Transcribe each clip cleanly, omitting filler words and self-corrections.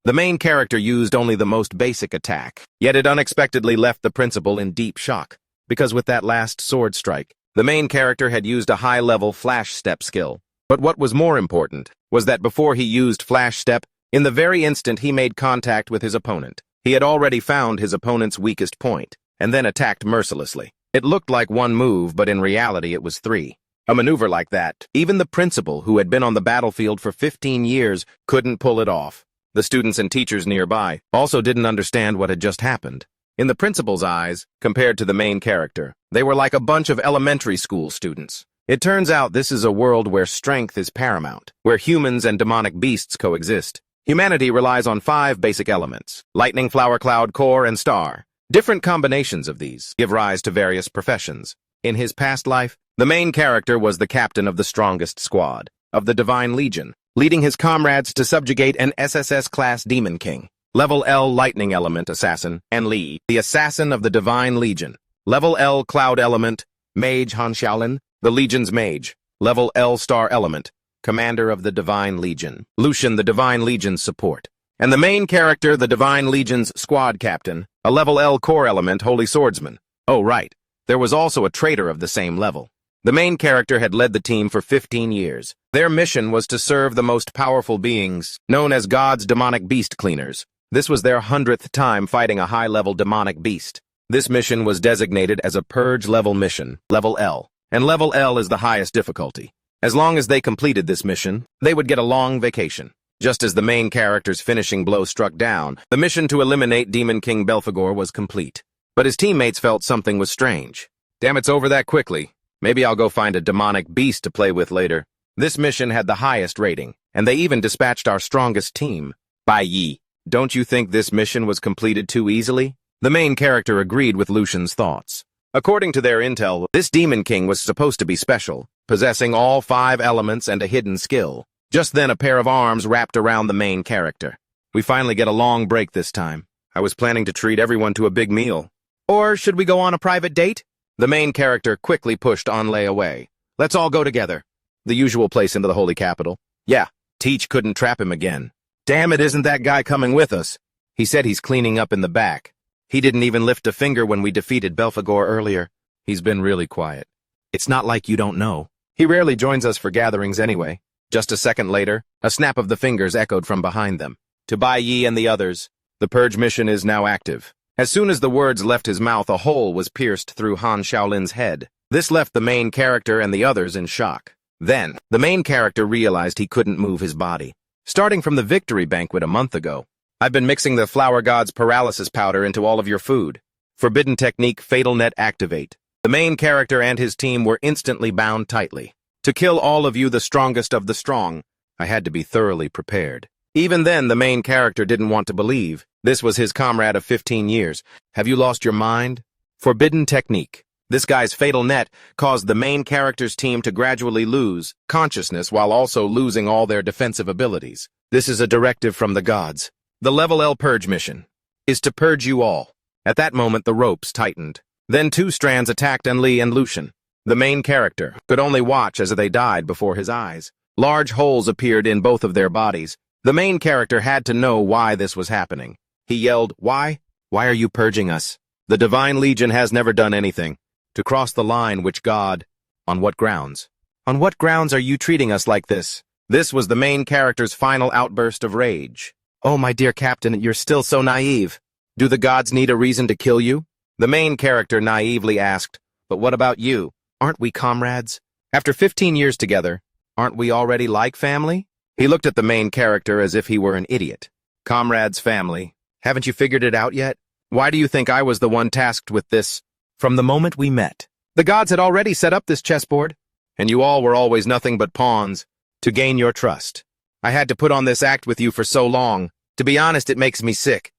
The main character used only the most basic attack, yet it unexpectedly left the principal in deep shock, because with that last sword strike, the main character had used a high-level flash step skill. But what was more important was that before he used flash step, in the very instant he made contact with his opponent, he had already found his opponent's weakest point, and then attacked mercilessly. It looked like one move, but in reality it was three. A maneuver like that, even the principal, who had been on the battlefield for 15 years, couldn't pull it off. The students and teachers nearby also didn't understand what had just happened. In the principal's eyes, compared to the main character, they were like a bunch of elementary school students. It turns out this is a world where strength is paramount, where humans and demonic beasts coexist. Humanity relies on 5 basic elements: lightning, flower, cloud, core, and star. Different combinations of these give rise to various professions. In his past life, the main character was the captain of the strongest squad, of the Divine Legion, leading his comrades to subjugate an SSS-class Demon King. Level L Lightning Element Assassin, and Li, the Assassin of the Divine Legion. Level L Cloud Element, Mage Han Xiaolin, the Legion's Mage. Level L Star Element, Commander of the Divine Legion, Lucian, the Divine Legion's support. And the main character, the Divine Legion's squad captain, a Level L Core Element, Holy Swordsman. Oh, right. There was also a traitor of the same level. The main character had led the team for 15 years. Their mission was to serve the most powerful beings, known as God's demonic beast cleaners. This was their 100th time fighting a high-level demonic beast. This mission was designated as a Purge-level mission, Level L, and Level L is the highest difficulty. As long as they completed this mission, they would get a long vacation. Just as the main character's finishing blow struck down, the mission to eliminate Demon King Belphegor was complete. But his teammates felt something was strange. Damn, it's over that quickly. Maybe I'll go find a demonic beast to play with later. This mission had the highest rating, and they even dispatched our strongest team. Bai Yi, don't you think this mission was completed too easily? The main character agreed with Lucian's thoughts. According to their intel, this Demon King was supposed to be special, possessing all 5 elements and a hidden skill. Just then a pair of arms wrapped around the main character. We finally get a long break this time. I was planning to treat everyone to a big meal. Or should we go on a private date? The main character quickly pushed Anlei away. Let's all go together. The usual place into the holy capital. Yeah, Teach couldn't trap him again. Damn it, isn't that guy coming with us? He said he's cleaning up in the back. He didn't even lift a finger when we defeated Belphegor earlier. He's been really quiet. It's not like you don't know. He rarely joins us for gatherings anyway. Just a second later, a snap of the fingers echoed from behind them. To Bai Yi and the others, the Purge mission is now active. As soon as the words left his mouth, a hole was pierced through Han Xiaolin's head. This left the main character and the others in shock. Then, the main character realized he couldn't move his body. Starting from the victory banquet a month ago, I've been mixing the Flower God's paralysis powder into all of your food. Forbidden technique Fatal Net activate. The main character and his team were instantly bound tightly. To kill all of you, the strongest of the strong, I had to be thoroughly prepared. Even then, the main character didn't want to believe. This was his comrade of 15 years. Have you lost your mind? Forbidden technique. This guy's fatal net caused the main character's team to gradually lose consciousness while also losing all their defensive abilities. This is a directive from the gods. The Level L Purge mission is to purge you all. At that moment, the ropes tightened. Then 2 strands attacked Enli and Lucian. The main character could only watch as they died before his eyes. Large holes appeared in both of their bodies. The main character had to know why this was happening. He yelled, "Why? Why are you purging us? The Divine Legion has never done anything to cross the line which God... On what grounds? On what grounds are you treating us like this?" This was the main character's final outburst of rage. "Oh, my dear Captain, you're still so naive. Do the gods need a reason to kill you?" The main character naively asked, "But what about you? Aren't we comrades? After 15 years together, aren't we already like family?" He looked at the main character as if he were an idiot. "Comrades, family. Haven't you figured it out yet? Why do you think I was the one tasked with this? From the moment we met, the gods had already set up this chessboard, and you all were always nothing but pawns to gain your trust. I had to put on this act with you for so long. To be honest, it makes me sick."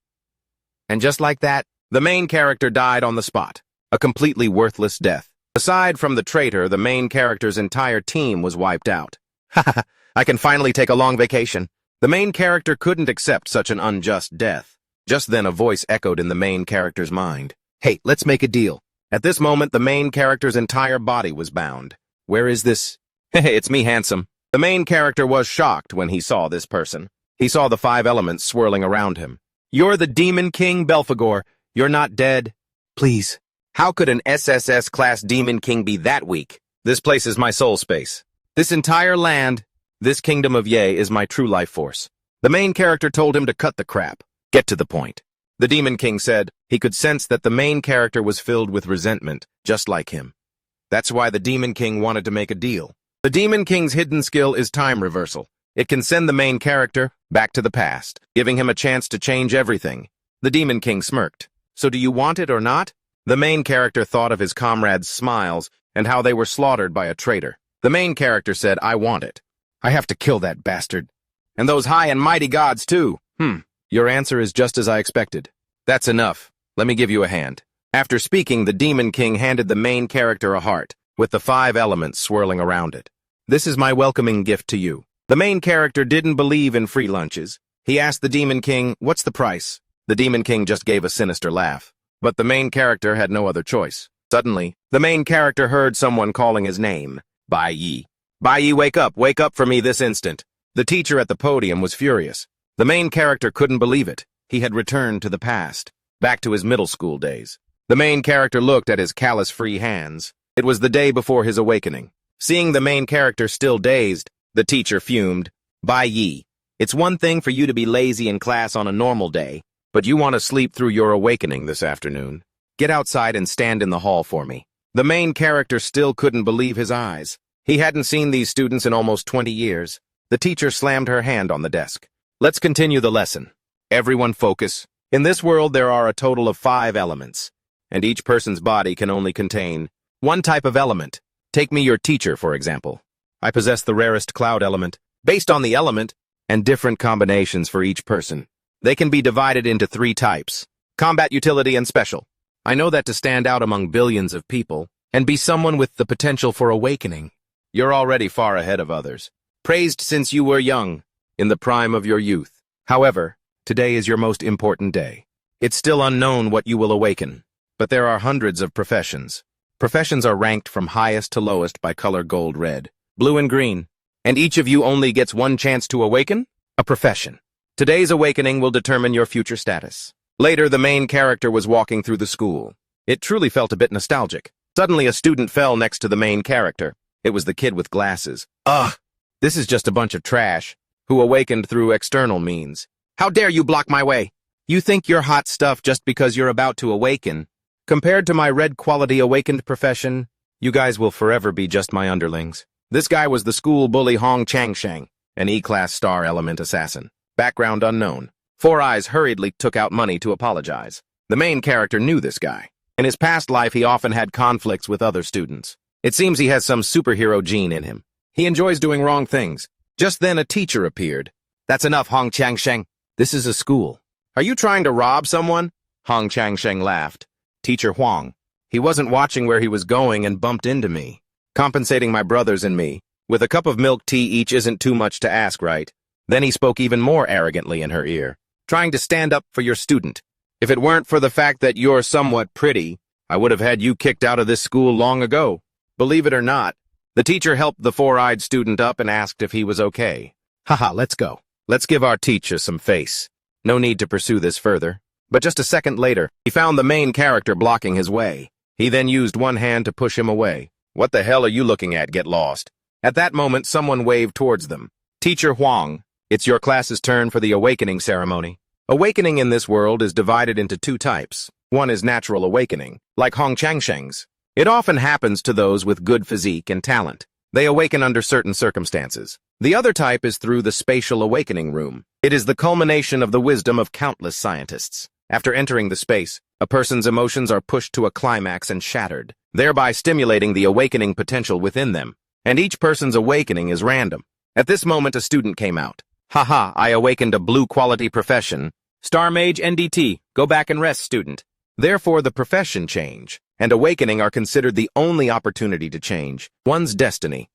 And just like that, the main character died on the spot, a completely worthless death. Aside from the traitor, the main character's entire team was wiped out. "Haha, I can finally take a long vacation." The main character couldn't accept such an unjust death. Just then a voice echoed in the main character's mind. "Hey, let's make a deal." At this moment, the main character's entire body was bound. "Where is this?" "Hey, it's me, handsome." The main character was shocked when he saw this person. He saw the 5 elements swirling around him. "You're the Demon King, Belphegor. You're not dead." "Please." How could an SSS-class Demon King be that weak? "This place is my soul space. This entire land, this kingdom of Ye is my true life force." The main character told him to cut the crap. Get to the point. The Demon King said he could sense that the main character was filled with resentment, just like him. That's why the Demon King wanted to make a deal. The Demon King's hidden skill is time reversal. It can send the main character back to the past, giving him a chance to change everything. The Demon King smirked. "So do you want it or not?" The main character thought of his comrades' smiles and how they were slaughtered by a traitor. The main character said, "I want it. I have to kill that bastard. And those high and mighty gods, too." Your answer is just as I expected. That's enough. Let me give you a hand." After speaking, the Demon King handed the main character a heart, with the 5 elements swirling around it. "This is my welcoming gift to you." The main character didn't believe in free lunches. He asked the Demon King, "What's the price?" The Demon King just gave a sinister laugh. But the main character had no other choice. Suddenly, the main character heard someone calling his name. "Bai Yi. Bai Yi, wake up for me this instant." The teacher at the podium was furious. The main character couldn't believe it. He had returned to the past, back to his middle school days. The main character looked at his callous-free hands. It was the day before his awakening. Seeing the main character still dazed, the teacher fumed. "Bai Yi, it's one thing for you to be lazy in class on a normal day, but you want to sleep through your awakening this afternoon. Get outside and stand in the hall for me." The main character still couldn't believe his eyes. He hadn't seen these students in almost 20 years. The teacher slammed her hand on the desk. "Let's continue the lesson. Everyone focus. In this world, there are a total of 5 elements, and each person's body can only contain one type of element. Take me, your teacher, for example. I possess the rarest cloud element, based on the element, and different combinations for each person. They can be divided into 3 types: combat, utility, and special. I know that to stand out among billions of people and be someone with the potential for awakening, you're already far ahead of others, praised since you were young, in the prime of your youth. However, today is your most important day. It's still unknown what you will awaken, but there are hundreds of professions. Professions are ranked from highest to lowest by color: gold, red, blue, and green. And each of you only gets one chance to awaken? A profession. Today's awakening will determine your future status. Later, the main character was walking through the school. It truly felt a bit nostalgic. Suddenly, a student fell next to the main character. It was the kid with glasses. "Ugh, this is just a bunch of trash," who awakened through external means. "How dare you block my way? You think you're hot stuff just because you're about to awaken. Compared to my red-quality awakened profession, you guys will forever be just my underlings." This guy was the school bully Hong Changsheng, an E-class star element assassin. Background unknown. 4 Eyes hurriedly took out money to apologize. The main character knew this guy. In his past life, he often had conflicts with other students. It seems he has some superhero gene in him. He enjoys doing wrong things. Just then, a teacher appeared. "That's enough, Hong Changsheng. This is a school. Are you trying to rob someone?" Hong Changsheng laughed. "Teacher Huang. He wasn't watching where he was going and bumped into me. Compensating my brothers and me. With a cup of milk tea each isn't too much to ask, right?" Then he spoke even more arrogantly in her ear. "Trying to stand up for your student. If it weren't for the fact that you're somewhat pretty, I would have had you kicked out of this school long ago." Believe it or not, the teacher helped the 4-eyed student up and asked if he was okay. "Haha, let's go. Let's give our teacher some face." No need to pursue this further. But just a second later, he found the main character blocking his way. He then used one hand to push him away. "What the hell are you looking at? Get lost." At that moment, someone waved towards them. "Teacher Huang, it's your class's turn for the awakening ceremony." Awakening in this world is divided into 2 types. One is natural awakening, like Hong Changsheng's. It often happens to those with good physique and talent. They awaken under certain circumstances. The other type is through the spatial awakening room. It is the culmination of the wisdom of countless scientists. After entering the space, a person's emotions are pushed to a climax and shattered, thereby stimulating the awakening potential within them. And each person's awakening is random. At this moment, a student came out. "Haha, I awakened a blue-quality profession. Star Mage NDT, go back and rest, student." Therefore, the profession change and awakening are considered the only opportunity to change one's destiny.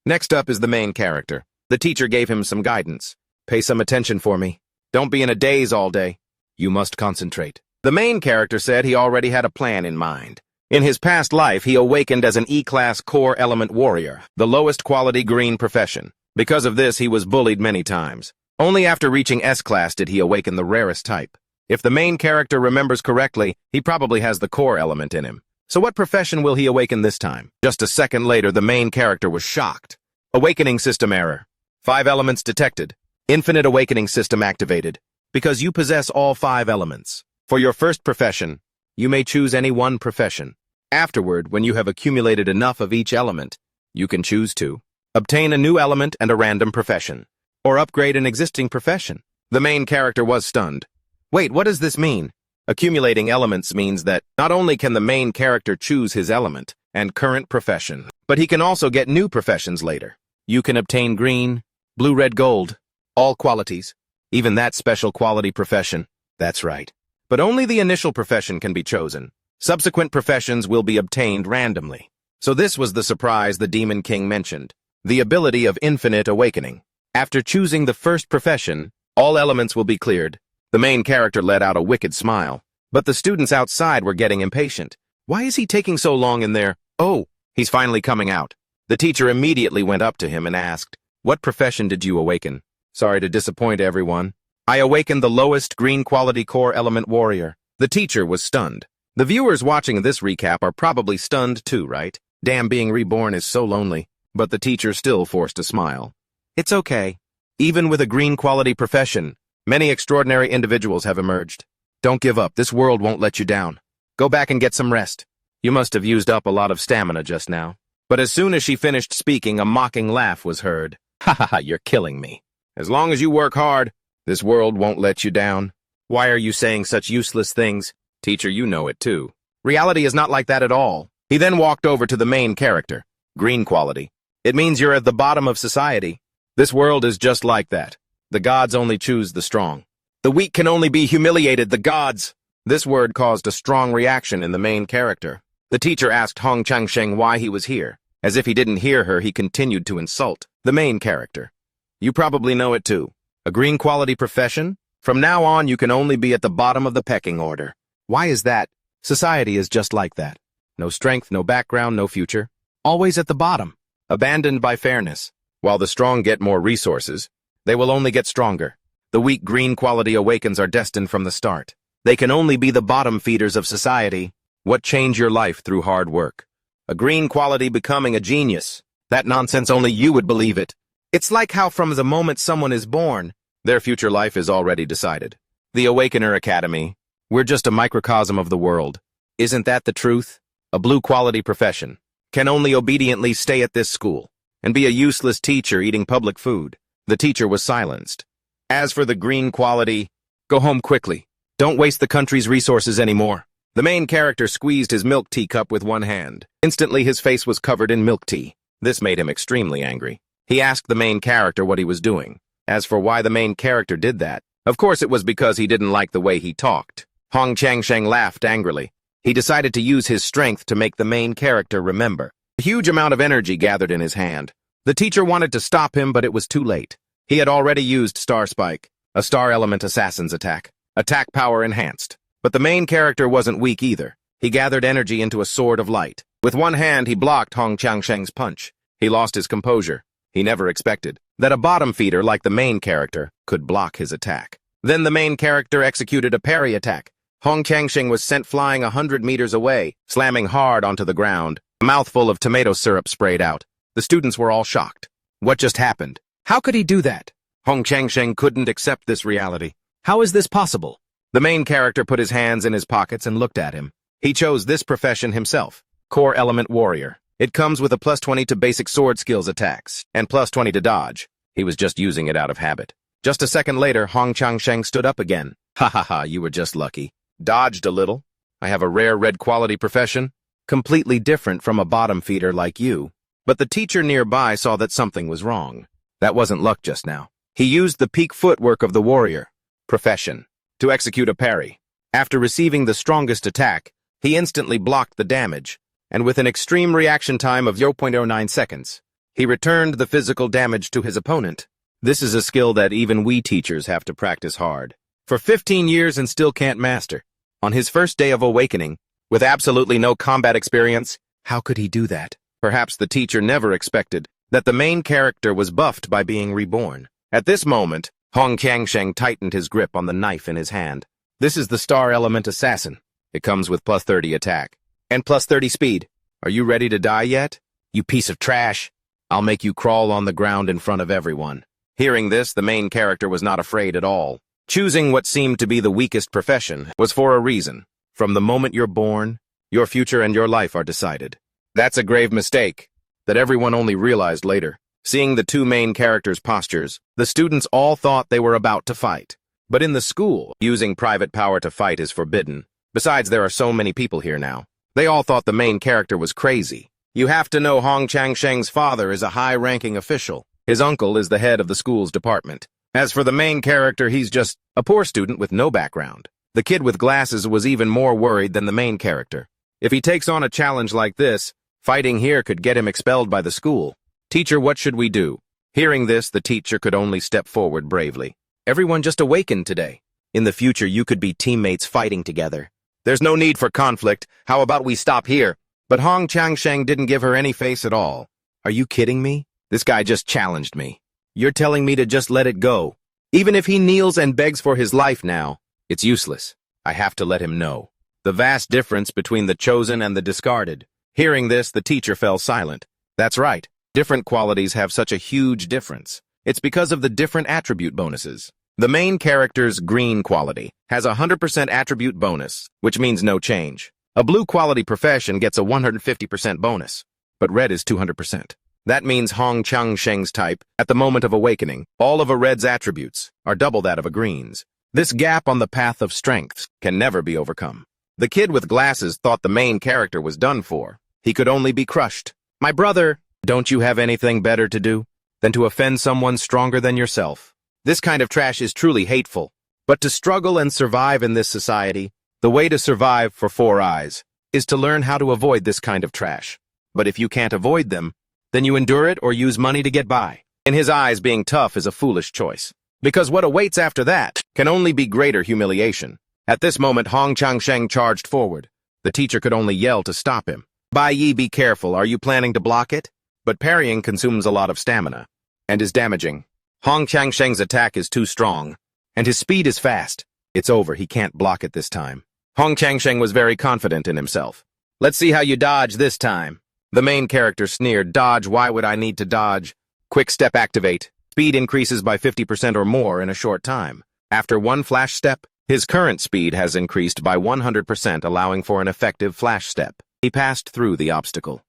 Next up is the main character. The teacher gave him some guidance. "Pay some attention for me. Don't be in a daze all day. You must concentrate." The main character said he already had a plan in mind. In his past life, he awakened as an E-class core element warrior, the lowest quality green profession. Because of this, he was bullied many times. Only after reaching S-Class did he awaken the rarest type. If the main character remembers correctly, he probably has the core element in him. So what profession will he awaken this time? Just a second later, the main character was shocked. Awakening system error. 5 elements detected. Infinite awakening system activated. Because you possess all 5 elements. For your first profession, you may choose any one profession. Afterward, when you have accumulated enough of each element, you can choose to obtain a new element and a random profession, or upgrade an existing profession. The main character was stunned. Wait, what does this mean? Accumulating elements means that not only can the main character choose his element and current profession, but he can also get new professions later. You can obtain green, blue, red, gold, all qualities, even that special quality profession. That's right. But only the initial profession can be chosen. Subsequent professions will be obtained randomly. So this was the surprise the Demon King mentioned. The ability of infinite awakening. After choosing the first profession, all elements will be cleared. The main character let out a wicked smile. But the students outside were getting impatient. Why is he taking so long in there? Oh, he's finally coming out. The teacher immediately went up to him and asked, "What profession did you awaken?" "Sorry to disappoint everyone. I awakened the lowest green quality core element warrior." The teacher was stunned. The viewers watching this recap are probably stunned too, right? Damn, being reborn is so lonely. But the teacher still forced a smile. It's okay. Even with a green quality profession, many extraordinary individuals have emerged. Don't give up. This world won't let you down. Go back and get some rest. You must have used up a lot of stamina just now. But as soon as she finished speaking, a mocking laugh was heard. Ha ha ha, you're killing me. As long as you work hard, this world won't let you down. Why are you saying such useless things? Teacher, you know it too. Reality is not like that at all. He then walked over to the main character. Green quality. It means you're at the bottom of society. This world is just like that. The gods only choose the strong. The weak can only be humiliated, the gods. This word caused a strong reaction in the main character. The teacher asked Hong Changsheng why he was here. As if he didn't hear her, he continued to insult the main character. You probably know it too. A green quality profession? From now on, you can only be at the bottom of the pecking order. Why is that? Society is just like that. No strength, no background, no future. Always at the bottom. Abandoned by fairness. While the strong get more resources, they will only get stronger. The weak green quality awakens are destined from the start. They can only be the bottom feeders of society. What changed your life through hard work? A green quality becoming a genius. That nonsense, only you would believe it. It's like how from the moment someone is born, their future life is already decided. The Awakener Academy. We're just a microcosm of the world. Isn't that the truth? A blue quality profession. Can only obediently stay at this school and be a useless teacher eating public food. The teacher was silenced. As for the green quality, go home quickly. Don't waste the country's resources anymore. The main character squeezed his milk tea cup with one hand. Instantly, his face was covered in milk tea. This made him extremely angry. He asked the main character what he was doing. As for why the main character did that, of course it was because he didn't like the way he talked. Hong Changsheng laughed angrily. He decided to use his strength to make the main character remember. A huge amount of energy gathered in his hand. The teacher wanted to stop him, but it was too late. He had already used Star Spike, a star element assassin's attack. Attack power enhanced. But the main character wasn't weak either. He gathered energy into a sword of light. With one hand, he blocked Hong Changsheng's punch. He lost his composure. He never expected that a bottom feeder like the main character could block his attack. Then the main character executed a parry attack. Hong Changsheng was sent flying 100 meters away, slamming hard onto the ground. A mouthful of tomato syrup sprayed out. The students were all shocked. What just happened? How could he do that? Hong Changsheng couldn't accept this reality. How is this possible? The main character put his hands in his pockets and looked at him. He chose this profession himself. Core Element Warrior. It comes with a +20 to basic sword skills attacks, and +20 to dodge. He was just using it out of habit. Just a second later, Hong Changsheng stood up again. Ha ha ha, you were just lucky. Dodged a little. I have a rare red quality profession, completely different from a bottom feeder like you. But the teacher nearby saw that something was wrong. That wasn't luck just now. He used the peak footwork of the warrior profession to execute a parry. After receiving the strongest attack, he instantly blocked the damage, and with an extreme reaction time of 0.09 seconds, he returned the physical damage to his opponent. This is a skill that even we teachers have to practice hard. For 15 years and still can't master. On his first day of awakening, with absolutely no combat experience, how could he do that? Perhaps the teacher never expected that the main character was buffed by being reborn. At this moment, Hong Qiangsheng tightened his grip on the knife in his hand. This is the star element assassin. It comes with plus 30 attack and plus 30 speed. Are you ready to die yet? You piece of trash. I'll make you crawl on the ground in front of everyone. Hearing this, the main character was not afraid at all. Choosing what seemed to be the weakest profession was for a reason. From the moment you're born, your future and your life are decided. That's a grave mistake that everyone only realized later. Seeing the two main characters' postures, the students all thought they were about to fight. But in the school, using private power to fight is forbidden. Besides, there are so many people here now. They all thought the main character was crazy. You have to know Hong Qiangsheng's father is a high-ranking official. His uncle is the head of the school's department. As for the main character, he's just a poor student with no background. The kid with glasses was even more worried than the main character. If he takes on a challenge like this, fighting here could get him expelled by the school. Teacher, what should we do? Hearing this, the teacher could only step forward bravely. Everyone just awakened today. In the future, you could be teammates fighting together. There's no need for conflict. How about we stop here? But Hong Qiangsheng didn't give her any face at all. Are you kidding me? This guy just challenged me. You're telling me to just let it go. Even if he kneels and begs for his life now, it's useless. I have to let him know. The vast difference between the chosen and the discarded. Hearing this, the teacher fell silent. That's right. Different qualities have such a huge difference. It's because of the different attribute bonuses. The main character's green quality has a 100% attribute bonus, which means no change. A blue quality profession gets a 150% bonus, but red is 200%. That means Hong Qiangsheng's type, at the moment of awakening, all of a red's attributes are double that of a green's. This gap on the path of strengths can never be overcome. The kid with glasses thought the main character was done for. He could only be crushed. My brother, don't you have anything better to do than to offend someone stronger than yourself? This kind of trash is truly hateful. But to struggle and survive in this society, the way to survive for 4 eyes is to learn how to avoid this kind of trash. But if you can't avoid them, then you endure it or use money to get by. In his eyes, being tough is a foolish choice, because what awaits after that can only be greater humiliation. At this moment, Hong Qiangsheng charged forward. The teacher could only yell to stop him. Bai Yi, be careful. Are you planning to block it? But parrying consumes a lot of stamina and is damaging. Hong Qiangsheng's attack is too strong, and his speed is fast. It's over. He can't block it this time. Hong Qiangsheng was very confident in himself. Let's see how you dodge this time. The main character sneered. Dodge? Why would I need to dodge? Quick step activate. Speed increases by 50% or more in a short time. After one flash step, his current speed has increased by 100%, allowing for an effective flash step. He passed through the obstacle.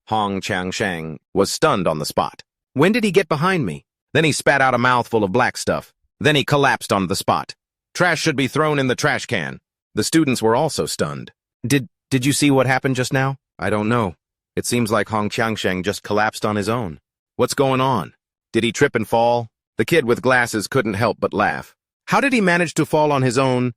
Hong Qiangsheng was stunned on the spot. When did he get behind me? Then he spat out a mouthful of black stuff. Then he collapsed on the spot. Trash should be thrown in the trash can. The students were also stunned. Did you see what happened just now? I don't know. It seems like Hong Qiangsheng just collapsed on his own. What's going on? Did he trip and fall? The kid with glasses couldn't help but laugh. How did he manage to fall on his own?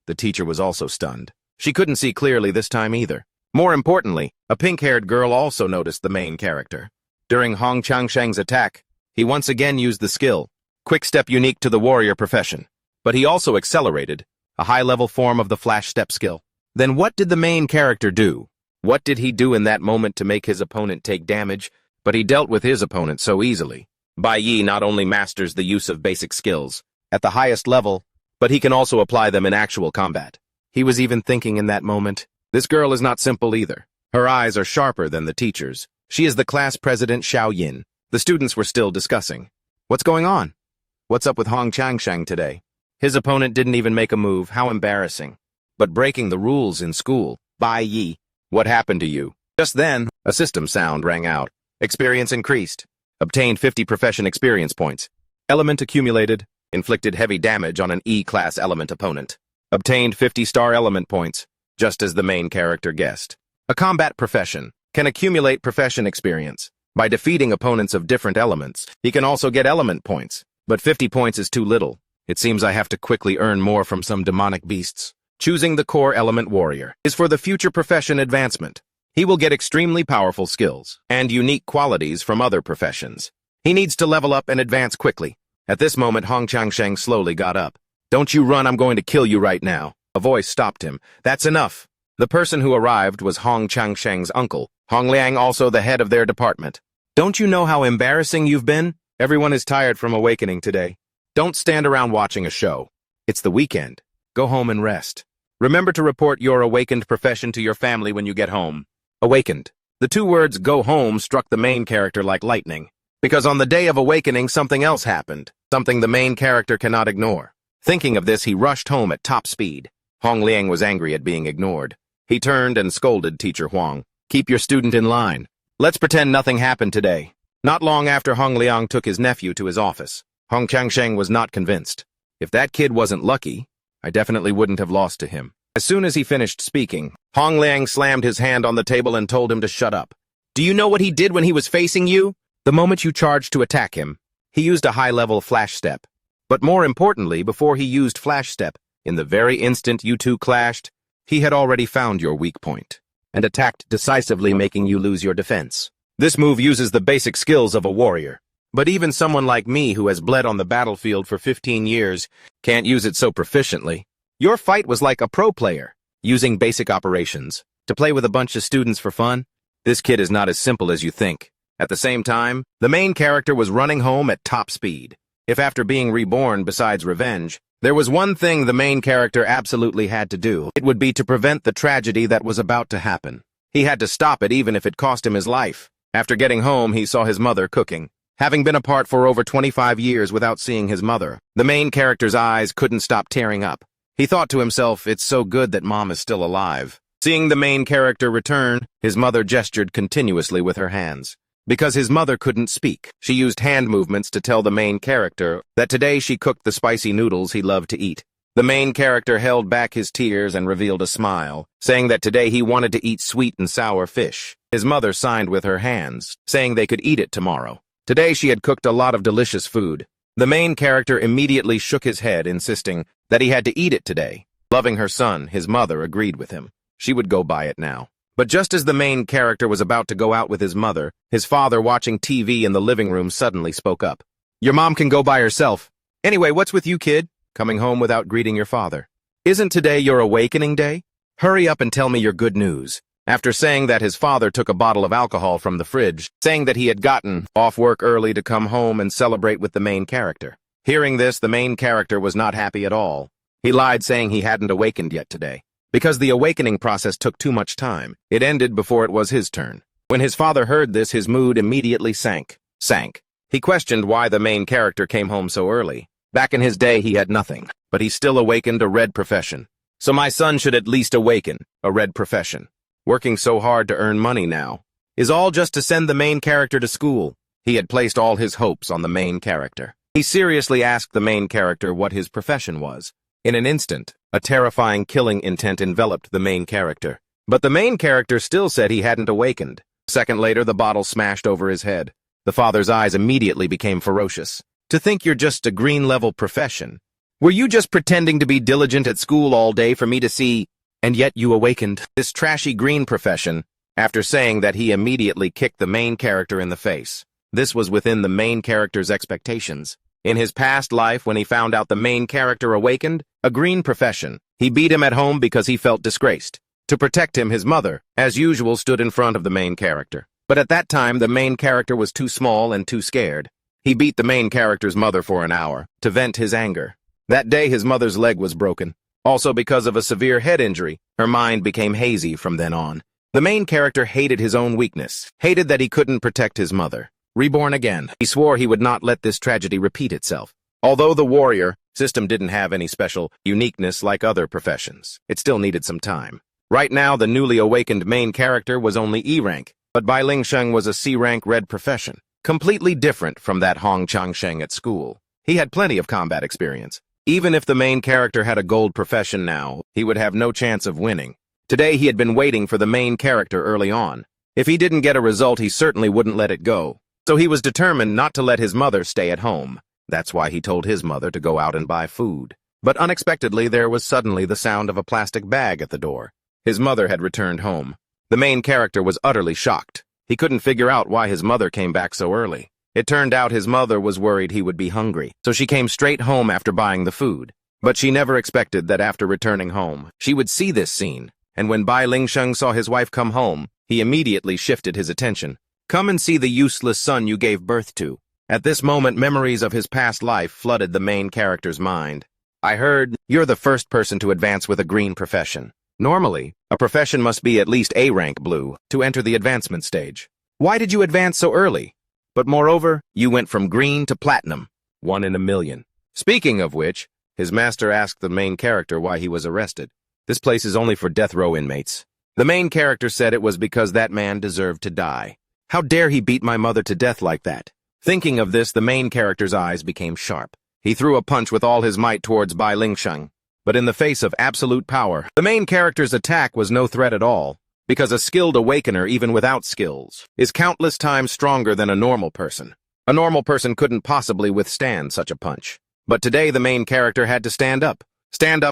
The teacher was also stunned. She couldn't see clearly this time either. More importantly, a pink-haired girl also noticed the main character. During Hong Qiangsheng's attack, he once again used the skill, quick step unique to the warrior profession. But he also accelerated, a high-level form of the flash step skill. Then what did the main character do? What did he do in that moment to make his opponent take damage? But he dealt with his opponent so easily. Bai Yi not only masters the use of basic skills at the highest level, but he can also apply them in actual combat. He was even thinking in that moment, this girl is not simple either. Her eyes are sharper than the teacher's. She is the class president Xiao Yin. The students were still discussing. What's going on? What's up with Hong Qiangsheng today? His opponent didn't even make a move. How embarrassing. But breaking the rules in school. Bai Yi, what happened to you? Just then, a system sound rang out. Experience increased. Obtained 50 profession experience points. Element accumulated. Inflicted heavy damage on an E-class element opponent. Obtained 50 star element points, just as the main character guessed. A combat profession can accumulate profession experience. By defeating opponents of different elements, he can also get element points. But 50 points is too little. It seems I have to quickly earn more from some demonic beasts. Choosing the core element warrior is for the future profession advancement. He will get extremely powerful skills and unique qualities from other professions. He needs to level up and advance quickly. At this moment, Hong Qiangsheng slowly got up. Don't you run, I'm going to kill you right now. A voice stopped him. That's enough. The person who arrived was Hong Qiangsheng's uncle, Hong Liang, also the head of their department. Don't you know how embarrassing you've been? Everyone is tired from awakening today. Don't stand around watching a show. It's the weekend. Go home and rest. Remember to report your awakened profession to your family when you get home. Awakened. The two words "go home" struck the main character like lightning. Because on the day of awakening, something else happened. Something the main character cannot ignore. Thinking of this, he rushed home at top speed. Hong Liang was angry at being ignored. He turned and scolded Teacher Huang. "Keep your student in line. Let's pretend nothing happened today." Not long after Hong Liang took his nephew to his office, Hong Changsheng was not convinced. If that kid wasn't lucky, I definitely wouldn't have lost to him. As soon as he finished speaking, Hong Liang slammed his hand on the table and told him to shut up. "Do you know what he did when he was facing you? The moment you charged to attack him, he used a high-level flash step. But more importantly, before he used flash step, in the very instant you two clashed, he had already found your weak point and attacked decisively, making you lose your defense. This move uses the basic skills of a warrior. But even someone like me who has bled on the battlefield for 15 years can't use it so proficiently. Your fight was like a pro player, using basic operations. To play with a bunch of students for fun? This kid is not as simple as you think." At the same time, the main character was running home at top speed. If after being reborn, besides revenge, there was one thing the main character absolutely had to do, it would be to prevent the tragedy that was about to happen. He had to stop it even if it cost him his life. After getting home, he saw his mother cooking. Having been apart for over 25 years without seeing his mother, the main character's eyes couldn't stop tearing up. He thought to himself, "It's so good that Mom is still alive." Seeing the main character return, his mother gestured continuously with her hands. Because his mother couldn't speak, she used hand movements to tell the main character that today she cooked the spicy noodles he loved to eat. The main character held back his tears and revealed a smile, saying that today he wanted to eat sweet and sour fish. His mother signed with her hands, saying they could eat it tomorrow. Today she had cooked a lot of delicious food. The main character immediately shook his head, insisting that he had to eat it today. Loving her son, his mother agreed with him. She would go buy it now. But just as the main character was about to go out with his mother, his father, watching TV in the living room, suddenly spoke up. "Your mom can go by herself. Anyway, what's with you, kid? Coming home without greeting your father? Isn't today your awakening day? Hurry up and tell me your good news." After saying that, his father took a bottle of alcohol from the fridge, saying that he had gotten off work early to come home and celebrate with the main character. Hearing this, the main character was not happy at all. He lied, saying he hadn't awakened yet today. Because the awakening process took too much time, it ended before it was his turn. When his father heard this, his mood immediately sank. He questioned why the main character came home so early. Back in his day, he had nothing, but he still awakened a red profession. So my son should at least awaken a red profession. Working so hard to earn money now is all just to send the main character to school. He had placed all his hopes on the main character. He seriously asked the main character what his profession was. In an instant, a terrifying killing intent enveloped the main character. But the main character still said he hadn't awakened. A second later, the bottle smashed over his head. The father's eyes immediately became ferocious. "To think you're just a green-level profession. Were you just pretending to be diligent at school all day for me to see? And yet you awakened this trashy green profession." After saying that, he immediately kicked the main character in the face. This was within the main character's expectations. In his past life, when he found out the main character awakened a green profession, he beat him at home because he felt disgraced. To protect him, his mother, as usual, stood in front of the main character. But at that time, the main character was too small and too scared. He beat the main character's mother for an hour to vent his anger. That day, his mother's leg was broken. Also, because of a severe head injury, her mind became hazy from then on. The main character hated his own weakness, hated that he couldn't protect his mother. Reborn again, he swore he would not let this tragedy repeat itself. Although the warrior system didn't have any special uniqueness like other professions, it still needed some time. Right now, the newly awakened main character was only E rank, but Bai Lingsheng was a C rank red profession, completely different from that Hong Changsheng at school. He had plenty of combat experience. Even if the main character had a gold profession now, he would have no chance of winning. Today, he had been waiting for the main character early on. If he didn't get a result, he certainly wouldn't let it go. So he was determined not to let his mother stay at home. That's why he told his mother to go out and buy food. But unexpectedly, there was suddenly the sound of a plastic bag at the door. His mother had returned home. The main character was utterly shocked. He couldn't figure out why his mother came back so early. It turned out his mother was worried he would be hungry, so she came straight home after buying the food. But she never expected that after returning home, she would see this scene. And when Bai Lingsheng saw his wife come home, he immediately shifted his attention. "Come and see the useless son you gave birth to." At this moment, memories of his past life flooded the main character's mind. I heard, you're the first person to advance with a green profession. Normally, a profession must be at least A-rank blue to enter the advancement stage. Why did you advance so early? But moreover, you went from green to platinum. 1 in a million. Speaking of which, his master asked the main character why he was arrested. This place is only for death row inmates. The main character said it was because that man deserved to die. How dare he beat my mother to death like that? Thinking of this, the main character's eyes became sharp. He threw a punch with all his might towards Bai Lingsheng. But in the face of absolute power, the main character's attack was no threat at all, because a skilled awakener, even without skills, is countless times stronger than a normal person. A normal person couldn't possibly withstand such a punch. But today the main character had to stand up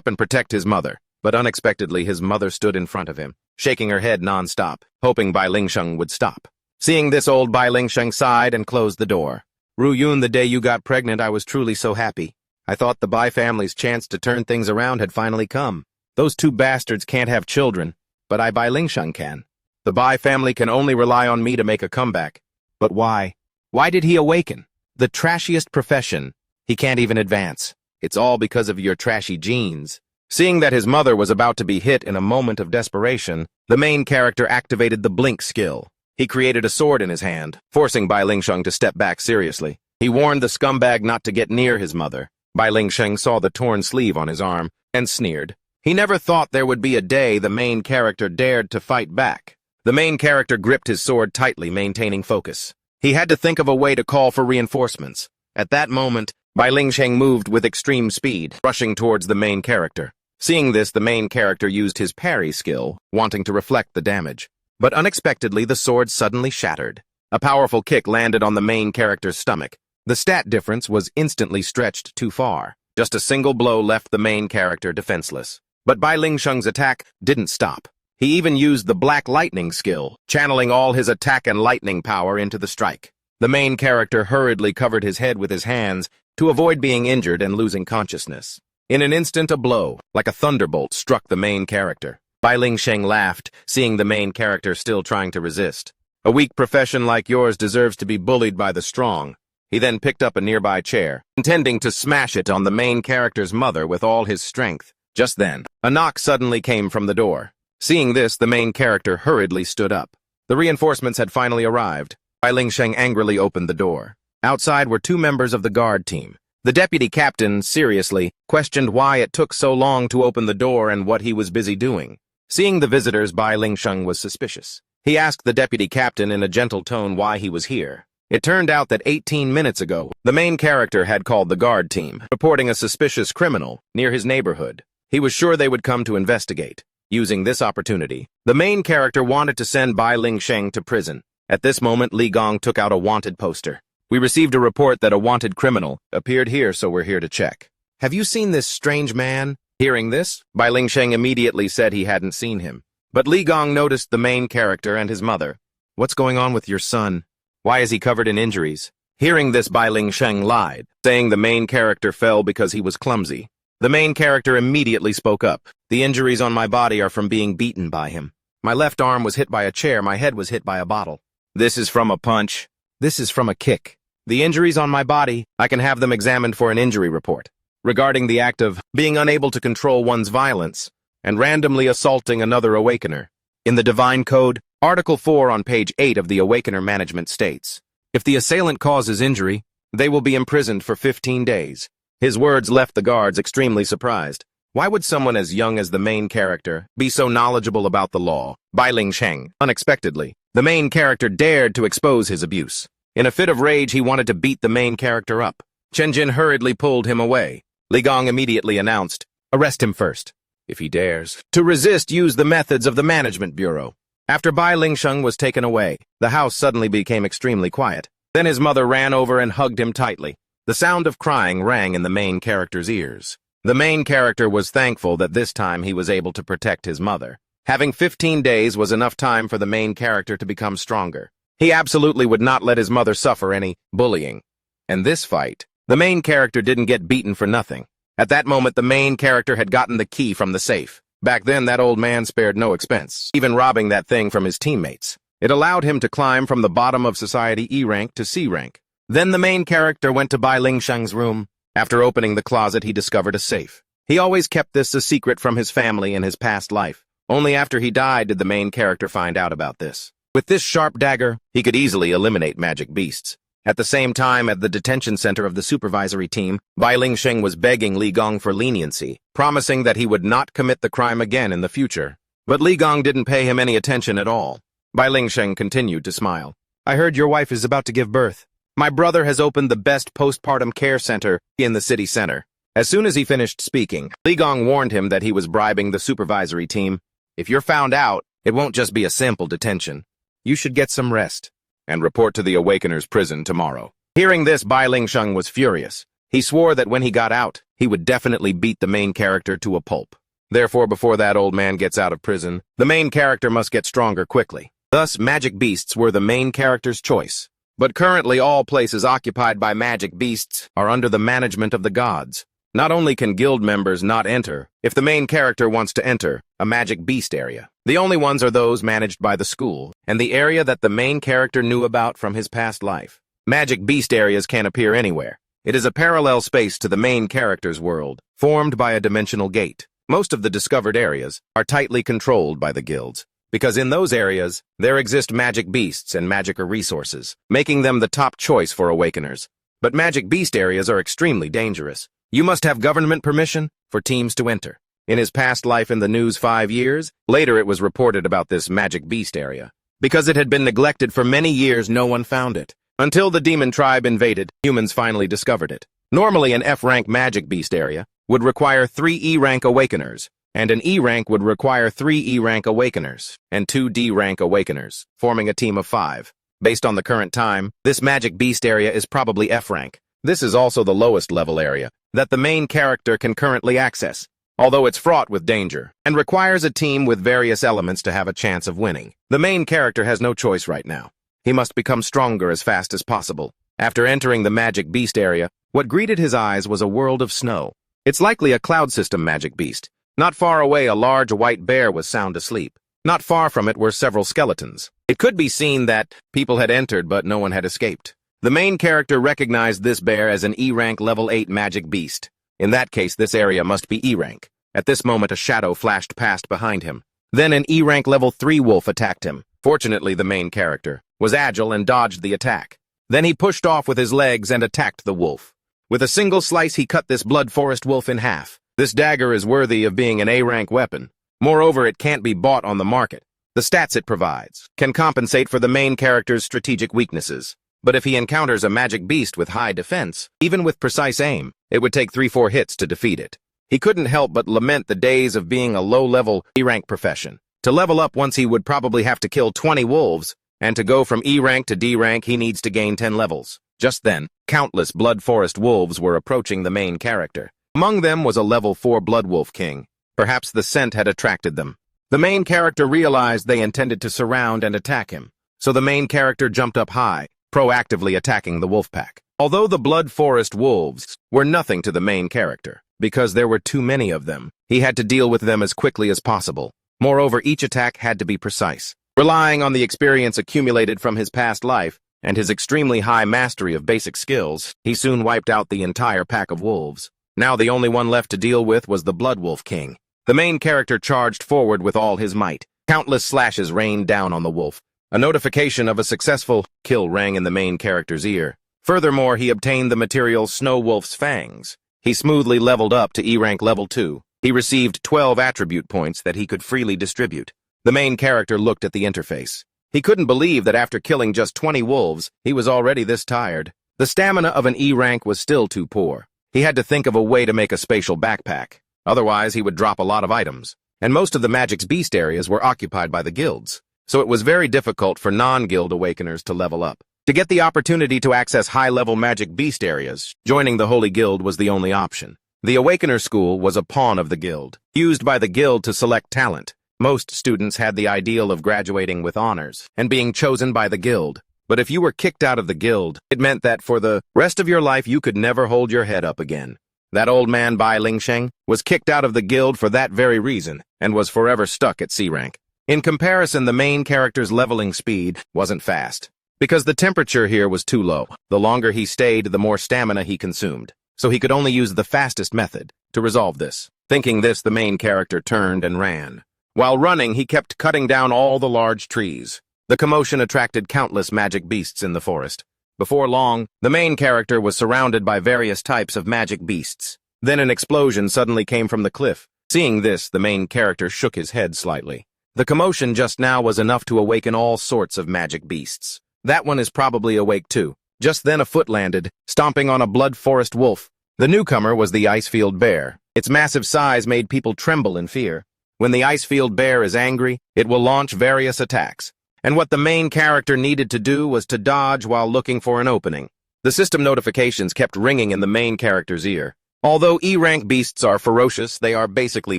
and protect his mother. But unexpectedly his mother stood in front of him, shaking her head non-stop, hoping Bai Lingsheng would stop. Seeing this, old Bai Lingsheng sighed and closed the door. Ru Yun, the day you got pregnant, I was truly so happy. I thought the Bai family's chance to turn things around had finally come. Those two bastards can't have children, but Bai Lingsheng can. The Bai family can only rely on me to make a comeback. But why? Why did he awaken? The trashiest profession. He can't even advance. It's all because of your trashy genes. Seeing that his mother was about to be hit in a moment of desperation, the main character activated the blink skill. He created a sword in his hand, forcing Bai Lingsheng to step back seriously. He warned the scumbag not to get near his mother. Bai Lingsheng saw the torn sleeve on his arm and sneered. He never thought there would be a day the main character dared to fight back. The main character gripped his sword tightly, maintaining focus. He had to think of a way to call for reinforcements. At that moment, Bai Lingsheng moved with extreme speed, rushing towards the main character. Seeing this, the main character used his parry skill, wanting to reflect the damage. But unexpectedly, the sword suddenly shattered. A powerful kick landed on the main character's stomach. The stat difference was instantly stretched too far. Just a single blow left the main character defenseless. But Bai Lingsheng's attack didn't stop. He even used the Black Lightning skill, channeling all his attack and lightning power into the strike. The main character hurriedly covered his head with his hands to avoid being injured and losing consciousness. In an instant, a blow, like a thunderbolt, struck the main character. Bai Lingsheng laughed, seeing the main character still trying to resist. A weak profession like yours deserves to be bullied by the strong. He then picked up a nearby chair, intending to smash it on the main character's mother with all his strength. Just then, a knock suddenly came from the door. Seeing this, the main character hurriedly stood up. The reinforcements had finally arrived. Bai Lingsheng angrily opened the door. Outside were 2 members of the guard team. The deputy captain, seriously, questioned why it took so long to open the door and what he was busy doing. Seeing the visitors, Bai Lingsheng was suspicious. He asked the deputy captain in a gentle tone why he was here. It turned out that 18 minutes ago, the main character had called the guard team, reporting a suspicious criminal near his neighborhood. He was sure they would come to investigate. Using this opportunity, the main character wanted to send Bai Lingsheng to prison. At this moment, Li Gong took out a wanted poster. We received a report that a wanted criminal appeared here, so we're here to check. Have you seen this strange man? Hearing this, Bai Lingsheng immediately said he hadn't seen him. But Li Gong noticed the main character and his mother. What's going on with your son? Why is he covered in injuries? Hearing this, Bai Lingsheng lied, saying the main character fell because he was clumsy. The main character immediately spoke up. The injuries on my body are from being beaten by him. My left arm was hit by a chair, my head was hit by a bottle. This is from a punch. This is from a kick. The injuries on my body, I can have them examined for an injury report. Regarding the act of being unable to control one's violence and randomly assaulting another awakener. In the Divine Code, Article 4 on page 8 of the Awakener Management states, if the assailant causes injury, they will be imprisoned for 15 days. His words left the guards extremely surprised. Why would someone as young as the main character be so knowledgeable about the law? Bai Lingsheng, unexpectedly, the main character dared to expose his abuse. In a fit of rage, he wanted to beat the main character up. Chen Jin hurriedly pulled him away. Li Gong immediately announced, arrest him first. If he dares to resist, use the methods of the Management Bureau. After Bai Lingsheng was taken away, the house suddenly became extremely quiet. Then his mother ran over and hugged him tightly. The sound of crying rang in the main character's ears. The main character was thankful that this time he was able to protect his mother. Having 15 days was enough time for the main character to become stronger. He absolutely would not let his mother suffer any bullying. And this fight, the main character didn't get beaten for nothing. At that moment, the main character had gotten the key from the safe. Back then, that old man spared no expense, even robbing that thing from his teammates. It allowed him to climb from the bottom of society E rank to C rank. Then the main character went to Bai Lingsheng's room. After opening the closet, he discovered a safe. He always kept this a secret from his family in his past life. Only after he died did the main character find out about this. With this sharp dagger, he could easily eliminate magic beasts. At the same time, at the detention center of the supervisory team, Bai Lingsheng was begging Li Gong for leniency, promising that he would not commit the crime again in the future. But Li Gong didn't pay him any attention at all. Bai Lingsheng continued to smile. I heard your wife is about to give birth. My brother has opened the best postpartum care center in the city center. As soon as he finished speaking, Li Gong warned him that he was bribing the supervisory team. If you're found out, it won't just be a simple detention. You should get some rest and report to the Awakener's prison tomorrow. Hearing this, Bai Lingsheng was furious. He swore that when he got out, he would definitely beat the main character to a pulp. Therefore, before that old man gets out of prison, the main character must get stronger quickly. Thus, magic beasts were the main character's choice. But currently, all places occupied by magic beasts are under the management of the gods. Not only can guild members not enter, if the main character wants to enter a magic beast area. The only ones are those managed by the school, and the area that the main character knew about from his past life. Magic beast areas can appear anywhere. It is a parallel space to the main character's world, formed by a dimensional gate. Most of the discovered areas are tightly controlled by the guilds, because in those areas, there exist magic beasts and magicer resources, making them the top choice for awakeners. But magic beast areas are extremely dangerous. You must have government permission for teams to enter. In his past life in the news 5 years, later it was reported about this magic beast area. Because it had been neglected for many years, no one found it. Until the demon tribe invaded, humans finally discovered it. Normally, an F-rank magic beast area would require 3 E-rank awakeners, and an E-rank would require 3 E-rank awakeners, and 2 D-rank awakeners, forming a team of 5. Based on the current time, this magic beast area is probably F-rank. This is also the lowest level area that the main character can currently access, although it's fraught with danger, and requires a team with various elements to have a chance of winning. The main character has no choice right now. He must become stronger as fast as possible. After entering the magic beast area, what greeted his eyes was a world of snow. It's likely a cloud system magic beast. Not far away, a large white bear was sound asleep. Not far from it were several skeletons. It could be seen that people had entered, but no one had escaped. The main character recognized this bear as an E-rank level 8 magic beast. In that case, this area must be E-rank. At this moment, a shadow flashed past behind him. Then an E-rank level 3 wolf attacked him. Fortunately, the main character was agile and dodged the attack. Then he pushed off with his legs and attacked the wolf. With a single slice, he cut this blood forest wolf in half. This dagger is worthy of being an A-rank weapon. Moreover, it can't be bought on the market. The stats it provides can compensate for the main character's strategic weaknesses. But if he encounters a magic beast with high defense, even with precise aim, it would take 3-4 hits to defeat it. He couldn't help but lament the days of being a low-level E-rank profession. To level up once, he would probably have to kill 20 wolves, and to go from E-rank to D-rank, he needs to gain 10 levels. Just then, countless blood forest wolves were approaching the main character. Among them was a level 4 blood wolf king. Perhaps the scent had attracted them. The main character realized they intended to surround and attack him, so the main character jumped up high, proactively attacking the wolf pack. Although the blood forest wolves were nothing to the main character, because there were too many of them, he had to deal with them as quickly as possible. Moreover, each attack had to be precise. Relying on the experience accumulated from his past life and his extremely high mastery of basic skills, he soon wiped out the entire pack of wolves. Now the only one left to deal with was the Blood Wolf King. The main character charged forward with all his might. Countless slashes rained down on the wolf. A notification of a successful kill rang in the main character's ear. Furthermore, he obtained the material Snow Wolf's Fangs. He smoothly leveled up to E-rank level 2. He received 12 attribute points that he could freely distribute. The main character looked at the interface. He couldn't believe that after killing just 20 wolves, he was already this tired. The stamina of an E-rank was still too poor. He had to think of a way to make a spatial backpack. Otherwise, he would drop a lot of items. And most of the Magic's Beast areas were occupied by the guilds, so it was very difficult for non-guild awakeners to level up. To get the opportunity to access high-level Magic Beast areas, joining the Holy Guild was the only option. The Awakener School was a pawn of the guild, used by the guild to select talent. Most students had the ideal of graduating with honors and being chosen by the guild. But if you were kicked out of the guild, it meant that for the rest of your life you could never hold your head up again. That old man Bai Lingsheng was kicked out of the guild for that very reason and was forever stuck at C rank. In comparison, the main character's leveling speed wasn't fast, because the temperature here was too low. The longer he stayed, the more stamina he consumed. So he could only use the fastest method to resolve this. Thinking this, the main character turned and ran. While running, he kept cutting down all the large trees. The commotion attracted countless magic beasts in the forest. Before long, the main character was surrounded by various types of magic beasts. Then an explosion suddenly came from the cliff. Seeing this, the main character shook his head slightly. The commotion just now was enough to awaken all sorts of magic beasts. That one is probably awake too. Just then a foot landed, stomping on a blood forest wolf. The newcomer was the Icefield Bear. Its massive size made people tremble in fear. When the Icefield Bear is angry, it will launch various attacks. And what the main character needed to do was to dodge while looking for an opening. The system notifications kept ringing in the main character's ear. Although E-rank beasts are ferocious, they are basically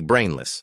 brainless.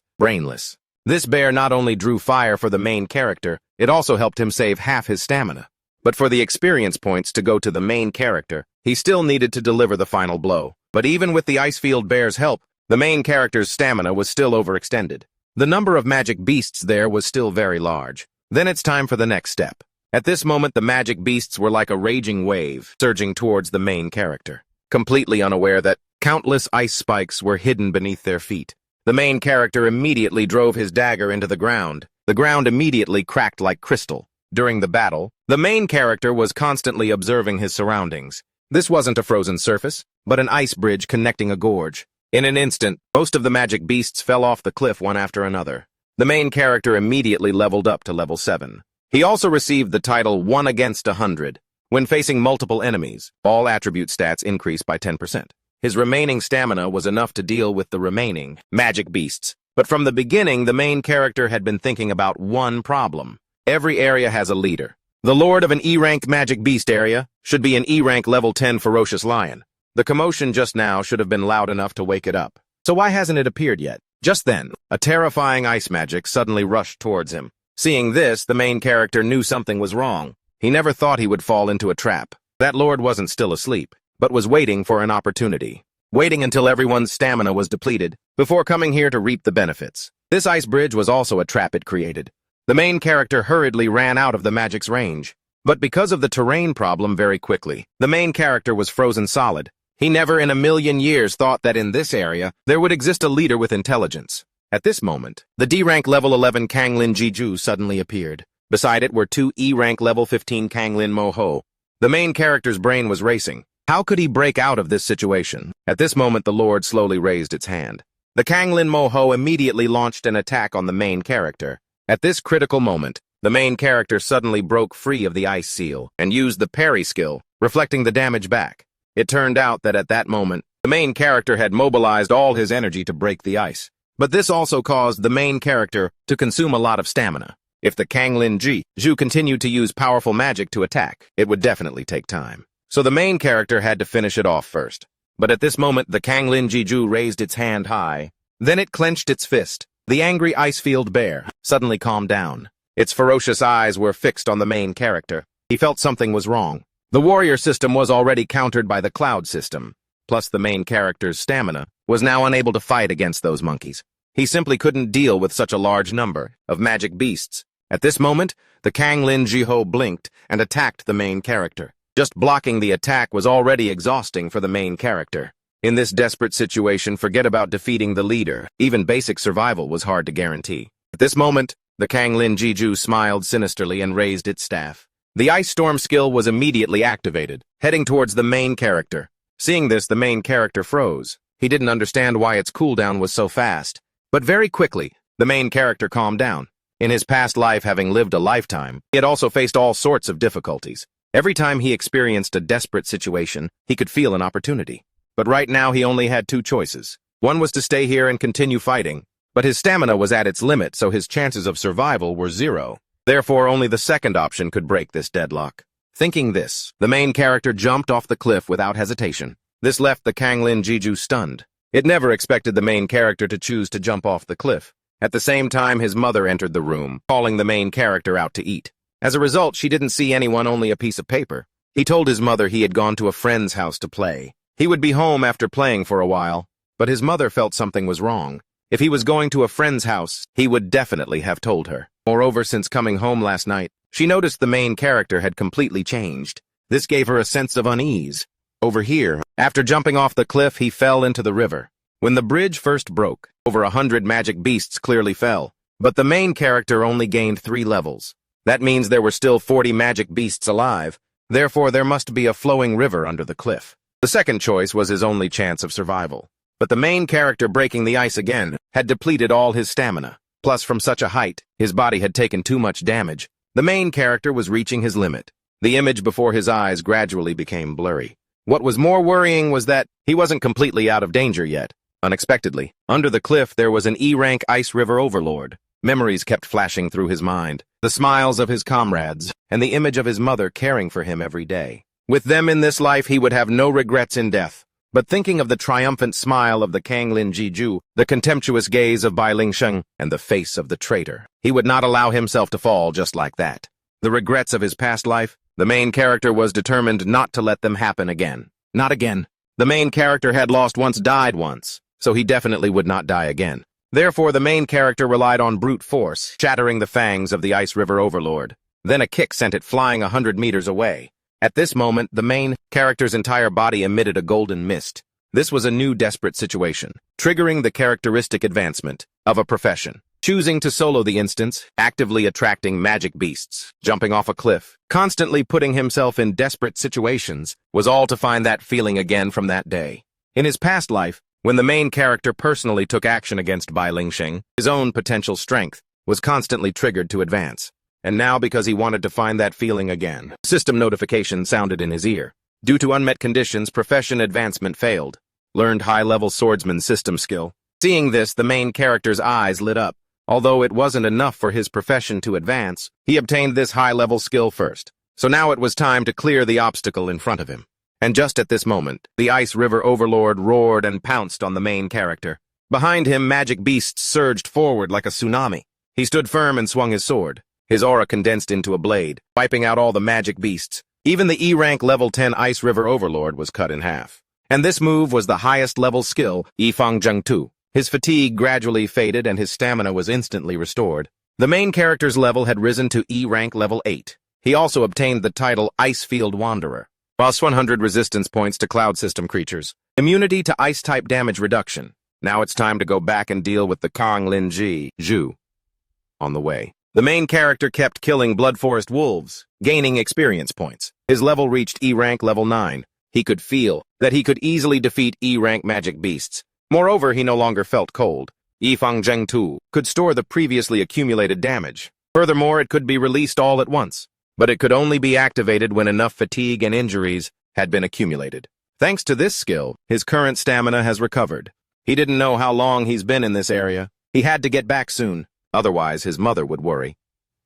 This bear not only drew fire for the main character, it also helped him save half his stamina. But for the experience points to go to the main character, he still needed to deliver the final blow. But even with the Icefield Bear's help, the main character's stamina was still overextended. The number of magic beasts there was still very large. Then it's time for the next step. At this moment, the magic beasts were like a raging wave, surging towards the main character, completely unaware that countless ice spikes were hidden beneath their feet. The main character immediately drove his dagger into the ground. The ground immediately cracked like crystal. During the battle, the main character was constantly observing his surroundings. This wasn't a frozen surface, but an ice bridge connecting a gorge. In an instant, most of the magic beasts fell off the cliff one after another. The main character immediately leveled up to level 7. He also received the title 1 against 100. When facing multiple enemies, all attribute stats increased by 10%. His remaining stamina was enough to deal with the remaining magic beasts. But from the beginning, the main character had been thinking about one problem. Every area has a leader. The lord of an E-rank magic beast area should be an E-rank level 10 ferocious lion. The commotion just now should have been loud enough to wake it up. So why hasn't it appeared yet? Just then, a terrifying ice magic suddenly rushed towards him. Seeing this, the main character knew something was wrong. He never thought he would fall into a trap. That lord wasn't still asleep, but was waiting for an opportunity. Waiting until everyone's stamina was depleted, before coming here to reap the benefits. This ice bridge was also a trap it created. The main character hurriedly ran out of the magic's range. But because of the terrain problem very quickly, the main character was frozen solid. He never in a million years thought that in this area, there would exist a leader with intelligence. At this moment, the D-rank level 11 Kanglin Jiju suddenly appeared. Beside it were 2 E-rank level 15 Kanglin Moho. The main character's brain was racing. How could he break out of this situation? At this moment, the Lord slowly raised its hand. The Kanglin Moho immediately launched an attack on the main character. At this critical moment, the main character suddenly broke free of the ice seal and used the parry skill, reflecting the damage back. It turned out that at that moment, the main character had mobilized all his energy to break the ice. But this also caused the main character to consume a lot of stamina. If the Kanglin Jiju continued to use powerful magic to attack, it would definitely take time. So the main character had to finish it off first. But at this moment, the Kanglin Jiju raised its hand high. Then it clenched its fist. The angry Icefield Bear suddenly calmed down. Its ferocious eyes were fixed on the main character. He felt something was wrong. The warrior system was already countered by the cloud system. Plus the main character's stamina was now unable to fight against those monkeys. He simply couldn't deal with such a large number of magic beasts. At this moment, the Kanglin Jiju blinked and attacked the main character. Just blocking the attack was already exhausting for the main character. In this desperate situation, forget about defeating the leader. Even basic survival was hard to guarantee. At this moment, the Kanglin Jiju smiled sinisterly and raised its staff. The Ice Storm skill was immediately activated, heading towards the main character. Seeing this, the main character froze. He didn't understand why its cooldown was so fast. But very quickly, the main character calmed down. In his past life, having lived a lifetime, he had also faced all sorts of difficulties. Every time he experienced a desperate situation, he could feel an opportunity. But right now, he only had 2 choices. One was to stay here and continue fighting, but his stamina was at its limit, so his chances of survival were 0. Therefore, only the second option could break this deadlock. Thinking this, the main character jumped off the cliff without hesitation. This left the Kanglin Jiju stunned. It never expected the main character to choose to jump off the cliff. At the same time, his mother entered the room, calling the main character out to eat. As a result, she didn't see anyone, only a piece of paper. He told his mother he had gone to a friend's house to play. He would be home after playing for a while, but his mother felt something was wrong. If he was going to a friend's house, he would definitely have told her. Moreover, since coming home last night, she noticed the main character had completely changed. This gave her a sense of unease. Over here, after jumping off the cliff, he fell into the river. When the bridge first broke, over 100 magic beasts clearly fell, but the main character only gained 3 levels. That means there were still 40 magic beasts alive, therefore there must be a flowing river under the cliff. The second choice was his only chance of survival. But the main character breaking the ice again had depleted all his stamina. Plus, from such a height, his body had taken too much damage. The main character was reaching his limit. The image before his eyes gradually became blurry. What was more worrying was that he wasn't completely out of danger yet. Unexpectedly, under the cliff there was an E-rank ice river overlord. Memories kept flashing through his mind, the smiles of his comrades, and the image of his mother caring for him every day. With them in this life, he would have no regrets in death. But thinking of the triumphant smile of the Kanglin Jiju, the contemptuous gaze of Bai Lingsheng, and the face of the traitor, he would not allow himself to fall just like that. The regrets of his past life, the main character was determined not to let them happen again. Not again. The main character had lost once, died once, so he definitely would not die again. Therefore, the main character relied on brute force, shattering the fangs of the Ice River Overlord. Then a kick sent it flying 100 meters away. At this moment, the main character's entire body emitted a golden mist. This was a new desperate situation, triggering the characteristic advancement of a profession. Choosing to solo the instance, actively attracting magic beasts, jumping off a cliff, constantly putting himself in desperate situations, was all to find that feeling again from that day. In his past life, when the main character personally took action against Bai Lingsheng, his own potential strength was constantly triggered to advance. And now, because he wanted to find that feeling again, system notification sounded in his ear. Due to unmet conditions, profession advancement failed. Learned high-level swordsman system skill. Seeing this, the main character's eyes lit up. Although it wasn't enough for his profession to advance, he obtained this high-level skill first. So now it was time to clear the obstacle in front of him. And just at this moment, the Ice River Overlord roared and pounced on the main character. Behind him, magic beasts surged forward like a tsunami. He stood firm and swung his sword. His aura condensed into a blade, wiping out all the magic beasts. Even the E-rank level 10 Ice River Overlord was cut in half. And this move was the highest level skill, Yifang Zheng Tu. His fatigue gradually faded and his stamina was instantly restored. The main character's level had risen to E-rank level 8. He also obtained the title Icefield Wanderer. Plus 100 resistance points to cloud system creatures. Immunity to ice-type damage reduction. Now it's time to go back and deal with the Kanglin Jiju. On the way, the main character kept killing Blood Forest wolves, gaining experience points. His level reached E-rank level 9. He could feel that he could easily defeat E-rank magic beasts. Moreover, he no longer felt cold. Yifang Zheng Tu could store the previously accumulated damage. Furthermore, it could be released all at once. But it could only be activated when enough fatigue and injuries had been accumulated. Thanks to this skill, his current stamina has recovered. He didn't know how long he's been in this area. He had to get back soon, otherwise his mother would worry.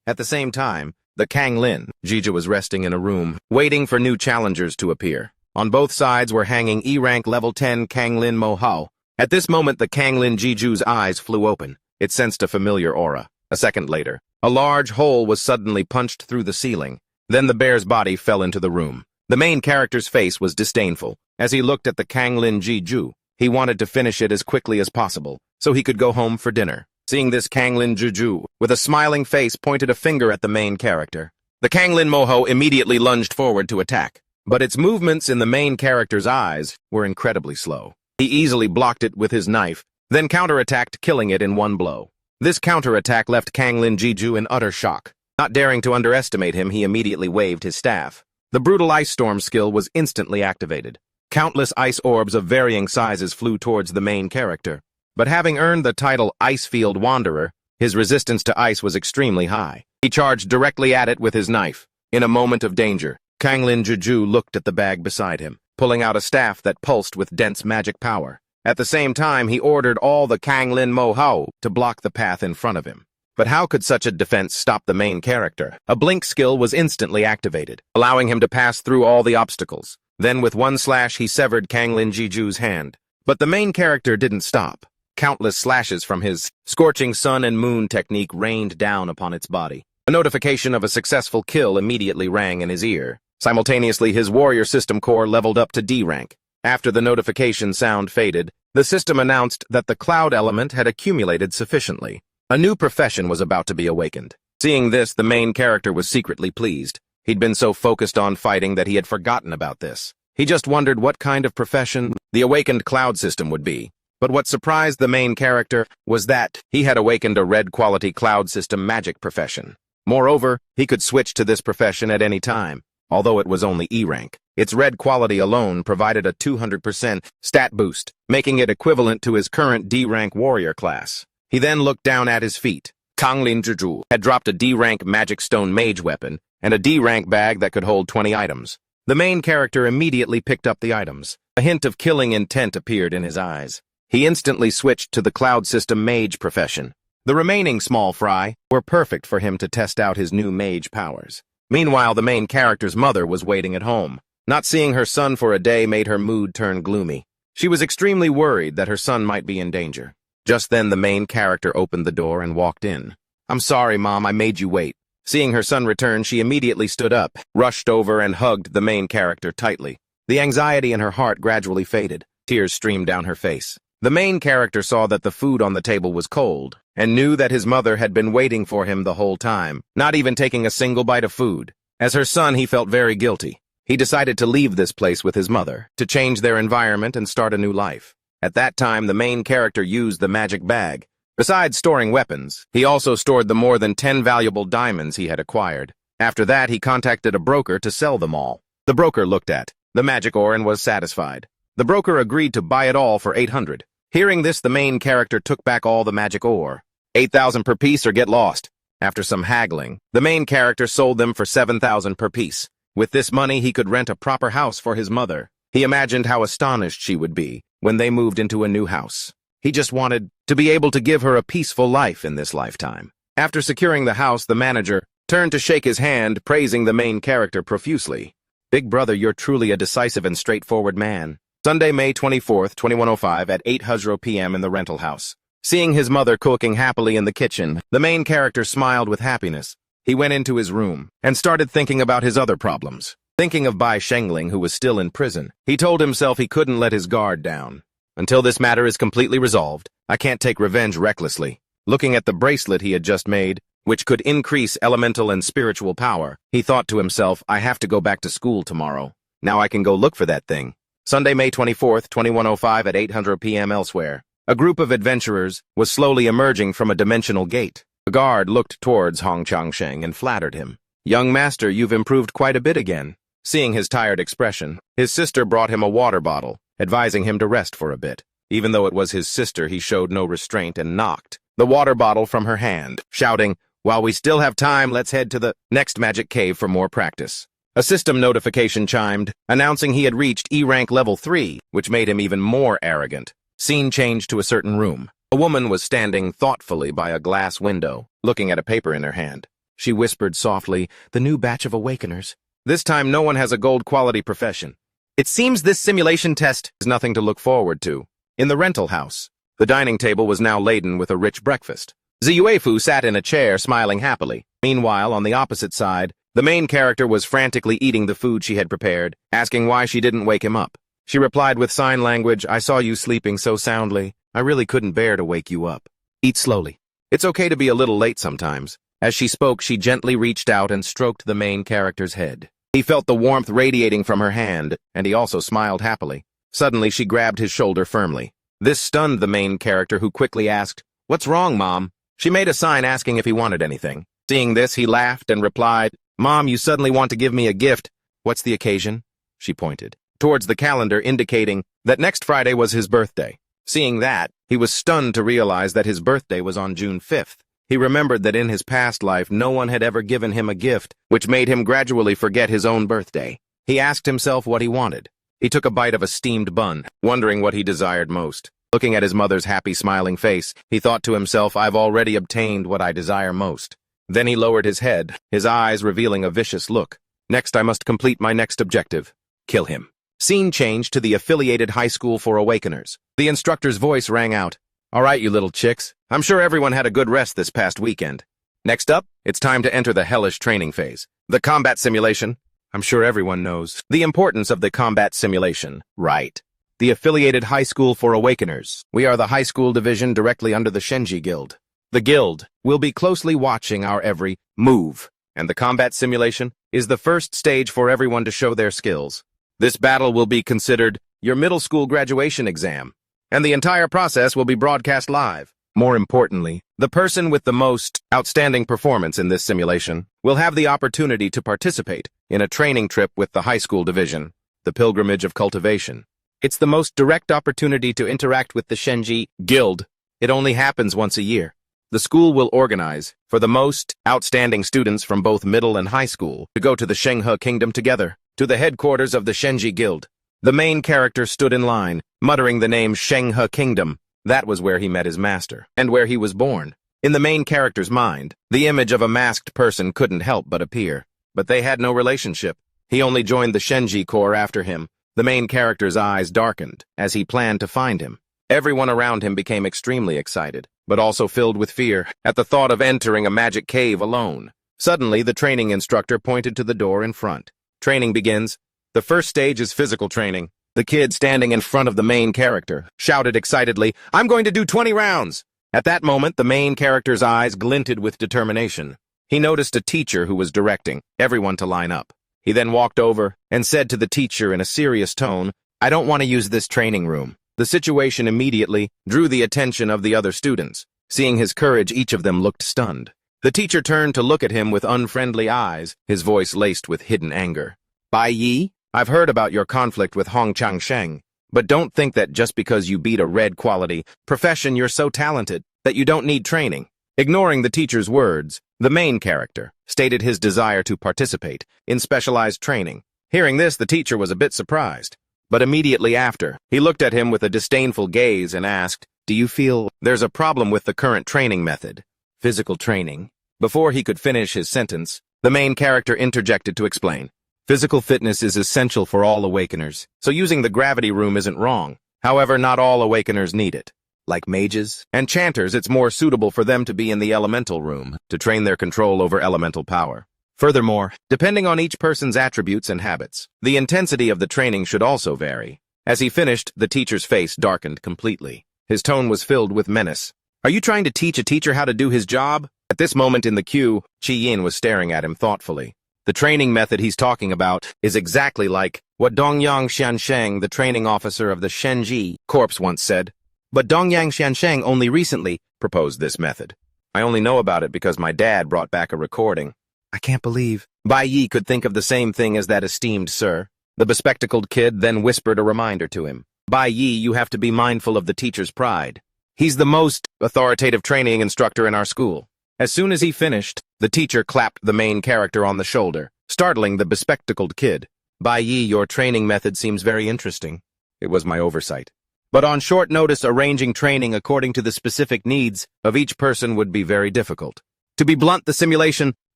At the same time, the Kanglin Jiju was resting in a room, waiting for new challengers to appear. On both sides were hanging E-rank level 10 Kanglin Mo Hao. At this moment, the Kanglin Jiju's eyes flew open. It sensed a familiar aura. A second later, a large hole was suddenly punched through the ceiling. Then the bear's body fell into the room. The main character's face was disdainful. As he looked at the Kanglin Jiju, he wanted to finish it as quickly as possible, so he could go home for dinner. Seeing this, Kanglin Jiju, with a smiling face, pointed a finger at the main character. The Kanglin Moho immediately lunged forward to attack, but its movements in the main character's eyes were incredibly slow. He easily blocked it with his knife, then counterattacked, killing it in one blow. This counterattack left Kanglin Jiju in utter shock. Not daring to underestimate him, he immediately waved his staff. The brutal ice storm skill was instantly activated. Countless ice orbs of varying sizes flew towards the main character. But having earned the title Icefield Wanderer, his resistance to ice was extremely high. He charged directly at it with his knife. In a moment of danger, Kanglin Jiju looked at the bag beside him, pulling out a staff that pulsed with dense magic power. At the same time, he ordered all the Kanglin Mo Hao to block the path in front of him. But how could such a defense stop the main character? A blink skill was instantly activated, allowing him to pass through all the obstacles. Then with one slash, he severed Kanglin Jiju's hand. But the main character didn't stop. Countless slashes from his scorching sun and moon technique rained down upon its body. A notification of a successful kill immediately rang in his ear. Simultaneously, his warrior system core leveled up to D rank. After the notification sound faded, the system announced that the cloud element had accumulated sufficiently. A new profession was about to be awakened. Seeing this, the main character was secretly pleased. He'd been so focused on fighting that he had forgotten about this. He just wondered what kind of profession the awakened cloud system would be. But what surprised the main character was that he had awakened a red-quality cloud system magic profession. Moreover, he could switch to this profession at any time, although it was only E rank. Its red quality alone provided a 200% stat boost, making it equivalent to his current D rank warrior class. He then looked down at his feet. Kang Lin Zhuzhu had dropped a D rank magic stone mage weapon and a D rank bag that could hold 20 items. The main character immediately picked up the items. A hint of killing intent appeared in his eyes. He instantly switched to the cloud system mage profession. The remaining small fry were perfect for him to test out his new mage powers. Meanwhile, the main character's mother was waiting at home. Not seeing her son for a day made her mood turn gloomy. She was extremely worried that her son might be in danger. Just then, the main character opened the door and walked in. "I'm sorry, Mom, I made you wait." Seeing her son return, she immediately stood up, rushed over and hugged the main character tightly. The anxiety in her heart gradually faded. Tears streamed down her face. The main character saw that the food on the table was cold, and knew that his mother had been waiting for him the whole time, not even taking a single bite of food. As her son, he felt very guilty. He decided to leave this place with his mother, to change their environment and start a new life. At that time, the main character used the magic bag. Besides storing weapons, he also stored the more than 10 valuable diamonds he had acquired. After that, he contacted a broker to sell them all. The broker looked at the magic ore and was satisfied. The broker agreed to buy it all for 800. Hearing this, the main character took back all the magic ore. 8,000 per piece or get lost. After some haggling, the main character sold them for 7,000 per piece. With this money, he could rent a proper house for his mother. He imagined how astonished she would be when they moved into a new house. He just wanted to be able to give her a peaceful life in this lifetime. After securing the house, the manager turned to shake his hand, praising the main character profusely. "Big brother, you're truly a decisive and straightforward man." Sunday, May 24th, 2105 at 8:00 p.m. in the rental house. Seeing his mother cooking happily in the kitchen, the main character smiled with happiness. He went into his room and started thinking about his other problems. Thinking of Bai Shengling, who was still in prison, he told himself he couldn't let his guard down. Until this matter is completely resolved, I can't take revenge recklessly. Looking at the bracelet he had just made, which could increase elemental and spiritual power, he thought to himself, I have to go back to school tomorrow. Now I can go look for that thing. Sunday, May 24th, 2105 at 8:00 p.m. elsewhere. A group of adventurers was slowly emerging from a dimensional gate. A guard looked towards Hong Changsheng and flattered him. "Young master, you've improved quite a bit again." Seeing his tired expression, his sister brought him a water bottle, advising him to rest for a bit. Even though it was his sister, he showed no restraint and knocked the water bottle from her hand, shouting, "While we still have time, let's head to the next magic cave for more practice." A system notification chimed, announcing he had reached E-rank level 3, which made him even more arrogant. Scene changed to a certain room. A woman was standing thoughtfully by a glass window, looking at a paper in her hand. She whispered softly, "The new batch of awakeners. This time no one has a gold-quality profession. It seems this simulation test is nothing to look forward to." In the rental house, the dining table was now laden with a rich breakfast. Ziyuefu sat in a chair, smiling happily. Meanwhile, on the opposite side, the main character was frantically eating the food she had prepared, asking why she didn't wake him up. She replied with sign language, "I saw you sleeping so soundly. I really couldn't bear to wake you up. Eat slowly. It's okay to be a little late sometimes." As she spoke, she gently reached out and stroked the main character's head. He felt the warmth radiating from her hand, and he also smiled happily. Suddenly, she grabbed his shoulder firmly. This stunned the main character, who quickly asked, "What's wrong, Mom?" She made a sign asking if he wanted anything. Seeing this, he laughed and replied, "Mom, you suddenly want to give me a gift. What's the occasion?" She pointed towards the calendar, indicating that next Friday was his birthday. Seeing that, he was stunned to realize that his birthday was on June 5th. He remembered that in his past life, no one had ever given him a gift, which made him gradually forget his own birthday. He asked himself what he wanted. He took a bite of a steamed bun, wondering what he desired most. Looking at his mother's happy, smiling face, he thought to himself, I've already obtained what I desire most. Then he lowered his head, his eyes revealing a vicious look. Next, I must complete my next objective. Kill him. Scene changed to the affiliated high school for awakeners. The instructor's voice rang out. All right, you little chicks. I'm sure everyone had a good rest this past weekend. Next up, it's time to enter the hellish training phase. The combat simulation. I'm sure everyone knows the importance of the combat simulation, right? The affiliated high school for awakeners. We are the high school division directly under the Shenji Guild. The guild will be closely watching our every move, and the combat simulation is the first stage for everyone to show their skills. This battle will be considered your middle school graduation exam, and the entire process will be broadcast live. More importantly, the person with the most outstanding performance in this simulation will have the opportunity to participate in a training trip with the high school division, the Pilgrimage of Cultivation. It's the most direct opportunity to interact with the Shenji Guild. It only happens once a year. The school will organize for the most outstanding students from both middle and high school to go to the Shenghe Kingdom together, to the headquarters of the Shenji Guild. The main character stood in line, muttering the name Shenghe Kingdom. That was where he met his master, and where he was born. In the main character's mind, the image of a masked person couldn't help but appear. But they had no relationship. He only joined the Shenji Corps after him. The main character's eyes darkened as he planned to find him. Everyone around him became extremely excited, but also filled with fear at the thought of entering a magic cave alone. Suddenly, the training instructor pointed to the door in front. Training begins. The first stage is physical training. The kid standing in front of the main character shouted excitedly, "I'm going to do 20 rounds!" At that moment, the main character's eyes glinted with determination. He noticed a teacher who was directing everyone to line up. He then walked over and said to the teacher in a serious tone, "I don't want to use this training room." The situation immediately drew the attention of the other students. Seeing his courage, each of them looked stunned. The teacher turned to look at him with unfriendly eyes, his voice laced with hidden anger. "Bai Yi, I've heard about your conflict with Hong Changsheng, but don't think that just because you beat a red quality profession you're so talented that you don't need training." Ignoring the teacher's words, the main character stated his desire to participate in specialized training. Hearing this, the teacher was a bit surprised. But immediately after, he looked at him with a disdainful gaze and asked, "Do you feel there's a problem with the current training method? Physical training?" Before he could finish his sentence, the main character interjected to explain. Physical fitness is essential for all awakeners, so using the gravity room isn't wrong. However, not all awakeners need it. Like mages and chanters, it's more suitable for them to be in the elemental room to train their control over elemental power. Furthermore, depending on each person's attributes and habits, the intensity of the training should also vary. As he finished, the teacher's face darkened completely. His tone was filled with menace. "Are you trying to teach a teacher how to do his job?" At this moment in the queue, Qi Yin was staring at him thoughtfully. The training method he's talking about is exactly like what Dongyang Xiansheng, the training officer of the Shenji Corps, once said. But Dongyang Xiansheng only recently proposed this method. I only know about it because my dad brought back a recording. I can't believe Bai Yi could think of the same thing as that esteemed sir. The bespectacled kid then whispered a reminder to him. Bai Yi, you have to be mindful of the teacher's pride. He's the most authoritative training instructor in our school. As soon as he finished, the teacher clapped the main character on the shoulder, startling the bespectacled kid. Bai Yi, your training method seems very interesting. It was my oversight. But on short notice, arranging training according to the specific needs of each person would be very difficult. To be blunt, the simulation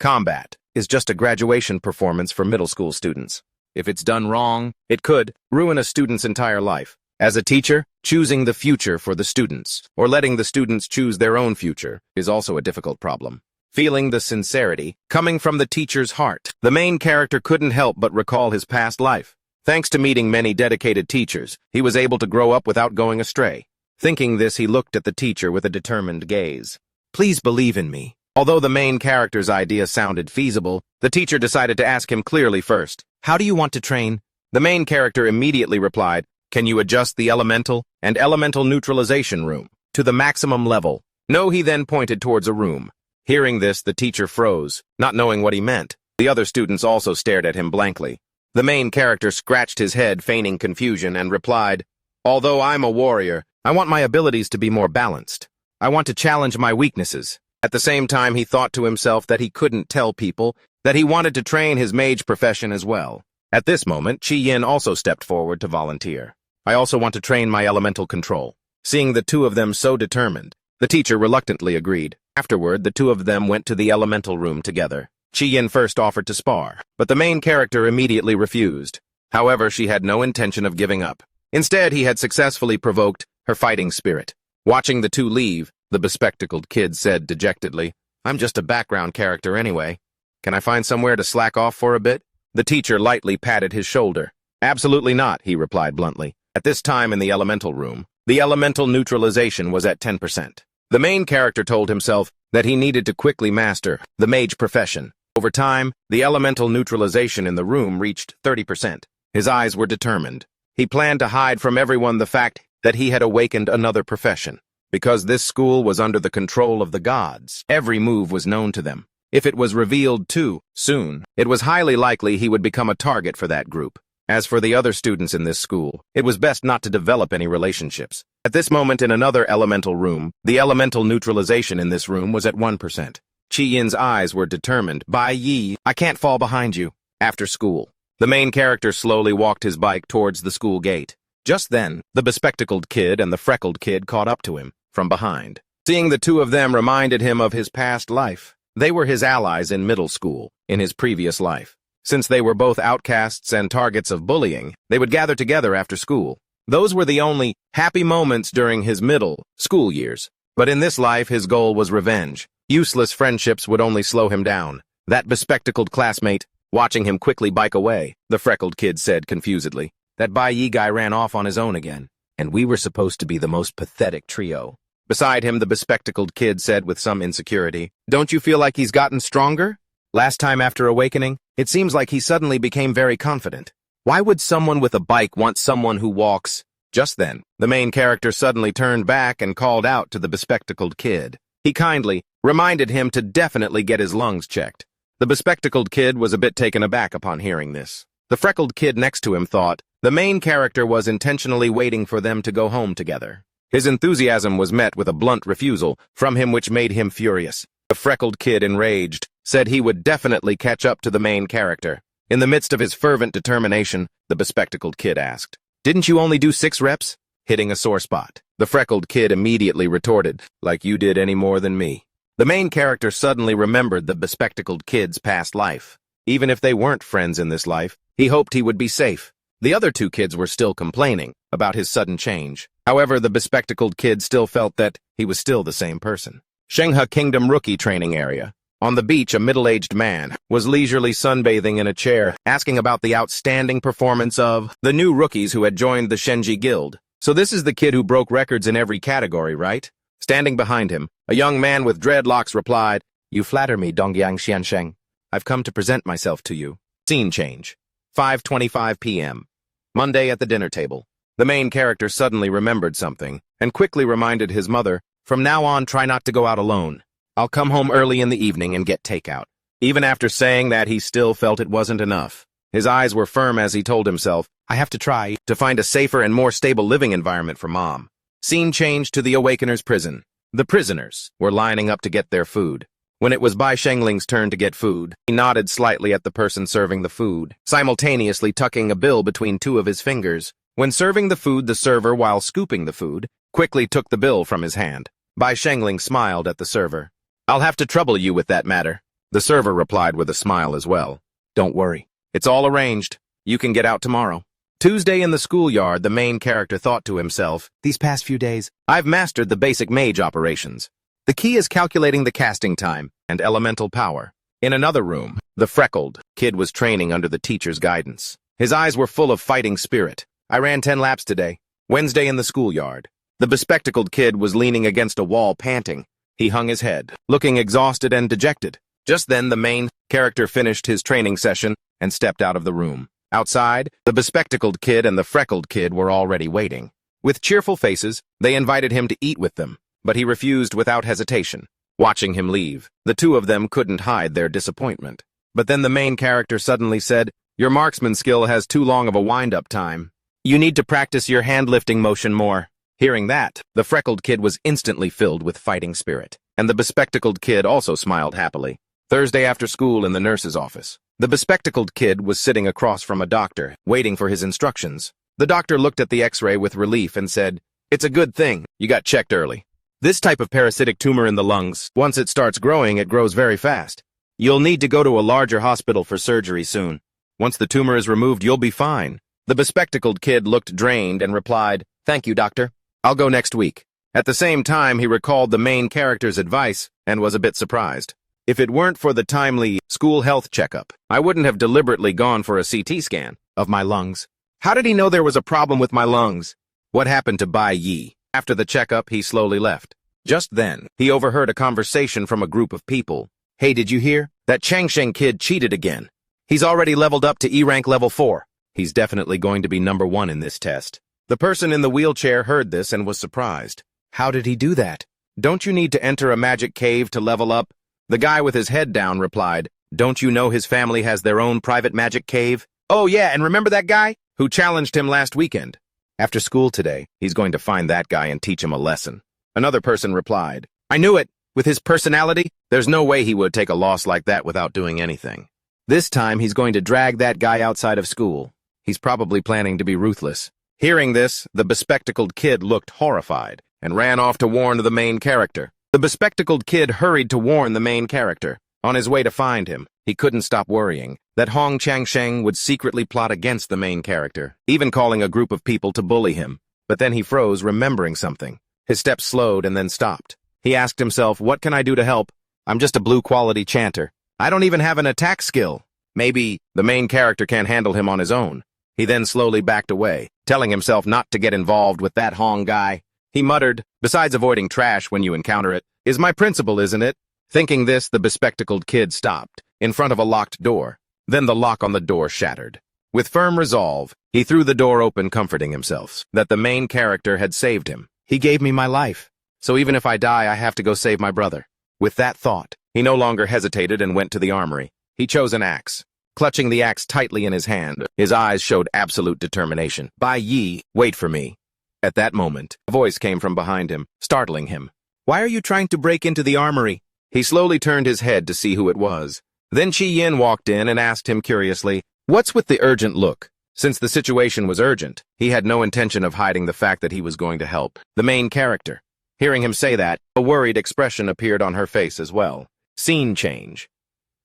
combat is just a graduation performance for middle school students. If it's done wrong, it could ruin a student's entire life. As a teacher, choosing the future for the students, or letting the students choose their own future, is also a difficult problem. Feeling the sincerity coming from the teacher's heart, the main character couldn't help but recall his past life. Thanks to meeting many dedicated teachers, he was able to grow up without going astray. Thinking this, he looked at the teacher with a determined gaze. Please believe in me. Although the main character's idea sounded feasible, the teacher decided to ask him clearly first. How do you want to train? The main character immediately replied, can you adjust the elemental and elemental neutralization room to the maximum level? No, he then pointed towards a room. Hearing this, the teacher froze, not knowing what he meant. The other students also stared at him blankly. The main character scratched his head, feigning confusion, and replied, although I'm a warrior, I want my abilities to be more balanced. I want to challenge my weaknesses. At the same time, he thought to himself that he couldn't tell people that he wanted to train his mage profession as well. At this moment, Qi Yin also stepped forward to volunteer. I also want to train my elemental control. Seeing the two of them so determined, the teacher reluctantly agreed. Afterward, the two of them went to the elemental room together. Qi Yin first offered to spar, but the main character immediately refused. However, she had no intention of giving up. Instead, he had successfully provoked her fighting spirit. Watching the two leave, the bespectacled kid said dejectedly, I'm just a background character anyway. Can I find somewhere to slack off for a bit? The teacher lightly patted his shoulder. Absolutely not, he replied bluntly. At this time in the elemental room, the elemental neutralization was at 10%. The main character told himself that he needed to quickly master the mage profession. Over time, the elemental neutralization in the room reached 30%. His eyes were determined. He planned to hide from everyone the fact that he had awakened another profession. Because this school was under the control of the gods, every move was known to them. If it was revealed too soon, it was highly likely he would become a target for that group. As for the other students in this school, it was best not to develop any relationships. At this moment in another elemental room, the elemental neutralization in this room was at 1%. Chi Yin's eyes were determined. Bai Yi, I can't fall behind you. After school, the main character slowly walked his bike towards the school gate. Just then, the bespectacled kid and the freckled kid caught up to him from behind. Seeing the two of them reminded him of his past life. They were his allies in middle school, in his previous life. Since they were both outcasts and targets of bullying, they would gather together after school. Those were the only happy moments during his middle school years. But in this life, his goal was revenge. Useless friendships would only slow him down. That bespectacled classmate, watching him quickly bike away, the freckled kid said confusedly. That Bai Yi guy ran off on his own again, and we were supposed to be the most pathetic trio. Beside him, the bespectacled kid said with some insecurity, Don't you feel like he's gotten stronger? Last time after awakening, it seems like he suddenly became very confident. Why would someone with a bike want someone who walks? Just then, the main character suddenly turned back and called out to the bespectacled kid. He kindly reminded him to definitely get his lungs checked. The bespectacled kid was a bit taken aback upon hearing this. The freckled kid next to him thought the main character was intentionally waiting for them to go home together. His enthusiasm was met with a blunt refusal from him which made him furious. The freckled kid, enraged, said he would definitely catch up to the main character. In the midst of his fervent determination, the bespectacled kid asked, Didn't you only do 6 reps? Hitting a sore spot. The freckled kid immediately retorted, Like you did any more than me. The main character suddenly remembered the bespectacled kid's past life. Even if they weren't friends in this life, he hoped he would be safe. The other 2 kids were still complaining about his sudden change. However, the bespectacled kid still felt that he was still the same person. Shenghe Kingdom Rookie Training Area. On the beach, a middle-aged man was leisurely sunbathing in a chair, asking about the outstanding performance of the new rookies who had joined the Shenji Guild. So this is the kid who broke records in every category, right? Standing behind him, a young man with dreadlocks replied, You flatter me, Dongyang Xiansheng. I've come to present myself to you. Scene change. 5:25 p.m. Monday at the dinner table. The main character suddenly remembered something and quickly reminded his mother, From now on, try not to go out alone. I'll come home early in the evening and get takeout. Even after saying that, he still felt it wasn't enough. His eyes were firm as he told himself, I have to try to find a safer and more stable living environment for Mom. Scene changed to the Awakener's prison. The prisoners were lining up to get their food. When it was Bai Shengling's turn to get food, he nodded slightly at the person serving the food, simultaneously tucking a bill between 2 of his fingers. When serving the food, the server, while scooping the food, quickly took the bill from his hand. Bai Shengling smiled at the server. I'll have to trouble you with that matter. The server replied with a smile as well. Don't worry. It's all arranged. You can get out tomorrow. Tuesday in the schoolyard, the main character thought to himself, These past few days, I've mastered the basic mage operations. The key is calculating the casting time and elemental power. In another room, the freckled kid was training under the teacher's guidance. His eyes were full of fighting spirit. I ran 10 laps today. Wednesday in the schoolyard. The bespectacled kid was leaning against a wall, panting. He hung his head, looking exhausted and dejected. Just then, the main character finished his training session and stepped out of the room. Outside, the bespectacled kid and the freckled kid were already waiting. With cheerful faces, they invited him to eat with them, but he refused without hesitation. Watching him leave, the 2 of them couldn't hide their disappointment. But then the main character suddenly said, Your marksman skill has too long of a wind-up time. You need to practice your hand-lifting motion more. Hearing that, the freckled kid was instantly filled with fighting spirit, and the bespectacled kid also smiled happily. Thursday after school in the nurse's office. The bespectacled kid was sitting across from a doctor, waiting for his instructions. The doctor looked at the x-ray with relief and said, It's a good thing you got checked early. This type of parasitic tumor in the lungs, once it starts growing, it grows very fast. You'll need to go to a larger hospital for surgery soon. Once the tumor is removed, you'll be fine. The bespectacled kid looked drained and replied, Thank you, doctor. I'll go next week. At the same time, he recalled the main character's advice and was a bit surprised. If it weren't for the timely school health checkup, I wouldn't have deliberately gone for a CT scan of my lungs. How did he know there was a problem with my lungs? What happened to Bai Yi? After the checkup, he slowly left. Just then, he overheard a conversation from a group of people. Hey, did you hear? That Changsheng kid cheated again. He's already leveled up to E-rank level 4. He's definitely going to be number 1 in this test. The person in the wheelchair heard this and was surprised. How did he do that? Don't you need to enter a magic cave to level up? The guy with his head down replied, don't you know his family has their own private magic cave? Oh yeah, and remember that guy who challenged him last weekend? After school today, he's going to find that guy and teach him a lesson. Another person replied, I knew it. With his personality, there's no way he would take a loss like that without doing anything. This time, he's going to drag that guy outside of school. He's probably planning to be ruthless. Hearing this, the bespectacled kid looked horrified and ran off to warn the main character. The bespectacled kid hurried to warn the main character. On his way to find him, he couldn't stop worrying that Hong Changsheng would secretly plot against the main character, even calling a group of people to bully him. But then he froze, remembering something. His steps slowed and then stopped. He asked himself, what can I do to help? I'm just a blue-quality chanter. I don't even have an attack skill. Maybe the main character can't handle him on his own. He then slowly backed away, telling himself not to get involved with that Hong guy. He muttered, besides avoiding trash when you encounter it, is my principle, isn't it? Thinking this, the bespectacled kid stopped, in front of a locked door. Then the lock on the door shattered. With firm resolve, he threw the door open, comforting himself that the main character had saved him. He gave me my life, so even if I die, I have to go save my brother. With that thought, he no longer hesitated and went to the armory. He chose an axe. Clutching the axe tightly in his hand, his eyes showed absolute determination. Bai Yi, wait for me. At that moment, a voice came from behind him, startling him. Why are you trying to break into the armory? He slowly turned his head to see who it was. Then Chi Yin walked in and asked him curiously, what's with the urgent look? Since the situation was urgent, he had no intention of hiding the fact that he was going to help the main character. Hearing him say that, a worried expression appeared on her face as well. Scene change.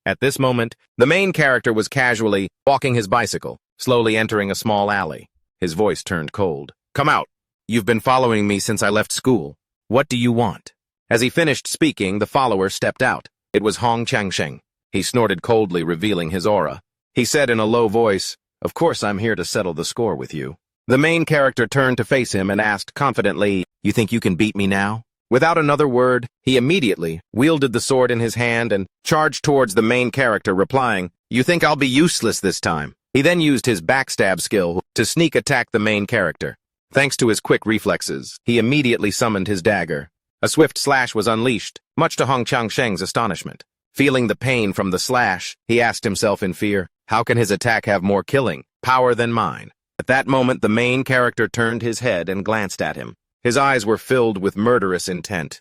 At this moment, the main character was casually walking his bicycle, slowly entering a small alley. His voice turned cold. Come out. You've been following me since I left school. What do you want? As he finished speaking, the follower stepped out. It was Hong Changsheng. He snorted coldly, revealing his aura. He said in a low voice, of course I'm here to settle the score with you. The main character turned to face him and asked confidently, you think you can beat me now? Without another word, he immediately wielded the sword in his hand and charged towards the main character, replying, you think I'll be useless this time? He then used his backstab skill to sneak attack the main character. Thanks to his quick reflexes, he immediately summoned his dagger. A swift slash was unleashed, much to Hong Changsheng's astonishment. Feeling the pain from the slash, he asked himself in fear, how can his attack have more killing power than mine? At that moment, the main character turned his head and glanced at him. His eyes were filled with murderous intent.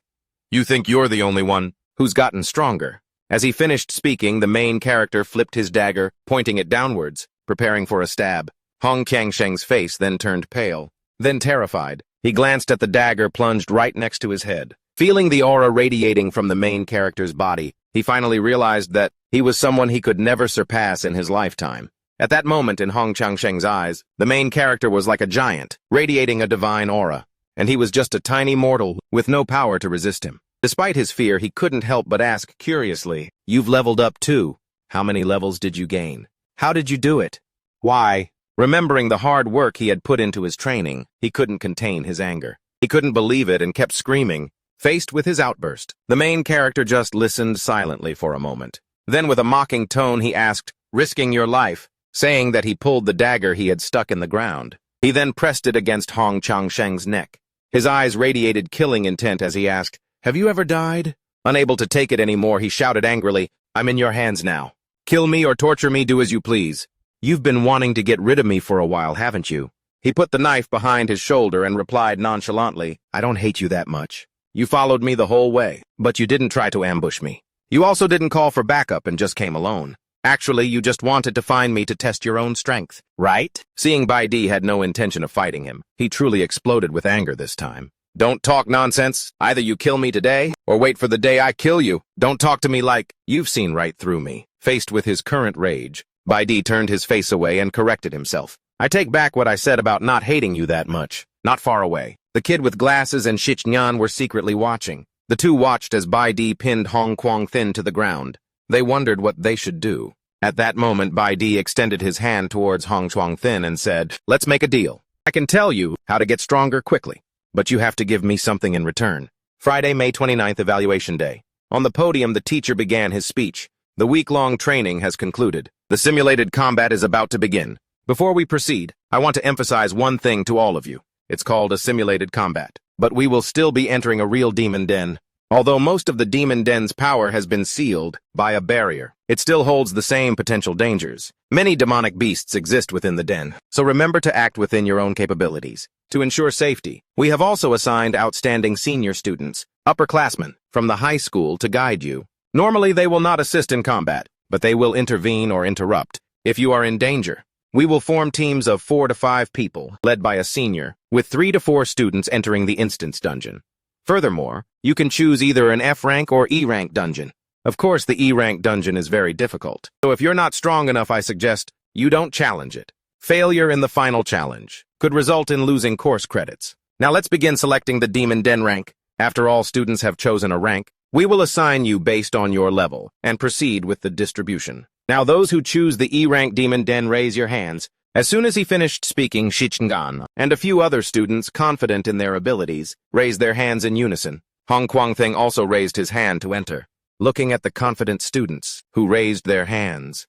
You think you're the only one who's gotten stronger? As he finished speaking, the main character flipped his dagger, pointing it downwards, preparing for a stab. Hong Changsheng's face then turned pale. Then terrified, he glanced at the dagger plunged right next to his head. Feeling the aura radiating from the main character's body, he finally realized that he was someone he could never surpass in his lifetime. At that moment, in Hong Changsheng's eyes, the main character was like a giant, radiating a divine aura. And he was just a tiny mortal with no power to resist him. Despite his fear, he couldn't help but ask curiously, you've leveled up too. How many levels did you gain? How did you do it? Why? Remembering the hard work he had put into his training, he couldn't contain his anger. He couldn't believe it and kept screaming. Faced with his outburst, the main character just listened silently for a moment. Then with a mocking tone he asked, risking your life, saying that he pulled the dagger he had stuck in the ground. He then pressed it against Hong Changsheng's neck. His eyes radiated killing intent as he asked, have you ever died? Unable to take it anymore, he shouted angrily, I'm in your hands now. Kill me or torture me, do as you please. You've been wanting to get rid of me for a while, haven't you? He put the knife behind his shoulder and replied nonchalantly, I don't hate you that much. You followed me the whole way, but you didn't try to ambush me. You also didn't call for backup and just came alone. Actually, you just wanted to find me to test your own strength, right? Seeing Bai Di had no intention of fighting him, he truly exploded with anger this time. Don't talk nonsense. Either you kill me today, or wait for the day I kill you. Don't talk to me like, you've seen right through me. Faced with his current rage, Bai Di turned his face away and corrected himself. I take back what I said about not hating you that much. Not far away. The kid with glasses and Shichnian were secretly watching. The two watched as Bai Di pinned Hong Kwang Thin to the ground. They wondered what they should do. At that moment, Bai Di extended his hand towards Hong Kwang Thin and said, let's make a deal. I can tell you how to get stronger quickly, but you have to give me something in return. Friday, May 29th, Evaluation Day. On the podium, the teacher began his speech. The week-long training has concluded. The simulated combat is about to begin. Before we proceed, I want to emphasize one thing to all of you. It's called a simulated combat. But we will still be entering a real demon den. Although most of the demon den's power has been sealed by a barrier, it still holds the same potential dangers. Many demonic beasts exist within the den, so remember to act within your own capabilities. To ensure safety, we have also assigned outstanding senior students, upperclassmen, from the high school to guide you. Normally, they will not assist in combat, but they will intervene or interrupt if you are in danger. We will form teams of 4 to 5 people, led by a senior, with 3 to 4 students entering the instance dungeon. Furthermore, you can choose either an F-rank or E-rank dungeon. Of course, the E-rank dungeon is very difficult, so if you're not strong enough, I suggest you don't challenge it. Failure in the final challenge could result in losing course credits. Now let's begin selecting the Demon Den rank. After all students have chosen a rank, we will assign you based on your level and proceed with the distribution. Now those who choose the E-rank Demon Den, raise your hands. As soon as he finished speaking, Shichingan and a few other students confident in their abilities raised their hands in unison. Hong Kwang-thing also raised his hand to enter. Looking at the confident students who raised their hands,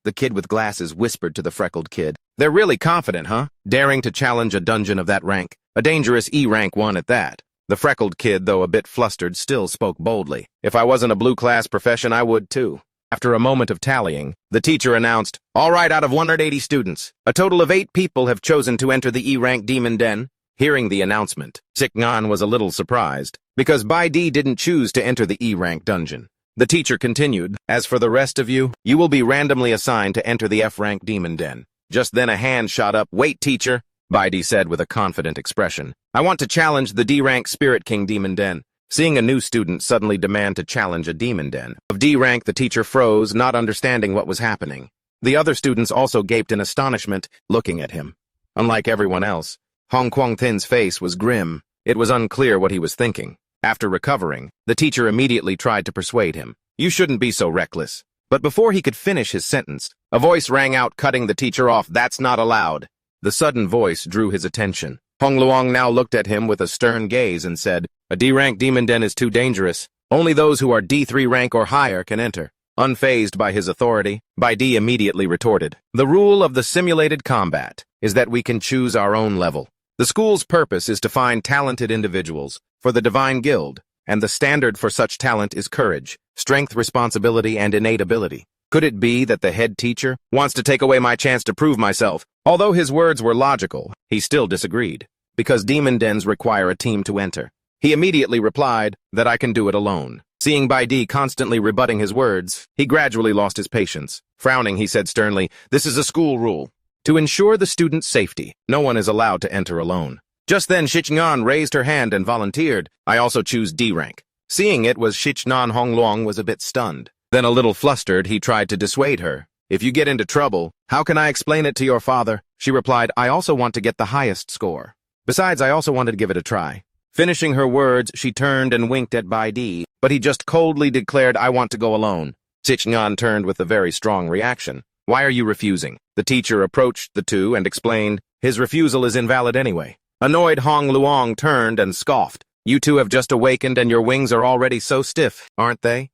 the kid with glasses whispered to the freckled kid, "They're really confident, huh? Daring to challenge a dungeon of that rank, a dangerous E-rank one at that." The freckled kid, though a bit flustered, still spoke boldly. "If I wasn't a blue-class profession, I would too." After a moment of tallying, the teacher announced, "All right, out of 180 students, a total of 8 people have chosen to enter the E-rank Demon Den." Hearing the announcement, Sikngan was a little surprised, because Bai Di didn't choose to enter the E-rank dungeon. The teacher continued, "As for the rest of you, you will be randomly assigned to enter the F-rank Demon Den." Just then a hand shot up. "Wait, teacher," Bai Di said with a confident expression. "I want to challenge the D-rank Spirit King Demon Den." Seeing a new student suddenly demand to challenge a demon den of D rank, the teacher froze, not understanding what was happening. The other students also gaped in astonishment, looking at him. Unlike everyone else, Hong Kwang-thin's face was grim. It was unclear what he was thinking. After recovering, the teacher immediately tried to persuade him. "You shouldn't be so reckless." But before he could finish his sentence, a voice rang out, cutting the teacher off. "That's not allowed." The sudden voice drew his attention. Hong Luong now looked at him with a stern gaze and said, "A D-rank demon den is too dangerous. Only those who are D3 rank or higher can enter." Unfazed by his authority, Bai Di immediately retorted, "The rule of the simulated combat is that we can choose our own level. The school's purpose is to find talented individuals for the Divine Guild, and the standard for such talent is courage, strength, responsibility, and innate ability. Could it be that the head teacher wants to take away my chance to prove myself?" Although his words were logical, he still disagreed, because demon dens require a team to enter. He immediately replied that I can do it alone. Seeing Bai Di constantly rebutting his words, he gradually lost his patience. Frowning, he said sternly, "This is a school rule. To ensure the student's safety, no one is allowed to enter alone." Just then, Shichingan raised her hand and volunteered. "I also choose D rank." Seeing it was Shichnan, Hong Luong was a bit stunned. Then, a little flustered, he tried to dissuade her. "If you get into trouble, how can I explain it to your father?" She replied, "I also want to get the highest score. Besides, I also wanted to give it a try." Finishing her words, she turned and winked at Bai Di, but he just coldly declared, "I want to go alone." Shichingan turned with a very strong reaction. "Why are you refusing?" The teacher approached the two and explained, "His refusal is invalid anyway." Annoyed, Hong Luong turned and scoffed. "You two have just awakened and your wings are already so stiff, aren't they?"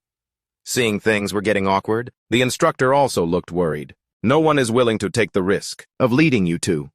Seeing things were getting awkward, the instructor also looked worried. "No one is willing to take the risk of leading you two."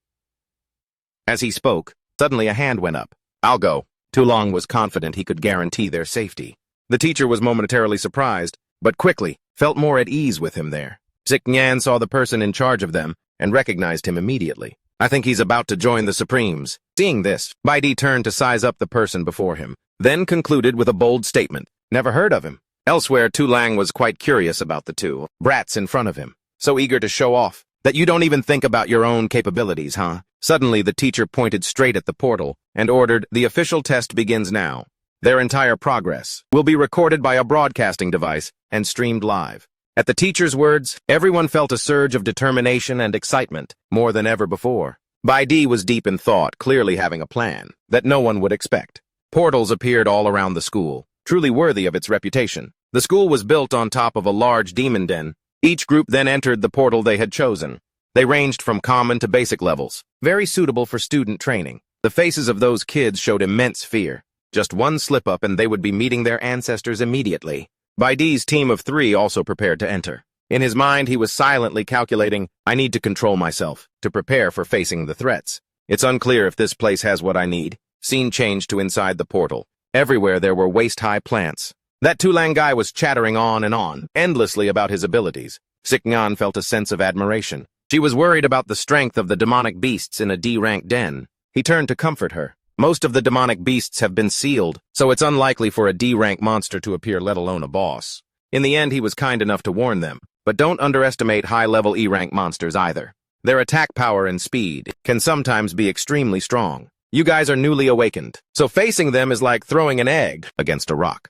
As he spoke, suddenly a hand went up. "I'll go." Tulong was confident he could guarantee their safety. The teacher was momentarily surprised, but quickly felt more at ease with him there. Ziknyan saw the person in charge of them and recognized him immediately. "I think he's about to join the Supremes." Seeing this, Bai Di turned to size up the person before him, then concluded with a bold statement. "Never heard of him." Elsewhere, Tulang was quite curious about the two brats in front of him, so eager to show off that you don't even think about your own capabilities, huh? Suddenly, the teacher pointed straight at the portal and ordered, "The official test begins now. Their entire progress will be recorded by a broadcasting device and streamed live." At the teacher's words, everyone felt a surge of determination and excitement, more than ever before. Bai Di was deep in thought, clearly having a plan that no one would expect. Portals appeared all around the school, truly worthy of its reputation. The school was built on top of a large demon den. Each group then entered the portal they had chosen. They ranged from common to basic levels, very suitable for student training. The faces of those kids showed immense fear. Just one slip-up and they would be meeting their ancestors immediately. Baidi's team of 3 also prepared to enter. In his mind, he was silently calculating, I need to control myself, to prepare for facing the threats. It's unclear if this place has what I need. Scene changed to inside the portal. Everywhere there were waist-high plants. That Tulang guy was chattering on, endlessly about his abilities. Sikngan felt a sense of admiration. She was worried about the strength of the demonic beasts in a D-rank den. He turned to comfort her. Most of the demonic beasts have been sealed, so it's unlikely for a D-rank monster to appear, let alone a boss. In the end, he was kind enough to warn them, but don't underestimate high-level E-rank monsters either. Their attack power and speed can sometimes be extremely strong. You guys are newly awakened, so facing them is like throwing an egg against a rock.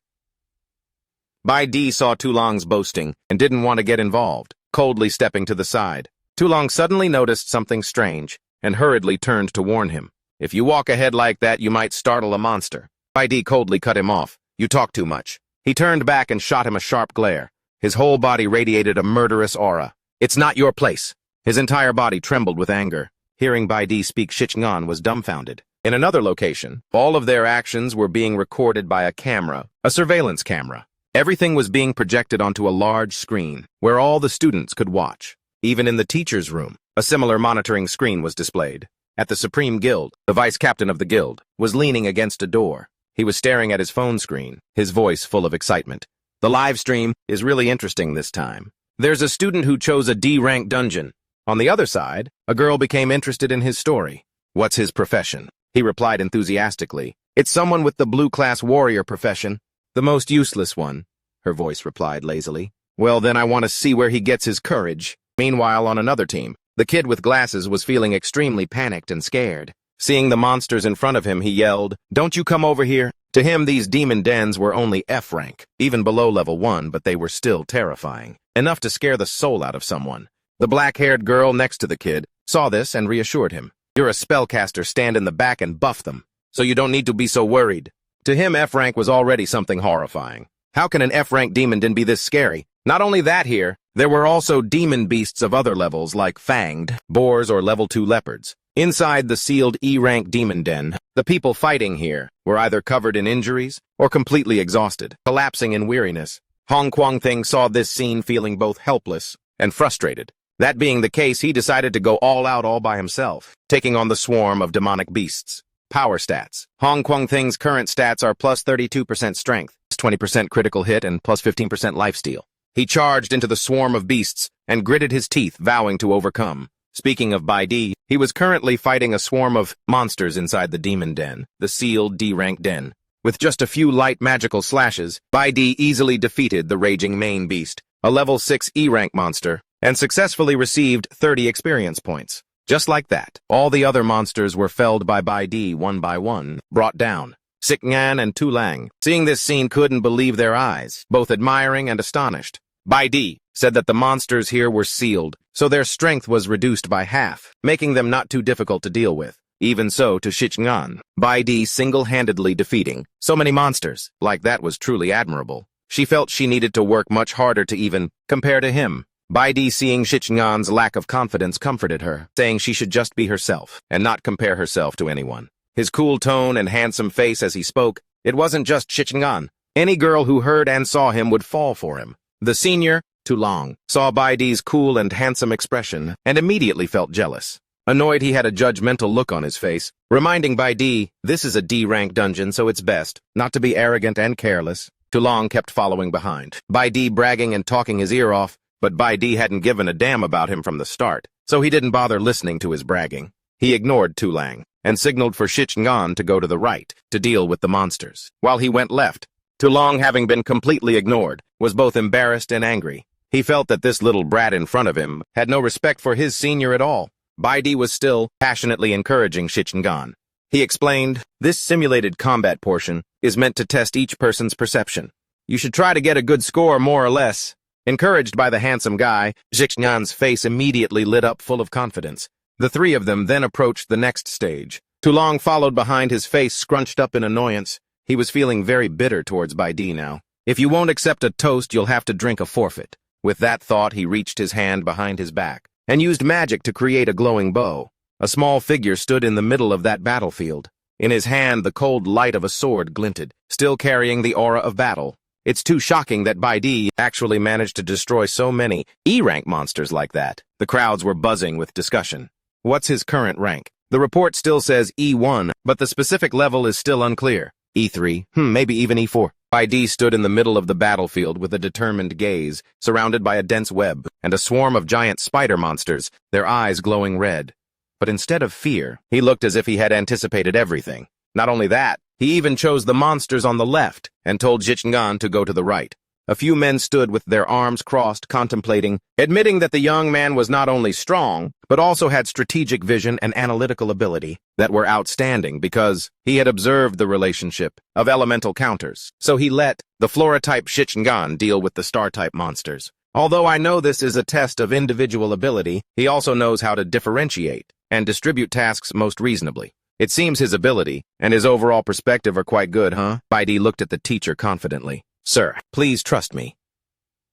Baidi saw Tulang's boasting and didn't want to get involved, coldly stepping to the side. Tulang suddenly noticed something strange and hurriedly turned to warn him. If you walk ahead like that, you might startle a monster. Baidi coldly cut him off. You talk too much. He turned back and shot him a sharp glare. His whole body radiated a murderous aura. It's not your place. His entire body trembled with anger. Hearing Baidi speak, Shichngan was dumbfounded. In another location, all of their actions were being recorded by a camera, a surveillance camera. Everything was being projected onto a large screen, where all the students could watch. Even in the teacher's room, a similar monitoring screen was displayed. At the Supreme Guild, the vice captain of the guild was leaning against a door. He was staring at his phone screen, his voice full of excitement. The live stream is really interesting this time. There's a student who chose a D-rank dungeon. On the other side, a girl became interested in his story. What's his profession? He replied enthusiastically. It's someone with the blue-class warrior profession. The most useless one, her voice replied lazily. Well, then I want to see where he gets his courage. Meanwhile, on another team, the kid with glasses was feeling extremely panicked and scared. Seeing the monsters in front of him, he yelled, "Don't you come over here!" To him, these demon dens were only F rank, even below level 1, but they were still terrifying. Enough to scare the soul out of someone. The black-haired girl next to the kid saw this and reassured him. You're a spellcaster, stand in the back and buff them, so you don't need to be so worried. To him, F-rank was already something horrifying. How can an F-rank demon den be this scary? Not only that here, there were also demon beasts of other levels like fanged, boars or level 2 leopards. Inside the sealed E-rank demon den, the people fighting here were either covered in injuries or completely exhausted, collapsing in weariness. Hong Kwang Thing saw this scene feeling both helpless and frustrated. That being the case, he decided to go all out all by himself, taking on the swarm of demonic beasts. Power stats. Hong Kwang Thing's current stats are plus 32% strength, 20% critical hit, and plus 15% lifesteal. He charged into the swarm of beasts and gritted his teeth, vowing to overcome. Speaking of Baidi, he was currently fighting a swarm of monsters inside the demon den, the sealed D-rank den. With just a few light magical slashes, Baidi easily defeated the raging main beast, a level 6 E-rank monster, and successfully received 30 experience points. Just like that, all the other monsters were felled by Baidi one by one, brought down. Sikngan and Tulang, seeing this scene, couldn't believe their eyes, both admiring and astonished. Baidi said that the monsters here were sealed, so their strength was reduced by half, making them not too difficult to deal with. Even so, to Shichngan, Baidi single-handedly defeating so many monsters like that was truly admirable. She felt she needed to work much harder to even compare to him. Baidi, seeing Shichng'an's lack of confidence, comforted her, saying she should just be herself and not compare herself to anyone. His cool tone and handsome face as he spoke, it wasn't just Shichng'an. Any girl who heard and saw him would fall for him. The senior, Tulang, saw Baidi's cool and handsome expression and immediately felt jealous. Annoyed, he had a judgmental look on his face, reminding Baidi, this is a D-rank dungeon, so it's best not to be arrogant and careless. Tulang kept following behind, Baidi bragging and talking his ear off, but Baidi hadn't given a damn about him from the start, so he didn't bother listening to his bragging. He ignored Tulang and signaled for Shichng'an to go to the right to deal with the monsters, while he went left. Tulang, having been completely ignored, was both embarrassed and angry. He felt that this little brat in front of him had no respect for his senior at all. Baidi was still passionately encouraging Shichng'an. He explained, this simulated combat portion is meant to test each person's perception. You should try to get a good score, more or less. Encouraged by the handsome guy, Shichng'an's face immediately lit up, full of confidence. The three of them then approached the next stage. Tulang followed behind, his face scrunched up in annoyance. He was feeling very bitter towards Baidi now. If you won't accept a toast, you'll have to drink a forfeit. With that thought, he reached his hand behind his back and used magic to create a glowing bow. A small figure stood in the middle of that battlefield. In his hand, the cold light of a sword glinted, still carrying the aura of battle. It's too shocking that Baidi actually managed to destroy so many E-rank monsters like that. The crowds were buzzing with discussion. What's his current rank? The report still says E1, but the specific level is still unclear. E3, maybe even E4. Baidi stood in the middle of the battlefield with a determined gaze, surrounded by a dense web and a swarm of giant spider monsters, their eyes glowing red. But instead of fear, he looked as if he had anticipated everything. Not only that, he even chose the monsters on the left and told Zhicheng'an to go to the right. A few men stood with their arms crossed, contemplating, admitting that the young man was not only strong, but also had strategic vision and analytical ability that were outstanding because he had observed the relationship of elemental counters. So he let the Flora-type Zhicheng'an deal with the Star-type monsters. Although I know this is a test of individual ability, he also knows how to differentiate and distribute tasks most reasonably. It seems his ability and his overall perspective are quite good, huh? Baidi looked at the teacher confidently. Sir, please trust me.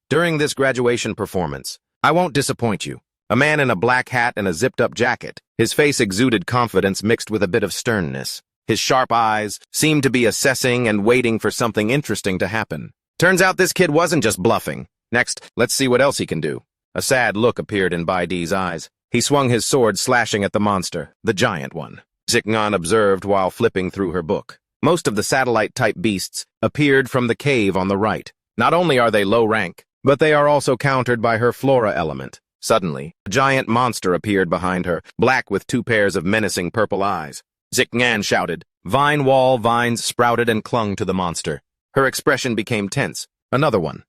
During this graduation performance, I won't disappoint you. A man in a black hat and a zipped-up jacket. His face exuded confidence mixed with a bit of sternness. His sharp eyes seemed to be assessing and waiting for something interesting to happen. Turns out this kid wasn't just bluffing. Next, let's see what else he can do. A sad look appeared in Baidi's eyes. He swung his sword, slashing at the monster, the giant one. Zhicheng'an observed while flipping through her book. Most of the satellite-type beasts appeared from the cave on the right. Not only are they low rank, but they are also countered by her flora element. Suddenly, a giant monster appeared behind her, black with 2 pairs of menacing purple eyes. Zhicheng'an shouted. Vine wall vines sprouted and clung to the monster. Her expression became tense. Another one.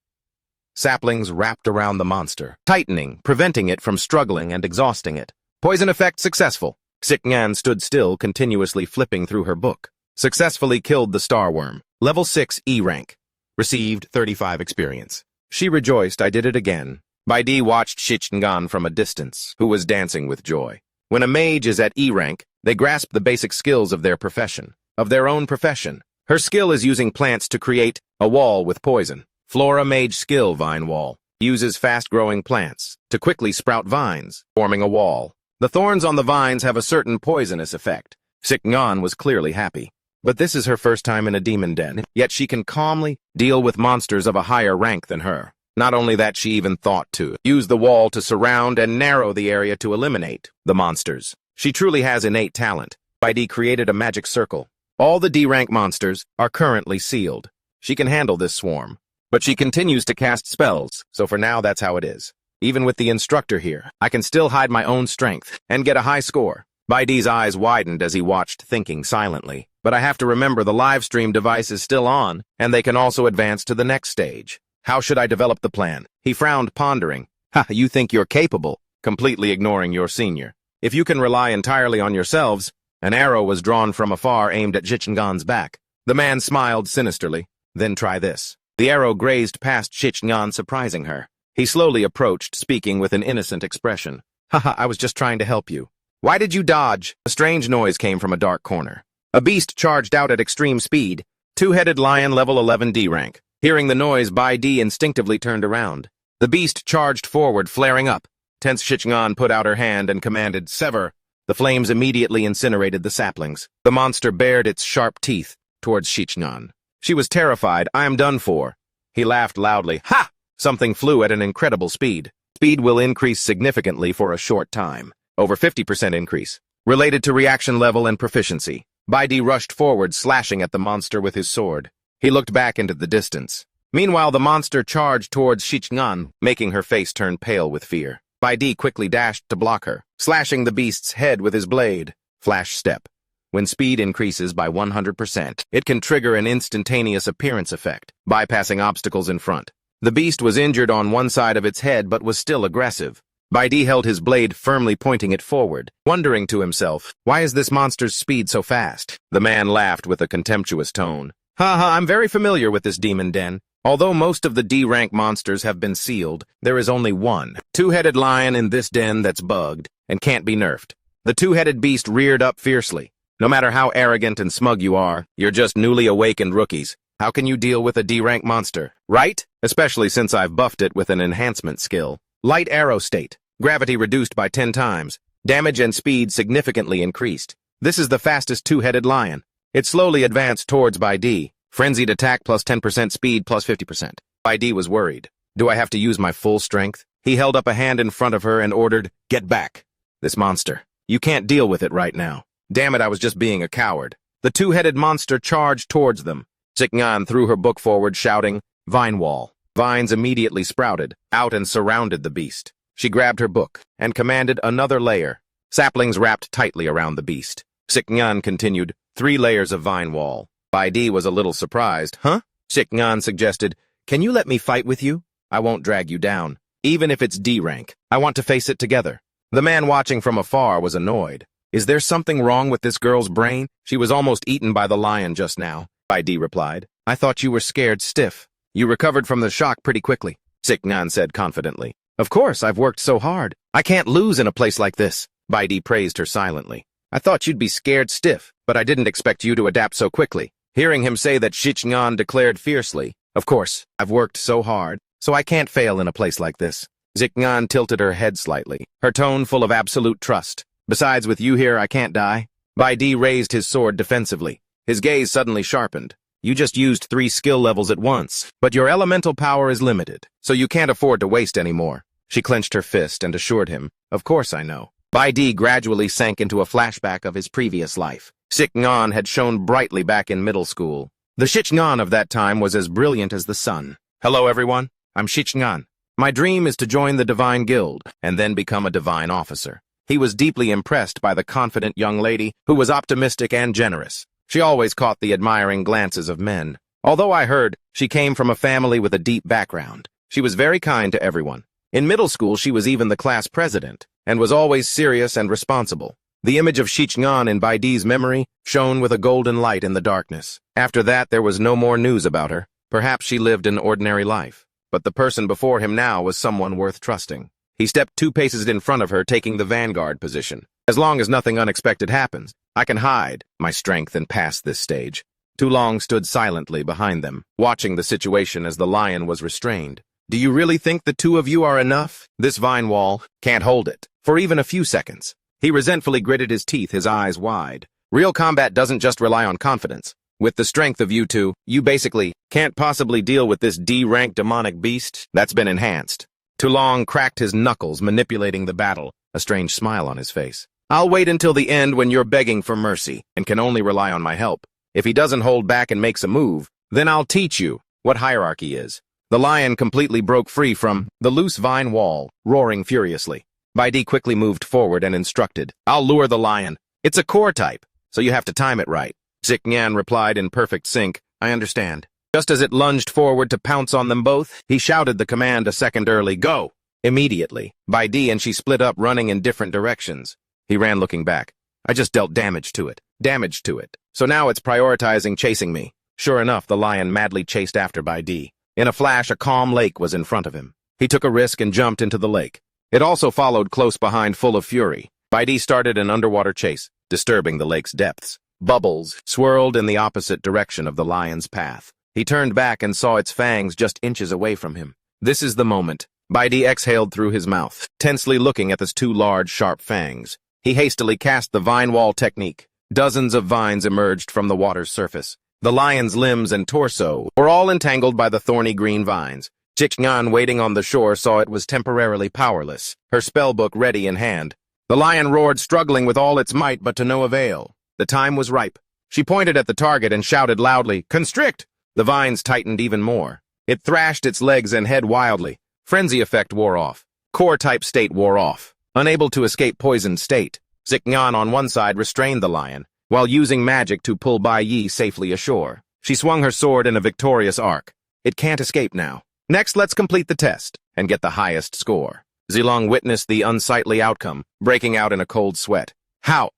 Saplings wrapped around the monster, tightening, preventing it from struggling and exhausting it. Poison effect successful. Zhicheng'an stood still, continuously flipping through her book. Successfully killed the starworm. Level 6 E rank. Received 35 experience. She rejoiced I did it again. Baidi watched Zhicheng'an from a distance, who was dancing with joy. When a mage is at E rank, they grasp the basic skills of their profession, of their own profession. Her skill is using plants to create a wall with poison. Flora mage skill vine wall. Uses fast-growing plants to quickly sprout vines, forming a wall. The thorns on the vines have a certain poisonous effect. Zhicheng'an was clearly happy. But this is her first time in a demon den, yet she can calmly deal with monsters of a higher rank than her. Not only that, she even thought to use the wall to surround and narrow the area to eliminate the monsters. She truly has innate talent. Baidi created a magic circle. All the D-rank monsters are currently sealed. She can handle this swarm. But she continues to cast spells, so for now that's how it is. Even with the instructor here, I can still hide my own strength and get a high score. Baidi's eyes widened as he watched, thinking silently. But I have to remember the live stream device is still on, and they can also advance to the next stage. How should I develop the plan? He frowned, pondering. Ha, you think you're capable, completely ignoring your senior. If you can rely entirely on yourselves, an arrow was drawn from afar aimed at Zhicheng'an's back. The man smiled sinisterly. Then try this. The arrow grazed past Zhicheng'an, surprising her. He slowly approached, speaking with an innocent expression. Haha, I was just trying to help you. Why did you dodge? A strange noise came from a dark corner. A beast charged out at extreme speed. 2-headed lion level 11 D rank. Hearing the noise, Baidi instinctively turned around. The beast charged forward, flaring up. Tense Zhicheng'an put out her hand and commanded, Sever. The flames immediately incinerated the saplings. The monster bared its sharp teeth towards Zhicheng'an. She was terrified. I am done for. He laughed loudly. Ha! Something flew at an incredible speed. Speed will increase significantly for a short time. Over 50% increase. Related to reaction level and proficiency. Baidi rushed forward, slashing at the monster with his sword. He looked back into the distance. Meanwhile, the monster charged towards Zhicheng'an, making her face turn pale with fear. Baidi quickly dashed to block her, slashing the beast's head with his blade. Flash step. When speed increases by 100%, it can trigger an instantaneous appearance effect, bypassing obstacles in front. The beast was injured on one side of its head but was still aggressive. Baidi held his blade firmly, pointing it forward, wondering to himself, why is this monster's speed so fast? The man laughed with a contemptuous tone. Haha, I'm very familiar with this demon den. Although most of the D-rank monsters have been sealed, there is only one 2-headed lion in this den that's bugged and can't be nerfed. The 2-headed beast reared up fiercely. No matter how arrogant and smug you are, you're just newly awakened rookies. How can you deal with a D-rank monster, right? Especially since I've buffed it with an enhancement skill. Light arrow state. Gravity reduced by 10 times. Damage and speed significantly increased. This is the fastest 2-headed lion. It slowly advanced towards Bai Di. Frenzied attack plus 10% speed plus 50%. Bai Di was worried. Do I have to use my full strength? He held up a hand in front of her and ordered, "Get back. This monster. You can't deal with it right now." Damn it, I was just being a coward. The two-headed monster charged towards them. Zikngan threw her book forward, shouting, "Vine wall." Vines immediately sprouted out and surrounded the beast. She grabbed her book and commanded another layer. Saplings wrapped tightly around the beast. Zikngan continued, 3 layers of vine wall. Bai Di was a little surprised. Huh? Zikngan suggested, "Can you let me fight with you? I won't drag you down. Even if it's D rank, I want to face it together." The man watching from afar was annoyed. Is there something wrong with this girl's brain? She was almost eaten by the lion just now. Bai Di replied. I thought you were scared stiff. You recovered from the shock pretty quickly, Zikngan said confidently. Of course, I've worked so hard. I can't lose in a place like this. Bai Di praised her silently. I thought you'd be scared stiff, but I didn't expect you to adapt so quickly. Hearing him say that, Zikngan declared fiercely, Of course, I've worked so hard, so I can't fail in a place like this. Zikngan tilted her head slightly, her tone full of absolute trust. Besides, with you here, I can't die. Bai Di raised his sword defensively. His gaze suddenly sharpened. You just used 3 skill levels at once, but your elemental power is limited, so you can't afford to waste any more. She clenched her fist and assured him, Of course I know. Bai Di gradually sank into a flashback of his previous life. Zikngan had shone brightly back in middle school. The Zikngan of that time was as brilliant as the sun. Hello everyone, I'm Zikngan. My dream is to join the Divine Guild and then become a divine officer. He was deeply impressed by the confident young lady who was optimistic and generous. She always caught the admiring glances of men. Although I heard she came from a family with a deep background, she was very kind to everyone. In middle school, she was even the class president and was always serious and responsible. The image of Zikngan in Bai Di's memory shone with a golden light in the darkness. After that, there was no more news about her. Perhaps she lived an ordinary life. But the person before him now was someone worth trusting. He stepped 2 paces in front of her, taking the vanguard position. As long as nothing unexpected happens, I can hide my strength and pass this stage. Tu Long stood silently behind them, watching the situation as the lion was restrained. Do you really think the 2 of you are enough? This vine wall can't hold it for even a few seconds. He resentfully gritted his teeth, his eyes wide. Real combat doesn't just rely on confidence. With the strength of you 2, you basically can't possibly deal with this D-rank demonic beast that's been enhanced. Tu Long cracked his knuckles, manipulating the battle, a strange smile on his face. I'll wait until the end when you're begging for mercy and can only rely on my help. If he doesn't hold back and makes a move, then I'll teach you what hierarchy is. The lion completely broke free from the loose vine wall, roaring furiously. Bai Di quickly moved forward and instructed, I'll lure the lion. It's a core type, so you have to time it right. Zikngan replied in perfect sync, I understand. Just as it lunged forward to pounce on them both, he shouted the command a second early, Go! Immediately, Bai Di and she split up, running in different directions. He ran looking back. I just dealt damage to it. So now it's prioritizing chasing me. Sure enough, the lion madly chased after Bai Di. In a flash, a calm lake was in front of him. He took a risk and jumped into the lake. It also followed close behind, full of fury. Bai Di started an underwater chase, disturbing the lake's depths. Bubbles swirled in the opposite direction of the lion's path. He turned back and saw its fangs just inches away from him. This is the moment. Bai Di exhaled through his mouth, tensely looking at those 2 large, sharp fangs. He hastily cast the vine wall technique. Dozens of vines emerged from the water's surface. The lion's limbs and torso were all entangled by the thorny green vines. Zikngan, waiting on the shore, saw it was temporarily powerless, her spellbook ready in hand. The lion roared, struggling with all its might, but to no avail. The time was ripe. She pointed at the target and shouted loudly, Constrict! The vines tightened even more. It thrashed its legs and head wildly. Frenzy effect wore off. Core-type state wore off. Unable to escape poisoned state, Zikngan on one side restrained the lion, while using magic to pull Bai Di safely ashore. She swung her sword in a victorious arc. It can't escape now. Next, let's complete the test and get the highest score. Zilong witnessed the unsightly outcome, breaking out in a cold sweat. How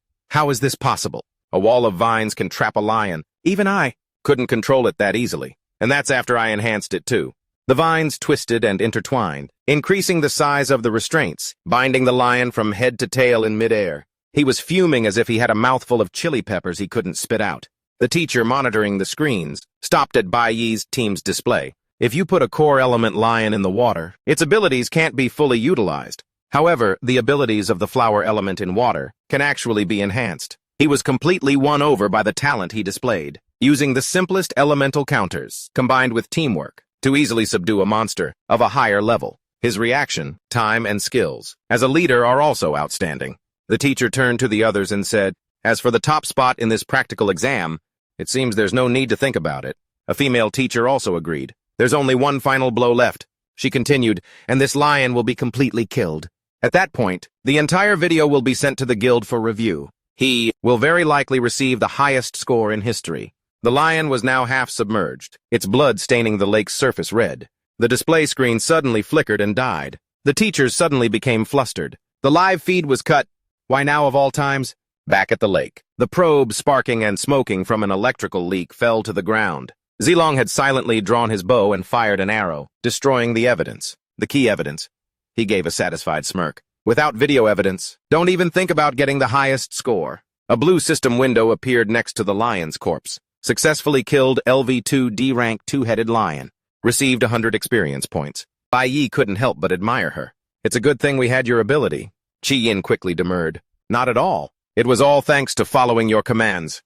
is this possible? A wall of vines can trap a lion. Even I couldn't control it that easily. And that's after I enhanced it too. The vines twisted and intertwined, increasing the size of the restraints, binding the lion from head to tail in midair. He was fuming as if he had a mouthful of chili peppers he couldn't spit out. The teacher, monitoring the screens, stopped at Bai Yi's team's display. If you put a core element lion in the water, its abilities can't be fully utilized. However, the abilities of the flower element in water can actually be enhanced. He was completely won over by the talent he displayed, using the simplest elemental counters, combined with teamwork, to easily subdue a monster of a higher level. His reaction, time, and skills as a leader are also outstanding. The teacher turned to the others and said, "As for the top spot in this practical exam, it seems there's no need to think about it." A female teacher also agreed. "There's only one final blow left." She continued, "And this lion will be completely killed. At that point, the entire video will be sent to the guild for review. He will very likely receive the highest score in history." The lion was now half submerged, its blood staining the lake's surface red. The display screen suddenly flickered and died. The teachers suddenly became flustered. The live feed was cut. Why now of all times? Back at the lake, the probe, sparking and smoking from an electrical leak, fell to the ground. Zilong had silently drawn his bow and fired an arrow, destroying the evidence. The key evidence. He gave a satisfied smirk. Without video evidence, don't even think about getting the highest score. A blue system window appeared next to the lion's corpse. Successfully killed LV2 D-rank two-headed lion. Received 100 experience points. Bai Yi couldn't help but admire her. "It's a good thing we had your ability." Qi Yin quickly demurred. "Not at all. It was all thanks to following your commands."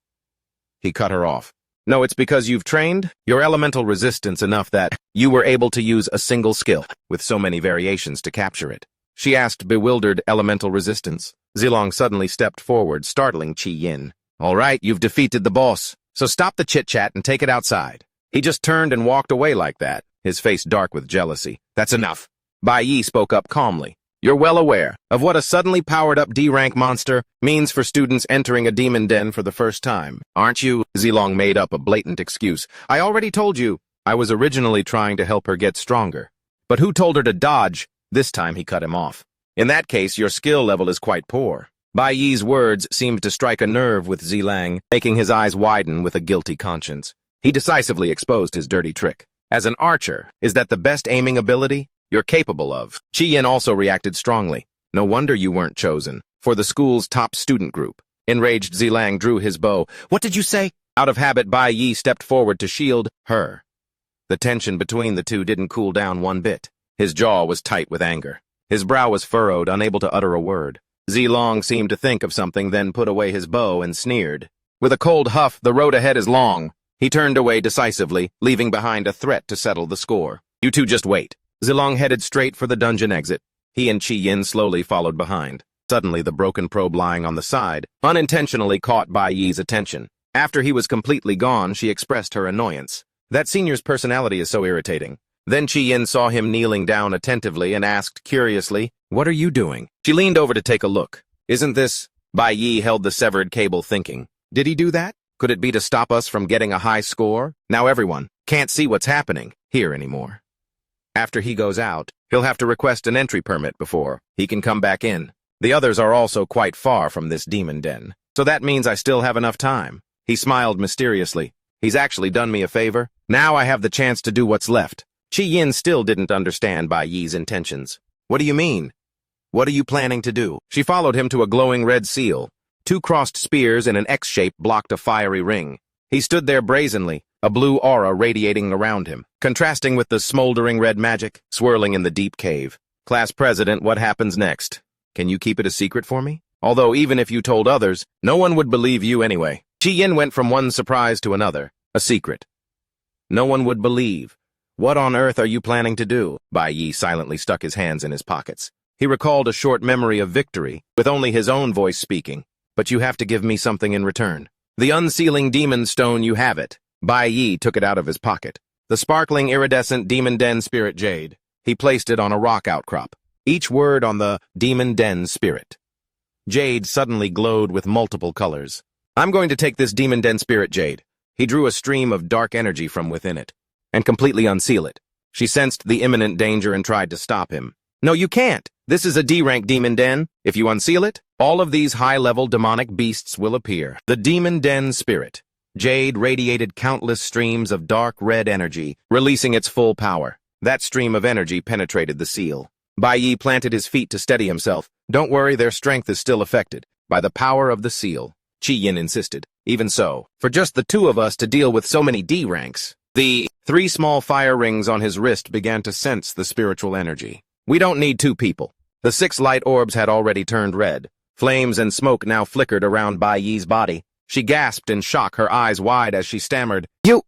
He cut her off. "No, it's because you've trained your elemental resistance enough that you were able to use a single skill with so many variations to capture it." She asked, bewildered. "Elemental resistance?" Zilong suddenly stepped forward, startling Qi Yin. "All right, you've defeated the boss, so stop the chit-chat and take it outside." He just turned and walked away like that, his face dark with jealousy. "That's enough." Bai Yi spoke up calmly. "You're well aware of what a suddenly powered-up D-rank monster means for students entering a demon den for the first time, aren't you?" Zilong made up a blatant excuse. "I already told you. I was originally trying to help her get stronger. But who told her to dodge?" This time he cut him off. "In that case, your skill level is quite poor." Bai Yi's words seemed to strike a nerve with Zilang, making his eyes widen with a guilty conscience. He decisively exposed his dirty trick. "As an archer, is that the best aiming ability you're capable of?" Qi Yin also reacted strongly. "No wonder you weren't chosen for the school's top student group." Enraged, Zilang drew his bow. "What did you say?" Out of habit, Bai Yi stepped forward to shield her. The tension between the two didn't cool down one bit. His jaw was tight with anger. His brow was furrowed, unable to utter a word. Zilong seemed to think of something, then put away his bow and sneered. With a cold huff, "The road ahead is long." He turned away decisively, leaving behind a threat to settle the score. "You two just wait." Zilong headed straight for the dungeon exit. He and Qi Yin slowly followed behind. Suddenly, the broken probe lying on the side unintentionally caught Bai Yi's attention. After he was completely gone, she expressed her annoyance. "That senior's personality is so irritating." Then Qi Yin saw him kneeling down attentively and asked curiously, "What are you doing?" She leaned over to take a look. "Isn't this—" Bai Yi held the severed cable, thinking. "Did he do that? Could it be to stop us from getting a high score? Now everyone can't see what's happening here anymore. After he goes out, he'll have to request an entry permit before he can come back in. The others are also quite far from this demon den, so that means I still have enough time." He smiled mysteriously. "He's actually done me a favor. Now I have the chance to do what's left." Qi Yin still didn't understand Bai Yi's intentions. "What do you mean? What are you planning to do?" She followed him to a glowing red seal. Two crossed spears in an X shape blocked a fiery ring. He stood there brazenly, a blue aura radiating around him, contrasting with the smoldering red magic swirling in the deep cave. "Class president, what happens next? Can you keep it a secret for me? Although even if you told others, no one would believe you anyway." Qi Yin went from one surprise to another. "A secret? No one would believe. What on earth are you planning to do?" Bai Yi silently stuck his hands in his pockets. He recalled a short memory of victory, with only his own voice speaking. "But you have to give me something in return. The unsealing demon stone, you have it." Bai Yi took it out of his pocket. The sparkling iridescent demon den spirit jade. He placed it on a rock outcrop. Each word on the demon den spirit jade suddenly glowed with multiple colors. "I'm going to take this demon den spirit jade." He drew a stream of dark energy from within it and completely unseal it. She sensed the imminent danger and tried to stop him. "No, you can't. This is a D-rank demon den. If you unseal it, all of these high-level demonic beasts will appear." The demon den spirit jade radiated countless streams of dark red energy, releasing its full power. That stream of energy penetrated the seal. Bai Yi planted his feet to steady himself. "Don't worry, their strength is still affected by the power of the seal." Qi Yin insisted. "Even so, for just the two of us to deal with so many D-ranks." The three small fire rings on his wrist began to sense the spiritual energy. "We don't need two people." The 6 light orbs had already turned red. Flames and smoke now flickered around Bai Yi's body. She gasped in shock, her eyes wide as she stammered, You!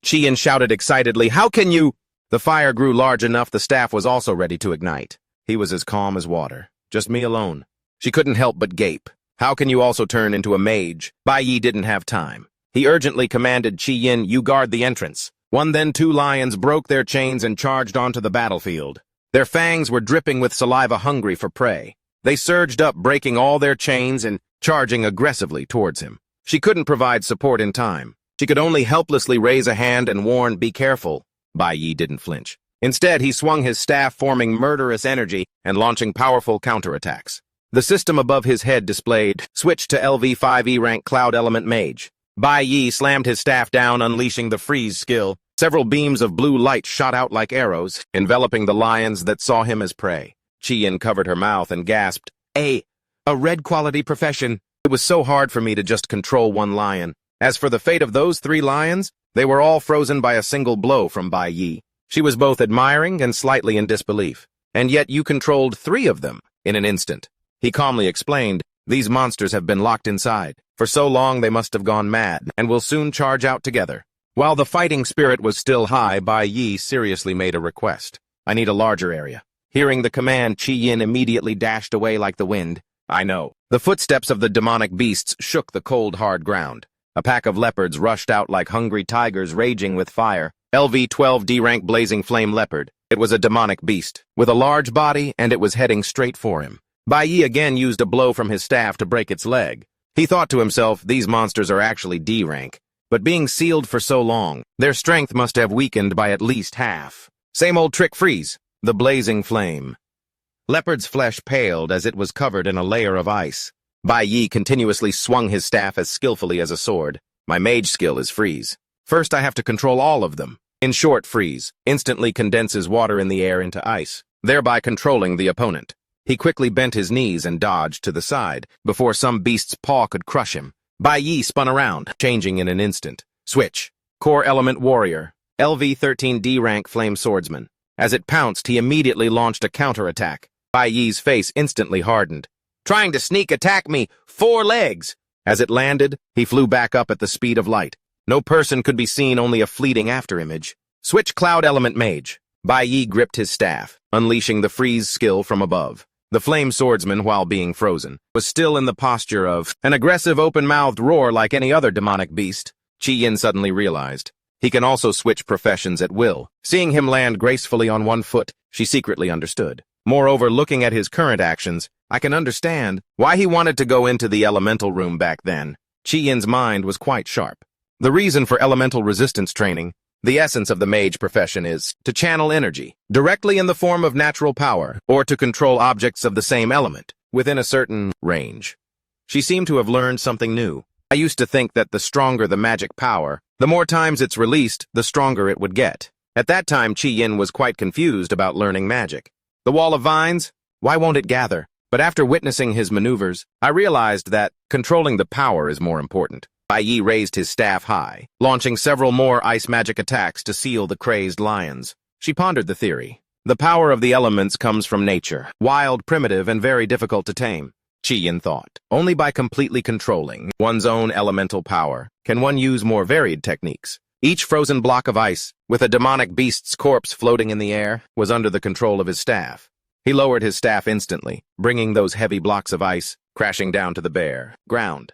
Qian shouted excitedly, How can you? The fire grew large enough the staff was also ready to ignite. He was as calm as water. Just me alone. She couldn't help but gape. How can you also turn into a mage? Bai Yi didn't have time. He urgently commanded Qian, You guard the entrance. One then 2 lions broke their chains and charged onto the battlefield. Their fangs were dripping with saliva, hungry for prey. They surged up, breaking all their chains and charging aggressively towards him. She couldn't provide support in time. She could only helplessly raise a hand and warn, Be careful. Bai Yi didn't flinch. Instead, he swung his staff, forming murderous energy and launching powerful counterattacks. The system above his head displayed, Switch to LV5E rank Cloud Element Mage. Bai Yi slammed his staff down, unleashing the freeze skill. Several beams of blue light shot out like arrows, enveloping the lions that saw him as prey. Qian covered her mouth and gasped, A red quality profession. It was so hard for me to just control one lion. As for the fate of those 3 lions, they were all frozen by a single blow from Bai Yi. She was both admiring and slightly in disbelief. And yet you controlled 3 of them in an instant. He calmly explained, These monsters have been locked inside. For so long they must have gone mad, and will soon charge out together. While the fighting spirit was still high, Bai Yi seriously made a request. I need a larger area. Hearing the command, Qian immediately dashed away like the wind. I know. The footsteps of the demonic beasts shook the cold, hard ground. A pack of leopards rushed out like hungry tigers raging with fire. LV-12 D-rank blazing flame leopard. It was a demonic beast, with a large body, and it was heading straight for him. Bai Yi again used a blow from his staff to break its leg. He thought to himself, these monsters are actually D-rank. But being sealed for so long, their strength must have weakened by at least half. Same old trick, freeze. The blazing flame. Leopard's flesh paled as it was covered in a layer of ice. Bai Yi continuously swung his staff as skillfully as a sword. My mage skill is freeze. First I have to control all of them. In short, freeze instantly condenses water in the air into ice, thereby controlling the opponent. He quickly bent his knees and dodged to the side, before some beast's paw could crush him. Bai Yi spun around, changing in an instant. Switch. Core Element Warrior. LV-13 D-rank Flame Swordsman. As it pounced, he immediately launched a counterattack. Bai Yi's face instantly hardened. Trying to sneak attack me, 4 legs! As it landed, he flew back up at the speed of light. No person could be seen, only a fleeting afterimage. Switch Cloud Element Mage. Bai Yi gripped his staff, unleashing the freeze skill from above. The flame swordsman, while being frozen, was still in the posture of an aggressive open-mouthed roar like any other demonic beast. Qian suddenly realized. He can also switch professions at will. Seeing him land gracefully on one foot, she secretly understood. Moreover, looking at his current actions, I can understand why he wanted to go into the elemental room back then. Qian's mind was quite sharp. The reason for elemental resistance training, the essence of the mage profession, is to channel energy, directly in the form of natural power, or to control objects of the same element, within a certain range. She seemed to have learned something new. I used to think that the stronger the magic power, the more times it's released, the stronger it would get. At that time, Qian was quite confused about learning magic. The wall of vines? Why won't it gather? But after witnessing his maneuvers, I realized that controlling the power is more important. Bai Yi raised his staff high, launching several more ice magic attacks to seal the crazed lions. She pondered the theory. The power of the elements comes from nature, wild, primitive, and very difficult to tame. Qian thought. Only by completely controlling one's own elemental power can one use more varied techniques. Each frozen block of ice, with a demonic beast's corpse floating in the air, was under the control of his staff. He lowered his staff instantly, bringing those heavy blocks of ice crashing down to the bare ground.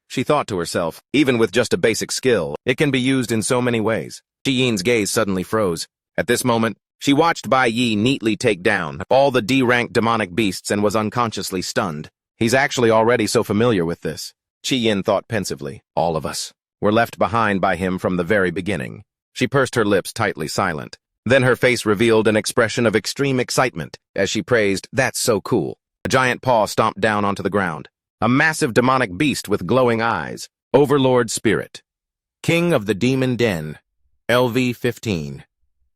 She thought to herself, even with just a basic skill, it can be used in so many ways. Qian's gaze suddenly froze. At this moment, she watched Bai Yi neatly take down all the D-rank demonic beasts and was unconsciously stunned. He's actually already so familiar with this. Qian thought pensively. All of us were left behind by him from the very beginning. She pursed her lips tightly, silent. Then her face revealed an expression of extreme excitement as she praised, "That's so cool." A giant paw stomped down onto the ground. A massive demonic beast with glowing eyes. Overlord Spirit. King of the Demon Den. LV-15.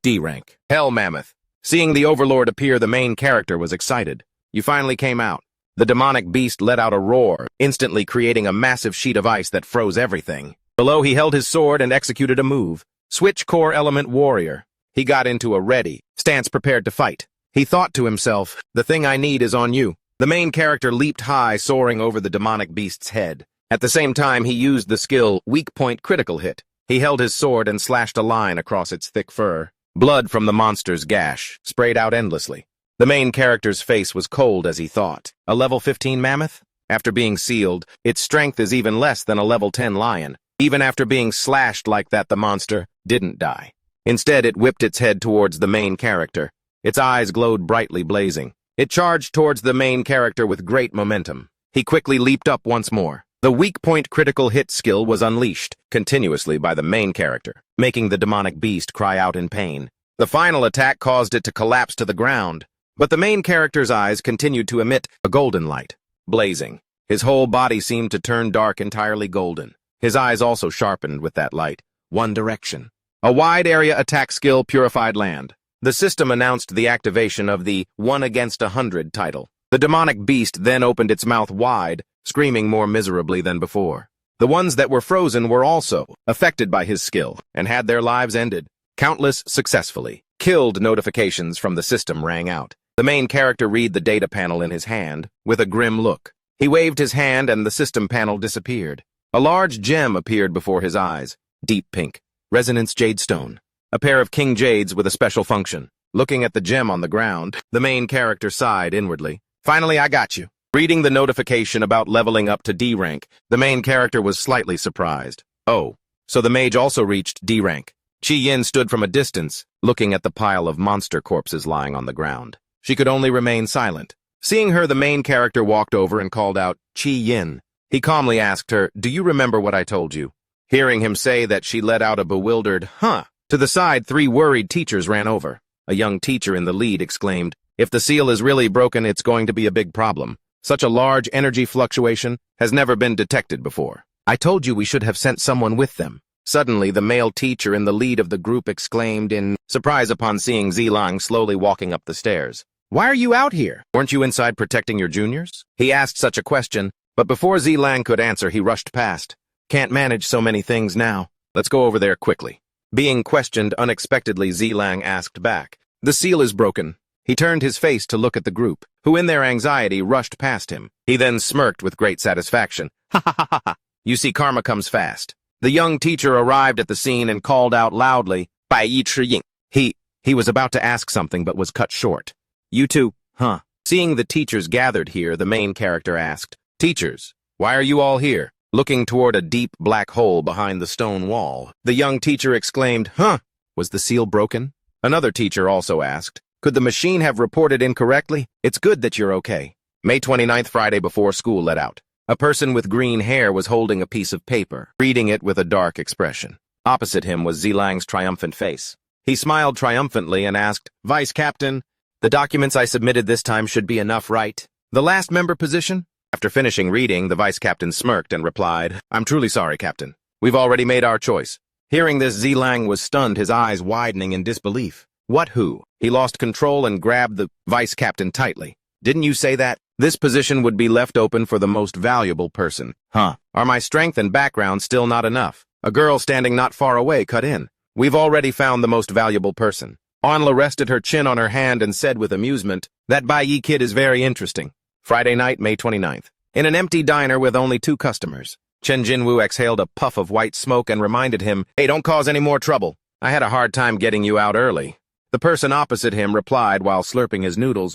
D-rank. Hell Mammoth. Seeing the Overlord appear, the main character was excited. You finally came out. The demonic beast let out a roar, instantly creating a massive sheet of ice that froze everything. Below, he held his sword and executed a move. Switch Core Element Warrior. He got into a ready stance, prepared to fight. He thought to himself, the thing I need is on you. The main character leaped high, soaring over the demonic beast's head. At the same time, he used the skill Weak Point Critical Hit. He held his sword and slashed a line across its thick fur. Blood from the monster's gash sprayed out endlessly. The main character's face was cold as he thought. A level 15 mammoth? After being sealed, its strength is even less than a level 10 lion. Even after being slashed like that, the monster didn't die. Instead, it whipped its head towards the main character. Its eyes glowed brightly, blazing. It charged towards the main character with great momentum. He quickly leaped up once more. The Weak Point Critical Hit skill was unleashed continuously by the main character, making the demonic beast cry out in pain. The final attack caused it to collapse to the ground, but the main character's eyes continued to emit a golden light, blazing. His whole body seemed to turn dark, entirely golden. His eyes also sharpened with that light. One direction. A wide area attack skill, Purified Land. The system announced the activation of the 1 against 100 title. The demonic beast then opened its mouth wide, screaming more miserably than before. The ones that were frozen were also affected by his skill and had their lives ended. Countless successfully killed notifications from the system rang out. The main character read the data panel in his hand with a grim look. He waved his hand and the system panel disappeared. A large gem appeared before his eyes, deep pink, resonance jade stone. A pair of king jades with a special function. Looking at the gem on the ground, the main character sighed inwardly. Finally, I got you. Reading the notification about leveling up to D rank, the main character was slightly surprised. Oh, so the mage also reached D rank. Chi Yin stood from a distance, looking at the pile of monster corpses lying on the ground. She could only remain silent. Seeing her, the main character walked over and called out, Chi Yin. He calmly asked her, do you remember what I told you? Hearing him say that, she let out a bewildered, huh? To the side, 3 worried teachers ran over. A young teacher in the lead exclaimed, if the seal is really broken, it's going to be a big problem. Such a large energy fluctuation has never been detected before. I told you we should have sent someone with them. Suddenly, the male teacher in the lead of the group exclaimed in surprise upon seeing Zilang slowly walking up the stairs. Why are you out here? Weren't you inside protecting your juniors? He asked such a question, but before Zilang could answer, he rushed past. Can't manage so many things now. Let's go over there quickly. Being questioned unexpectedly, Zilang asked back. The seal is broken. He turned his face to look at the group, who in their anxiety rushed past him. He then smirked with great satisfaction. Ha ha ha ha ha. You see, karma comes fast. The young teacher arrived at the scene and called out loudly, Bai Yi Chi Ying. He was about to ask something but was cut short. You two, huh? Seeing the teachers gathered here, the main character asked, Teachers, why are you all here? Looking toward a deep black hole behind the stone wall, the young teacher exclaimed, Huh? Was the seal broken? Another teacher also asked, Could the machine have reported incorrectly? It's good that you're okay. May 29th, Friday before school let out. A person with green hair was holding a piece of paper, reading it with a dark expression. Opposite him was Zilang's triumphant face. He smiled triumphantly and asked, Vice Captain, the documents I submitted this time should be enough, right? The last member position? After finishing reading, the Vice Captain smirked and replied, I'm truly sorry, Captain. We've already made our choice. Hearing this, Zilang was stunned, his eyes widening in disbelief. What who? He lost control and grabbed the Vice Captain tightly. Didn't you say that? This position would be left open for the most valuable person. Huh? Are my strength and background still not enough? A girl standing not far away cut in. We've already found the most valuable person. Anla rested her chin on her hand and said with amusement, That Bai Yi kid is very interesting. Friday night, May 29th. In an empty diner with only 2 customers. Chen Jinwu exhaled a puff of white smoke and reminded him, Hey, don't cause any more trouble. I had a hard time getting you out early. The person opposite him replied while slurping his noodles,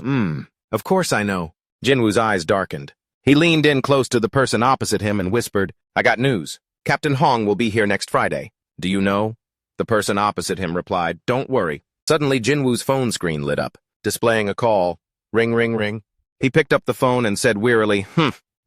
Of course I know. Jinwu's eyes darkened. He leaned in close to the person opposite him and whispered, I got news. Captain Hong will be here next Friday. Do you know? The person opposite him replied, Don't worry. Suddenly Jinwu's phone screen lit up, displaying a call. Ring, ring, ring. He picked up the phone and said wearily,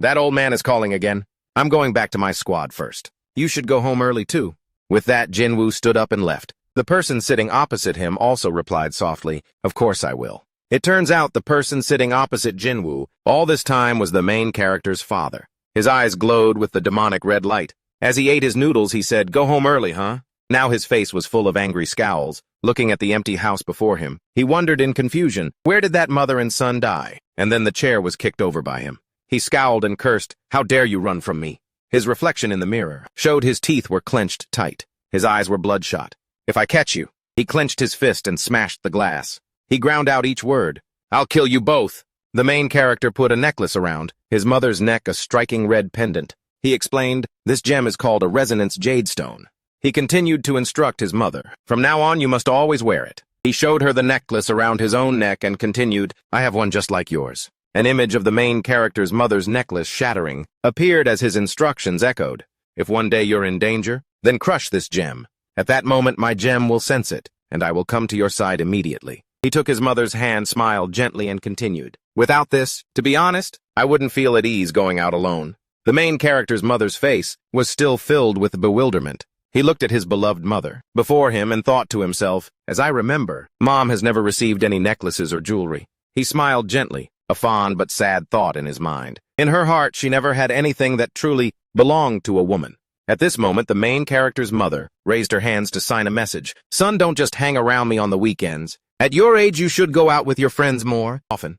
That old man is calling again. I'm going back to my squad first. You should go home early too. With that, Jinwu stood up and left. The person sitting opposite him also replied softly, Of course I will. It turns out the person sitting opposite Jinwu all this time was the main character's father. His eyes glowed with the demonic red light. As he ate his noodles, he said, Go home early, huh? Now his face was full of angry scowls. Looking at the empty house before him, he wondered in confusion, where did that mother and son die? And then the chair was kicked over by him. He scowled and cursed, How dare you run from me? His reflection in the mirror showed his teeth were clenched tight. His eyes were bloodshot. If I catch you. He clenched his fist and smashed the glass. He ground out each word. I'll kill you both. The main character put a necklace around his mother's neck, a striking red pendant. He explained, "This gem is called a resonance jade stone." He continued to instruct his mother, "From now on, you must always wear it." He showed her the necklace around his own neck and continued, "I have one just like yours." An image of the main character's mother's necklace shattering appeared as his instructions echoed. "If one day you're in danger, then crush this gem. At that moment, my gem will sense it, and I will come to your side immediately." He took his mother's hand, smiled gently, and continued, "Without this, to be honest, I wouldn't feel at ease going out alone." The main character's mother's face was still filled with bewilderment. He looked at his beloved mother before him and thought to himself, "As I remember, Mom has never received any necklaces or jewelry." He smiled gently, a fond but sad thought in his mind. In her heart, she never had anything that truly belonged to a woman. At this moment, the main character's mother raised her hands to sign a message. "Son, don't just hang around me on the weekends. At your age, you should go out with your friends more often."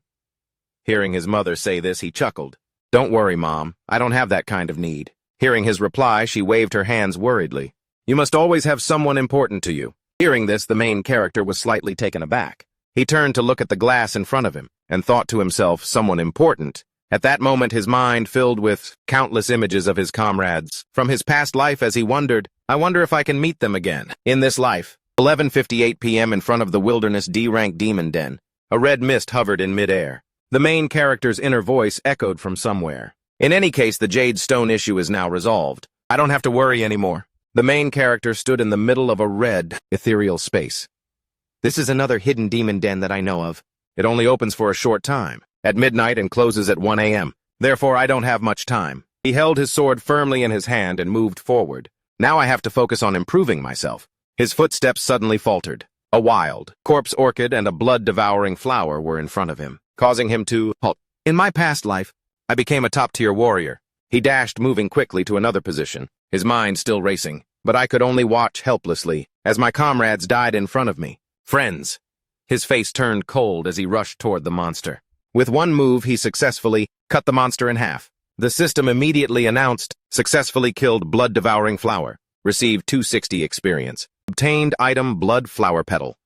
Hearing his mother say this, he chuckled. "Don't worry, Mom. I don't have that kind of need." Hearing his reply, she waved her hands worriedly. "You must always have someone important to you." Hearing this, the main character was slightly taken aback. He turned to look at the glass in front of him and thought to himself, "Someone important." At that moment, his mind filled with countless images of his comrades from his past life as he wondered, "I wonder if I can meet them again in this life." 11:58 p.m. in front of the Wilderness D-Rank Demon Den. A red mist hovered in midair. The main character's inner voice echoed from somewhere. "In any case, the Jade Stone issue is now resolved. I don't have to worry anymore." The main character stood in the middle of a red, ethereal space. "This is another hidden demon den that I know of. It only opens for a short time, at midnight, and closes at 1 a.m. Therefore, I don't have much time." He held his sword firmly in his hand and moved forward. "Now I have to focus on improving myself." His footsteps suddenly faltered. A wild corpse orchid and a blood-devouring flower were in front of him, causing him to halt. "In my past life, I became a top-tier warrior." He dashed, moving quickly to another position, his mind still racing, but I could only watch helplessly as my comrades died in front of me. "Friends." His face turned cold as he rushed toward the monster. With one move, he successfully cut the monster in half. The system immediately announced, "Successfully killed blood-devouring flower. Received 260 experience. Obtained item blood flower petal."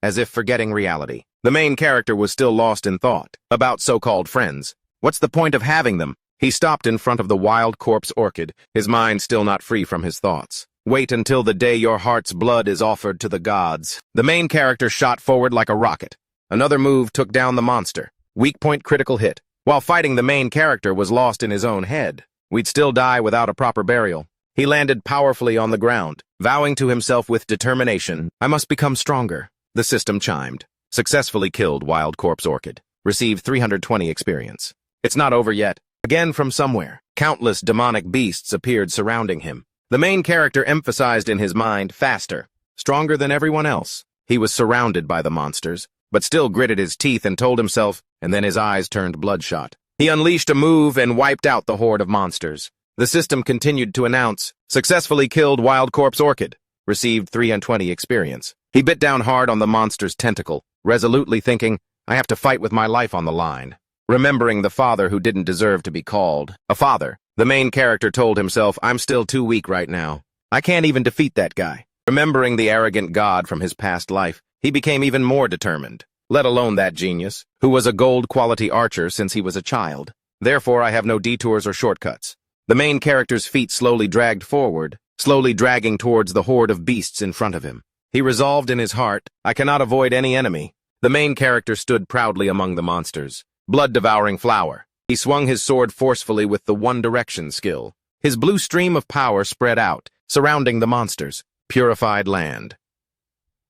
As if forgetting reality, the main character was still lost in thought about so-called friends. What's the point of having them? He stopped in front of the wild corpse orchid, his mind still not free from his thoughts. "Wait until the day your heart's blood is offered to the gods." The main character shot forward like a rocket. Another move took down the monster. Weak point critical hit. While fighting, the main character was lost in his own head. We'd still die without a proper burial. He landed powerfully on the ground, vowing to himself with determination, "I must become stronger." The system chimed. Successfully killed wild corpse orchid. Received 320 experience. It's not over yet. Again from somewhere, countless demonic beasts appeared surrounding him. The main character emphasized in his mind, faster, stronger than everyone else. He was surrounded by the monsters, but still gritted his teeth and told himself, and then his eyes turned bloodshot. He unleashed a move and wiped out the horde of monsters. The system continued to announce, "Successfully killed wild corpse orchid. Received 320 experience." He bit down hard on the monster's tentacle, resolutely thinking, "I have to fight with my life on the line." Remembering the father who didn't deserve to be called a father, the main character told himself, "I'm still too weak right now. I can't even defeat that guy." Remembering the arrogant god from his past life, he became even more determined, let alone that genius, who was a gold-quality archer since he was a child. Therefore, I have no detours or shortcuts. The main character's feet slowly dragged forward, slowly dragging towards the horde of beasts in front of him. He resolved in his heart, "I cannot avoid any enemy." The main character stood proudly among the monsters. Blood-devouring flower. He swung his sword forcefully with the One Direction skill. His blue stream of power spread out, surrounding the monsters. Purified land.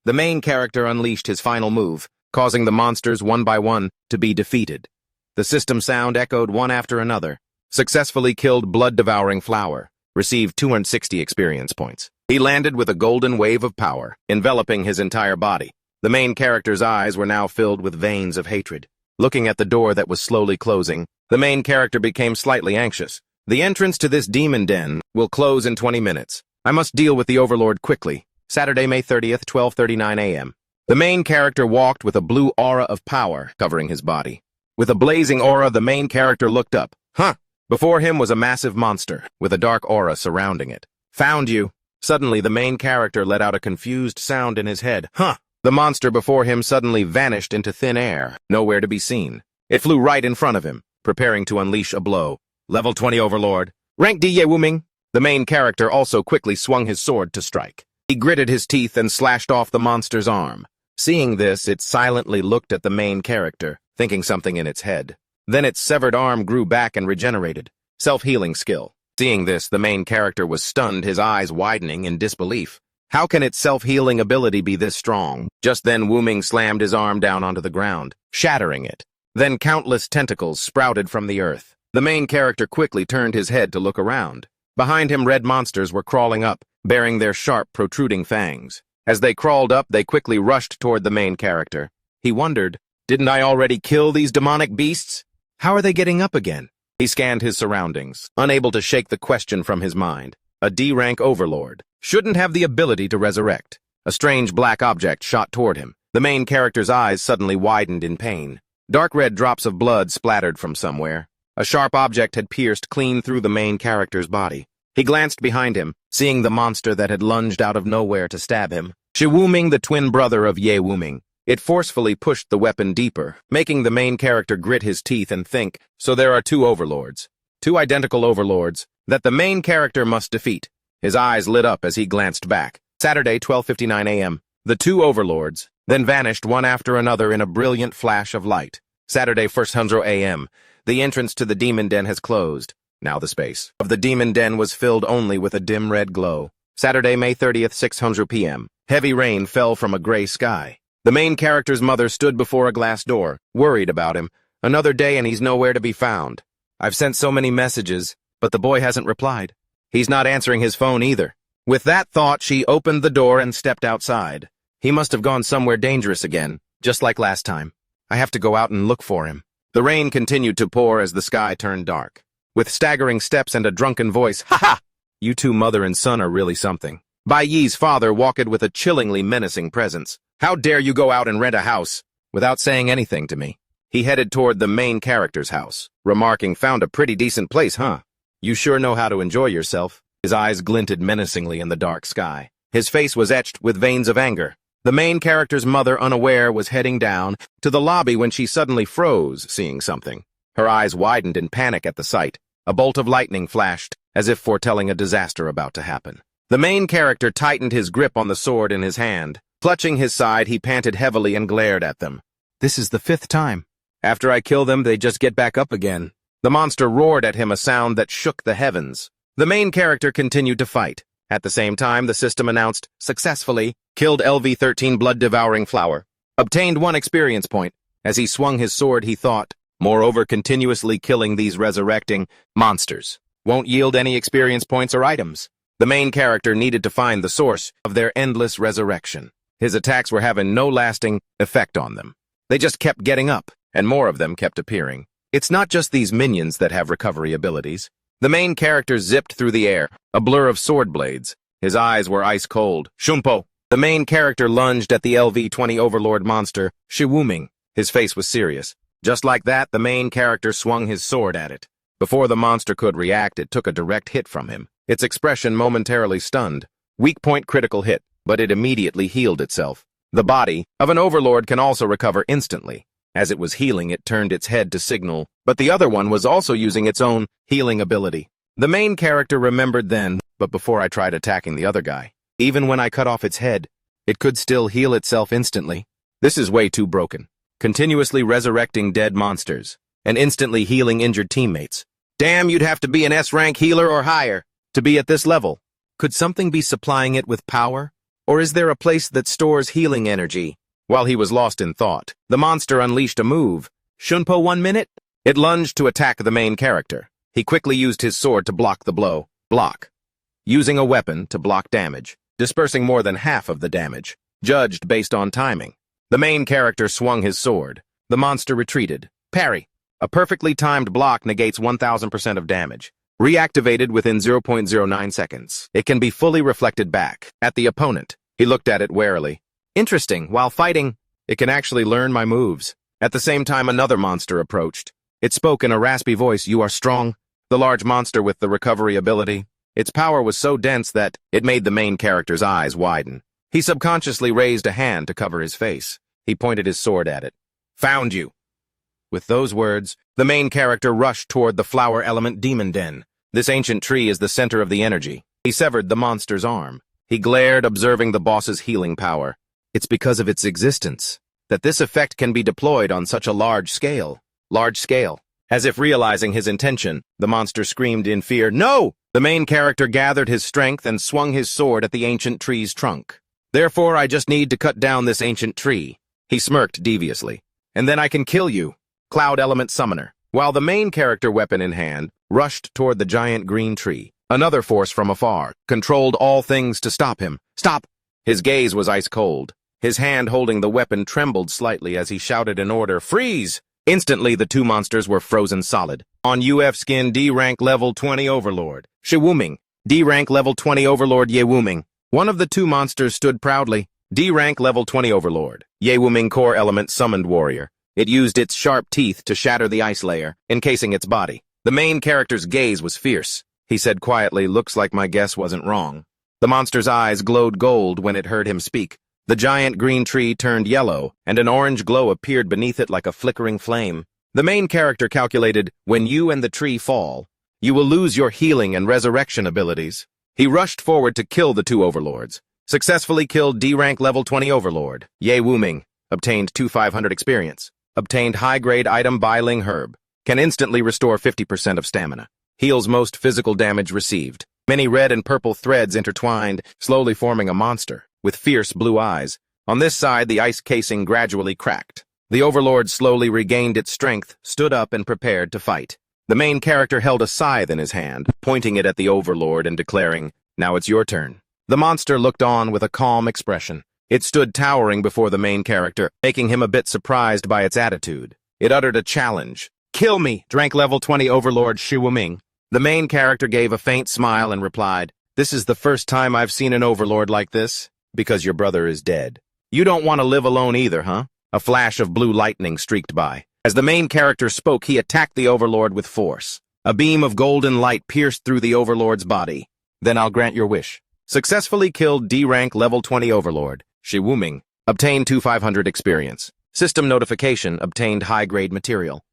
The main character unleashed his final move, causing the monsters one by one to be defeated. The system sound echoed one after another. Successfully killed blood-devouring flower. Received 260 experience points. He landed with a golden wave of power, enveloping his entire body. The main character's eyes were now filled with veins of hatred. Looking at the door that was slowly closing, the main character became slightly anxious. The entrance to this demon den will close in 20 minutes. I must deal with the Overlord quickly. Saturday, May 30th, 12:39 a.m. The main character walked with a blue aura of power covering his body. With a blazing aura, the main character looked up. Huh! Before him was a massive monster, with a dark aura surrounding it. "Found you." Suddenly, the main character let out a confused sound in his head. Huh! The monster before him suddenly vanished into thin air, nowhere to be seen. It flew right in front of him, preparing to unleash a blow. Level 20 Overlord. Rank D Ye Wuming. The main character also quickly swung his sword to strike. He gritted his teeth and slashed off the monster's arm. Seeing this, it silently looked at the main character, thinking something in its head. Then its severed arm grew back and regenerated. Self-healing skill. Seeing this, the main character was stunned, his eyes widening in disbelief. How can its self-healing ability be this strong? Just then, Wuming slammed his arm down onto the ground, shattering it. Then countless tentacles sprouted from the earth. The main character quickly turned his head to look around. Behind him, red monsters were crawling up, bearing their sharp, protruding fangs. As they crawled up, they quickly rushed toward the main character. He wondered, didn't I already kill these demonic beasts? How are they getting up again? He scanned his surroundings, unable to shake the question from his mind. A D-rank overlord shouldn't have the ability to resurrect. A strange black object shot toward him. The main character's eyes suddenly widened in pain. Dark red drops of blood splattered from somewhere. A sharp object had pierced clean through the main character's body. He glanced behind him, seeing the monster that had lunged out of nowhere to stab him. Shi Wuming, the twin brother of Ye Wuming. It forcefully pushed the weapon deeper, making the main character grit his teeth and think, so there are two overlords. Two identical overlords that the main character must defeat. His eyes lit up as he glanced back. Saturday, 12:59 a.m. The two overlords then vanished one after another in a brilliant flash of light. Saturday, 1:00 a.m. The entrance to the demon den has closed. Now the space of the demon den was filled only with a dim red glow. Saturday, May 30th, 6:00 p.m. Heavy rain fell from a gray sky. The main character's mother stood before a glass door, worried about him. Another day and he's nowhere to be found. I've sent so many messages, but the boy hasn't replied. He's not answering his phone either. With that thought, she opened the door and stepped outside. He must have gone somewhere dangerous again, just like last time. I have to go out and look for him. The rain continued to pour as the sky turned dark. With staggering steps and a drunken voice, "Ha ha! You two mother and son are really something." Bai Yi's father walked with a chillingly menacing presence. "How dare you go out and rent a house without saying anything to me?" He headed toward the main character's house, remarking, "Found a pretty decent place, huh? You sure know how to enjoy yourself." His eyes glinted menacingly in the dark sky. His face was etched with veins of anger. The main character's mother, unaware, was heading down to the lobby when she suddenly froze, seeing something. Her eyes widened in panic at the sight. A bolt of lightning flashed, as if foretelling a disaster about to happen. The main character tightened his grip on the sword in his hand. Clutching his side, he panted heavily and glared at them. "This is the 5th time. After I kill them, they just get back up again." The monster roared at him, a sound that shook the heavens. The main character continued to fight. At the same time, the system announced, "Successfully, killed LV-13 blood-devouring flower. Obtained 1 experience point." As he swung his sword, he thought, moreover, continuously killing these resurrecting monsters won't yield any experience points or items. The main character needed to find the source of their endless resurrection. His attacks were having no lasting effect on them. They just kept getting up, and more of them kept appearing. It's not just these minions that have recovery abilities. The main character zipped through the air, a blur of sword blades. His eyes were ice cold. "Shunpo!" The main character lunged at the LV-20 overlord monster, Shi Wuming. His face was serious. Just like that, the main character swung his sword at it. Before the monster could react, it took a direct hit from him. Its expression momentarily stunned. Weak point critical hit, but it immediately healed itself. The body of an overlord can also recover instantly. As it was healing, it turned its head to signal, but the other one was also using its own healing ability. The main character remembered then, but before I tried attacking the other guy, even when I cut off its head, it could still heal itself instantly. This is way too broken. Continuously resurrecting dead monsters and instantly healing injured teammates. Damn, you'd have to be an S-rank healer or higher to be at this level. Could something be supplying it with power? Or is there a place that stores healing energy? While he was lost in thought, the monster unleashed a move. "Shunpo 1 minute?" It lunged to attack the main character. He quickly used his sword to block the blow. Block. Using a weapon to block damage, dispersing more than half of the damage, judged based on timing. The main character swung his sword. The monster retreated. Parry. A perfectly timed block negates 1000% of damage. Reactivated within 0.09 seconds. It can be fully reflected back at the opponent. He looked at it warily. Interesting, while fighting, it can actually learn my moves. At the same time, another monster approached. It spoke in a raspy voice, "You are strong." The large monster with the recovery ability. Its power was so dense that it made the main character's eyes widen. He subconsciously raised a hand to cover his face. He pointed his sword at it. "Found you." With those words, the main character rushed toward the flower element demon den. This ancient tree is the center of the energy. He severed the monster's arm. He glared, observing the boss's healing power. It's because of its existence that this effect can be deployed on such a large scale. Large scale. As if realizing his intention, the monster screamed in fear, "No!" The main character gathered his strength and swung his sword at the ancient tree's trunk. "Therefore, I just need to cut down this ancient tree." He smirked deviously. "And then I can kill you." Cloud Element Summoner. While the main character, weapon in hand, rushed toward the giant green tree, another force from afar controlled all things to stop him. "Stop!" His gaze was ice cold. His hand holding the weapon trembled slightly as he shouted an order, "Freeze!" Instantly, the two monsters were frozen solid. On UF skin, D-rank level 20 Overlord. Shiwuming. D-rank level 20 Overlord Yewuming. One of the two monsters stood proudly. D-rank level 20 Overlord. Yewuming core element summoned warrior. It used its sharp teeth to shatter the ice layer, encasing its body. The main character's gaze was fierce. He said quietly, "Looks like my guess wasn't wrong." The monster's eyes glowed gold when it heard him speak. The giant green tree turned yellow, and an orange glow appeared beneath it like a flickering flame. The main character calculated, "When you and the tree fall, you will lose your healing and resurrection abilities." He rushed forward to kill the two overlords. Successfully killed D-rank level 20 Overlord. Yewuming. Obtained 2500 experience. Obtained high-grade item Biling Herb. Can instantly restore 50% of stamina. Heals most physical damage received. Many red and purple threads intertwined, slowly forming a monster, with fierce blue eyes. On this side, the ice casing gradually cracked. The Overlord slowly regained its strength, stood up, and prepared to fight. The main character held a scythe in his hand, pointing it at the Overlord and declaring, "Now it's your turn." The monster looked on with a calm expression. It stood towering before the main character, making him a bit surprised by its attitude. It uttered a challenge. "Kill me, rank level 20 Overlord Shiwuming." The main character gave a faint smile and replied, "This is the first time I've seen an Overlord like this, because your brother is dead. You don't want to live alone either, huh?" A flash of blue lightning streaked by. As the main character spoke, he attacked the Overlord with force. A beam of golden light pierced through the Overlord's body. "Then I'll grant your wish." Successfully killed D-rank level 20 Overlord. Shiwuming. Obtained 2500 experience. System notification. Obtained high-grade material.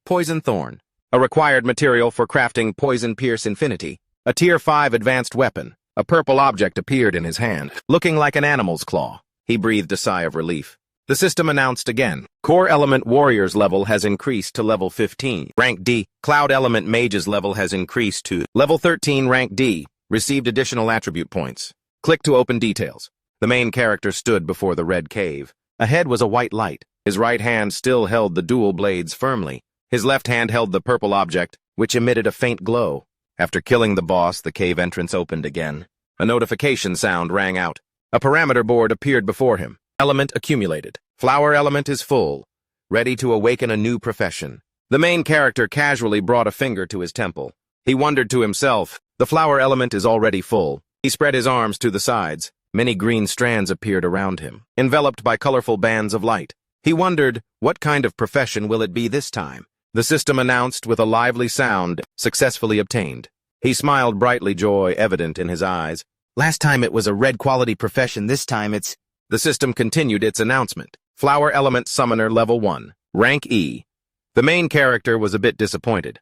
Poison Thorn. A required material for crafting Poison Pierce Infinity. A Tier 5 advanced weapon. A purple object appeared in his hand, looking like an animal's claw. He breathed a sigh of relief. The system announced again. Core Element Warrior's level has increased to level 15. Rank D. Cloud Element Mage's level has increased to level 13. Rank D. Received additional attribute points. Click to open details. The main character stood before the red cave. Ahead was a white light. His right hand still held the dual blades firmly. His left hand held the purple object, which emitted a faint glow. After killing the boss, the cave entrance opened again. A notification sound rang out. A parameter board appeared before him. Element accumulated. Flower element is full. Ready to awaken a new profession. The main character casually brought a finger to his temple. He wondered to himself, the flower element is already full. He spread his arms to the sides. Many green strands appeared around him, enveloped by colorful bands of light. He wondered, what kind of profession will it be this time? The system announced with a lively sound, "Successfully obtained." He smiled brightly, joy evident in his eyes. "Last time it was a red quality profession, this time it's..." The system continued its announcement. Flower Element Summoner Level 1. Rank E. The main character was a bit disappointed.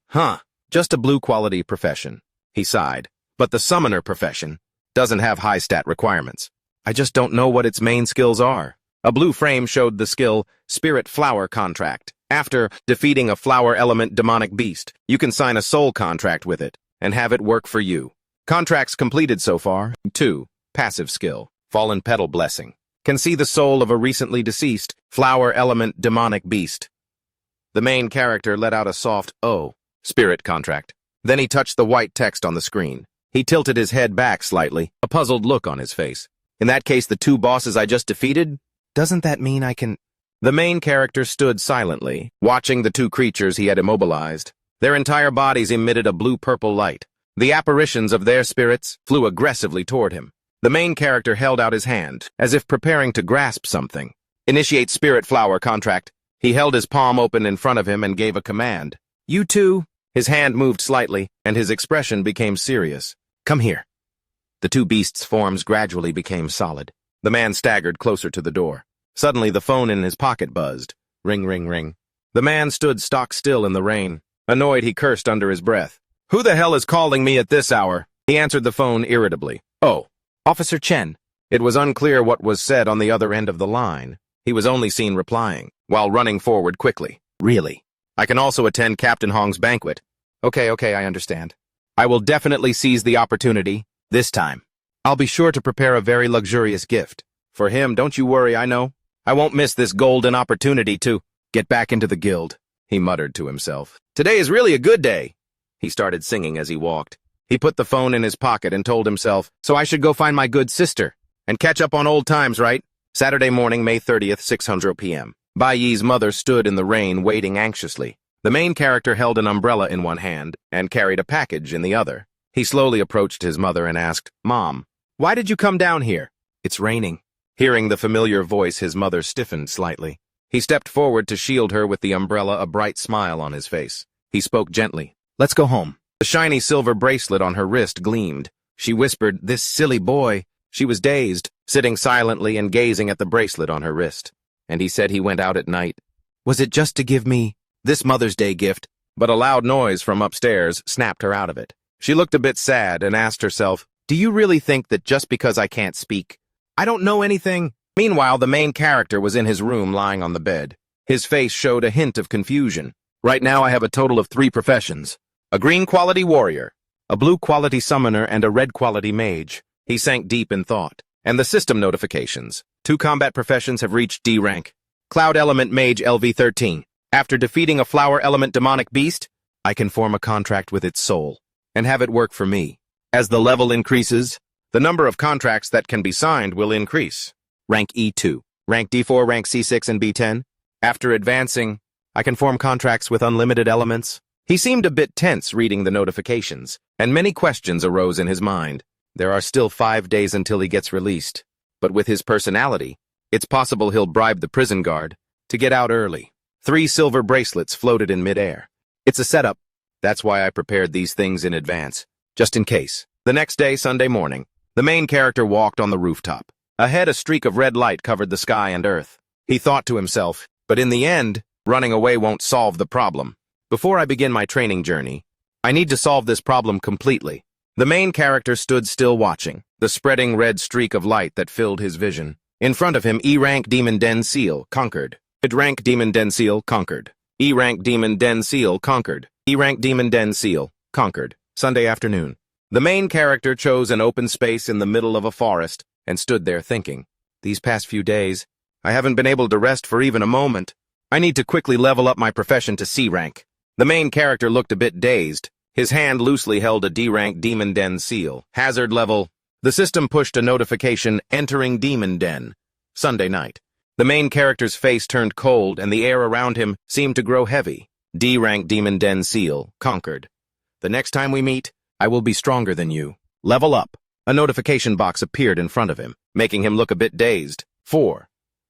Just a blue quality profession. He sighed. But the summoner profession doesn't have high stat requirements. I just don't know what its main skills are. A blue frame showed the skill Spirit Flower Contract. After defeating a flower element demonic beast, you can sign a soul contract with it and have it work for you. Contracts completed so far. 2. Passive skill. Fallen Petal Blessing. Can see the soul of a recently deceased flower element demonic beast. The main character let out a soft "oh." Spirit contract. Then he touched the white text on the screen. He tilted his head back slightly, a puzzled look on his face. "In that case, the two bosses I just defeated? Doesn't that mean I can..." The main character stood silently, watching the two creatures he had immobilized. Their entire bodies emitted a blue-purple light. The apparitions of their spirits flew aggressively toward him. The main character held out his hand, as if preparing to grasp something. "Initiate Spirit Flower Contract." He held his palm open in front of him and gave a command. "You two." His hand moved slightly, and his expression became serious. "Come here." The two beasts' forms gradually became solid. The man staggered closer to the door. Suddenly, the phone in his pocket buzzed. Ring, ring, ring. The man stood stock still in the rain. Annoyed, he cursed under his breath. "Who the hell is calling me at this hour?" He answered the phone irritably. "Oh, Officer Chen." It was unclear what was said on the other end of the line. He was only seen replying, while running forward quickly. "Really? I can also attend Captain Hong's banquet." Okay, I understand. I will definitely seize the opportunity, this time. I'll be sure to prepare a very luxurious gift. For him, don't you worry, I know. I won't miss this golden opportunity to get back into the guild," he muttered to himself. "Today is really a good day." He started singing as he walked. He put the phone in his pocket and told himself, "So I should go find my good sister and catch up on old times, right?" Saturday morning, May 30th, 600 p.m. Bai Yi's mother stood in the rain, waiting anxiously. The main character held an umbrella in one hand and carried a package in the other. He slowly approached his mother and asked, "Mom, why did you come down here?" "It's raining." Hearing the familiar voice, his mother stiffened slightly. He stepped forward to shield her with the umbrella, a bright smile on his face. He spoke gently. "Let's go home." The shiny silver bracelet on her wrist gleamed. She whispered, "This silly boy." She was dazed, sitting silently and gazing at the bracelet on her wrist. "And he said he went out at night. Was it just to give me this Mother's Day gift?" But a loud noise from upstairs snapped her out of it. She looked a bit sad and asked herself, "Do you really think that just because I can't speak, I don't know anything?" Meanwhile, the main character was in his room lying on the bed. His face showed a hint of confusion. "Right now I have a total of 3 professions. A green quality warrior, a blue quality summoner, and a red quality mage." He sank deep in thought. And the system notifications. 2 combat professions have reached D rank. Cloud element mage LV13. After defeating a flower element demonic beast, I can form a contract with its soul and have it work for me. As the level increases, the number of contracts that can be signed will increase. Rank E2, rank D4, rank C6, and B10. After advancing, I can form contracts with unlimited elements. He seemed a bit tense reading the notifications, and many questions arose in his mind. There are still 5 days until he gets released, but with his personality, it's possible he'll bribe the prison guard to get out early. 3 silver bracelets floated in midair. It's a setup. That's why I prepared these things in advance, just in case. The next day, Sunday morning, the main character walked on the rooftop. Ahead, a streak of red light covered the sky and earth. He thought to himself, but in the end, running away won't solve the problem. Before I begin my training journey, I need to solve this problem completely. The main character stood still watching, the spreading red streak of light that filled his vision. In front of him, E-rank Demon Den Seal, conquered. Mid-rank Demon Den Seal, conquered. E-rank Demon Den Seal, conquered. E-rank Demon Den Seal, conquered. Sunday afternoon. The main character chose an open space in the middle of a forest and stood there thinking, "These past few days, I haven't been able to rest for even a moment. I need to quickly level up my profession to C rank." The main character looked a bit dazed. His hand loosely held a D-rank Demon Den seal. Hazard level. The system pushed a notification, "Entering Demon Den." Sunday night. The main character's face turned cold and the air around him seemed to grow heavy. D-rank Demon Den seal, conquered. "The next time we meet, I will be stronger than you. Level up." A notification box appeared in front of him, making him look a bit dazed. 4.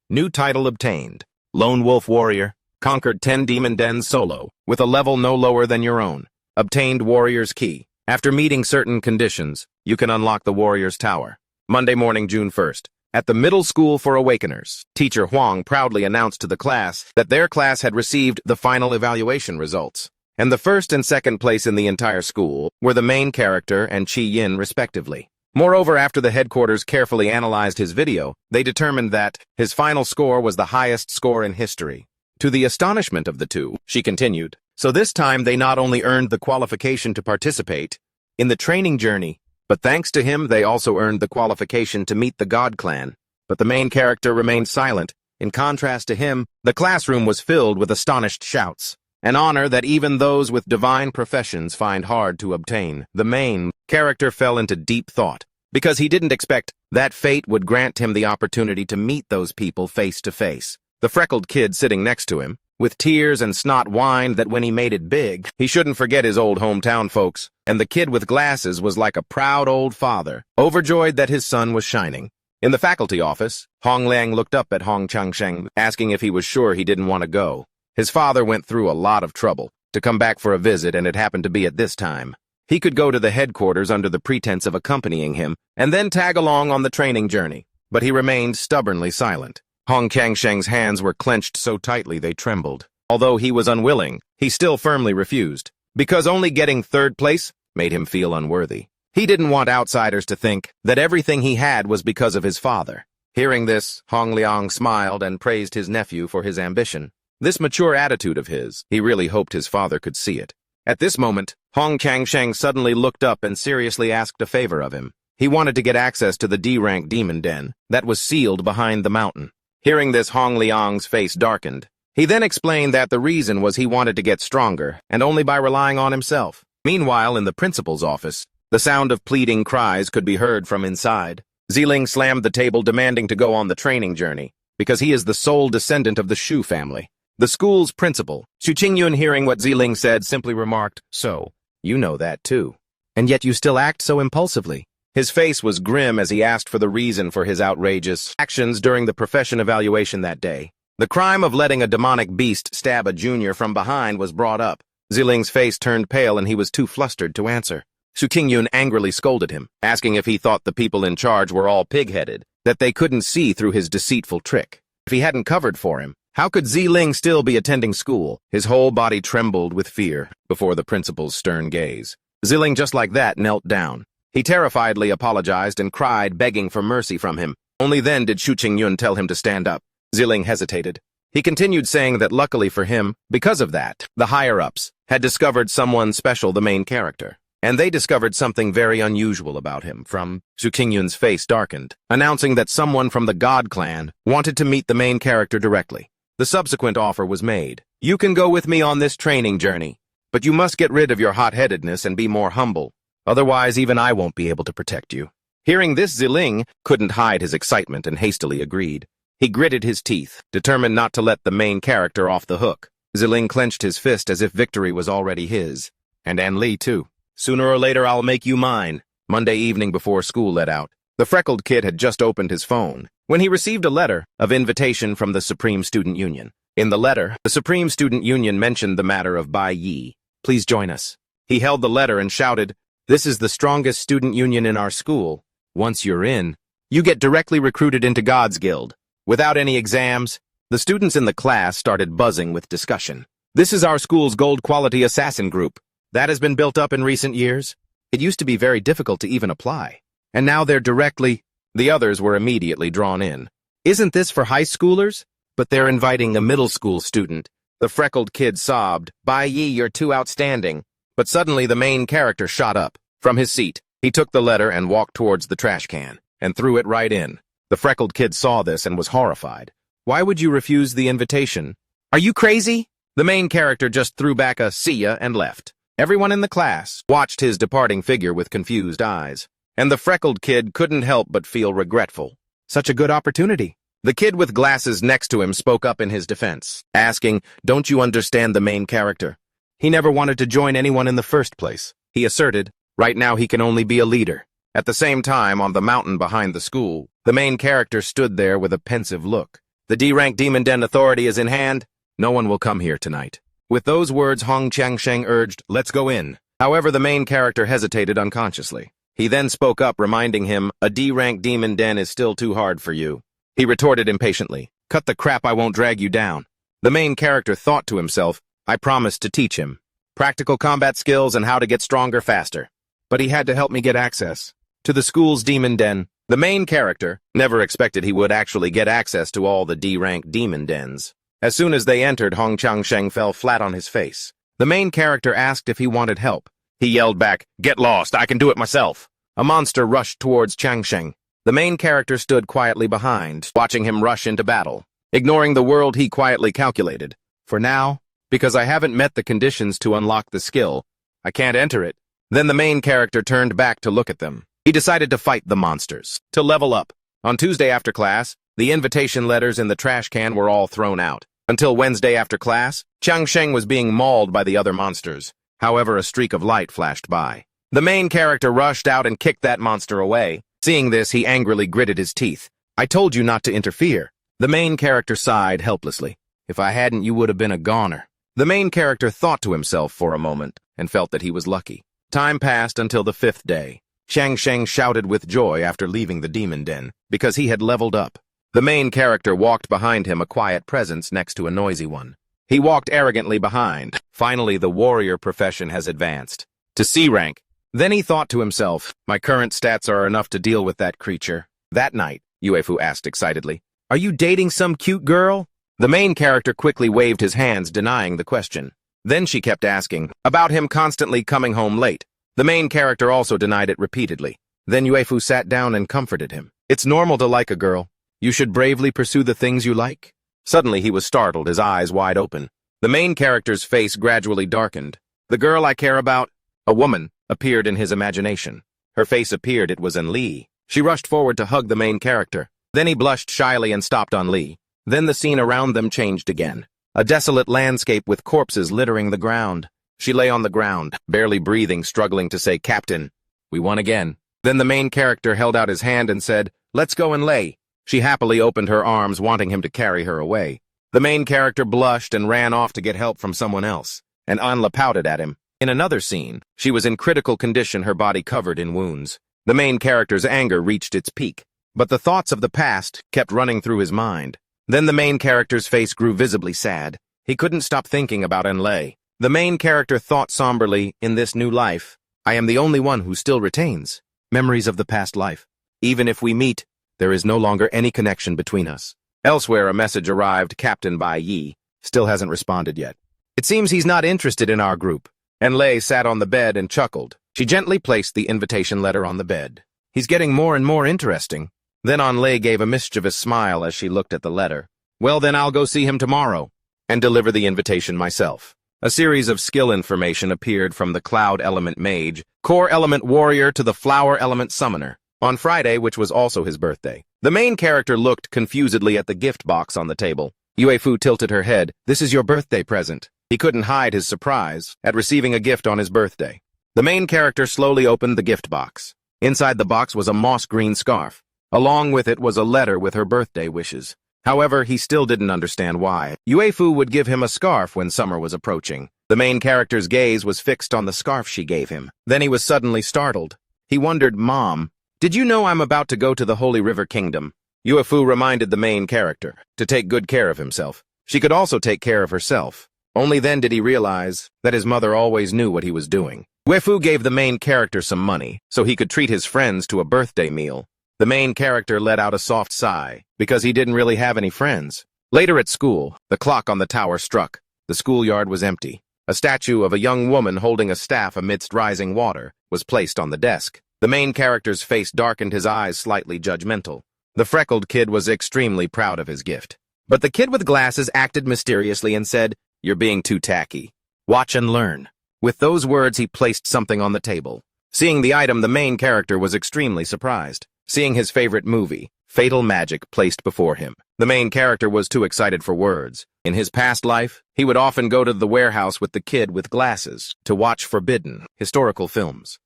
New title obtained. Lone Wolf Warrior. Conquered 10 Demon Dens solo, with a level no lower than your own. Obtained Warrior's Key. After meeting certain conditions, you can unlock the Warrior's Tower. Monday morning, June 1st. At the Middle School for Awakeners, Teacher Huang proudly announced to the class that their class had received the final evaluation results, and the first and second place in the entire school were the main character and Chi Yin, respectively. Moreover, after the headquarters carefully analyzed his video, they determined that his final score was the highest score in history. To the astonishment of the two, she continued, so this time they not only earned the qualification to participate in the training journey, but thanks to him they also earned the qualification to meet the God Clan. But the main character remained silent. In contrast to him, the classroom was filled with astonished shouts, an honor that even those with divine professions find hard to obtain. The main character fell into deep thought, because he didn't expect that fate would grant him the opportunity to meet those people face to face. The freckled kid sitting next to him, with tears and snot, whined that when he made it big, he shouldn't forget his old hometown folks, and the kid with glasses was like a proud old father, overjoyed that his son was shining. In the faculty office, Hong Liang looked up at Hong Changsheng, asking if he was sure he didn't want to go. His father went through a lot of trouble to come back for a visit, and it happened to be at this time. He could go to the headquarters under the pretense of accompanying him, and then tag along on the training journey, but he remained stubbornly silent. Hong Changsheng's hands were clenched so tightly they trembled. Although he was unwilling, he still firmly refused, because only getting third place made him feel unworthy. He didn't want outsiders to think that everything he had was because of his father. Hearing this, Hong Liang smiled and praised his nephew for his ambition. This mature attitude of his, he really hoped his father could see it. At this moment, Hong Changsheng suddenly looked up and seriously asked a favor of him. He wanted to get access to the D-rank demon den that was sealed behind the mountain. Hearing this, Hong Liang's face darkened. He then explained that the reason was he wanted to get stronger, and only by relying on himself. Meanwhile, in the principal's office, the sound of pleading cries could be heard from inside. Ziling slammed the table, demanding to go on the training journey, because he is the sole descendant of the Shu family. The school's principal, Xu Qingyun, hearing what Ziling said, simply remarked, "So, you know that too. And yet you still act so impulsively." His face was grim as he asked for the reason for his outrageous actions during the profession evaluation that day. The crime of letting a demonic beast stab a junior from behind was brought up. Ziling's face turned pale and he was too flustered to answer. Xu Qingyun angrily scolded him, asking if he thought the people in charge were all pig-headed, that they couldn't see through his deceitful trick. If he hadn't covered for him, how could Ziling still be attending school? His whole body trembled with fear before the principal's stern gaze. Ziling just like that knelt down. He terrifiedly apologized and cried, begging for mercy from him. Only then did Xu Qingyun tell him to stand up. Ziling hesitated. He continued saying that luckily for him, because of that, the higher-ups had discovered someone special, the main character. And they discovered something very unusual about him. From Xu Qingyun's face darkened, announcing that someone from the God clan wanted to meet the main character directly. The subsequent offer was made. "You can go with me on this training journey, but you must get rid of your hot-headedness and be more humble. Otherwise, even I won't be able to protect you." Hearing this, Ziling couldn't hide his excitement and hastily agreed. He gritted his teeth, determined not to let the main character off the hook. Ziling clenched his fist as if victory was already his. And An Li, too. "Sooner or later, I'll make you mine." Monday evening before school let out, the freckled kid had just opened his phone when he received a letter of invitation from the Supreme Student Union. In the letter, the Supreme Student Union mentioned the matter of Bai Yi. "Please join us." He held the letter and shouted, "This is the strongest student union in our school. Once you're in, you get directly recruited into God's Guild. Without any exams." The students in the class started buzzing with discussion. "This is our school's gold quality assassin group. That has been built up in recent years. It used to be very difficult to even apply. And now they're directly—" The others were immediately drawn in. "Isn't this for high schoolers? But they're inviting a middle school student." The freckled kid sobbed, "Bai Yi, you're too outstanding." But suddenly the main character shot up. From his seat, he took the letter and walked towards the trash can, and threw it right in. The freckled kid saw this and was horrified. "Why would you refuse the invitation? Are you crazy?" The main character just threw back a "see ya" and left. Everyone in the class watched his departing figure with confused eyes, and the freckled kid couldn't help but feel regretful. Such a good opportunity. The kid with glasses next to him spoke up in his defense, asking, "Don't you understand the main character? He never wanted to join anyone in the first place." He asserted, right now he can only be a leader. At the same time, on the mountain behind the school, the main character stood there with a pensive look. "The D-rank Demon Den authority is in hand. No one will come here tonight." With those words, Hong Changsheng urged, "Let's go in." However, the main character hesitated unconsciously. He then spoke up, reminding him, "A D-rank demon den is still too hard for you." He retorted impatiently, "Cut the crap, I won't drag you down." The main character thought to himself, "I promised to teach him practical combat skills and how to get stronger faster. But he had to help me get access to the school's demon den." The main character never expected he would actually get access to all the D-rank demon dens. As soon as they entered, Hong Changsheng fell flat on his face. The main character asked if he wanted help. He yelled back, "Get lost, I can do it myself." A monster rushed towards Changsheng. The main character stood quietly behind, watching him rush into battle, ignoring the world he quietly calculated. "For now, because I haven't met the conditions to unlock the skill, I can't enter it." Then the main character turned back to look at them. He decided to fight the monsters, to level up. On Tuesday after class, the invitation letters in the trash can were all thrown out. Until Wednesday after class, Changsheng was being mauled by the other monsters. However, a streak of light flashed by. The main character rushed out and kicked that monster away. Seeing this, he angrily gritted his teeth. "I told you not to interfere." The main character sighed helplessly. "If I hadn't, you would have been a goner." The main character thought to himself for a moment and felt that he was lucky. Time passed until the 5th day. Changsheng shouted with joy after leaving the demon den, because he had leveled up. The main character walked behind him, a quiet presence next to a noisy one. He walked arrogantly behind. Finally, the warrior profession has advanced to C rank. Then he thought to himself, my current stats are enough to deal with that creature. That night, Uefu asked excitedly, are you dating some cute girl? The main character quickly waved his hands, denying the question. Then she kept asking about him constantly coming home late. The main character also denied it repeatedly. Then Uefu sat down and comforted him. It's normal to like a girl. You should bravely pursue the things you like. Suddenly he was startled, his eyes wide open. The main character's face gradually darkened. The girl I care about, a woman, appeared in his imagination. Her face appeared, it was in Lee. She rushed forward to hug the main character. Then he blushed shyly and stopped on Lee. Then the scene around them changed again. A desolate landscape with corpses littering the ground. She lay on the ground, barely breathing, struggling to say, Captain, we won again. Then the main character held out his hand and said, let's go and lay. She happily opened her arms, wanting him to carry her away. The main character blushed and ran off to get help from someone else, and Anla pouted at him. In another scene, she was in critical condition, her body covered in wounds. The main character's anger reached its peak, but the thoughts of the past kept running through his mind. Then the main character's face grew visibly sad. He couldn't stop thinking about Enlay. The main character thought somberly, in this new life, I am the only one who still retains memories of the past life. Even if we meet, there is no longer any connection between us. Elsewhere, a message arrived, Captain Bai Yi still hasn't responded yet. It seems he's not interested in our group. Enlay sat on the bed and chuckled. She gently placed the invitation letter on the bed. He's getting more and more interesting. Then Enlay gave a mischievous smile as she looked at the letter. Well, then I'll go see him tomorrow and deliver the invitation myself. A series of skill information appeared from the Cloud Element Mage, Core Element Warrior to the Flower Element Summoner. On Friday, which was also his birthday, the main character looked confusedly at the gift box on the table. Uefu tilted her head. This is your birthday present. He couldn't hide his surprise at receiving a gift on his birthday. The main character slowly opened the gift box. Inside the box was a moss-green scarf. Along with it was a letter with her birthday wishes. However, he still didn't understand why Uefu would give him a scarf when summer was approaching. The main character's gaze was fixed on the scarf she gave him. Then he was suddenly startled. He wondered, Mom, did you know I'm about to go to the Holy River Kingdom? Uefu reminded the main character to take good care of himself. She could also take care of herself. Only then did he realize that his mother always knew what he was doing. Uefu gave the main character some money so he could treat his friends to a birthday meal. The main character let out a soft sigh because he didn't really have any friends. Later at school, the clock on the tower struck. The schoolyard was empty. A statue of a young woman holding a staff amidst rising water was placed on the desk. The main character's face darkened, his eyes slightly judgmental. The freckled kid was extremely proud of his gift. But the kid with glasses acted mysteriously and said, You're being too tacky. Watch and learn. With those words, he placed something on the table. Seeing the item, the main character was extremely surprised. Seeing his favorite movie, Fatal Magic, placed before him, the main character was too excited for words. In his past life, he would often go to the warehouse with the kid with glasses to watch forbidden, historical films.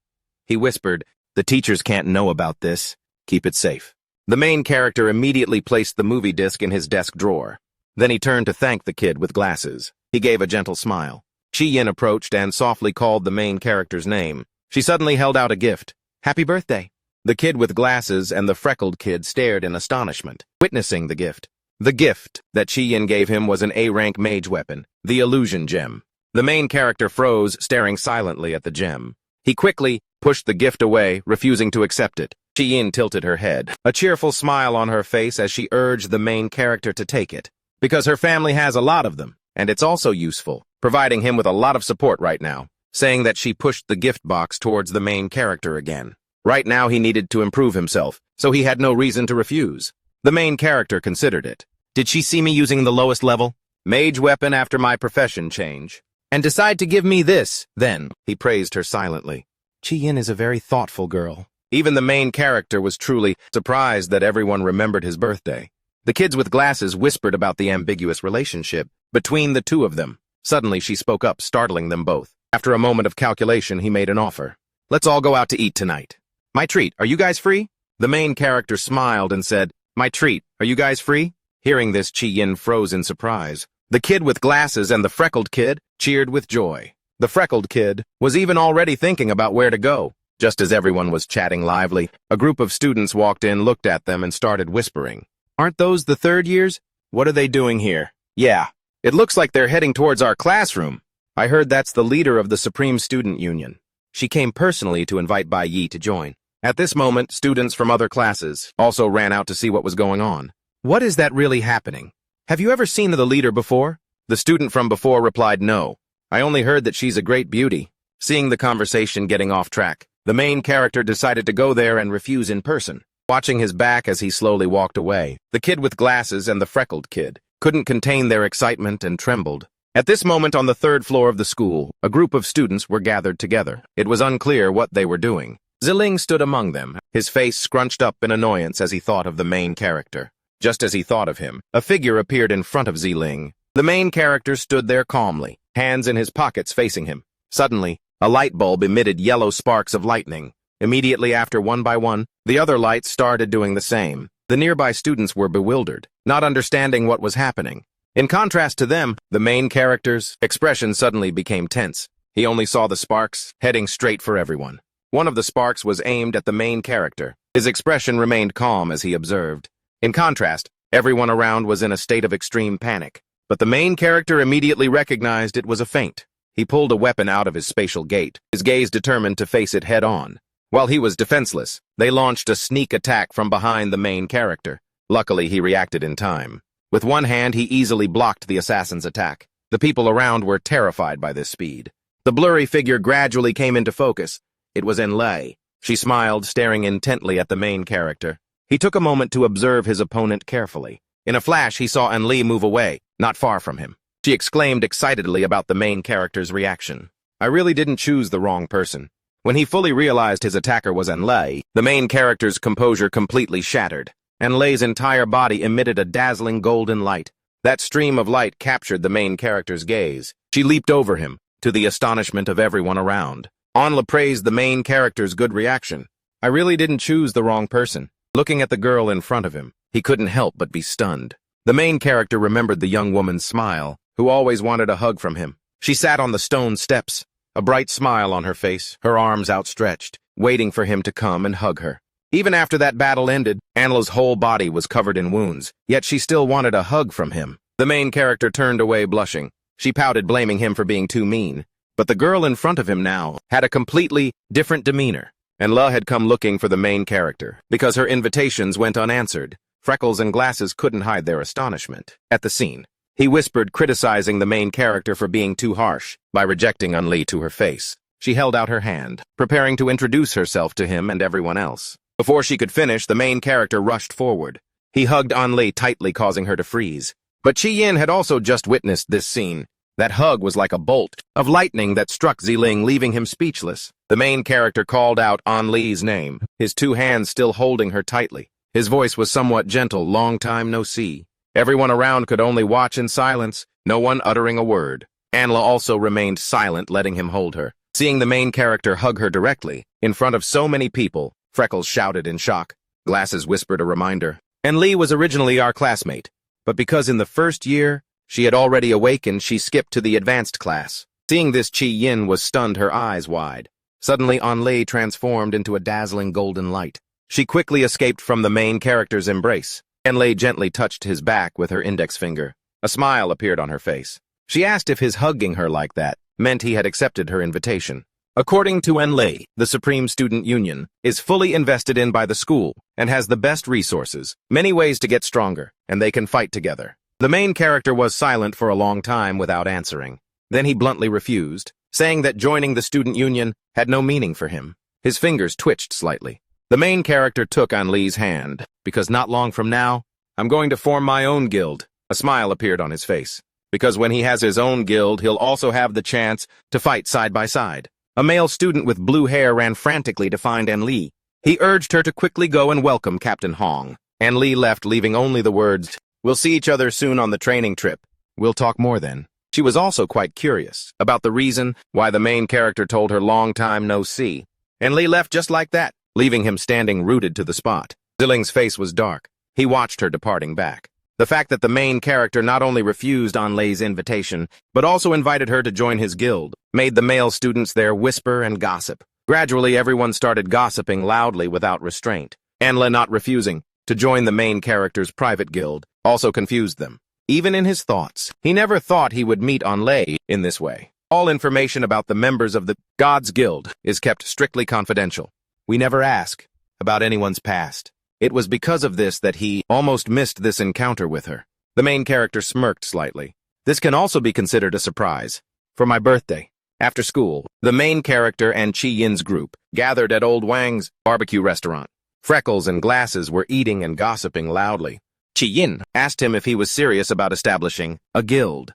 He whispered, The teachers can't know about this. Keep it safe. The main character immediately placed the movie disc in his desk drawer. Then he turned to thank the kid with glasses. He gave a gentle smile. Chi Yin approached and softly called the main character's name. She suddenly held out a gift. Happy birthday. The kid with glasses and the freckled kid stared in astonishment, witnessing the gift. The gift that Chi Yin gave him was an A-rank mage weapon, the illusion gem. The main character froze, staring silently at the gem. He quickly pushed the gift away, refusing to accept it. Chi Yin tilted her head, a cheerful smile on her face as she urged the main character to take it. Because her family has a lot of them, and it's also useful, providing him with a lot of support right now, saying that she pushed the gift box towards the main character again. Right now he needed to improve himself, so he had no reason to refuse. The main character considered it. Did she see me using the lowest level mage weapon after my profession change, and decide to give me this? Then he praised her silently. Chi Yin is a very thoughtful girl. Even the main character was truly surprised that everyone remembered his birthday. The kids with glasses whispered about the ambiguous relationship between the two of them. Suddenly she spoke up, startling them both. After a moment of calculation, he made an offer. Let's all go out to eat tonight. My treat, are you guys free? The main character smiled and said, My treat, are you guys free? Hearing this, Chi Yin froze in surprise. The kid with glasses and the freckled kid cheered with joy. The freckled kid was even already thinking about where to go. Just as everyone was chatting lively, a group of students walked in, looked at them, and started whispering. Aren't those the third years? What are they doing here? Yeah, It looks like they're heading towards our classroom. I heard that's the leader of the Supreme Student Union. She came personally to invite Bai Yi to join. At this moment, students from other classes also ran out to see what was going on. What is that really happening? Have you ever seen the leader before? The student from before replied no. I only heard that she's a great beauty. Seeing the conversation getting off track, the main character decided to go there and refuse in person. Watching his back as he slowly walked away, the kid with glasses and the freckled kid couldn't contain their excitement and trembled. At this moment on the third floor of the school, a group of students were gathered together. It was unclear what they were doing. Ziling stood among them, his face scrunched up in annoyance as he thought of the main character. Just as he thought of him, a figure appeared in front of Ziling. The main character stood there calmly, hands in his pockets facing him. Suddenly, a light bulb emitted yellow sparks of lightning. Immediately after, one by one, the other lights started doing the same. The nearby students were bewildered, not understanding what was happening. In contrast to them, the main character's expression suddenly became tense. He only saw the sparks, heading straight for everyone. One of the sparks was aimed at the main character. His expression remained calm as he observed. In contrast, everyone around was in a state of extreme panic. But the main character immediately recognized it was a feint. He pulled a weapon out of his spatial gate, his gaze determined to face it head-on. While he was defenseless, they launched a sneak attack from behind the main character. Luckily, he reacted in time. With one hand, he easily blocked the assassin's attack. The people around were terrified by this speed. The blurry figure gradually came into focus. It was Enlei. She smiled, staring intently at the main character. He took a moment to observe his opponent carefully. In a flash, he saw Enlei move away, not far from him. She exclaimed excitedly about the main character's reaction. I really didn't choose the wrong person. When he fully realized his attacker was Enlei, the main character's composure completely shattered. Enlei's entire body emitted a dazzling golden light. That stream of light captured the main character's gaze. She leaped over him, to the astonishment of everyone around. Enlei praised the main character's good reaction. I really didn't choose the wrong person. Looking at the girl in front of him, he couldn't help but be stunned. The main character remembered the young woman's smile, who always wanted a hug from him. She sat on the stone steps, a bright smile on her face, her arms outstretched, waiting for him to come and hug her. Even after that battle ended, Enlei's whole body was covered in wounds, yet she still wanted a hug from him. The main character turned away blushing. She pouted, blaming him for being too mean. But the girl in front of him now had a completely different demeanor. Enlei had come looking for the main character, because her invitations went unanswered. Freckles and Glasses couldn't hide their astonishment at the scene. He whispered, criticizing the main character for being too harsh by rejecting Enlei to her face. She held out her hand, preparing to introduce herself to him and everyone else. Before she could finish, the main character rushed forward. He hugged Enlei tightly, causing her to freeze. But Qi Yin had also just witnessed this scene. That hug was like a bolt of lightning that struck Ziling, leaving him speechless. The main character called out Enlei's name, his two hands still holding her tightly. His voice was somewhat gentle, long time no see. Everyone around could only watch in silence, no one uttering a word. Enlei also remained silent, letting him hold her. Seeing the main character hug her directly, in front of so many people, Freckles shouted in shock. Glasses whispered a reminder. Enlei was originally our classmate, but because in the first year, she had already awakened, she skipped to the advanced class. Seeing this, Qi Yin was stunned, her eyes wide. Suddenly, Enlei transformed into a dazzling golden light. She quickly escaped from the main character's embrace. Enlei gently touched his back with her index finger. A smile appeared on her face. She asked if his hugging her like that meant he had accepted her invitation. According to Enlei, the Supreme Student Union is fully invested in by the school and has the best resources, many ways to get stronger, and they can fight together. The main character was silent for a long time without answering. Then he bluntly refused, saying that joining the student union had no meaning for him. His fingers twitched slightly. The main character took Enlei's hand, because not long from now, I'm going to form my own guild. A smile appeared on his face, because when he has his own guild, he'll also have the chance to fight side by side. A male student with blue hair ran frantically to find Enlei. He urged her to quickly go and welcome Captain Hong. Enlei left, leaving only the words, "We'll see each other soon on the training trip. We'll talk more then." She was also quite curious about the reason why the main character told her long time no see. Enlei left just like that, leaving him standing rooted to the spot. Ziling's face was dark. He watched her departing back. The fact that the main character not only refused Enlei's invitation, but also invited her to join his guild, made the male students there whisper and gossip. Gradually, everyone started gossiping loudly without restraint. Enlei not refusing to join the main character's private guild also confused them. even in his thoughts. He never thought he would meet Lei in this way. All information about the members of the Gods Guild is kept strictly confidential. We never ask about anyone's past. It was because of this that he almost missed this encounter with her. The main character smirked slightly. This can also be considered a surprise. For my birthday, after school, the main character and Chi Yin's group gathered at Old Wang's barbecue restaurant. Freckles and Glasses were eating and gossiping loudly. Chi Yin asked him if he was serious about establishing a guild.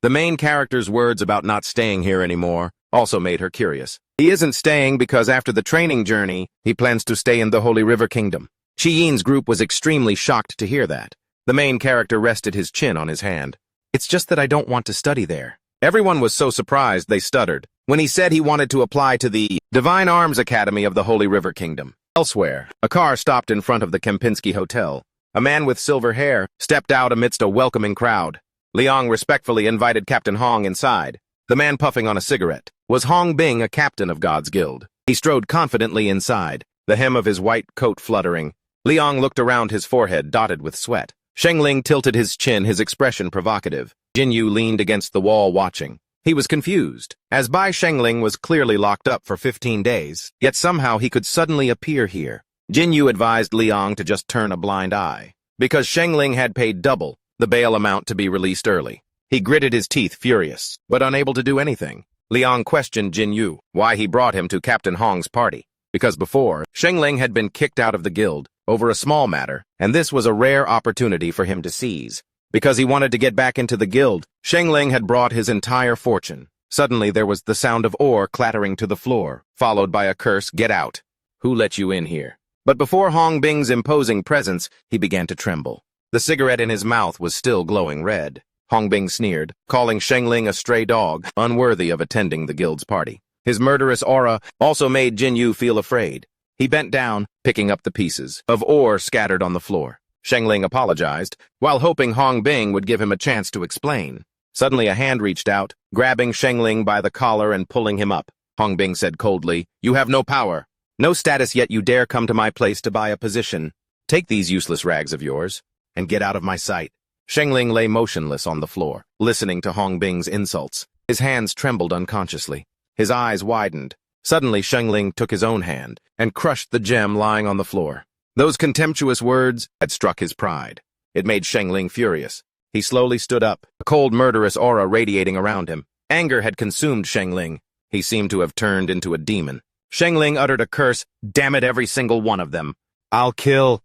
The main character's words about not staying here anymore also made her curious. He isn't staying because after the training journey, he plans to stay in the Holy River Kingdom. Chi Yin's group was extremely shocked to hear that. The main character rested his chin on his hand. It's just that I don't want to study there. Everyone was so surprised they stuttered when he said he wanted to apply to the Divine Arms Academy of the Holy River Kingdom. Elsewhere, a car stopped in front of the Kempinski Hotel. A man with silver hair stepped out amidst a welcoming crowd. Liang respectfully invited Captain Hong inside. The man puffing on a cigarette was Hong Bing, a captain of God's Guild. He strode confidently inside, the hem of his white coat fluttering. Liang looked around, his forehead dotted with sweat. Shengling tilted his chin, his expression provocative. Jinyu leaned against the wall watching. He was confused, as Bai Shengling was clearly locked up for 15 days, yet somehow he could suddenly appear here. Jinyu advised Liang to just turn a blind eye, because Shengling had paid double the bail amount to be released early. He gritted his teeth, furious, but unable to do anything. Liang questioned Jinyu why he brought him to Captain Hong's party, because before, Shengling had been kicked out of the guild over a small matter, and this was a rare opportunity for him to seize. Because he wanted to get back into the guild, Shengling had brought his entire fortune. Suddenly there was the sound of ore clattering to the floor, followed by a curse, "Get out! Who let you in here?" But before Hong Bing's imposing presence, he began to tremble. The cigarette in his mouth was still glowing red. Hong Bing sneered, calling Shengling a stray dog, unworthy of attending the guild's party. His murderous aura also made Jinyu feel afraid. He bent down, picking up the pieces of ore scattered on the floor. Shengling apologized, while hoping Hong Bing would give him a chance to explain. Suddenly a hand reached out, grabbing Shengling by the collar and pulling him up. Hong Bing said coldly, "You have no power, no status, yet you dare come to my place to buy a position. Take these useless rags of yours, and get out of my sight." Shengling lay motionless on the floor, listening to Hong Bing's insults. His hands trembled unconsciously. His eyes widened. Suddenly Shengling took his own hand and crushed the gem lying on the floor. Those contemptuous words had struck his pride. It made Shengling furious. He slowly stood up, a cold, murderous aura radiating around him. Anger had consumed Shengling. He seemed to have turned into a demon. Shengling uttered a curse. "Damn it, every single one of them. I'll kill."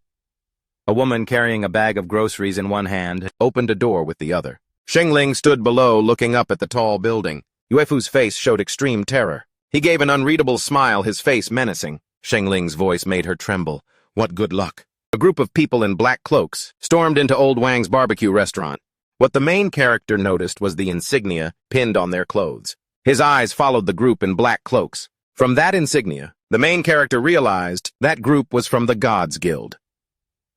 A woman carrying a bag of groceries in one hand opened a door with the other. Shengling stood below, looking up at the tall building. Yuefu's face showed extreme terror. He gave an unreadable smile, his face menacing. Shengling's voice made her tremble. What good luck. A group of people in black cloaks stormed into Old Wang's barbecue restaurant. What the main character noticed was the insignia pinned on their clothes. His eyes followed the group in black cloaks. From that insignia, the main character realized that group was from the Gods Guild.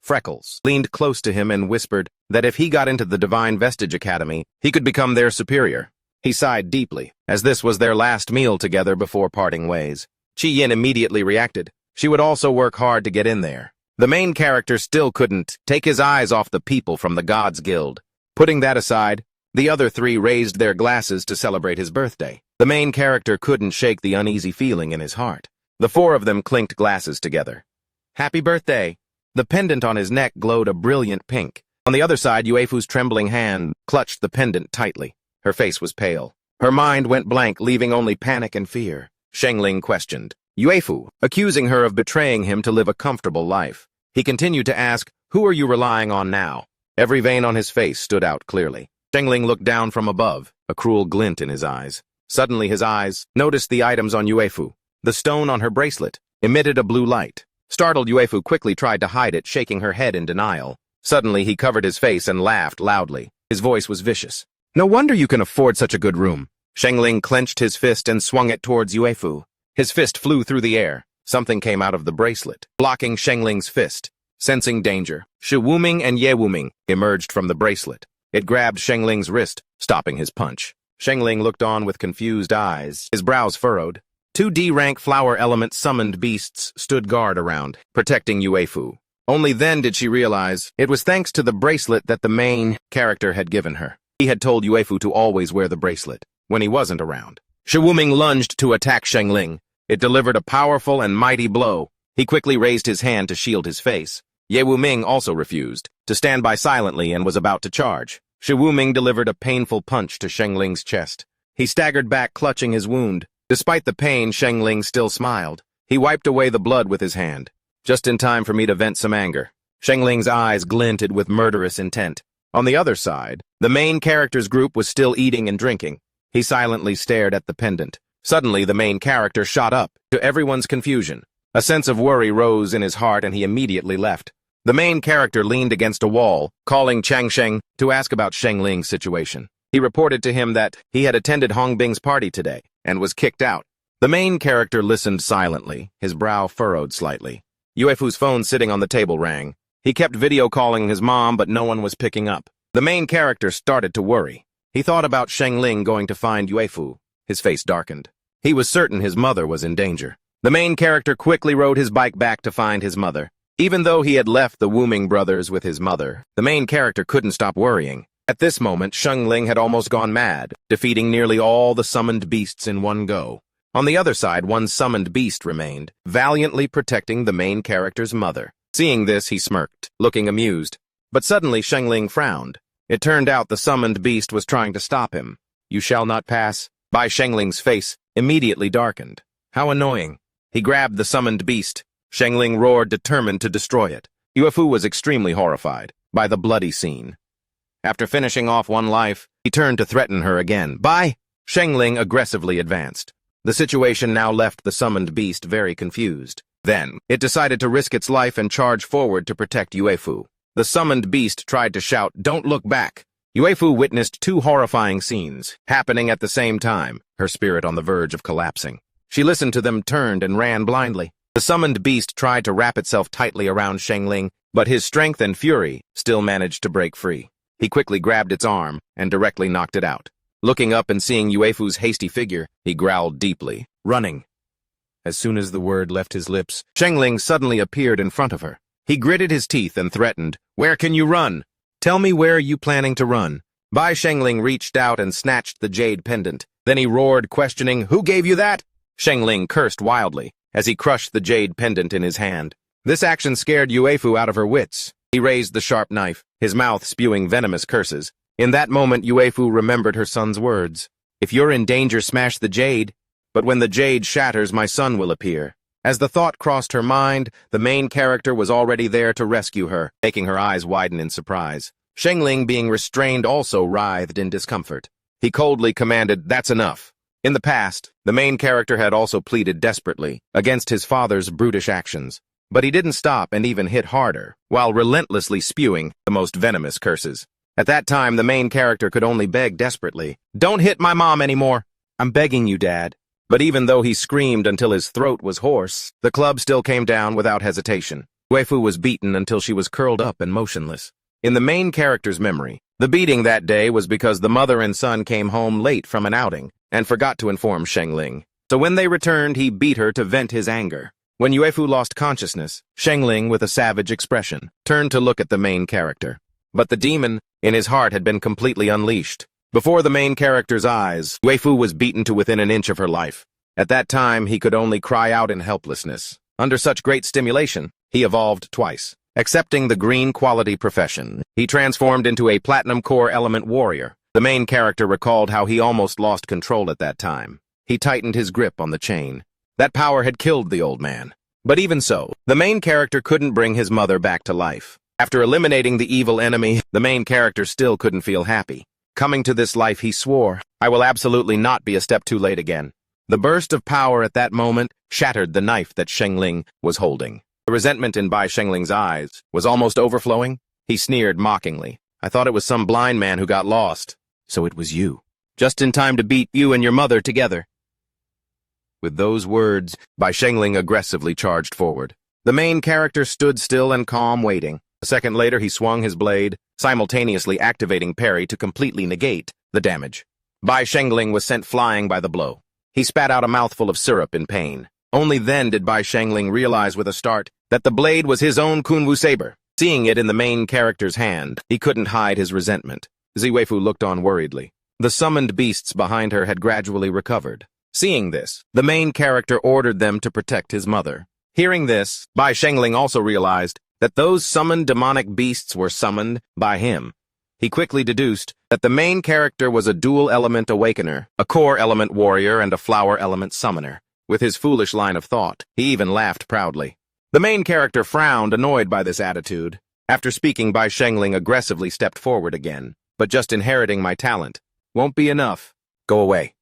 Freckles leaned close to him and whispered that if he got into the Divine Vestige Academy, he could become their superior. He sighed deeply, as this was their last meal together before parting ways. Chi Yin immediately reacted. She would also work hard to get in there. The main character still couldn't take his eyes off the people from the Gods Guild. Putting that aside, the other three raised their glasses to celebrate his birthday. The main character couldn't shake the uneasy feeling in his heart. The four of them clinked glasses together. Happy birthday! The pendant on his neck glowed a brilliant pink. On the other side, Yuefu's trembling hand clutched the pendant tightly. Her face was pale. Her mind went blank, leaving only panic and fear. Shengling questioned Yuefu, accusing her of betraying him to live a comfortable life. He continued to ask, "Who are you relying on now?" Every vein on his face stood out clearly. Shengling looked down from above, a cruel glint in his eyes. Suddenly his eyes noticed the items on Yuefu. The stone on her bracelet emitted a blue light. Startled, Yuefu quickly tried to hide it, shaking her head in denial. Suddenly he covered his face and laughed loudly. His voice was vicious. "No wonder you can afford such a good room." Shengling clenched his fist and swung it towards Yuefu. His fist flew through the air. Something came out of the bracelet, blocking Shengling's fist. Sensing danger, Shi Wuming and Ye Wuming emerged from the bracelet. It grabbed Shengling's wrist, stopping his punch. Shengling looked on with confused eyes, his brows furrowed. 2 D-rank flower element summoned beasts stood guard around, protecting Yuefu. Only then did she realize it was thanks to the bracelet that the main character had given her. He had told Yuefu to always wear the bracelet when he wasn't around. Shi Wuming lunged to attack Shengling. It delivered a powerful and mighty blow. He quickly raised his hand to shield his face. Ye Wuming also refused to stand by silently and was about to charge. Shi Wuming delivered a painful punch to Shengling's chest. He staggered back, clutching his wound. Despite the pain, Shengling still smiled. He wiped away the blood with his hand. Just in time for me to vent some anger. Shengling's eyes glinted with murderous intent. On the other side, the main character's group was still eating and drinking. He silently stared at the pendant. Suddenly, the main character shot up, to everyone's confusion. A sense of worry rose in his heart and he immediately left. The main character leaned against a wall, calling Chang Sheng to ask about Shengling's situation. He reported to him that he had attended Hongbing's party today and was kicked out. The main character listened silently, his brow furrowed slightly. Yuefu's phone sitting on the table rang. He kept video calling his mom, but no one was picking up. The main character started to worry. He thought about Shengling going to find Yuefu. His face darkened. He was certain his mother was in danger. The main character quickly rode his bike back to find his mother. Even though he had left the Wuming brothers with his mother, the main character couldn't stop worrying. At this moment, Shengling had almost gone mad, defeating nearly all the summoned beasts in one go. On the other side, one summoned beast remained, valiantly protecting the main character's mother. Seeing this, he smirked, looking amused. But suddenly Shengling frowned. It turned out the summoned beast was trying to stop him. "You shall not pass." Bai Shengling's face immediately darkened. How annoying. He grabbed the summoned beast. Shengling roared, determined to destroy it. Yuefu was extremely horrified by the bloody scene. After finishing off one life, he turned to threaten her again. Bai! Shengling aggressively advanced. The situation now left the summoned beast very confused. Then, it decided to risk its life and charge forward to protect Yuefu. The summoned beast tried to shout, "Don't look back!" Yuefu witnessed two horrifying scenes, happening at the same time, her spirit on the verge of collapsing. She listened to them, turned, and ran blindly. The summoned beast tried to wrap itself tightly around Shengling, but his strength and fury still managed to break free. He quickly grabbed its arm and directly knocked it out. Looking up and seeing Yuefu's hasty figure, he growled deeply, "Running." As soon as the word left his lips, Shengling suddenly appeared in front of her. He gritted his teeth and threatened, "Where can you run? Tell me where you planning to run." Bai Shengling reached out and snatched the jade pendant. Then he roared, questioning, "Who gave you that?" Shengling cursed wildly as he crushed the jade pendant in his hand. This action scared Yuefu out of her wits. He raised the sharp knife, his mouth spewing venomous curses. In that moment, Yuefu remembered her son's words. "If you're in danger, smash the jade. But when the jade shatters, my son will appear." As the thought crossed her mind, the main character was already there to rescue her, making her eyes widen in surprise. Shengling, being restrained, also writhed in discomfort. He coldly commanded, "That's enough." In the past, the main character had also pleaded desperately against his father's brutish actions. But he didn't stop and even hit harder, while relentlessly spewing the most venomous curses. At that time, the main character could only beg desperately, "Don't hit my mom anymore. I'm begging you, Dad." But even though he screamed until his throat was hoarse, the club still came down without hesitation. Yuefu was beaten until she was curled up and motionless. In the main character's memory, the beating that day was because the mother and son came home late from an outing and forgot to inform Shengling. So when they returned, he beat her to vent his anger. When Yuefu lost consciousness, Shengling, with a savage expression, turned to look at the main character. But the demon in his heart had been completely unleashed. Before the main character's eyes, Yuefu was beaten to within an inch of her life. At that time, he could only cry out in helplessness. Under such great stimulation, he evolved twice. Accepting the green quality profession, he transformed into a platinum core element warrior. The main character recalled how he almost lost control at that time. He tightened his grip on the chain. That power had killed the old man. But even so, the main character couldn't bring his mother back to life. After eliminating the evil enemy, the main character still couldn't feel happy. Coming to this life, he swore, "I will absolutely not be a step too late again." The burst of power at that moment shattered the knife that Shengling was holding. The resentment in Bai Shengling's eyes was almost overflowing. He sneered mockingly. "I thought it was some blind man who got lost. So it was you. Just in time to beat you and your mother together." With those words, Bai Shengling aggressively charged forward. The main character stood still and calm, waiting. A second later, he swung his blade, simultaneously activating parry to completely negate the damage. Bai Shengling was sent flying by the blow. He spat out a mouthful of syrup in pain. Only then did Bai Shengling realize with a start that the blade was his own Kunwu saber. Seeing it in the main character's hand, he couldn't hide his resentment. Ziwei-fu looked on worriedly. The summoned beasts behind her had gradually recovered. Seeing this, the main character ordered them to protect his mother. Hearing this, Bai Shengling also realized that those summoned demonic beasts were summoned by him. He quickly deduced that the main character was a dual-element awakener, a core-element warrior, and a flower-element summoner. With his foolish line of thought, he even laughed proudly. The main character frowned, annoyed by this attitude. After speaking, Bai Shengling aggressively stepped forward again. But just inheriting my talent won't be enough. Go away.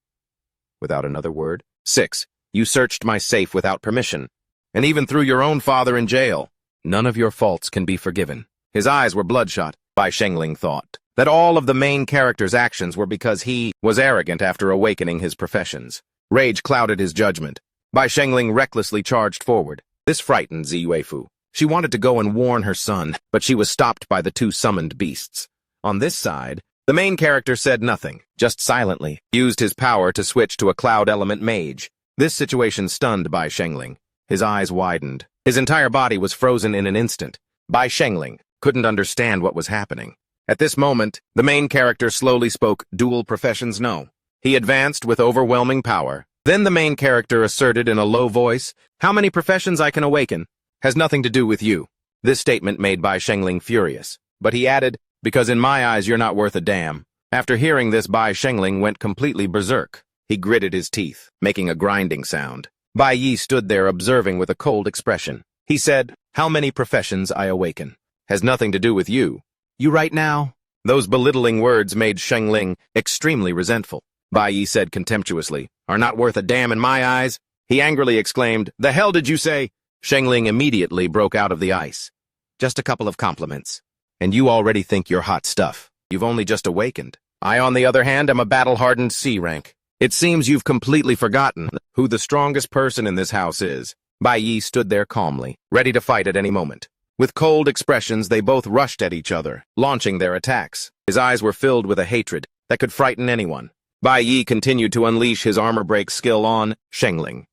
Without another word. 6. You searched my safe without permission, and even threw your own father in jail. None of your faults can be forgiven. His eyes were bloodshot. Bai Shengling thought that all of the main character's actions were because he was arrogant after awakening his professions. Rage clouded his judgment. Bai Shengling recklessly charged forward. This frightened Ziwei-fu. She wanted to go and warn her son, but she was stopped by the two summoned beasts. On this side, the main character said nothing, just silently used his power to switch to a cloud-element mage. This situation stunned Bai Shengling. His eyes widened. His entire body was frozen in an instant. Bai Shengling couldn't understand what was happening. At this moment, the main character slowly spoke, "Dual professions, no." He advanced with overwhelming power. Then the main character asserted in a low voice, "How many professions I can awaken has nothing to do with you." This statement made Bai Shengling furious, but he added, "Because in my eyes you're not worth a damn." After hearing this, Bai Shengling went completely berserk. He gritted his teeth, making a grinding sound. Bai Yi stood there observing with a cold expression. He said, "How many professions I awaken has nothing to do with you. You right now?" Those belittling words made Shengling extremely resentful. Bai Yi said contemptuously, "Are not worth a damn in my eyes?" He angrily exclaimed, "The hell did you say?" Shengling immediately broke out of the ice. "Just a couple of compliments. And you already think you're hot stuff. You've only just awakened. I, on the other hand, am a battle-hardened C-rank. It seems you've completely forgotten who the strongest person in this house is." Bai Yi stood there calmly, ready to fight at any moment. With cold expressions, they both rushed at each other, launching their attacks. His eyes were filled with a hatred that could frighten anyone. Bai Yi continued to unleash his armor break skill on Shengling.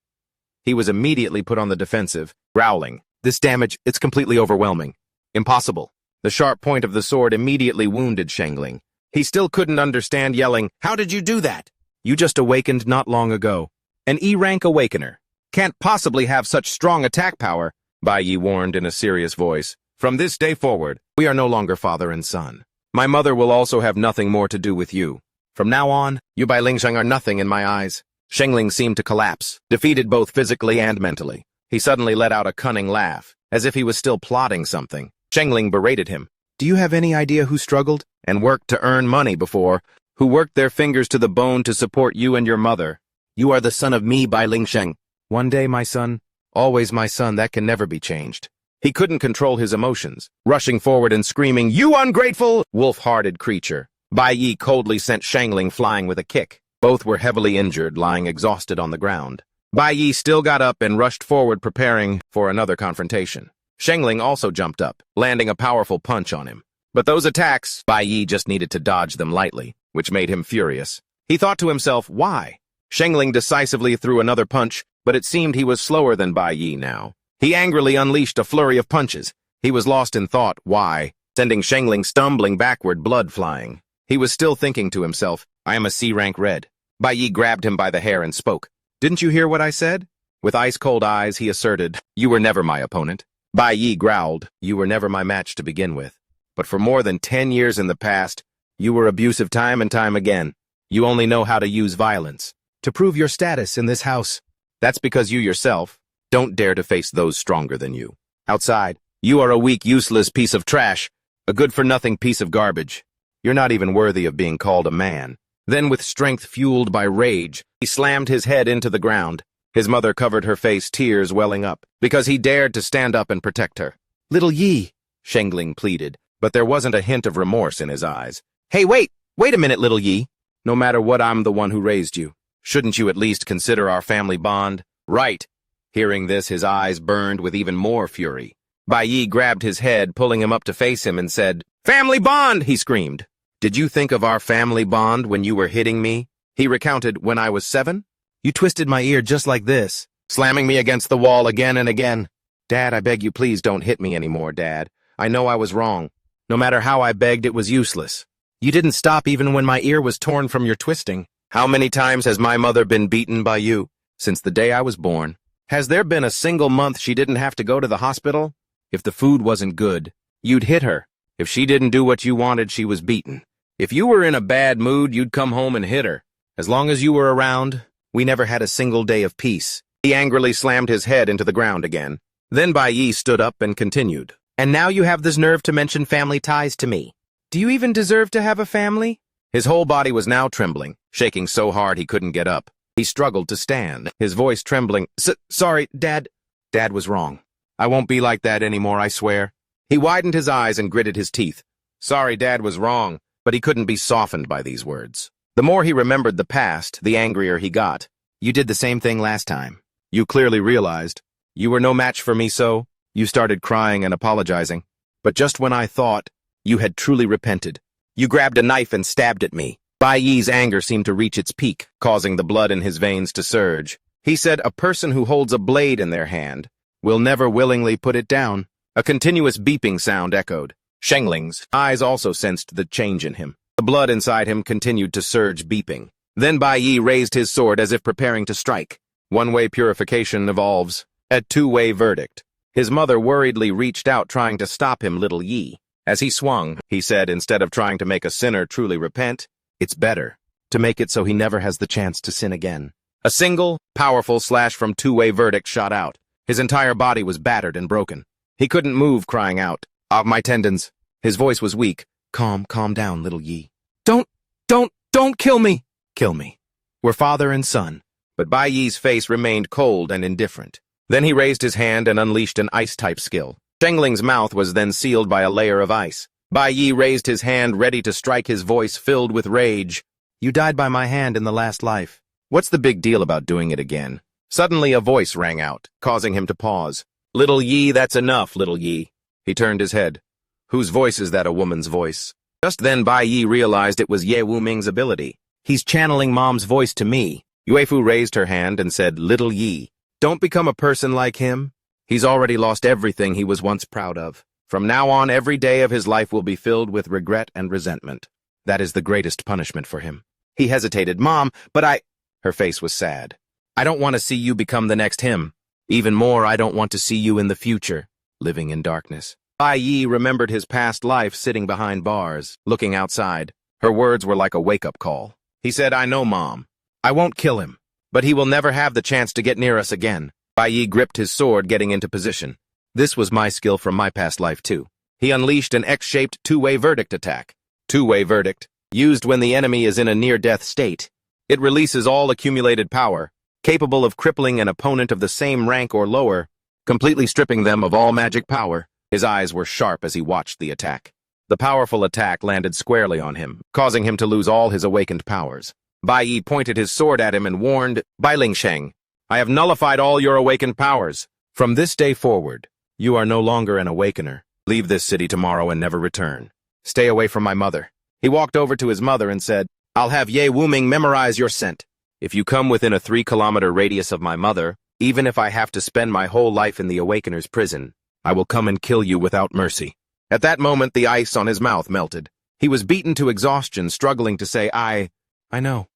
He was immediately put on the defensive, growling, "This damage, it's completely overwhelming. Impossible." The sharp point of the sword immediately wounded Shengling. He still couldn't understand, yelling, "How did you do that? You just awakened not long ago. An E-rank awakener can't possibly have such strong attack power," Bai Yi warned in a serious voice. "From this day forward, we are no longer father and son. My mother will also have nothing more to do with you. From now on, you Bai Lingsheng are nothing in my eyes." Shengling seemed to collapse, defeated both physically and mentally. He suddenly let out a cunning laugh, as if he was still plotting something. Shengling berated him. "Do you have any idea who struggled and worked to earn money before, who worked their fingers to the bone to support you and your mother? You are the son of me, Bai Lingsheng. One day, my son, always my son, that can never be changed." He couldn't control his emotions, rushing forward and screaming, "You ungrateful, wolf-hearted creature!" Bai Yi coldly sent Shengling flying with a kick. Both were heavily injured, lying exhausted on the ground. Bai Yi still got up and rushed forward, preparing for another confrontation. Shengling also jumped up, landing a powerful punch on him. But those attacks, Bai Yi just needed to dodge them lightly, which made him furious. He thought to himself, why? Shengling decisively threw another punch, but it seemed he was slower than Bai Yi now. He angrily unleashed a flurry of punches. He was lost in thought, why, sending Shengling stumbling backward, blood flying. He was still thinking to himself, I am a C-rank red. Bai Yi grabbed him by the hair and spoke. Didn't you hear what I said? With ice-cold eyes, he asserted, you were never my opponent. Bai Yi growled, you were never my match to begin with. But for more than 10 years in the past, you were abusive time and time again. You only know how to use violence to prove your status in this house. That's because you yourself don't dare to face those stronger than you. Outside, you are a weak, useless piece of trash, a good-for-nothing piece of garbage. You're not even worthy of being called a man. Then, with strength fueled by rage, he slammed his head into the ground. His mother covered her face, tears welling up, because he dared to stand up and protect her. Little Yi, Shengling pleaded, but there wasn't a hint of remorse in his eyes. Hey, wait a minute, little Yi. No matter what, I'm the one who raised you. Shouldn't you at least consider our family bond? Right. Hearing this, his eyes burned with even more fury. Bai Yi grabbed his head, pulling him up to face him, and said, Family bond, he screamed. Did you think of our family bond when you were hitting me? He recounted, when I was 7? You twisted my ear just like this, slamming me against the wall again and again. Dad, I beg you, please don't hit me anymore, Dad. I know I was wrong. No matter how I begged, it was useless. You didn't stop even when my ear was torn from your twisting. How many times has my mother been beaten by you? Since the day I was born. Has there been a single month she didn't have to go to the hospital? If the food wasn't good, you'd hit her. If she didn't do what you wanted, she was beaten. If you were in a bad mood, you'd come home and hit her. As long as you were around, we never had a single day of peace. He angrily slammed his head into the ground again. Then Bai Yi stood up and continued. And now you have this nerve to mention family ties to me. Do you even deserve to have a family? His whole body was now trembling, shaking so hard he couldn't get up. He struggled to stand, his voice trembling. Sorry, Dad. Dad was wrong. I won't be like that anymore, I swear. He widened his eyes and gritted his teeth. Sorry, Dad was wrong, but he couldn't be softened by these words. The more he remembered the past, the angrier he got. You did the same thing last time. You clearly realized. You were no match for me, so you started crying and apologizing. But just when I thought you had truly repented, you grabbed a knife and stabbed at me. Bai Yi's anger seemed to reach its peak, causing the blood in his veins to surge. He said, a person who holds a blade in their hand will never willingly put it down. A continuous beeping sound echoed. Shengling's eyes also sensed the change in him. The blood inside him continued to surge, beeping. Then Bai Yi raised his sword as if preparing to strike. One-way purification evolves. A two-way verdict. His mother worriedly reached out, trying to stop him, little Yi. As he swung, he said, instead of trying to make a sinner truly repent, it's better to make it so he never has the chance to sin again. A single, powerful slash from two-way verdict shot out. His entire body was battered and broken. He couldn't move, crying out, "Ah, my tendons." His voice was weak. Calm down, little Yi. Don't kill me. Kill me. We're father and son. But Bai Yi's face remained cold and indifferent. Then he raised his hand and unleashed an ice-type skill. Shengling's mouth was then sealed by a layer of ice. Bai Yi raised his hand, ready to strike, his voice filled with rage. You died by my hand in the last life. What's the big deal about doing it again? Suddenly a voice rang out, causing him to pause. Little Yi, that's enough, little Yi. He turned his head. Whose voice is that, a woman's voice? Just then Bai Yi realized it was Ye Wuming's ability. He's channeling Mom's voice to me. Yuefu raised her hand and said, Little Yi, don't become a person like him. He's already lost everything he was once proud of. From now on, every day of his life will be filled with regret and resentment. That is the greatest punishment for him. He hesitated. Mom, but Her face was sad. I don't want to see you become the next him. Even more, I don't want to see you in the future, living in darkness. Bai Yi remembered his past life sitting behind bars, looking outside. Her words were like a wake-up call. He said, I know, Mom. I won't kill him, but he will never have the chance to get near us again. Bai Yi gripped his sword, getting into position. This was my skill from my past life, too. He unleashed an X-shaped two-way verdict attack. Two-way verdict, used when the enemy is in a near-death state. It releases all accumulated power, capable of crippling an opponent of the same rank or lower, completely stripping them of all magic power. His eyes were sharp as he watched the attack. The powerful attack landed squarely on him, causing him to lose all his awakened powers. Bai Yi pointed his sword at him and warned, Bai Lingsheng, I have nullified all your awakened powers. From this day forward, you are no longer an awakener. Leave this city tomorrow and never return. Stay away from my mother. He walked over to his mother and said, I'll have Ye Wuming memorize your scent. If you come within a 3-kilometer radius of my mother, even if I have to spend my whole life in the Awakener's prison, I will come and kill you without mercy. At that moment, the ice on his mouth melted. He was beaten to exhaustion, struggling to say, I know.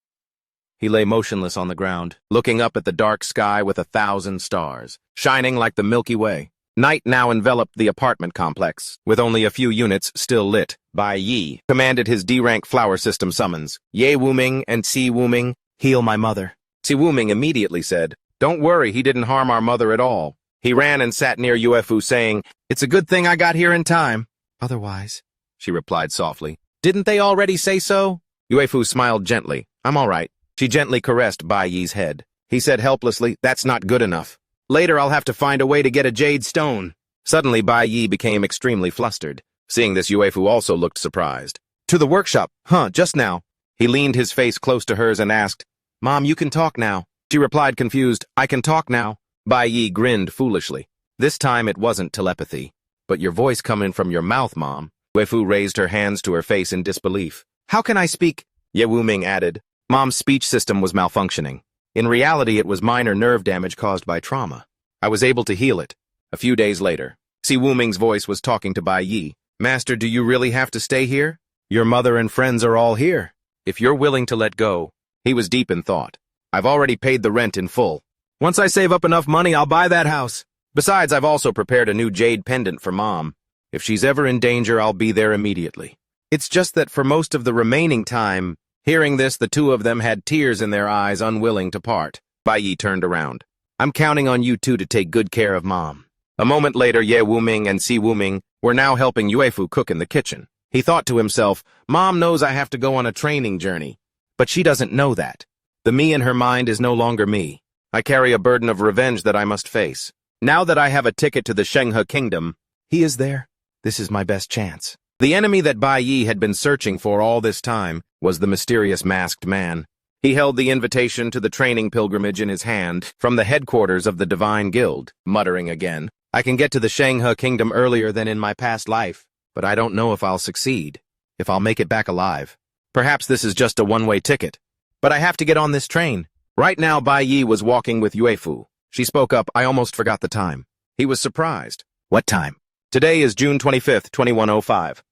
He lay motionless on the ground, looking up at the dark sky with 1,000 stars, shining like the Milky Way. Night now enveloped the apartment complex, with only a few units still lit. Bai Yi commanded his D-rank flower system summons. Ye Wuming and Si Wuming, heal my mother. Si Wuming immediately said, Don't worry, he didn't harm our mother at all. He ran and sat near Yuefu, saying, It's a good thing I got here in time. Otherwise, she replied softly. Didn't they already say so? Yuefu smiled gently. I'm all right. She gently caressed Bai Yi's head. He said helplessly, That's not good enough. Later I'll have to find a way to get a jade stone. Suddenly Bai Yi became extremely flustered. Seeing this, Yuefu also looked surprised. To the workshop, just now. He leaned his face close to hers and asked, Mom, you can talk now. She replied confused, I can talk now. Bai Yi grinned foolishly. This time it wasn't telepathy. But your voice coming from your mouth, Mom. Yuefu raised her hands to her face in disbelief. How can I speak? Ye Wuming added. Mom's speech system was malfunctioning. In reality, it was minor nerve damage caused by trauma. I was able to heal it. A few days later, Si Wuming's voice was talking to Bai Yi. Master, do you really have to stay here? Your mother and friends are all here. If you're willing to let go. He was deep in thought. I've already paid the rent in full. Once I save up enough money, I'll buy that house. Besides, I've also prepared a new jade pendant for Mom. If she's ever in danger, I'll be there immediately. It's just that for most of the remaining time, hearing this, the two of them had tears in their eyes, unwilling to part. Bai Yi turned around. I'm counting on you two to take good care of Mom. A moment later, Ye Wuming and Si Wuming were now helping Yuefu cook in the kitchen. He thought to himself, Mom knows I have to go on a training journey, but she doesn't know that. The me in her mind is no longer me. I carry a burden of revenge that I must face. Now that I have a ticket to the Shenghe Kingdom, he is there. This is my best chance. The enemy that Bai Yi had been searching for all this time was the mysterious masked man. He held the invitation to the training pilgrimage in his hand from the headquarters of the Divine Guild, muttering again, I can get to the Shenghe Kingdom earlier than in my past life, but I don't know if I'll succeed, if I'll make it back alive. Perhaps this is just a one-way ticket, but I have to get on this train. Right now, Bai Yi was walking with Yuefu. She spoke up, I almost forgot the time. He was surprised. What time? Today is June 25th, 2105.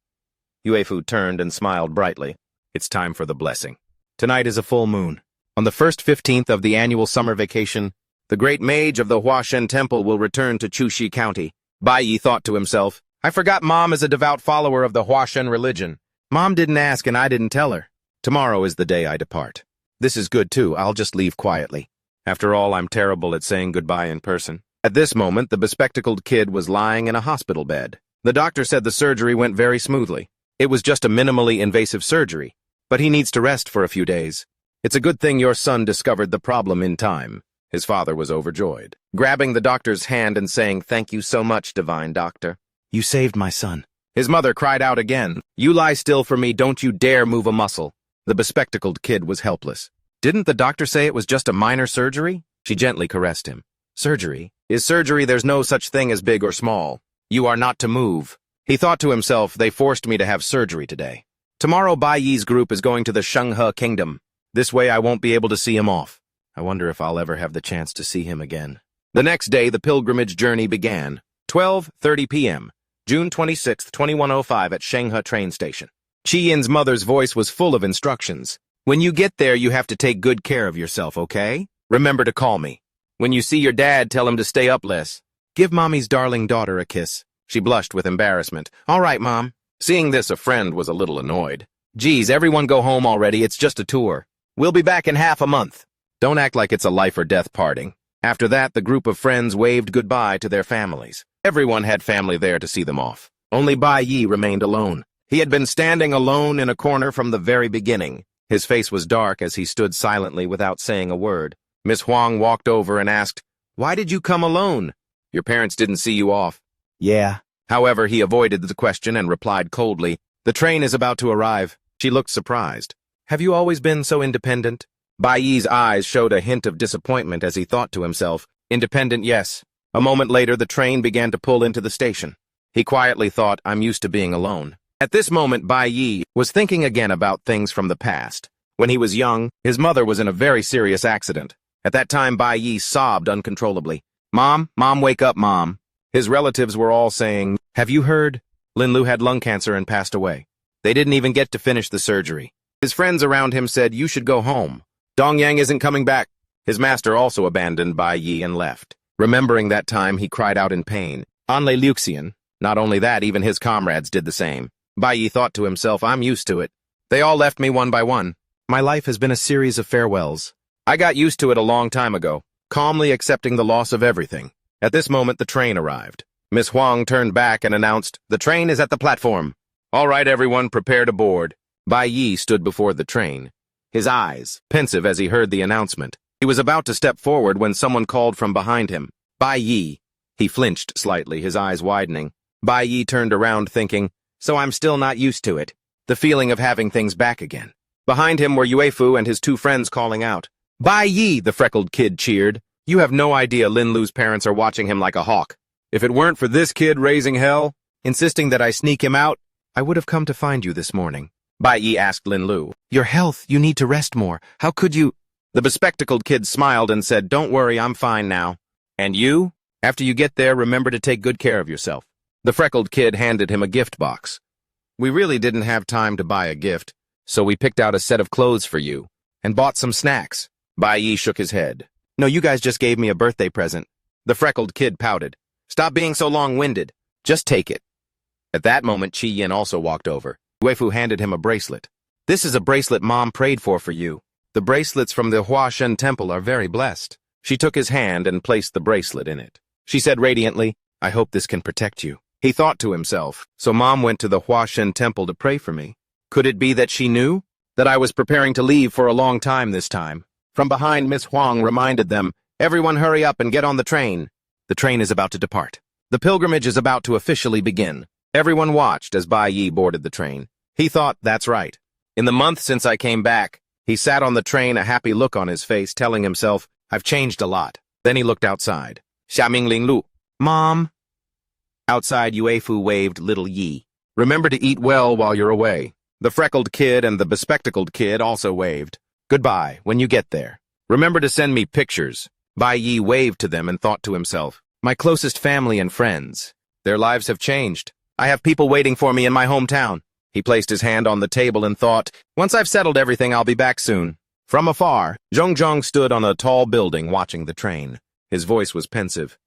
Yuefu turned and smiled brightly. It's time for the blessing. Tonight is a full moon. On the first 15th of the annual summer vacation, the great mage of the Huashen Temple will return to Chuxi County. Bai Yi thought to himself, I forgot Mom is a devout follower of the Huashen religion. Mom didn't ask and I didn't tell her. Tomorrow is the day I depart. This is good too, I'll just leave quietly. After all, I'm terrible at saying goodbye in person. At this moment, the bespectacled kid was lying in a hospital bed. The doctor said the surgery went very smoothly. It was just a minimally invasive surgery, but he needs to rest for a few days. It's a good thing your son discovered the problem in time. His father was overjoyed, grabbing the doctor's hand and saying, Thank you so much, divine doctor. You saved my son. His mother cried out again, You lie still for me, don't you dare move a muscle. The bespectacled kid was helpless. Didn't the doctor say it was just a minor surgery? She gently caressed him. Surgery? Is surgery there's no such thing as big or small. You are not to move. He thought to himself, they forced me to have surgery today. Tomorrow Bai Yi's group is going to the Shenghe Kingdom. This way I won't be able to see him off. I wonder if I'll ever have the chance to see him again. The next day, the pilgrimage journey began. 12:30 p.m., June 26, 2105 at Shenghe train station. Chi Yin's mother's voice was full of instructions. When you get there, you have to take good care of yourself, okay? Remember to call me. When you see your dad, tell him to stay up less. Give Mommy's darling daughter a kiss. She blushed with embarrassment. All right, Mom. Seeing this, a friend was a little annoyed. Geez, everyone go home already. It's just a tour. We'll be back in half a month. Don't act like it's a life or death parting. After that, the group of friends waved goodbye to their families. Everyone had family there to see them off. Only Bai Yi remained alone. He had been standing alone in a corner from the very beginning. His face was dark as he stood silently without saying a word. Miss Huang walked over and asked, Why did you come alone? Your parents didn't see you off. Yeah. However, he avoided the question and replied coldly, The train is about to arrive. She looked surprised. Have you always been so independent? Bai Yi's eyes showed a hint of disappointment as he thought to himself, Independent, yes. A moment later, the train began to pull into the station. He quietly thought, I'm used to being alone. At this moment, Bai Yi was thinking again about things from the past. When he was young, his mother was in a very serious accident. At that time, Bai Yi sobbed uncontrollably. Mom, wake up, Mom. His relatives were all saying, Have you heard? Lin Lu had lung cancer and passed away. They didn't even get to finish the surgery. His friends around him said, You should go home. Dong Yang isn't coming back. His master also abandoned Bai Yi and left. Remembering that time, he cried out in pain. Anle Luxian. Not only that, even his comrades did the same. Bai Yi thought to himself, I'm used to it. They all left me one by one. My life has been a series of farewells. I got used to it a long time ago, calmly accepting the loss of everything. At this moment, the train arrived. Miss Huang turned back and announced, The train is at the platform. All right, everyone, prepare to board. Bai Yi stood before the train, his eyes pensive as he heard the announcement. He was about to step forward when someone called from behind him, Bai Yi. He flinched slightly, his eyes widening. Bai Yi turned around thinking, So I'm still not used to it. The feeling of having things back again. Behind him were Yuefu and his two friends calling out. Bai Yi, the freckled kid cheered. You have no idea Lin Lu's parents are watching him like a hawk. If it weren't for this kid raising hell, insisting that I sneak him out, I would have come to find you this morning. Bai Yi asked Lin Lu. Your health, you need to rest more. How could you? The bespectacled kid smiled and said, Don't worry, I'm fine now. And you? After you get there, remember to take good care of yourself. The freckled kid handed him a gift box. We really didn't have time to buy a gift, so we picked out a set of clothes for you and bought some snacks. Bai Yi shook his head. No, you guys just gave me a birthday present. The freckled kid pouted. Stop being so long-winded. Just take it. At that moment, Chi Yin also walked over. Wei-Fu handed him a bracelet. This is a bracelet Mom prayed for you. The bracelets from the Huashen Temple are very blessed. She took his hand and placed the bracelet in it. She said radiantly, I hope this can protect you. He thought to himself, so Mom went to the Huashen Temple to pray for me. Could it be that she knew? That I was preparing to leave for a long time this time? From behind, Miss Huang reminded them, everyone hurry up and get on the train. The train is about to depart. The pilgrimage is about to officially begin. Everyone watched as Bai Yi boarded the train. He thought, that's right. In the month since I came back, he sat on the train, a happy look on his face, telling himself, I've changed a lot. Then he looked outside. Xiaming Ling Lu. Mom. Outside, Yue-Fu waved little Yi. Remember to eat well while you're away. The freckled kid and the bespectacled kid also waved. Goodbye, when you get there. Remember to send me pictures. Bai Yi waved to them and thought to himself, my closest family and friends. Their lives have changed. I have people waiting for me in my hometown. He placed his hand on the table and thought, once I've settled everything, I'll be back soon. From afar, Zhongzhong stood on a tall building watching the train. His voice was pensive.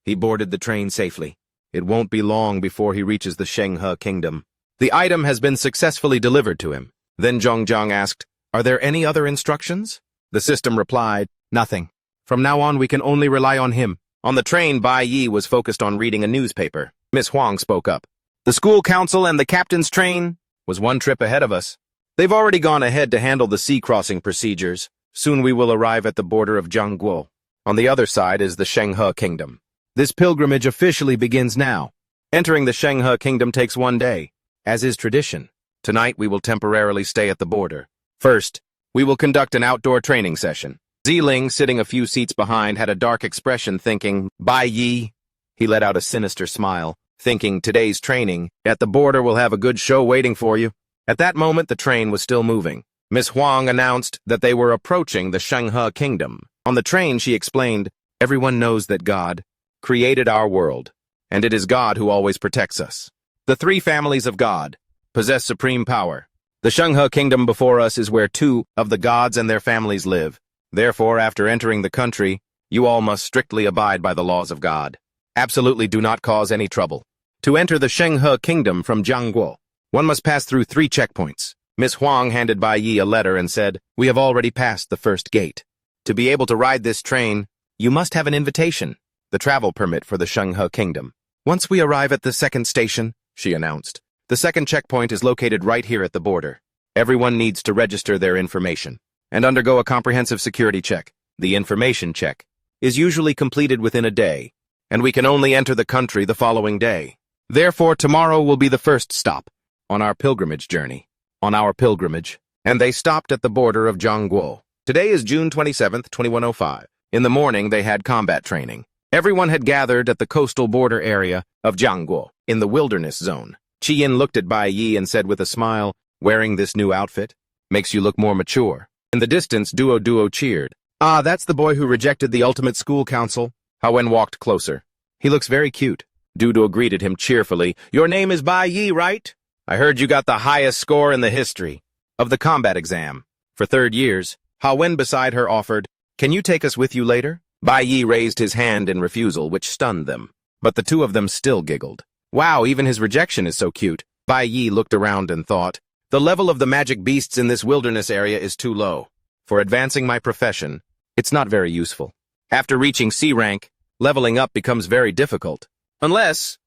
He boarded the train safely. It won't be long before he reaches the Shenghe Kingdom. The item has been successfully delivered to him. Then Zhongzhong asked, are there any other instructions? The system replied, nothing. From now on, we can only rely on him. On the train, Bai Yi was focused on reading a newspaper. Miss Huang spoke up. The school council and the captain's train was one trip ahead of us. They've already gone ahead to handle the sea crossing procedures. Soon we will arrive at the border of Jiangguo. On the other side is the Shenghe Kingdom. This pilgrimage officially begins now. Entering the Shenghe Kingdom takes 1 day. As is tradition, tonight we will temporarily stay at the border. First, we will conduct an outdoor training session. Ziling, sitting a few seats behind, had a dark expression, thinking, Bai Yi. He let out a sinister smile, thinking today's training at the border will have a good show waiting for you. At that moment, the train was still moving. Miss Huang announced that they were approaching the Shenghe Kingdom. On the train, she explained, everyone knows that God created our world, and it is God who always protects us. The 3 families of God possess supreme power. The Shenghe Kingdom before us is where 2 of the gods and their families live. Therefore, after entering the country, you all must strictly abide by the laws of God. Absolutely do not cause any trouble. To enter the Shenghe Kingdom from Jiangguo, one must pass through 3 checkpoints. Miss Huang handed Bai Yi a letter and said, we have already passed the first gate. To be able to ride this train, you must have an invitation, the travel permit for the Shenghe Kingdom. Once we arrive at the 2nd station, she announced, the 2nd checkpoint is located right here at the border. Everyone needs to register their information and undergo a comprehensive security check. The information check is usually completed within a day, and we can only enter the country the following day. Therefore, tomorrow will be the first stop on our pilgrimage journey. And they stopped at the border of Jiangguo. Today is June 27th, 2105. In the morning, they had combat training. Everyone had gathered at the coastal border area of Jiangguo, in the wilderness zone. Chi Yin looked at Bai Yi and said with a smile, wearing this new outfit makes you look more mature. In the distance, Duo cheered. Ah, that's the boy who rejected the ultimate school council. Haowen walked closer. He looks very cute. Duo greeted him cheerfully. Your name is Bai Yi, right? I heard you got the highest score in the history of the combat exam. For 3rd years, Haowen beside her offered, can you take us with you later? Bai Yi raised his hand in refusal, which stunned them. But the 2 of them still giggled. Wow, even his rejection is so cute. Bai Yi looked around and thought, the level of the magic beasts in this wilderness area is too low. For advancing my profession, it's not very useful. After reaching C rank, leveling up becomes very difficult. Unless...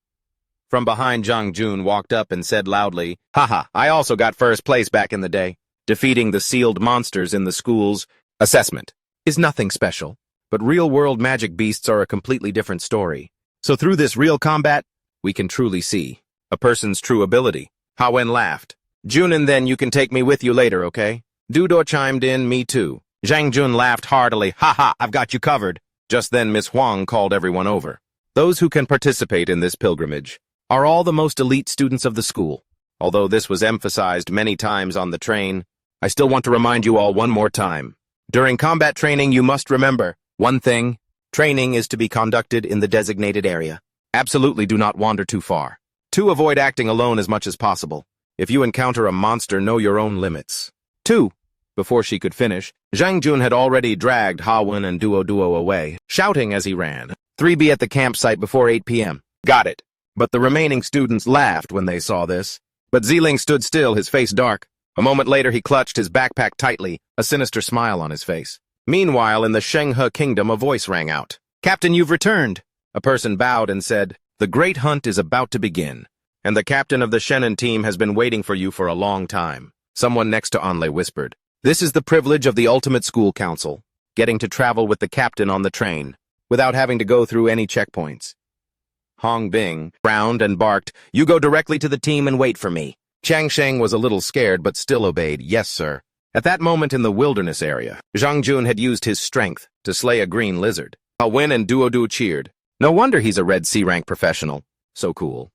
From behind, Zhang Jun walked up and said loudly, haha, I also got 1st place back in the day. Defeating the sealed monsters in the school's assessment is nothing special, but real-world magic beasts are a completely different story. So through this real combat, we can truly see a person's true ability. Haowen laughed. Junin, then you can take me with you later, okay? Duo chimed in, me too. Zhang Jun laughed heartily, haha, I've got you covered. Just then Miss Huang called everyone over. Those who can participate in this pilgrimage are all the most elite students of the school. Although this was emphasized many times on the train, I still want to remind you all one more time. During combat training, you must remember one thing. Training is to be conducted in the designated area. Absolutely do not wander too far. 2. Avoid acting alone as much as possible. If you encounter a monster, know your own limits. 2. Before she could finish, Zhang Jun had already dragged Ha-Wen and Duo away, shouting as he ran. 3. Be at the campsite before 8 p.m. Got it. But the remaining students laughed when they saw this. But Ziling stood still, his face dark. A moment later, he clutched his backpack tightly, a sinister smile on his face. Meanwhile, in the Shenghe kingdom, a voice rang out. Captain, you've returned. A person bowed and said, The great hunt is about to begin, and the captain of the Shannon team has been waiting for you for a long time. Someone next to Anle whispered, This is the privilege of the ultimate school council, getting to travel with the captain on the train, without having to go through any checkpoints. Hong Bing frowned and barked, You go directly to the team and wait for me. Chang Sheng was a little scared but still obeyed, Yes, sir. At that moment in the wilderness area, Zhang Jun had used his strength to slay a green lizard. Ha-Wen and Duo cheered. No wonder he's a red C-rank professional. So cool.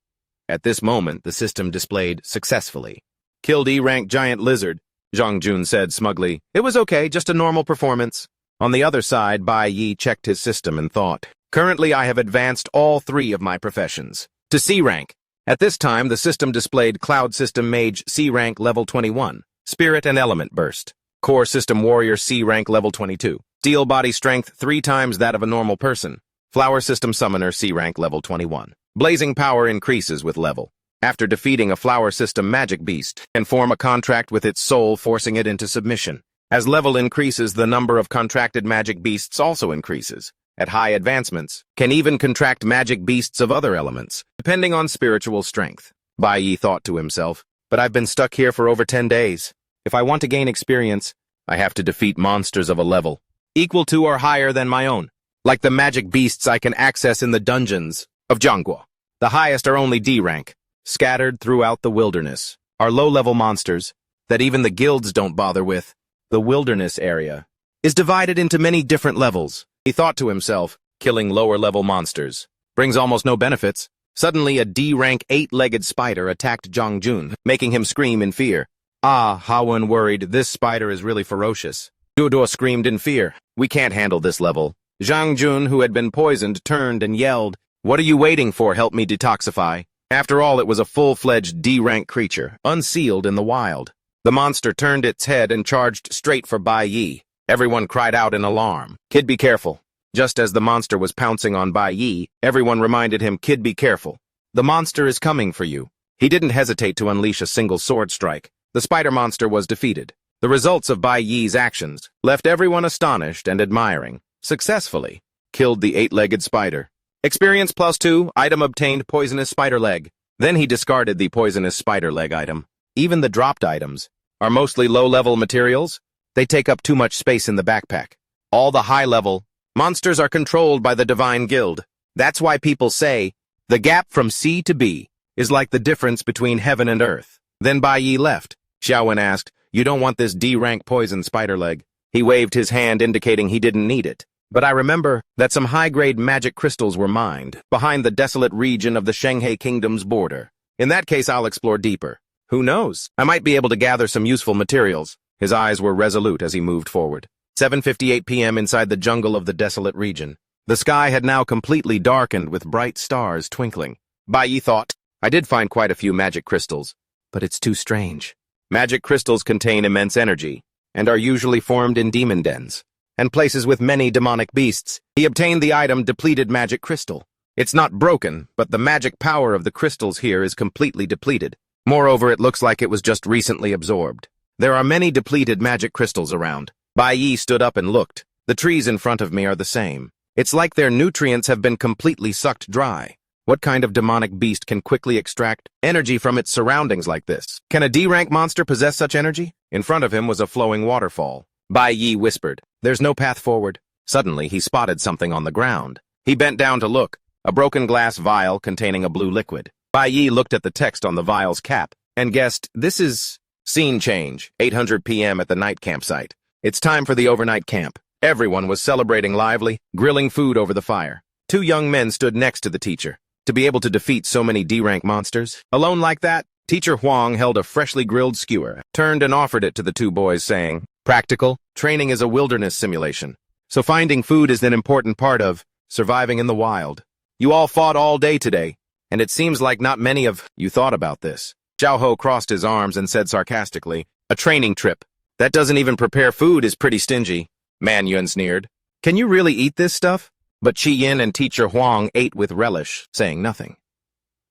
At this moment, the system displayed successfully. Killed E-rank giant lizard, Zhang Jun said smugly. It was okay, just a normal performance. On the other side, Bai Yi checked his system and thought, Currently, I have advanced all 3 of my professions to C-rank. At this time, the system displayed Cloud System Mage C-rank level 21, Spirit and Element Burst, Core System Warrior C-rank level 22, Steel Body Strength 3 times that of a normal person, Flower System Summoner C-rank level 21. Blazing Power increases with level. After defeating a Flower System Magic Beast, and form a contract with its soul, forcing it into submission. As level increases, the number of contracted magic beasts also increases. At high advancements, can even contract magic beasts of other elements, depending on spiritual strength. Bai Yi thought to himself, But I've been stuck here for over 10 days. If I want to gain experience, I have to defeat monsters of a level equal to or higher than my own, like the magic beasts I can access in the dungeons of Zhangguo. The highest are only D rank. Scattered throughout the wilderness are low-level monsters that even the guilds don't bother with. The wilderness area is divided into many different levels. He thought to himself, killing lower-level monsters brings almost no benefits. Suddenly, a D-rank 8-legged spider attacked Zhang Jun, making him scream in fear. Ah, Ha-Wen worried, this spider is really ferocious. Duo screamed in fear. We can't handle this level. Zhang Jun, who had been poisoned, turned and yelled, What are you waiting for? Help me detoxify. After all, it was a full-fledged D-rank creature, unsealed in the wild. The monster turned its head and charged straight for Bai Yi. Everyone cried out in alarm. Kid, be careful. Just as the monster was pouncing on Bai Yi, everyone reminded him, Kid, be careful. The monster is coming for you. He didn't hesitate to unleash a single sword strike. The spider monster was defeated. The results of Bai Yi's actions left everyone astonished and admiring. Successfully killed the 8-legged spider. Experience +2, item obtained, poisonous spider leg. Then he discarded the poisonous spider leg item. Even the dropped items are mostly low-level materials. They take up too much space in the backpack. All the high-level monsters are controlled by the Divine Guild. That's why people say, the gap from C to B is like the difference between heaven and earth. Then Bai Yi left. Xiaowen asked, You don't want this D-rank poison spider leg? He waved his hand indicating he didn't need it. But I remember that some high-grade magic crystals were mined behind the desolate region of the Shenghe Kingdom's border. In that case, I'll explore deeper. Who knows? I might be able to gather some useful materials. His eyes were resolute as he moved forward. 7:58 p.m. inside the jungle of the desolate region. The sky had now completely darkened with bright stars twinkling. Bai Yi thought, I did find quite a few magic crystals, but it's too strange. Magic crystals contain immense energy and are usually formed in demon dens and places with many demonic beasts. He obtained the item Depleted Magic Crystal. It's not broken, but the magic power of the crystals here is completely depleted. Moreover, it looks like it was just recently absorbed. There are many depleted magic crystals around. Bai Yi stood up and looked. The trees in front of me are the same. It's like their nutrients have been completely sucked dry. What kind of demonic beast can quickly extract energy from its surroundings like this? Can a D-rank monster possess such energy? In front of him was a flowing waterfall. Bai Yi whispered, There's no path forward. Suddenly, he spotted something on the ground. He bent down to look. A broken glass vial containing a blue liquid. Bai Yi looked at the text on the vial's cap and guessed, This is... Scene change, 800 p.m. at the night campsite. It's time for the overnight camp. Everyone was celebrating lively, grilling food over the fire. 2 young men stood next to the teacher. To be able to defeat so many D-rank monsters, alone like that, Teacher Huang held a freshly grilled skewer, turned and offered it to the 2 boys, saying, Practical, training is a wilderness simulation. So finding food is an important part of surviving in the wild. You all fought all day today, and it seems like not many of you thought about this. Zhao Ho crossed his arms and said sarcastically, a training trip. That doesn't even prepare food is pretty stingy. Man Yun sneered. Can you really eat this stuff? But Qi Yin and Teacher Huang ate with relish, saying nothing.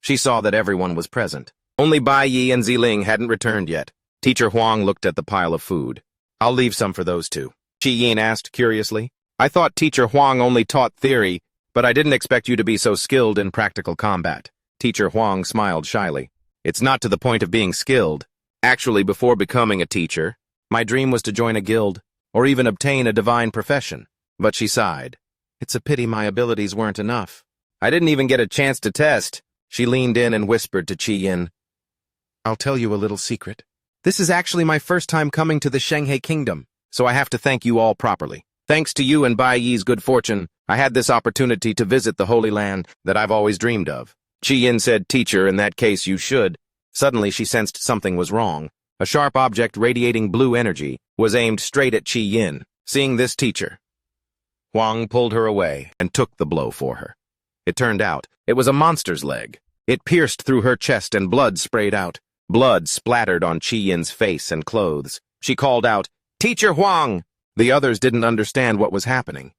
She saw that everyone was present. Only Bai Yi and Ziling hadn't returned yet. Teacher Huang looked at the pile of food. I'll leave some for those two. Qi Yin asked curiously. I thought Teacher Huang only taught theory, but I didn't expect you to be so skilled in practical combat. Teacher Huang smiled shyly. It's not to the point of being skilled. Actually, before becoming a teacher, my dream was to join a guild, or even obtain a divine profession. But she sighed. It's a pity my abilities weren't enough. I didn't even get a chance to test. She leaned in and whispered to Qi Yin. I'll tell you a little secret. This is actually my first time coming to the Shanghai Kingdom, so I have to thank you all properly. Thanks to you and Bai Yi's good fortune, I had this opportunity to visit the Holy Land that I've always dreamed of. Qi Yin said, Teacher, in that case you should. Suddenly she sensed something was wrong. A sharp object radiating blue energy was aimed straight at Qi Yin. Seeing this, Teacher Huang pulled her away and took the blow for her. It turned out it was a monster's leg. It pierced through her chest and blood sprayed out. Blood splattered on Qi Yin's face and clothes. She called out, Teacher Huang! The others didn't understand what was happening.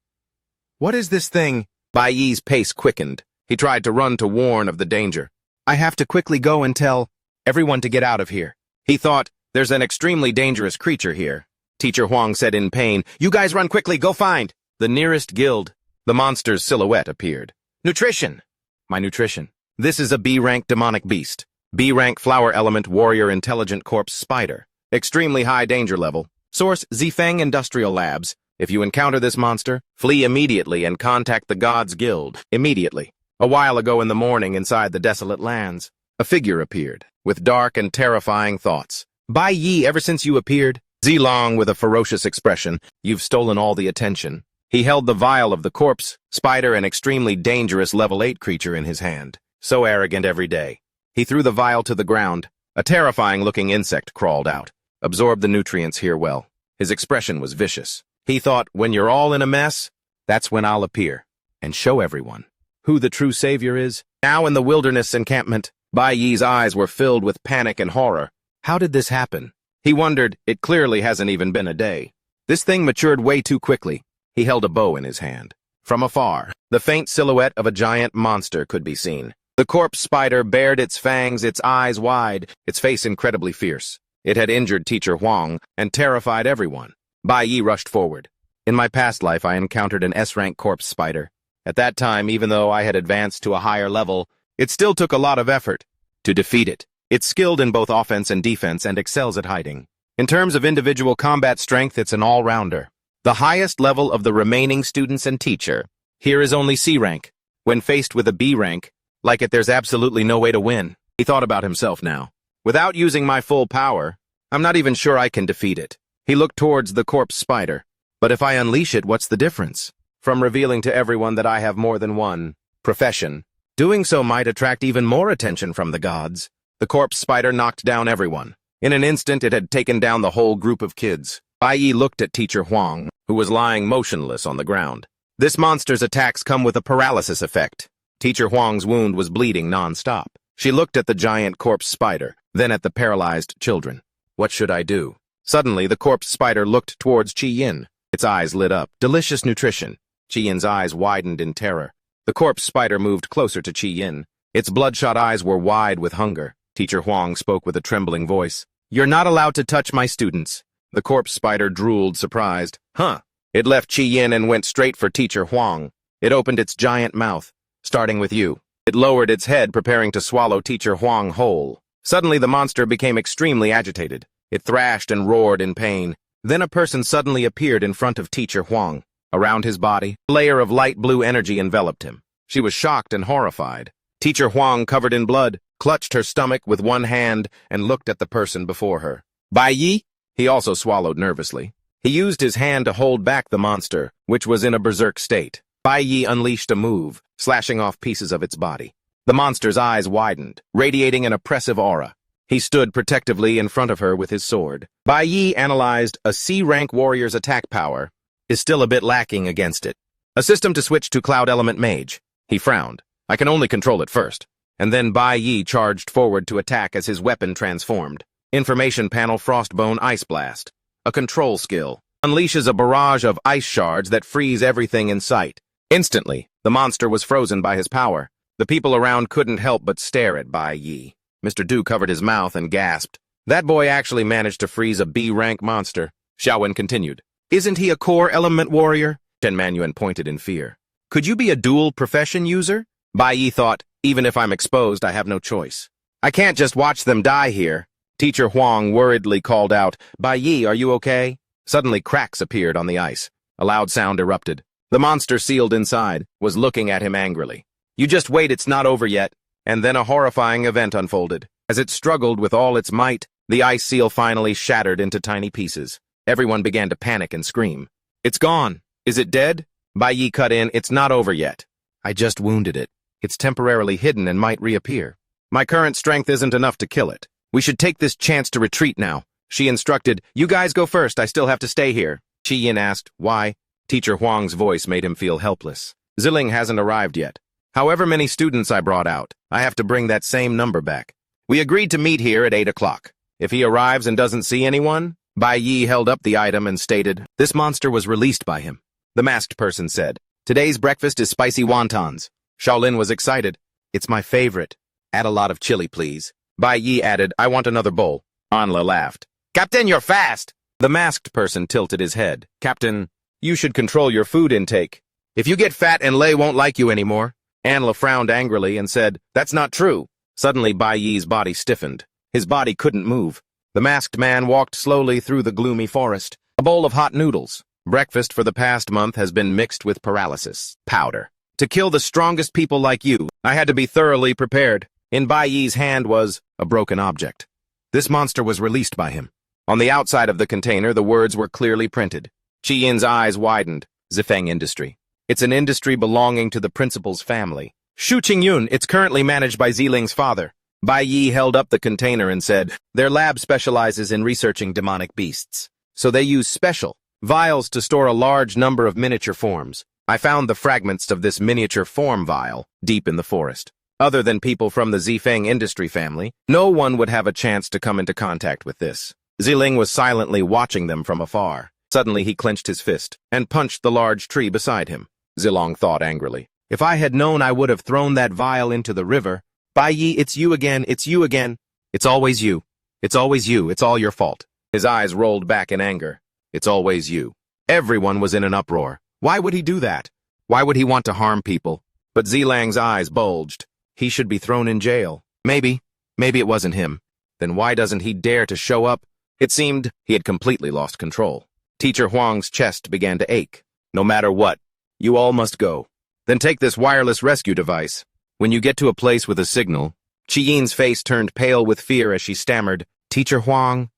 What is this thing? Bai Yi's pace quickened. He tried to run to warn of the danger. I have to quickly go and tell everyone to get out of here. He thought, there's an extremely dangerous creature here. Teacher Huang said in pain, You guys run quickly, go find the nearest guild. The monster's silhouette appeared. Nutrition! My nutrition. This is a B-rank demonic beast. B-rank flower element warrior intelligent corpse spider. Extremely high danger level. Source Zifeng Industrial Labs. If you encounter this monster, flee immediately and contact the Gods Guild immediately. A while ago in the morning inside the desolate lands, a figure appeared with dark and terrifying thoughts. Bai Yi, ever since you appeared, Zilong with a ferocious expression, you've stolen all the attention. He held the vial of the corpse, spider, an extremely dangerous level 8 creature in his hand. So arrogant every day. He threw the vial to the ground. A terrifying-looking insect crawled out. Absorbed the nutrients here well. His expression was vicious. He thought, when you're all in a mess, that's when I'll appear and show everyone who the true savior is. Now in the wilderness encampment, Bai Yi's eyes were filled with panic and horror. How did this happen? He wondered, it clearly hasn't even been a day. This thing matured way too quickly. He held a bow in his hand. From afar, the faint silhouette of a giant monster could be seen. The corpse spider bared its fangs, its eyes wide, its face incredibly fierce. It had injured Teacher Huang and terrified everyone. Bai Yi rushed forward. In my past life, I encountered an S-rank corpse spider. At that time, even though I had advanced to a higher level, it still took a lot of effort to defeat it. It's skilled in both offense and defense and excels at hiding. In terms of individual combat strength, it's an all-rounder. The highest level of the remaining students and teacher. Here is only C rank. When faced with a B rank, like it there's absolutely no way to win. He thought about himself now. Without using my full power, I'm not even sure I can defeat it. He looked towards the corpse spider. But if I unleash it, what's the difference? From revealing to everyone that I have more than one profession, doing so might attract even more attention from the gods. The corpse spider knocked down everyone. In an instant, it had taken down the whole group of kids. Bai Yi looked at Teacher Huang, who was lying motionless on the ground. This monster's attacks come with a paralysis effect. Teacher Huang's wound was bleeding non-stop. She looked at the giant corpse spider, then at the paralyzed children. What should I do? Suddenly, the corpse spider looked towards Qi Yin. Its eyes lit up. Delicious nutrition. Qi Yin's eyes widened in terror. The corpse spider moved closer to Qi Yin. Its bloodshot eyes were wide with hunger. Teacher Huang spoke with a trembling voice. You're not allowed to touch my students. The corpse spider drooled, surprised. Huh. It left Qi Yin and went straight for Teacher Huang. It opened its giant mouth. Starting with you. It lowered its head, preparing to swallow Teacher Huang whole. Suddenly, the monster became extremely agitated. It thrashed and roared in pain. Then a person suddenly appeared in front of Teacher Huang. Around his body, a layer of light blue energy enveloped him. She was shocked and horrified. Teacher Huang, covered in blood, clutched her stomach with one hand and looked at the person before her. Bai Yi? He also swallowed nervously. He used his hand to hold back the monster, which was in a berserk state. Bai Yi unleashed a move, slashing off pieces of its body. The monster's eyes widened, radiating an oppressive aura. He stood protectively in front of her with his sword. Bai Yi analyzed a C-rank warrior's attack power. is still a bit lacking against it. A system to switch to Cloud Element Mage. He frowned. I can only control it first. And then Bai Yi charged forward to attack as his weapon transformed. Information panel Frostbone Ice Blast. A control skill. Unleashes a barrage of ice shards that freeze everything in sight. Instantly, the monster was frozen by his power. The people around couldn't help but stare at Bai Yi. Mr. Du covered his mouth and gasped. That boy actually managed to freeze a B-rank monster. Xiaowen continued. Isn't he a core element warrior? Shen Manuan pointed in fear. Could you be a dual profession user? Bai Yi thought, even if I'm exposed, I have no choice. I can't just watch them die here. Teacher Huang worriedly called out, Bai Yi, are you okay? Suddenly cracks appeared on the ice. A loud sound erupted. The monster sealed inside was looking at him angrily. You just wait, it's not over yet. And then a horrifying event unfolded. As it struggled with all its might, the ice seal finally shattered into tiny pieces. Everyone began to panic and scream. It's gone. Is it dead? Bai Yi cut in, it's not over yet. I just wounded it. It's temporarily hidden and might reappear. My current strength isn't enough to kill it. We should take this chance to retreat now. She instructed, you guys go first, I still have to stay here. Qi Yin asked, why? Teacher Huang's voice made him feel helpless. Ziling hasn't arrived yet. However many students I brought out, I have to bring that same number back. We agreed to meet here at 8 o'clock. If he arrives and doesn't see anyone, Bai Yi held up the item and stated, this monster was released by him. The masked person said, today's breakfast is spicy wontons. Shaolin was excited. It's my favorite. Add a lot of chili, please. Bai Yi added, I want another bowl. Anla laughed. Captain, you're fast! The masked person tilted his head. Captain, you should control your food intake. If you get fat and Lei won't like you anymore. Anla frowned angrily and said, that's not true. Suddenly Bai Yi's body stiffened. His body couldn't move. The masked man walked slowly through the gloomy forest. A bowl of hot noodles. Breakfast for the past month has been mixed with paralysis powder. To kill the strongest people like you, I had to be thoroughly prepared. In Bai Yi's hand was a broken object. This monster was released by him. On the outside of the container, the words were clearly printed. Qi Yin's eyes widened. Zifeng Industry. It's an industry belonging to the principal's family. Shu Qingyun, it's currently managed by Ziling's father. Bai Yi held up the container and said, their lab specializes in researching demonic beasts. So they use special vials to store a large number of miniature forms. I found the fragments of this miniature form vial deep in the forest. Other than people from the Zifeng Industry family, no one would have a chance to come into contact with this. Ziling was silently watching them from afar. Suddenly he clenched his fist and punched the large tree beside him. Zilong thought angrily. If I had known, I would have thrown that vial into the river. Bai Yi, it's you again, it's you again. It's always you. It's always you, it's all your fault. His eyes rolled back in anger. It's always you. Everyone was in an uproar. Why would he do that? Why would he want to harm people? But Zilang's eyes bulged. He should be thrown in jail. Maybe it wasn't him. Then why doesn't he dare to show up? It seemed he had completely lost control. Teacher Huang's chest began to ache. No matter what, you all must go. Then take this wireless rescue device. When you get to a place with a signal, Qi Yin's face turned pale with fear as she stammered, Teacher Huang.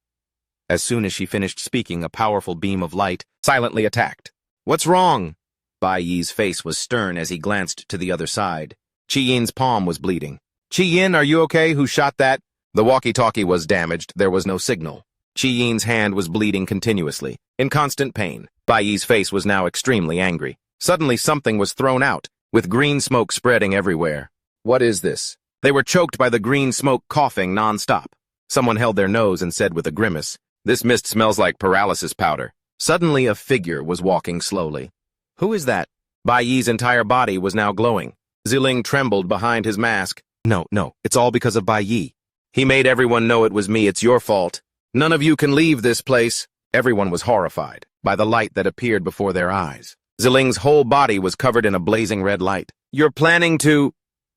As soon as she finished speaking, a powerful beam of light silently attacked. What's wrong? Bai Yi's face was stern as he glanced to the other side. Qi Yin's palm was bleeding. Qi Yin, are you okay? Who shot that? The walkie-talkie was damaged. There was no signal. Qi Yin's hand was bleeding continuously, in constant pain. Bai Yi's face was now extremely angry. Suddenly something was thrown out, with green smoke spreading everywhere. What is this? They were choked by the green smoke, coughing non-stop. Someone held their nose and said with a grimace, this mist smells like paralysis powder. Suddenly a figure was walking slowly. Who is that? Bai Yi's entire body was now glowing. Ziling trembled behind his mask. No, it's all because of Bai Yi. He made everyone know it was me, it's your fault. None of you can leave this place. Everyone was horrified by the light that appeared before their eyes. Ziling's whole body was covered in a blazing red light. You're planning to...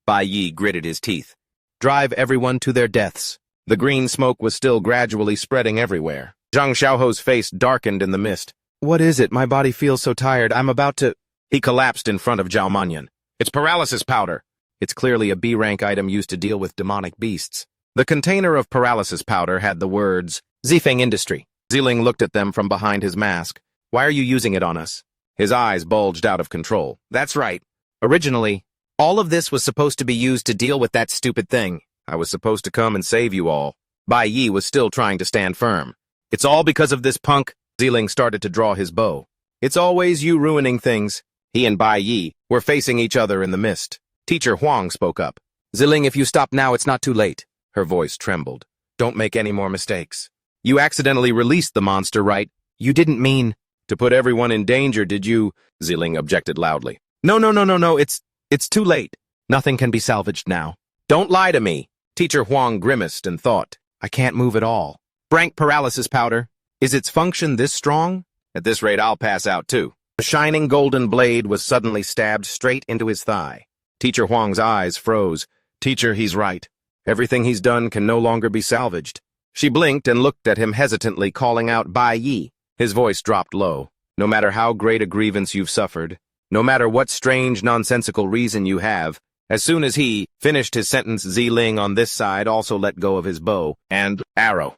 Bai Yi gritted his teeth. Drive everyone to their deaths. The green smoke was still gradually spreading everywhere. Zhang Xiaoho's face darkened in the mist. What is it? My body feels so tired. I'm about to... He collapsed in front of Zhao Manyan. It's paralysis powder. It's clearly a B-rank item used to deal with demonic beasts. The container of paralysis powder had the words, Zifeng Industry. Ziling looked at them from behind his mask. Why are you using it on us? His eyes bulged out of control. That's right. Originally, all of this was supposed to be used to deal with that stupid thing. I was supposed to come and save you all. Bai Yi was still trying to stand firm. It's all because of this punk. Ziling started to draw his bow. It's always you ruining things. He and Bai Yi were facing each other in the mist. Teacher Huang spoke up. Ziling, if you stop now, it's not too late. Her voice trembled. Don't make any more mistakes. You accidentally released the monster, right? You didn't mean to put everyone in danger, did you? Ziling objected loudly. No, it's too late. Nothing can be salvaged now. Don't lie to me. Teacher Huang grimaced and thought, I can't move at all. Rank paralysis powder. Is its function this strong? At this rate, I'll pass out too. A shining golden blade was suddenly stabbed straight into his thigh. Teacher Huang's eyes froze. Teacher, he's right. Everything he's done can no longer be salvaged. She blinked and looked at him hesitantly, calling out Bai Yi. His voice dropped low. No matter how great a grievance you've suffered, no matter what strange, nonsensical reason you have, as soon as he finished his sentence, Ziling on this side also let go of his bow and arrow.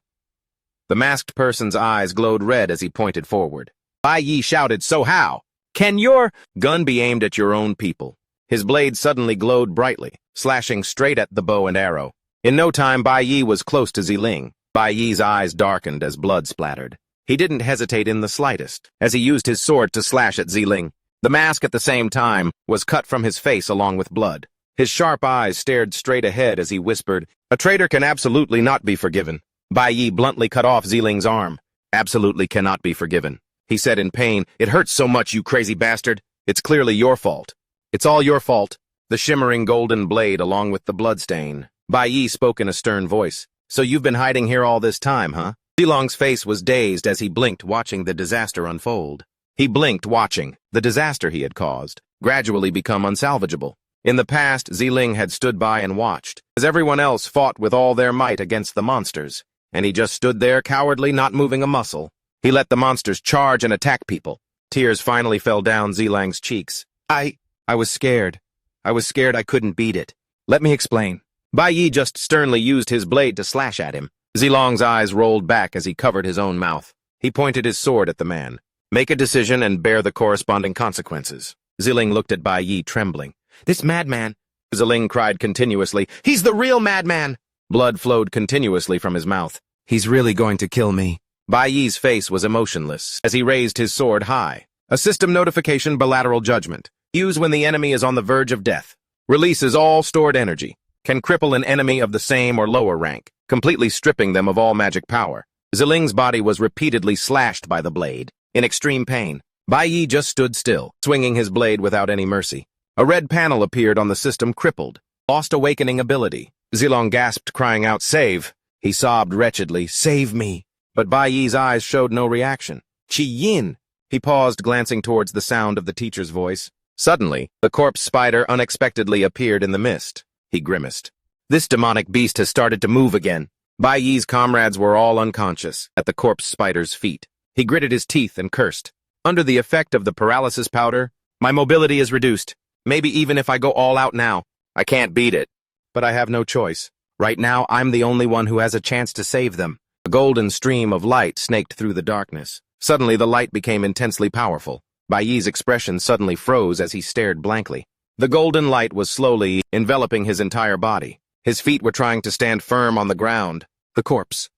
The masked person's eyes glowed red as he pointed forward. Bai Yi shouted, so how? Can your gun be aimed at your own people? His blade suddenly glowed brightly, slashing straight at the bow and arrow. In no time, Bai Yi was close to Ziling. Bai Yi's eyes darkened as blood splattered. He didn't hesitate in the slightest, as he used his sword to slash at Ziling. The mask at the same time was cut from his face along with blood. His sharp eyes stared straight ahead as he whispered, a traitor can absolutely not be forgiven. Bai Yi bluntly cut off Ziling's arm. Absolutely cannot be forgiven. He said in pain, it hurts so much, you crazy bastard. It's clearly your fault. It's all your fault. The shimmering golden blade along with the bloodstain. Bai Yi spoke in a stern voice. So you've been hiding here all this time, huh? Zilong's face was dazed as he blinked, watching the disaster unfold. He blinked, watching the disaster he had caused gradually become unsalvageable. In the past, Ziling had stood by and watched, as everyone else fought with all their might against the monsters, and he just stood there cowardly, not moving a muscle. He let the monsters charge and attack people. Tears finally fell down Zilang's cheeks. I was scared. I was scared I couldn't beat it. Let me explain. Bai Yi just sternly used his blade to slash at him. Zilong's eyes rolled back as he covered his own mouth. He pointed his sword at the man. Make a decision and bear the corresponding consequences. Ziling looked at Bai Yi, trembling. This madman, Ziling cried continuously. He's the real madman! Blood flowed continuously from his mouth. He's really going to kill me. Bai Yi's face was emotionless as he raised his sword high. A system notification, bilateral judgment. Use when the enemy is on the verge of death. Releases all stored energy. Can cripple an enemy of the same or lower rank, completely stripping them of all magic power. Ziling's body was repeatedly slashed by the blade. In extreme pain, Bai Yi just stood still, swinging his blade without any mercy. A red panel appeared on the system, crippled. Lost awakening ability. Zilong gasped, crying out, save! He sobbed wretchedly, save me! But Bai Yi's eyes showed no reaction. Qi Yin! He paused, glancing towards the sound of the teacher's voice. Suddenly, the corpse spider unexpectedly appeared in the mist. He grimaced. This demonic beast has started to move again. Bai Yi's comrades were all unconscious at the corpse spider's feet. He gritted his teeth and cursed. Under the effect of the paralysis powder, my mobility is reduced. Maybe even if I go all out now, I can't beat it. But I have no choice. Right now, I'm the only one who has a chance to save them. A golden stream of light snaked through the darkness. Suddenly, the light became intensely powerful. Bai Yi's expression suddenly froze as he stared blankly. The golden light was slowly enveloping his entire body. His feet were trying to stand firm on the ground. The corpse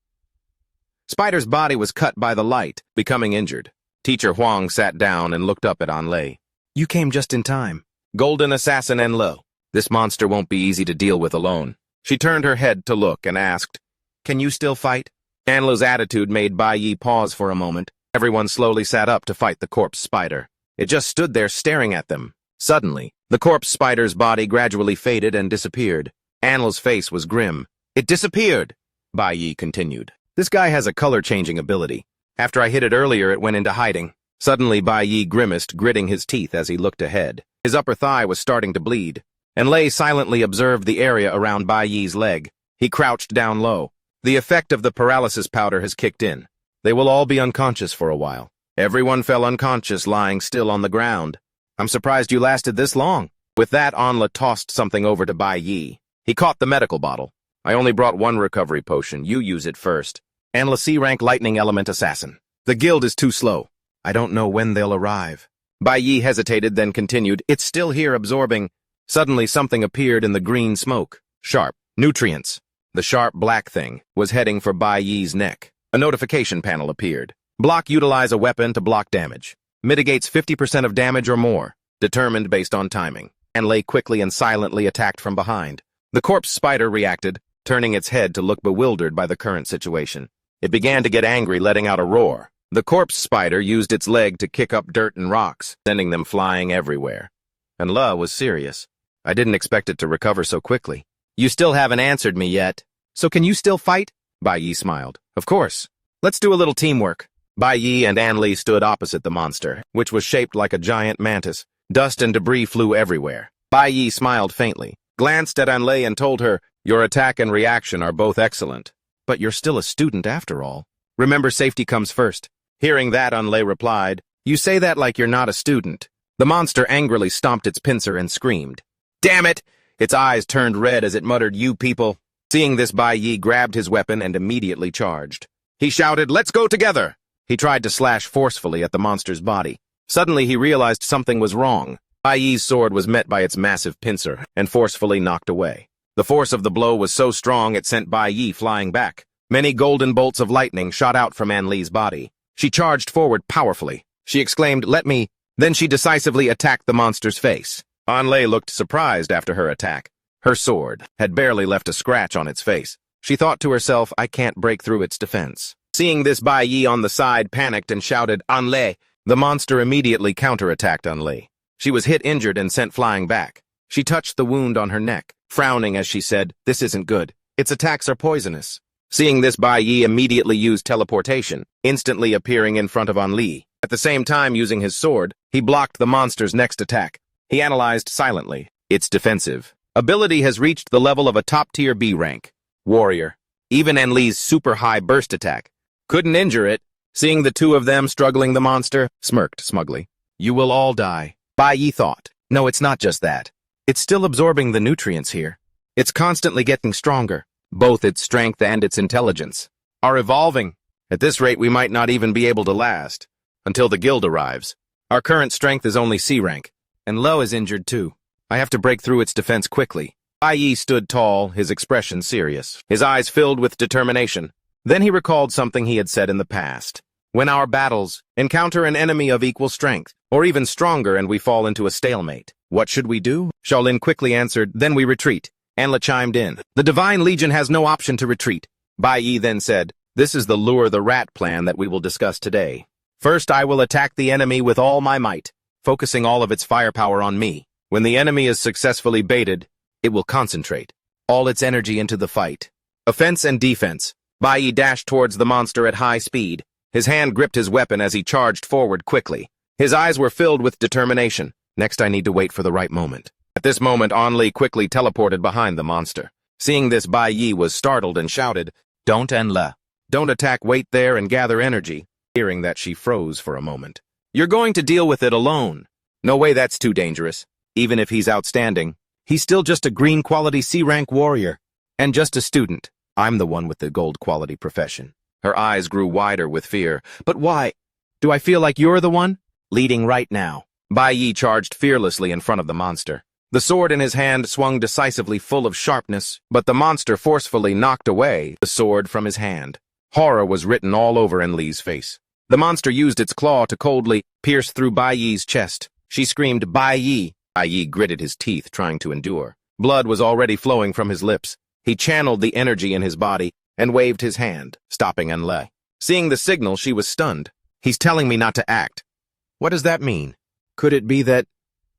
spider's body was cut by the light, becoming injured. Teacher Huang sat down and looked up at Anlei. You came just in time. Golden assassin Enlo. This monster won't be easy to deal with alone. She turned her head to look and asked, can you still fight? Anlo's attitude made Bai Yi pause for a moment. Everyone slowly sat up to fight the corpse spider. It just stood there staring at them. Suddenly, the corpse spider's body gradually faded and disappeared. Anlo's face was grim. It disappeared, Bai Yi continued. This guy has a color-changing ability. After I hit it earlier, it went into hiding. Suddenly, Bai Yi grimaced, gritting his teeth as he looked ahead. His upper thigh was starting to bleed. And Lei silently observed the area around Bai Yi's leg. He crouched down low. The effect of the paralysis powder has kicked in. They will all be unconscious for a while. Everyone fell unconscious, lying still on the ground. I'm surprised you lasted this long. With that, Anla tossed something over to Bai Yi. He caught the medical bottle. I only brought one recovery potion. You use it first. Anla C-rank lightning element assassin. The guild is too slow. I don't know when they'll arrive. Bai Yi hesitated, then continued. It's still here absorbing. Suddenly something appeared in the green smoke. Sharp. Nutrients. The sharp black thing was heading for Bai Yi's neck. A notification panel appeared. Utilize a weapon to block damage. Mitigates 50% of damage or more. Determined based on timing. Anlay quickly and silently attacked from behind. The corpse spider reacted, turning its head to look bewildered by the current situation. It began to get angry, letting out a roar. The corpse spider used its leg to kick up dirt and rocks, sending them flying everywhere. And La was serious. I didn't expect it to recover so quickly. You still haven't answered me yet. So can you still fight? Bai Yi smiled. Of course. Let's do a little teamwork. Bai Yi and Anli stood opposite the monster, which was shaped like a giant mantis. Dust and debris flew everywhere. Bai Yi smiled faintly, glanced at Anli and told her, your attack and reaction are both excellent. But you're still a student after all. Remember, safety comes first. Hearing that, Anli replied, you say that like you're not a student. The monster angrily stomped its pincer and screamed. Damn it! Its eyes turned red as it muttered, you people. Seeing this, Bai Yi grabbed his weapon and immediately charged. He shouted, let's go together! He tried to slash forcefully at the monster's body. Suddenly, he realized something was wrong. Bai Yi's sword was met by its massive pincer and forcefully knocked away. The force of the blow was so strong it sent Bai Yi flying back. Many golden bolts of lightning shot out from Anli's body. She charged forward powerfully. She exclaimed, let me. Then she decisively attacked the monster's face. Anli looked surprised after her attack. Her sword had barely left a scratch on its face. She thought to herself, I can't break through its defense. Seeing this, Bai Yi on the side panicked and shouted, Anli. The monster immediately counterattacked Anli. She was hit injured and sent flying back. She touched the wound on her neck, frowning as she said, this isn't good. Its attacks are poisonous. Seeing this, Bai Yi immediately used teleportation, instantly appearing in front of Anli. At the same time, using his sword, he blocked the monster's next attack. He analyzed silently. Its defensive ability has reached the level of a top-tier B rank. Warrior. Even Anli's super high burst attack couldn't injure it. Seeing the two of them struggling, the monster smirked smugly. You will all die. Bai Yi thought. No, it's not just that. It's still absorbing the nutrients here. It's constantly getting stronger. Both its strength and its intelligence are evolving. At this rate, we might not even be able to last until the guild arrives. Our current strength is only C rank, and Lo is injured too. I have to break through its defense quickly. Bai Yi stood tall, his expression serious, his eyes filled with determination. Then he recalled something he had said in the past. When our battles encounter an enemy of equal strength, or even stronger, and we fall into a stalemate, what should we do? Shaolin quickly answered, then we retreat. Anla chimed in. The Divine Legion has no option to retreat. Bai Yi then said, this is the lure the rat plan that we will discuss today. First, I will attack the enemy with all my might, focusing all of its firepower on me. When the enemy is successfully baited, it will concentrate all its energy into the fight. Offense and defense. Bai Yi dashed towards the monster at high speed. His hand gripped his weapon as he charged forward quickly. His eyes were filled with determination. Next, I need to wait for the right moment. At this moment, Anli quickly teleported behind the monster. Seeing this, Bai Yi was startled and shouted, don't Anla. Don't attack, wait there and gather energy. Hearing that, she froze for a moment. You're going to deal with it alone. No way, that's too dangerous. Even if he's outstanding, he's still just a green quality C-rank warrior. And just a student. I'm the one with the gold quality profession. Her eyes grew wider with fear. But why? Do I feel like you're the one? Leading right now. Bai Yi charged fearlessly in front of the monster. The sword in his hand swung decisively, full of sharpness, but the monster forcefully knocked away the sword from his hand. Horror was written all over Enli's face. The monster used its claw to coldly pierce through Bai Yi's chest. She screamed, Bai Yi. Bai Yi gritted his teeth, trying to endure. Blood was already flowing from his lips. He channeled the energy in his body and waved his hand, stopping Enli. Seeing the signal, she was stunned. He's telling me not to act. What does that mean? Could it be that...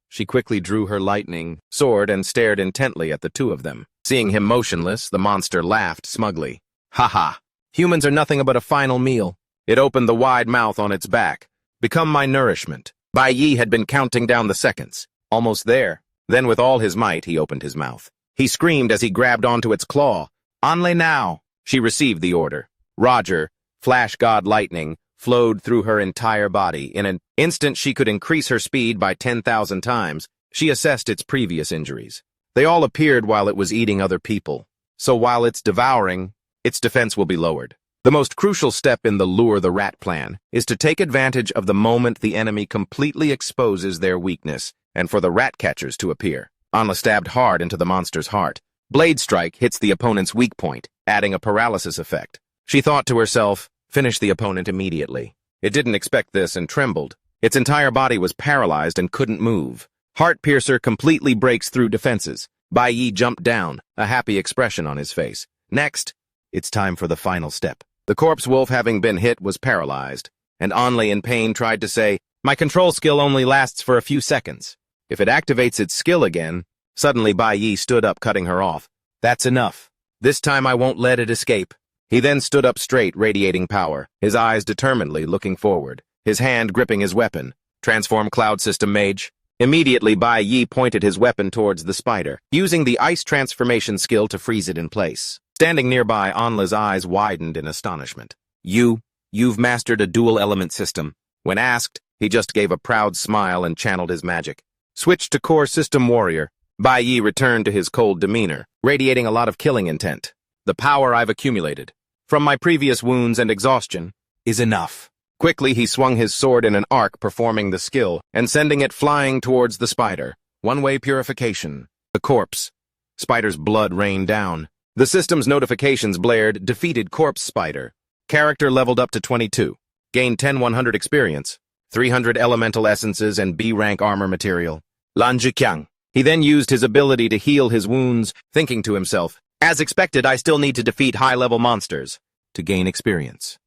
She quickly drew her lightning sword and stared intently at the two of them. Seeing him motionless, the monster laughed smugly. Ha ha! Humans are nothing but a final meal. It opened the wide mouth on its back. Become my nourishment. Bai Yi had been counting down the seconds. Almost there. Then with all his might, he opened his mouth. He screamed as he grabbed onto its claw. Anle now! She received the order. Roger, Flash God Lightning, flowed through her entire body. In an instant, she could increase her speed by 10,000 times. She assessed its previous injuries. They all appeared while it was eating other people. So while it's devouring, its defense will be lowered. The most crucial step in the lure the rat plan is to take advantage of the moment the enemy completely exposes their weakness, and for the rat catchers to appear. Anla stabbed hard into the monster's heart. Blade strike hits the opponent's weak point, adding a paralysis effect. She thought to herself, finish the opponent immediately. It didn't expect this and trembled. Its entire body was paralyzed and couldn't move. Heart Piercer completely breaks through defenses. Bai Yi jumped down, a happy expression on his face. Next, it's time for the final step. The corpse wolf, having been hit, was paralyzed, and Onley in pain tried to say, "My control skill only lasts for a few seconds. If it activates its skill again..." Suddenly Bai Yi stood up, cutting her off. "That's enough. This time I won't let it escape." He then stood up straight, radiating power, his eyes determinedly looking forward, his hand gripping his weapon. "Transform Cloud System Mage." Immediately Bai Yi pointed his weapon towards the spider, using the ice transformation skill to freeze it in place. Standing nearby, Onla's eyes widened in astonishment. You've mastered a dual-element system." When asked, he just gave a proud smile and channeled his magic. Switched to Core System Warrior. Bai Yi returned to his cold demeanor, radiating a lot of killing intent. "The power I've accumulated from my previous wounds and exhaustion is enough." Quickly, he swung his sword in an arc, performing the skill, and sending it flying towards the spider. One-way purification. The corpse. Spider's blood rained down. The system's notifications blared, "Defeated corpse spider. Character leveled up to 22. Gained 10-100 experience. 300 elemental essences and B-rank armor material. Lan Zhiqiang." He then used his ability to heal his wounds, thinking to himself, "As expected, I still need to defeat high-level monsters to gain experience."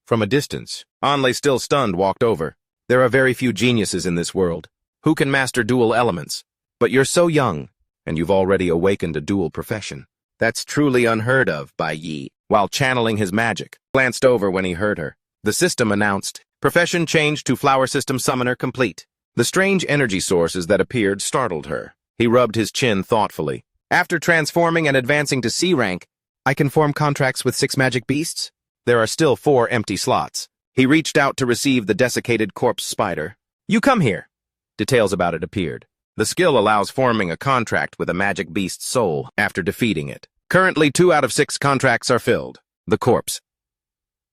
From a distance, Onley, still stunned, walked over. "There are very few geniuses in this world who can master dual elements. But you're so young, and you've already awakened a dual profession. That's truly unheard of." Bai Yi, while channeling his magic, glanced over when he heard her. The system announced, "Profession changed to Flower System Summoner complete." The strange energy sources that appeared startled her. He rubbed his chin thoughtfully. "After transforming and advancing to C-rank, I can form contracts with 6 magic beasts? There are still 4 empty slots." He reached out to receive the desiccated corpse spider. "You come here." Details about it appeared. The skill allows forming a contract with a magic beast's soul after defeating it. Currently, 2 out of 6 contracts are filled. The corpse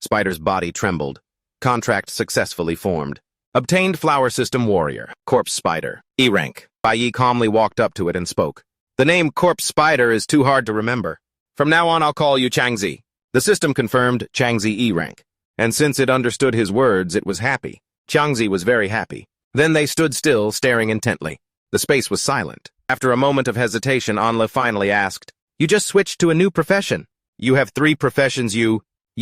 spider's body trembled. Contract successfully formed. Obtained Flower System Warrior, Corpse Spider, E-rank. Bai Yi calmly walked up to it and spoke. "The name Corpse Spider is too hard to remember. From now on, I'll call you Changzi." The system confirmed Changzi E-rank, and since it understood his words, it was happy. Changzi was very happy. Then they stood still, staring intently. The space was silent. After a moment of hesitation, Anla finally asked, "You just switched to a new profession. You have 3 professions. You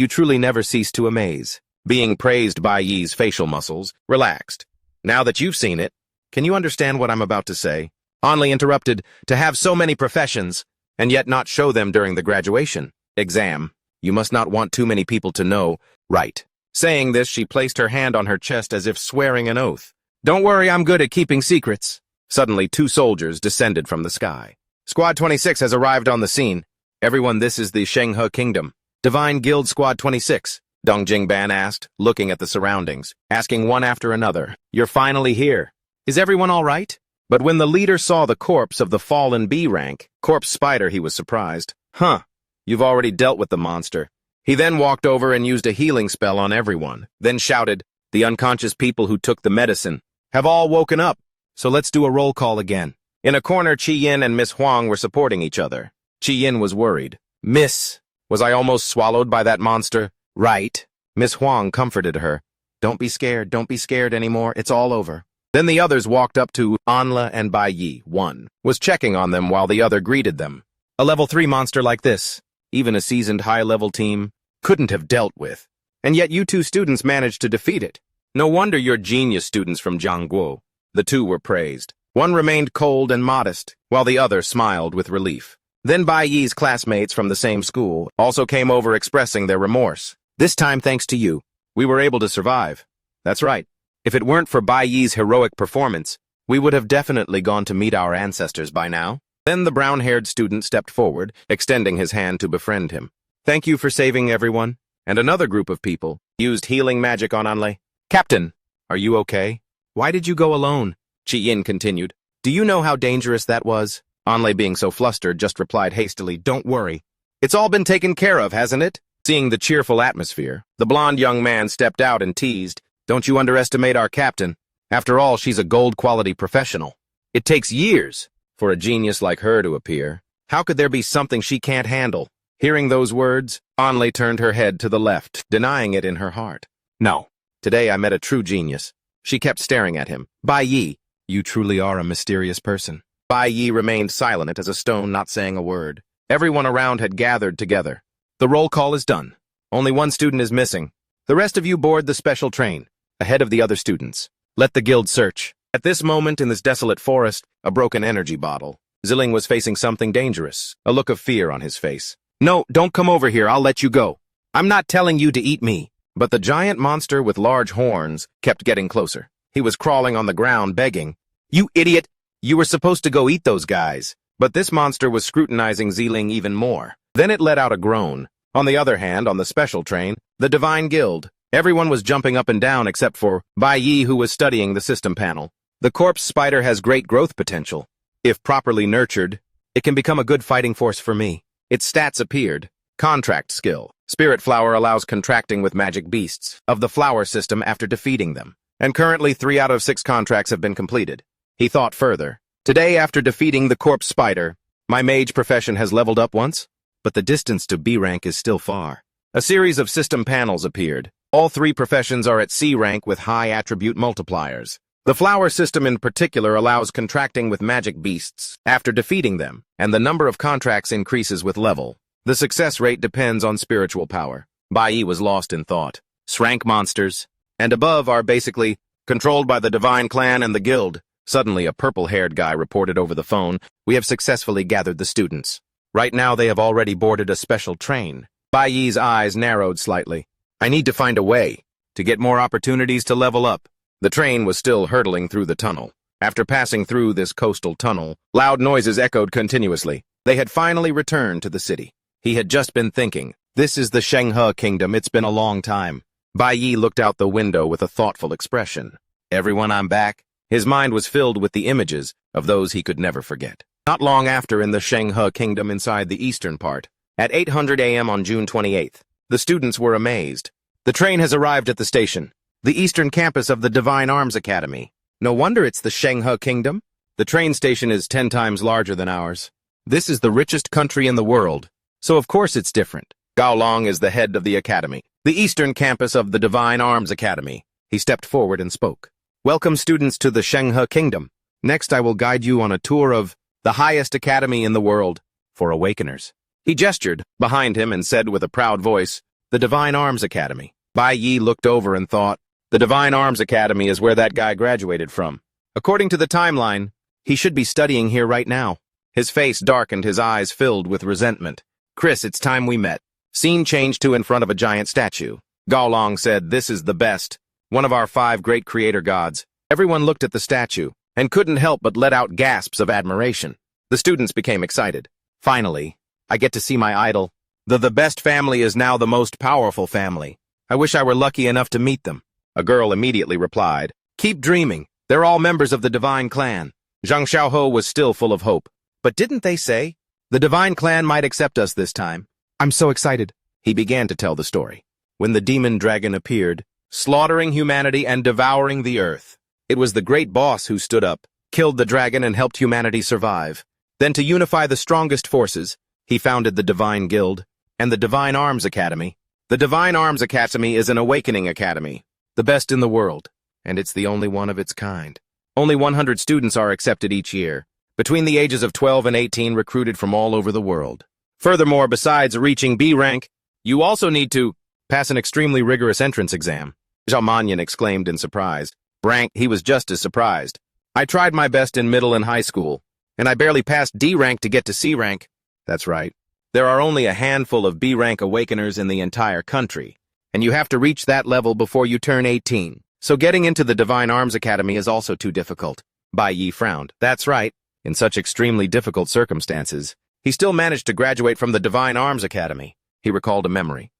truly never cease to amaze." Being praised by Yi's facial muscles, relaxed. "Now that you've seen it, can you understand what I'm about to say?" Onley interrupted, "To have so many professions, and yet not show them during the graduation exam. You must not want too many people to know, right?" Saying this, she placed her hand on her chest as if swearing an oath. "Don't worry, I'm good at keeping secrets." Suddenly, 2 soldiers descended from the sky. "Squad 26 has arrived on the scene. Everyone, this is the Shenghe Kingdom. Divine Guild Squad 26. Dong Jingban asked, looking at the surroundings, asking one after another, "You're finally here. Is everyone all right?" But when the leader saw the corpse of the fallen B-rank, corpse spider, he was surprised. "Huh, you've already dealt with the monster." He then walked over and used a healing spell on everyone, then shouted, "The unconscious people who took the medicine have all woken up, so let's do a roll call again." In a corner, Qi Yin and Miss Huang were supporting each other. Qi Yin was worried. "Miss, was I almost swallowed by that monster?" "Right." Miss Huang comforted her. Don't be scared anymore, it's all over." Then the others walked up to Anla and Bai Yi. One was checking on them while the other greeted them. "A level 3 monster like this, even a seasoned high-level team couldn't have dealt with. And yet you 2 students managed to defeat it. No wonder you're genius students from Jiangguo." The 2 were praised. One remained cold and modest, while the other smiled with relief. Then Bai Yi's classmates from the same school also came over expressing their remorse. "This time, thanks to you, we were able to survive." "That's right. If it weren't for Bai Yi's heroic performance, we would have definitely gone to meet our ancestors by now." Then the brown-haired student stepped forward, extending his hand to befriend him. "Thank you for saving everyone." And another group of people used healing magic on Anlei. "Captain, are you okay? Why did you go alone?" Qi Yin continued. "Do you know how dangerous that was?" Anlei, being so flustered, just replied hastily, "Don't worry. It's all been taken care of, hasn't it?" Seeing the cheerful atmosphere, the blond young man stepped out and teased, "Don't you underestimate our captain. After all, she's a gold-quality professional. It takes years for a genius like her to appear. How could there be something she can't handle?" Hearing those words, Anlei turned her head to the left, denying it in her heart. "No. Today I met a true genius. She kept staring at him. Bai Yi, you truly are a mysterious person. Bai Yi remained silent as a stone, not saying a word. Everyone around had gathered together. The roll call is done. Only one student is missing. The rest of you board the special train, ahead of the other students. Let the guild search. At this moment in this desolate forest, a broken energy bottle. Zilling was facing something dangerous, a look of fear on his face. No, don't come over here, I'll let you go. I'm not telling you to eat me. But the giant monster with large horns kept getting closer. He was crawling on the ground, begging, You idiot! You were supposed to go eat those guys. But this monster was scrutinizing Zilling even more. Then it let out a groan. On the other hand, on the special train, the Divine Guild, everyone was jumping up and down except for Bai Yi, who was studying the system panel. The corpse spider has great growth potential. If properly nurtured, it can become a good fighting force for me. Its stats appeared. Contract skill. Spirit Flower allows contracting with magic beasts of the flower system after defeating them. And currently 3 out of 6 contracts have been completed. He thought further. Today, after defeating the corpse spider, my mage profession has leveled up once, but the distance to B rank is still far. A series of system panels appeared. All 3 professions are at C rank with high attribute multipliers. The flower system in particular allows contracting with magic beasts after defeating them, and the number of contracts increases with level. The success rate depends on spiritual power. Bai Yi was lost in thought. S-rank monsters, and above are basically controlled by the Divine Clan and the Guild. Suddenly, a purple-haired guy reported over the phone, We have successfully gathered the students. Right now, they have already boarded a special train. Bai Yi's eyes narrowed slightly. I need to find a way to get more opportunities to level up. The train was still hurtling through the tunnel. After passing through this coastal tunnel, loud noises echoed continuously. They had finally returned to the city. He had just been thinking, this is the Shenghe Kingdom, it's been a long time. Bai Yi looked out the window with a thoughtful expression. Everyone, I'm back. His mind was filled with the images of those he could never forget. Not long after, in the Shenghe Kingdom inside the eastern part, at 800 a.m. on June 28th, the students were amazed. The train has arrived at the station, the eastern campus of the Divine Arms Academy. No wonder it's the Shenghe Kingdom. The train station is 10 times larger than ours. This is the richest country in the world. So of course it's different. Gao Long is the head of the academy, the eastern campus of the Divine Arms Academy. He stepped forward and spoke. Welcome students to the Shenghe Kingdom. Next I will guide you on a tour of the highest academy in the world for awakeners. He gestured behind him and said with a proud voice, the Divine Arms Academy. Bai Yi looked over and thought, the Divine Arms Academy is where that guy graduated from. According to the timeline, he should be studying here right now. His face darkened, his eyes filled with resentment. Chris, it's time we met. Scene changed to in front of a giant statue. Gao Long said, this is the best. One of our 5 great creator gods. Everyone looked at the statue and couldn't help but let out gasps of admiration. The students became excited. Finally, I get to see my idol. The best family is now the most powerful family. I wish I were lucky enough to meet them. A girl immediately replied, Keep dreaming. They're all members of the Divine Clan. Zhang Xiaoho was still full of hope. But didn't they say the Divine Clan might accept us this time? I'm so excited. He began to tell the story. When the demon dragon appeared, slaughtering humanity and devouring the earth. It was the great boss who stood up, killed the dragon and helped humanity survive. Then to unify the strongest forces, he founded the Divine Guild and the Divine Arms Academy. The Divine Arms Academy is an awakening academy, the best in the world, and it's the only one of its kind. Only 100 students are accepted each year, between the ages of 12 and 18, recruited from all over the world. Furthermore, besides reaching B rank, you also need to pass an extremely rigorous entrance exam. Zhao Manyan exclaimed in surprise. Rank, he was just as surprised. I tried my best in middle and high school, and I barely passed D rank to get to C rank. That's right. There are only a handful of B rank awakeners in the entire country, and you have to reach that level before you turn 18. So getting into the Divine Arms Academy is also too difficult. Bai Yi frowned. That's right. In such extremely difficult circumstances, he still managed to graduate from the Divine Arms Academy. He recalled a memory.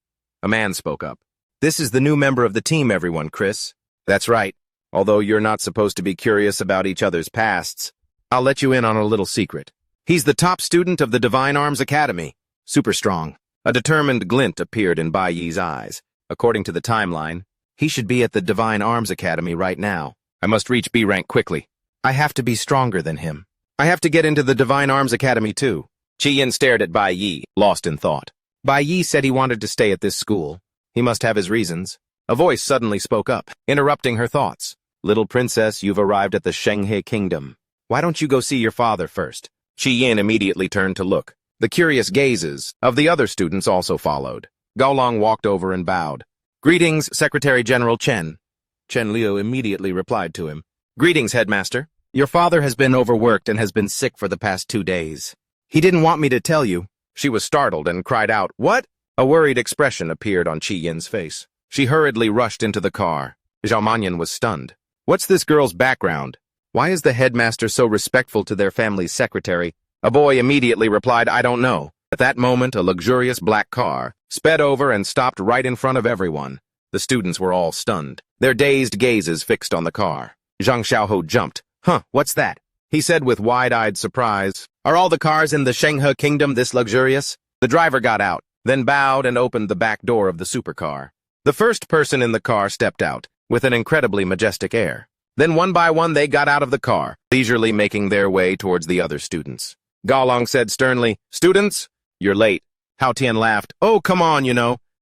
A man spoke up. This is the new member of the team, everyone, Chris. That's right. Although you're not supposed to be curious about each other's pasts, I'll let you in on a little secret. He's the top student of the Divine Arms Academy. Super strong. A determined glint appeared in Bai Yi's eyes. According to the timeline, he should be at the Divine Arms Academy right now. I must reach B rank quickly. I have to be stronger than him. I have to get into the Divine Arms Academy too. Qi Yin stared at Bai Yi, lost in thought. Bai Yi said he wanted to stay at this school. He must have his reasons. A voice suddenly spoke up, interrupting her thoughts. Little princess, you've arrived at the Shenghe Kingdom. Why don't you go see your father first? Qi Yin immediately turned to look. The curious gazes of the other students also followed. Gaolong walked over and bowed. Greetings, Secretary General Chen. Chen Liu immediately replied to him. Greetings, Headmaster. Your father has been overworked and has been sick for the past 2 days. He didn't want me to tell you. She was startled and cried out, What? A worried expression appeared on Qi Yin's face. She hurriedly rushed into the car. Zhao Manyan was stunned. What's this girl's background? Why is the headmaster so respectful to their family's secretary? A boy immediately replied, I don't know. At that moment, a luxurious black car sped over and stopped right in front of everyone. The students were all stunned, their dazed gazes fixed on the car. Zhang Xiaohu jumped. Huh, what's that? He said with wide-eyed surprise. Are all the cars in the Shenghe Kingdom this luxurious? The driver got out, then bowed and opened the back door of the supercar. The first person in the car stepped out, with an incredibly majestic air. Then one by one they got out of the car, leisurely making their way towards the other students. Gaolong said sternly, Students, you're late. Hao Tian laughed. Oh, come on,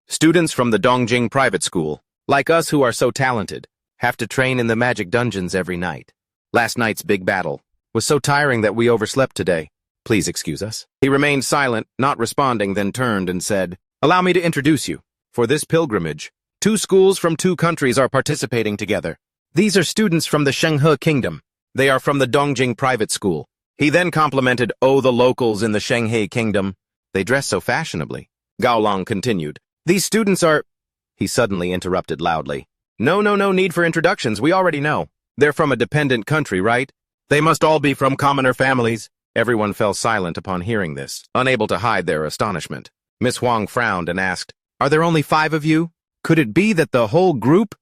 Students from the Dongjing private school, like us who are so talented, have to train in the magic dungeons every night. Last night's big battle was so tiring that we overslept today. Please excuse us. He remained silent, not responding, then turned and said, Allow me to introduce you. For this pilgrimage, 2 schools from 2 countries are participating together. These are students from the Shenghe Kingdom. They are from the Dongjing private school. He then complimented, the locals in the Shenghe Kingdom. They dress so fashionably. Gaolong continued. These students are... He suddenly interrupted loudly. No need for introductions, we already know. They're from a dependent country, right? They must all be from commoner families. Everyone fell silent upon hearing this, unable to hide their astonishment. Miss Huang frowned and asked, Are there only 5 of you? Could it be that the whole group...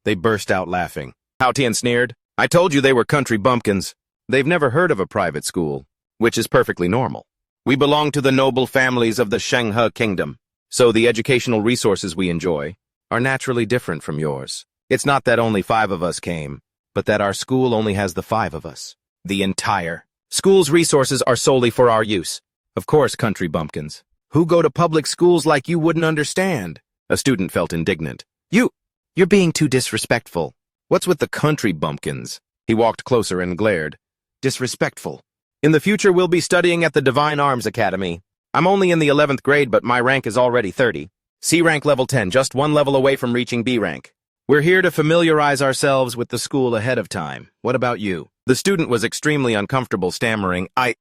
They burst out laughing. Hao Tian sneered. I told you they were country bumpkins. They've never heard of a private school, which is perfectly normal. We belong to the noble families of the Shenghe Kingdom, so the educational resources we enjoy are naturally different from yours. It's not that only 5 of us came, but that our school only has the 5 of us. The entire school's resources are solely for our use. Of course, country bumpkins. Who go to public schools like you wouldn't understand? A student felt indignant. You're being too disrespectful. What's with the country bumpkins? He walked closer and glared. Disrespectful. In the future, we'll be studying at the Divine Arms Academy. I'm only in the 11th grade, but my rank is already 30. C rank level 10, just 1 level away from reaching B rank. We're here to familiarize ourselves with the school ahead of time. What about you? The student was extremely uncomfortable, stammering, Our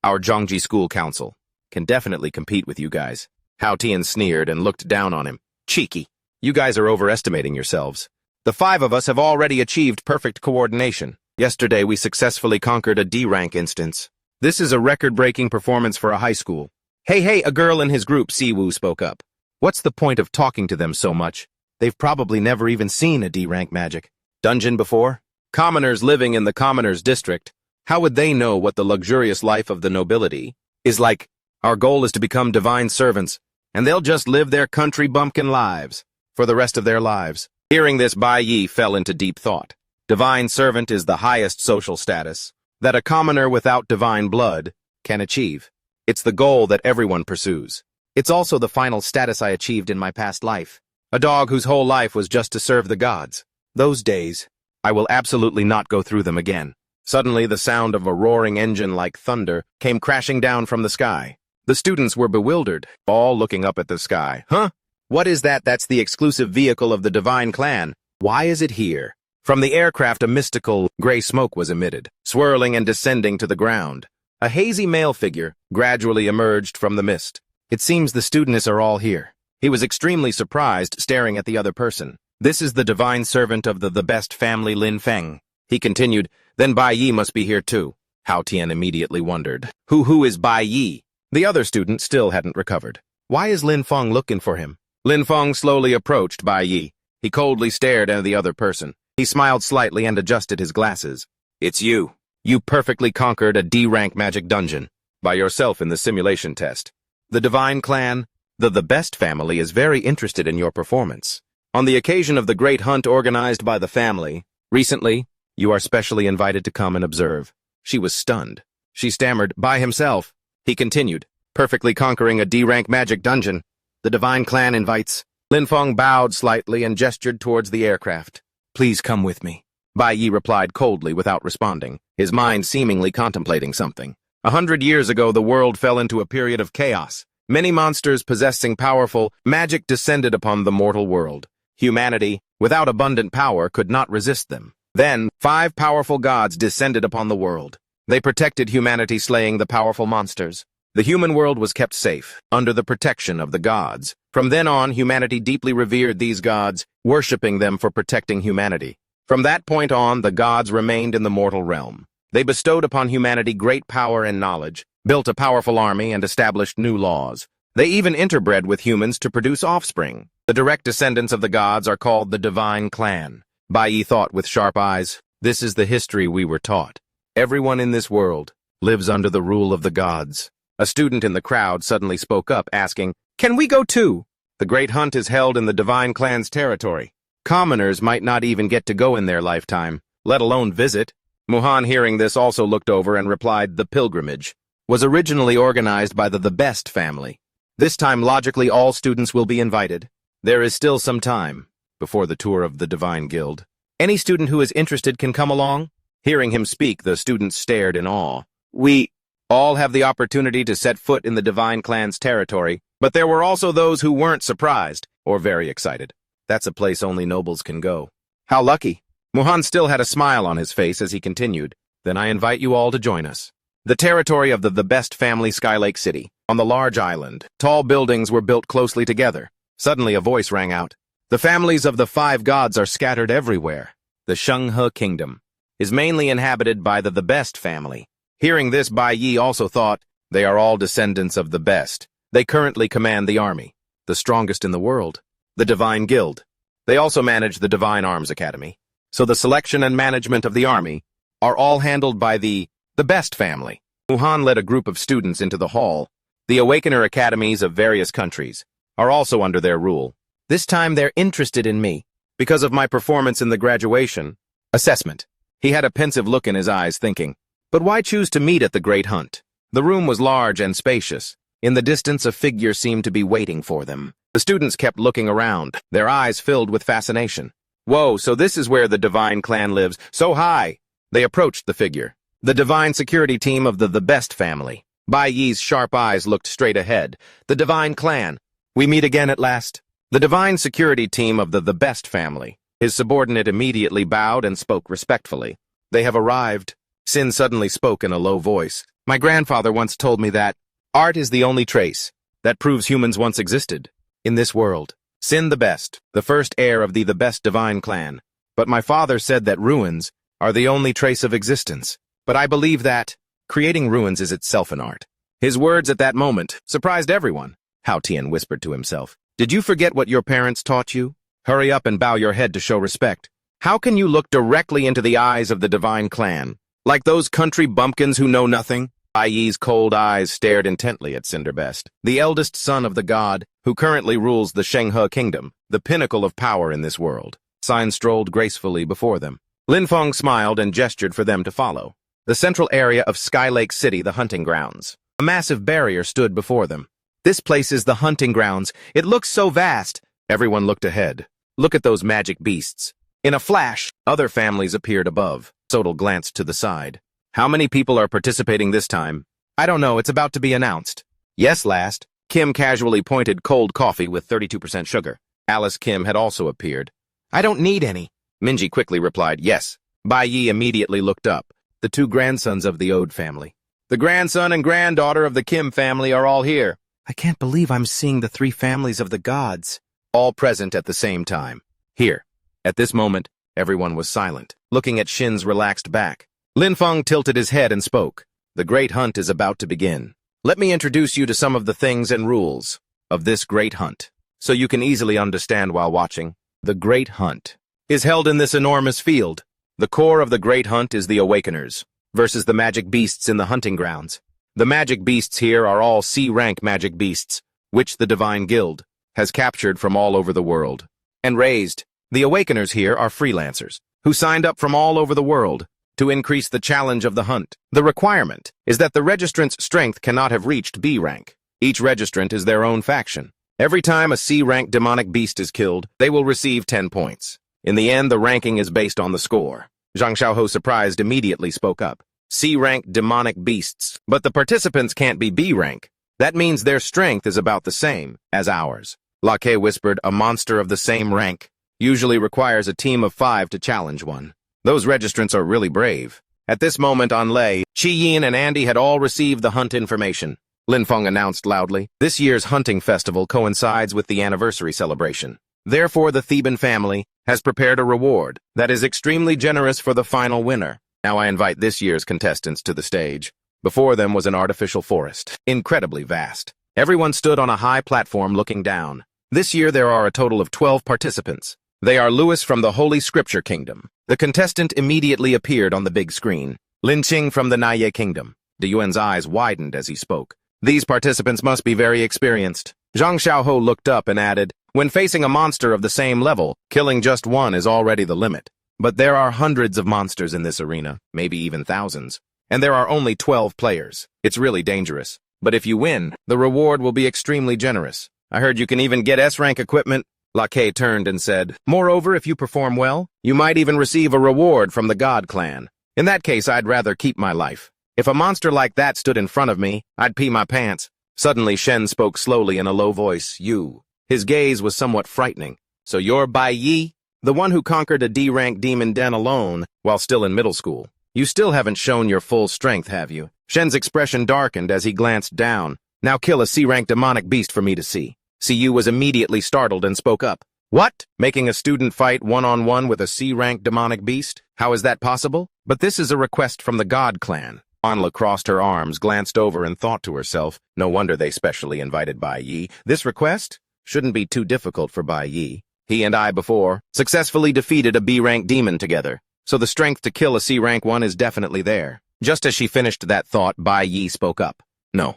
Zhongji School Council can definitely compete with you guys. Hao Tian sneered and looked down on him. Cheeky. You guys are overestimating yourselves. The 5 of us have already achieved perfect coordination. Yesterday, we successfully conquered a D-rank instance. This is a record-breaking performance for a high school. Hey, a girl in his group, Siwoo, spoke up. What's the point of talking to them so much? They've probably never even seen a D-rank magic dungeon before. Commoners living in the commoners' district. How would they know what the luxurious life of the nobility is like? Our goal is to become divine servants, and they'll just live their country bumpkin lives for the rest of their lives. Hearing this, Bai Yi fell into deep thought. Divine servant is the highest social status that a commoner without divine blood can achieve. It's the goal that everyone pursues. It's also the final status I achieved in my past life. A dog whose whole life was just to serve the gods. Those days, I will absolutely not go through them again. Suddenly, the sound of a roaring engine like thunder came crashing down from the sky. The students were bewildered, all looking up at the sky. Huh? What is that? That's the exclusive vehicle of the Divine Clan. Why is it here? From the aircraft, a mystical gray smoke was emitted, swirling and descending to the ground. A hazy male figure gradually emerged from the mist. It seems the students are all here. He was extremely surprised, staring at the other person. This is the divine servant of the best family, Lin Feng. He continued, then Bai Yi must be here too. Hao Tian immediately wondered. Who is Bai Yi? The other student still hadn't recovered. Why is Lin Feng looking for him? Lin Feng slowly approached Bai Yi. He coldly stared at the other person. He smiled slightly and adjusted his glasses. It's you. You perfectly conquered a D-rank magic dungeon by yourself in the simulation test. The Divine Clan, the best family, is very interested in your performance. On the occasion of the great hunt organized by the family, recently, you are specially invited to come and observe. She was stunned. She stammered, by himself. He continued, perfectly conquering a D-rank magic dungeon. The Divine Clan invites. Lin Feng bowed slightly and gestured towards the aircraft. Please come with me. Bai Yi replied coldly without responding, his mind seemingly contemplating something. 100 years ago, the world fell into a period of chaos. Many monsters possessing powerful magic descended upon the mortal world. Humanity, without abundant power, could not resist them. Then, 5 powerful gods descended upon the world. They protected humanity, slaying the powerful monsters. The human world was kept safe, under the protection of the gods. From then on, humanity deeply revered these gods, worshipping them for protecting humanity. From that point on, the gods remained in the mortal realm. They bestowed upon humanity great power and knowledge, built a powerful army, and established new laws. They even interbred with humans to produce offspring. The direct descendants of the gods are called the Divine Clan. Bai Yi thought with sharp eyes, this is the history we were taught. Everyone in this world lives under the rule of the gods. A student in the crowd suddenly spoke up, asking, "Can we go too?" The great hunt is held in the Divine Clan's territory. Commoners might not even get to go in their lifetime, let alone visit. Muhan, hearing this, also looked over and replied, the pilgrimage was originally organized by the Best family. This time, logically, all students will be invited. There is still some time before the tour of the Divine Guild. Any student who is interested can come along. Hearing him speak, the students stared in awe. We all have the opportunity to set foot in the Divine Clan's territory, but there were also those who weren't surprised or very excited. That's a place only nobles can go. How lucky. Muhan still had a smile on his face as he continued. Then I invite you all to join us. The territory of the Best family, Skylake City. On the large island, tall buildings were built closely together. Suddenly a voice rang out. The families of the 5 gods are scattered everywhere. The Shenghe Kingdom is mainly inhabited by the Best family. Hearing this, Bai Yi also thought, they are all descendants of the Best. They currently command the army, the strongest in the world, the Divine Guild. They also manage the Divine Arms Academy. So the selection and management of the army are all handled by the Best family. Muhan led a group of students into the hall. The Awakener academies of various countries are also under their rule. This time they're interested in me because of my performance in the graduation assessment. He had a pensive look in his eyes, thinking, but why choose to meet at the Great Hunt? The room was large and spacious. In the distance, a figure seemed to be waiting for them. The students kept looking around, their eyes filled with fascination. Whoa, so this is where the Divine Clan lives, so high! They approached the figure. The Divine Security Team of the Best family. Bai Yi's sharp eyes looked straight ahead. The Divine Clan. We meet again at last. The Divine Security Team of the Best family. His subordinate immediately bowed and spoke respectfully. They have arrived. Sin suddenly spoke in a low voice. My grandfather once told me that art is the only trace that proves humans once existed in this world. Sin the Best, the first heir of the Best Divine Clan. But my father said that ruins are the only trace of existence. But I believe that creating ruins is itself an art. His words at that moment surprised everyone. Hao Tian whispered to himself. Did you forget what your parents taught you? Hurry up and bow your head to show respect. How can you look directly into the eyes of the Divine Clan? Like those country bumpkins who know nothing? Bai Yi's cold eyes stared intently at Cinderbest, the eldest son of the god, who currently rules the Shenghe Kingdom, the pinnacle of power in this world. Sign strolled gracefully before them. Lin Feng smiled and gestured for them to follow. The central area of Skylake City, the hunting grounds. A massive barrier stood before them. This place is the hunting grounds. It looks so vast. Everyone looked ahead. Look at those magic beasts. In a flash, other families appeared above. Sodal glanced to the side. How many people are participating this time? I don't know, it's about to be announced. Yes, last. Kim casually pointed cold coffee with 32% sugar. Alice Kim had also appeared. I don't need any. Minji quickly replied, yes. Bai Yi immediately looked up. The 2 grandsons of the Ode family. The grandson and granddaughter of the Kim family are all here. I can't believe I'm seeing the 3 families of the gods. All present at the same time. Here. At this moment, everyone was silent, looking at Shin's relaxed back. Lin Feng tilted his head and spoke. The Great Hunt is about to begin. Let me introduce you to some of the things and rules of this Great Hunt, so you can easily understand while watching. The Great Hunt is held in this enormous field. The core of the Great Hunt is the Awakeners versus the magic beasts in the hunting grounds. The magic beasts here are all C-rank magic beasts, which the Divine Guild has captured from all over the world and raised. The Awakeners here are freelancers who signed up from all over the world to increase the challenge of the hunt. The requirement is that the registrant's strength cannot have reached B rank. Each registrant is their own faction. Every time a C rank demonic beast is killed, they will receive 10 points. In the end, the ranking is based on the score. Zhang Xiaoho, surprised, immediately spoke up. C-rank demonic beasts, but the participants can't be B-rank. That means their strength is about the same as ours. Lake whispered, a monster of the same rank usually requires a team of 5 to challenge one. Those registrants are really brave. At this moment on Lei, Qi Yin and Andy had all received the hunt information. Lin Feng announced loudly, this year's hunting festival coincides with the anniversary celebration. Therefore, the Theban family has prepared a reward that is extremely generous for the final winner. Now I invite this year's contestants to the stage. Before them was an artificial forest, incredibly vast. Everyone stood on a high platform looking down. This year there are a total of 12 participants. They are Louis from the Holy Scripture Kingdom. The contestant immediately appeared on the big screen. Lin Qing from the Naiye Kingdom. De Yuan's eyes widened as he spoke. These participants must be very experienced. Zhang Xiaoho looked up and added, when facing a monster of the same level, killing just one is already the limit. But there are hundreds of monsters in this arena, maybe even thousands. And there are only 12 players. It's really dangerous. But if you win, the reward will be extremely generous. I heard you can even get S-rank equipment. Lake turned and said, moreover, if you perform well, you might even receive a reward from the God clan. In that case, I'd rather keep my life. If a monster like that stood in front of me, I'd pee my pants. Suddenly, Shen spoke slowly in a low voice, you. His gaze was somewhat frightening. So you're Bai Yi? The one who conquered a D-rank demon den alone while still in middle school. You still haven't shown your full strength, have you? Shen's expression darkened as he glanced down. Now kill a C-rank demonic beast for me to see. Siyu was immediately startled and spoke up. What? Making a student fight one-on-one with a C-rank demonic beast? How is that possible? But this is a request from the God clan. Anla crossed her arms, glanced over, and thought to herself, no wonder they specially invited Bai Yi. This request shouldn't be too difficult for Bai Yi. He and I before successfully defeated a B-rank demon together, so the strength to kill a C-rank one is definitely there. Just as she finished that thought, Bai Yi spoke up. No.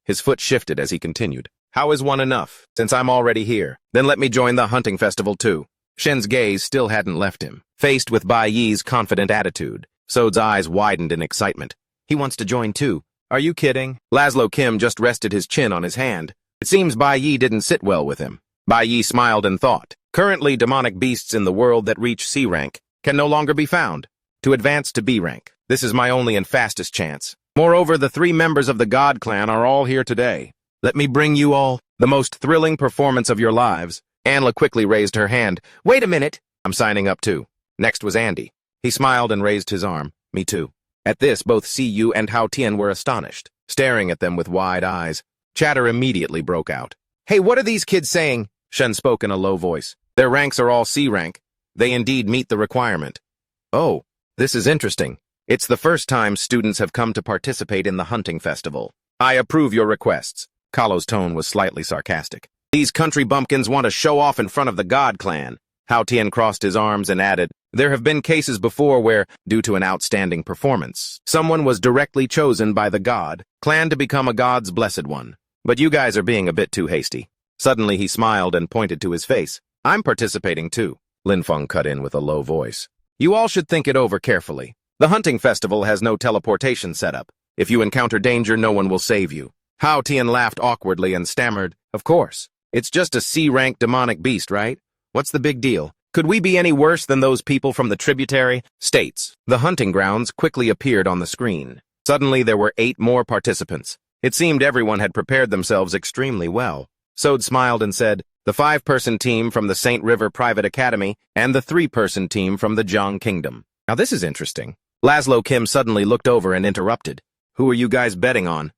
His foot shifted as he continued. How is one enough, since I'm already here? Then let me join the hunting festival too. Shen's gaze still hadn't left him. Faced with Bai Yi's confident attitude, Sode's eyes widened in excitement. He wants to join too. Are you kidding? Laszlo Kim just rested his chin on his hand. It seems Bai Yi didn't sit well with him. Bai Yi smiled and thought. Currently, demonic beasts in the world that reach C-rank can no longer be found. To advance to B-rank, this is my only and fastest chance. Moreover, the 3 members of the God clan are all here today. Let me bring you all the most thrilling performance of your lives. Anla quickly raised her hand. Wait a minute. I'm signing up too. Next was Andy. He smiled and raised his arm. Me too. At this, both Siyu and Hao Tian were astonished, staring at them with wide eyes. Chatter immediately broke out. Hey, what are these kids saying? Shen spoke in a low voice. Their ranks are all C-rank. They indeed meet the requirement. Oh, this is interesting. It's the first time students have come to participate in the hunting festival. I approve your requests. Kalo's tone was slightly sarcastic. These country bumpkins want to show off in front of the God clan. Hao Tian crossed his arms and added, there have been cases before where, due to an outstanding performance, someone was directly chosen by the God clan to become a God's blessed one. But you guys are being a bit too hasty. Suddenly he smiled and pointed to his face. I'm participating too. Lin Feng cut in with a low voice. You all should think it over carefully. The hunting festival has no teleportation setup. If you encounter danger, no one will save you. Hao Tian laughed awkwardly and stammered, of course. It's just a C-rank demonic beast, right? What's the big deal? Could we be any worse than those people from the tributary states? The hunting grounds quickly appeared on the screen. Suddenly there were 8 more participants. It seemed everyone had prepared themselves extremely well. Sode smiled and said, the 5-person team from the St. River Private Academy and the 3-person team from the Jiang Kingdom. Now this is interesting. Laszlo Kim suddenly looked over and interrupted. Who are you guys betting on?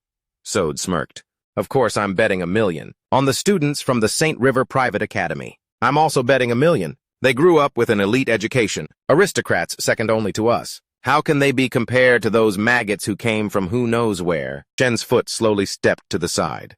Sode smirked. Of course I'm betting $1 million. On the students from the St. River Private Academy. I'm also betting $1 million. They grew up with an elite education. Aristocrats second only to us. How can they be compared to those maggots who came from who knows where? Shen's foot slowly stepped to the side.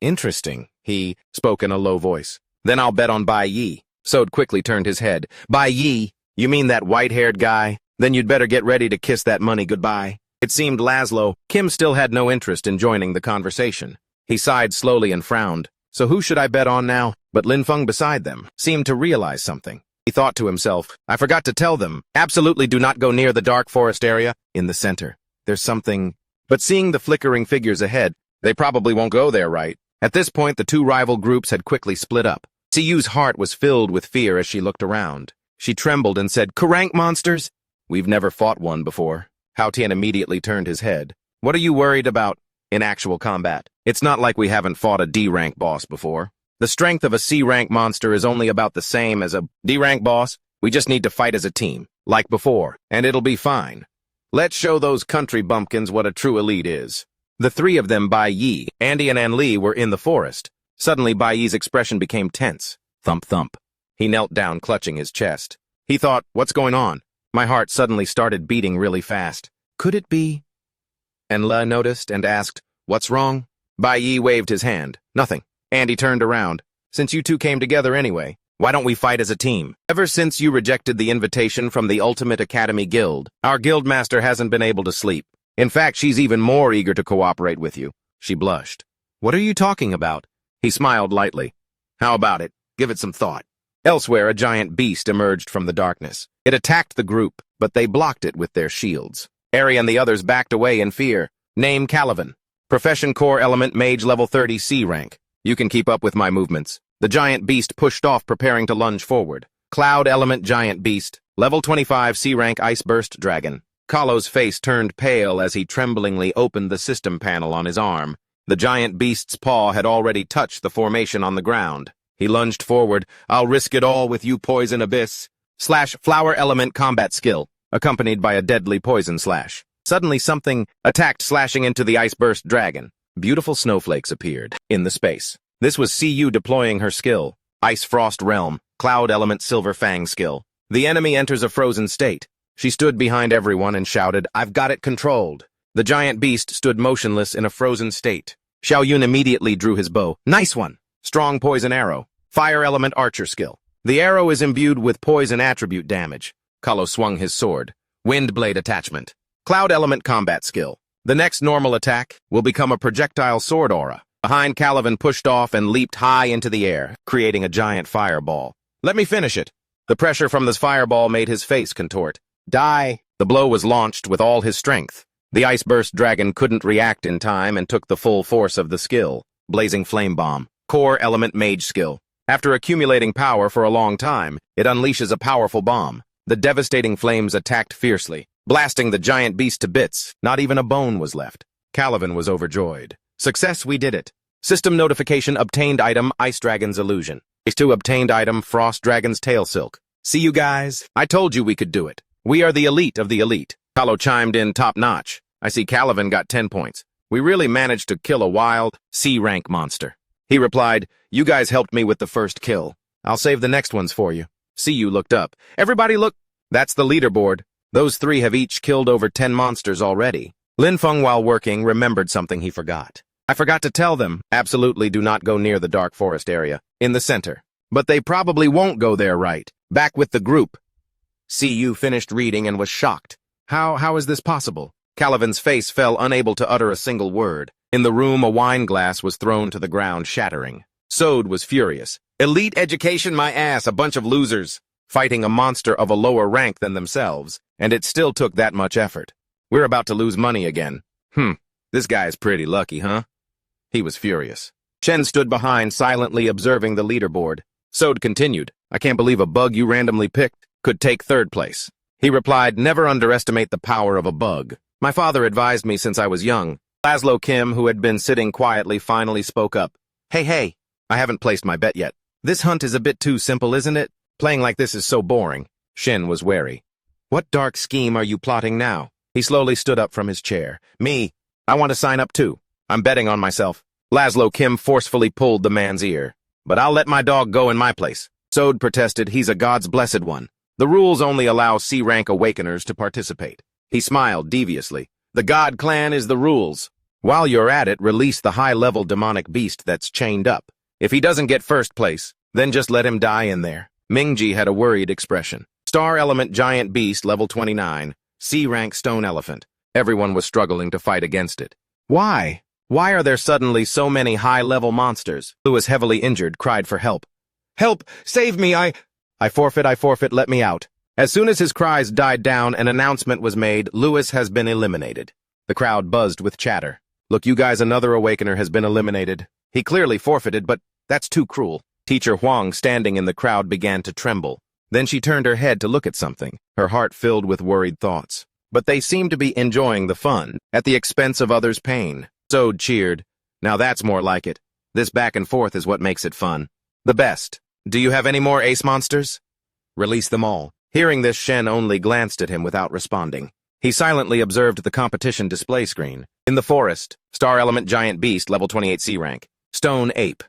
Interesting, he spoke in a low voice. Then I'll bet on Bai Yi. Sode quickly turned his head. Bai Yi? You mean that white-haired guy? Then you'd better get ready to kiss that money goodbye. It seemed Laszlo Kim still had no interest in joining the conversation. He sighed slowly and frowned. So who should I bet on now? But Lin Feng beside them seemed to realize something. He thought to himself, I forgot to tell them, absolutely do not go near the dark forest area in the center. There's something. But seeing the flickering figures ahead, they probably won't go there, right? At this point, the 2 rival groups had quickly split up. Siyu's heart was filled with fear as she looked around. She trembled and said, "Rank monsters?" "We've never fought one before." Hao Tian immediately turned his head. "What are you worried about in actual combat? It's not like we haven't fought a D-rank boss before. The strength of a C-rank monster is only about the same as a D-rank boss. We just need to fight as a team, like before, and it'll be fine. Let's show those country bumpkins what a true elite is." The three of them, Bai Yi, Andy, and An Li, were in the forest. Suddenly, Bai Yi's expression became tense. Thump, thump. He knelt down, clutching his chest. He thought, "What's going on?" My heart suddenly started beating really fast. Could it be? An Li noticed and asked, "What's wrong?" Bai Yi waved his hand. "Nothing." Andy turned around. "Since you two came together anyway, why don't we fight as a team? Ever since you rejected the invitation from the Ultimate Academy Guild, our guildmaster hasn't been able to sleep. In fact, she's even more eager to cooperate with you." She blushed. "What are you talking about?" He smiled lightly. "How about it? Give it some thought." Elsewhere, a giant beast emerged from the darkness. It attacked the group, but they blocked it with their shields. Ari and the others backed away in fear. Name Calivan. Profession Core Element Mage Level 30 C rank. You can keep up with my movements. The giant beast pushed off, preparing to lunge forward. Cloud Element Giant Beast. Level 25 C rank Ice Burst Dragon. Kahlo's face turned pale as he tremblingly opened the system panel on his arm. The giant beast's paw had already touched the formation on the ground. He lunged forward. "I'll risk it all with you, Poison Abyss." / Flower Element Combat Skill, accompanied by a deadly poison slash. Suddenly something attacked, slashing into the Ice Burst Dragon. Beautiful snowflakes appeared in the space. This was CU deploying her skill. Ice Frost Realm, Cloud Element Silver Fang skill. The enemy enters a frozen state. She stood behind everyone and shouted, "I've got it controlled." The giant beast stood motionless in a frozen state. Xiao Yun immediately drew his bow. "Nice one!" Strong Poison Arrow. Fire Element Archer skill. The arrow is imbued with poison attribute damage. Kahlo swung his sword. Wind Blade attachment. Cloud Element Combat skill. The next normal attack will become a projectile sword aura. Behind, Calivan pushed off and leaped high into the air, creating a giant fireball. "Let me finish it." The pressure from this fireball made his face contort. "Die!" The blow was launched with all his strength. The Ice Burst Dragon couldn't react in time and took the full force of the skill. Blazing Flame Bomb. Core Element Mage skill. After accumulating power for a long time, it unleashes a powerful bomb. The devastating flames attacked fiercely, blasting the giant beast to bits. Not even a bone was left. Calivan was overjoyed. "Success, we did it." System notification: obtained item, Ice Dragon's Illusion. Phase 2 obtained item, Frost Dragon's Tail Silk. "See you guys? I told you we could do it. We are the elite of the elite." Kahlo chimed in top-notch. "I see Calivan got 10 points. We really managed to kill a wild, C-rank monster." He replied, "You guys helped me with the first kill. I'll save the next ones for you." CU looked up. "Everybody look." That's the leaderboard. Those three have each killed over 10 monsters already. Lin Feng, while working, remembered something he forgot. "I forgot to tell them, absolutely do not go near the dark forest area, in the center. But they probably won't go there, right? Back with the group." CU finished reading and was shocked. How is this possible?" Calivan's face fell, unable to utter a single word. In the room, a wine glass was thrown to the ground, shattering. Sode was furious. "Elite education, my ass, a bunch of losers. Fighting a monster of a lower rank than themselves, and it still took that much effort. We're about to lose money again. This guy's pretty lucky, huh?" He was furious. Chen stood behind, silently observing the leaderboard. Sode continued, "I can't believe a bug you randomly picked could take 3rd place." He replied, "Never underestimate the power of a bug. My father advised me since I was young." Laszlo Kim, who had been sitting quietly, finally spoke up. Hey, I haven't placed my bet yet. This hunt is a bit too simple, isn't it? Playing like this is so boring." Shin was wary. "What dark scheme are you plotting now?" He slowly stood up from his chair. "Me, I want to sign up too. I'm betting on myself." Laszlo Kim forcefully pulled the man's ear. "But I'll let my dog go in my place." Sode protested, "He's a God's blessed one. The rules only allow C-rank awakeners to participate." He smiled deviously. "The God clan is the rules. While you're at it, release the high-level demonic beast that's chained up. If he doesn't get 1st place, then just let him die in there." Mingji had a worried expression. Star Element Giant Beast, level 29, C-rank Stone Elephant. Everyone was struggling to fight against it. Why? Why are there suddenly so many high-level monsters? Lewis, heavily injured, cried for help. "Help! Save me! I forfeit, let me out." As soon as his cries died down, an announcement was made: Lewis has been eliminated. The crowd buzzed with chatter. "Look, you guys, another awakener has been eliminated. He clearly forfeited, but that's too cruel." Teacher Huang, standing in the crowd, began to tremble. Then she turned her head to look at something, her heart filled with worried thoughts. But they seemed to be enjoying the fun, at the expense of others' pain. Sode cheered. Now that's more like it. This back and forth is what makes it fun. The best. Do you have any more ace monsters? Release them all. Hearing this, Shen only glanced at him without responding. He silently observed the competition display screen. In the forest, Star Element Giant Beast, level 28 C rank. Stone Ape.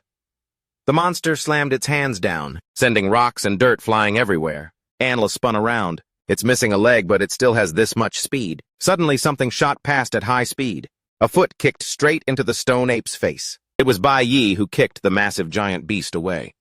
The monster slammed its hands down, sending rocks and dirt flying everywhere. Anla spun around. It's missing a leg, but it still has this much speed. Suddenly, something shot past at high speed. A foot kicked straight into the stone ape's face. It was Bai Yi who kicked the massive giant beast away.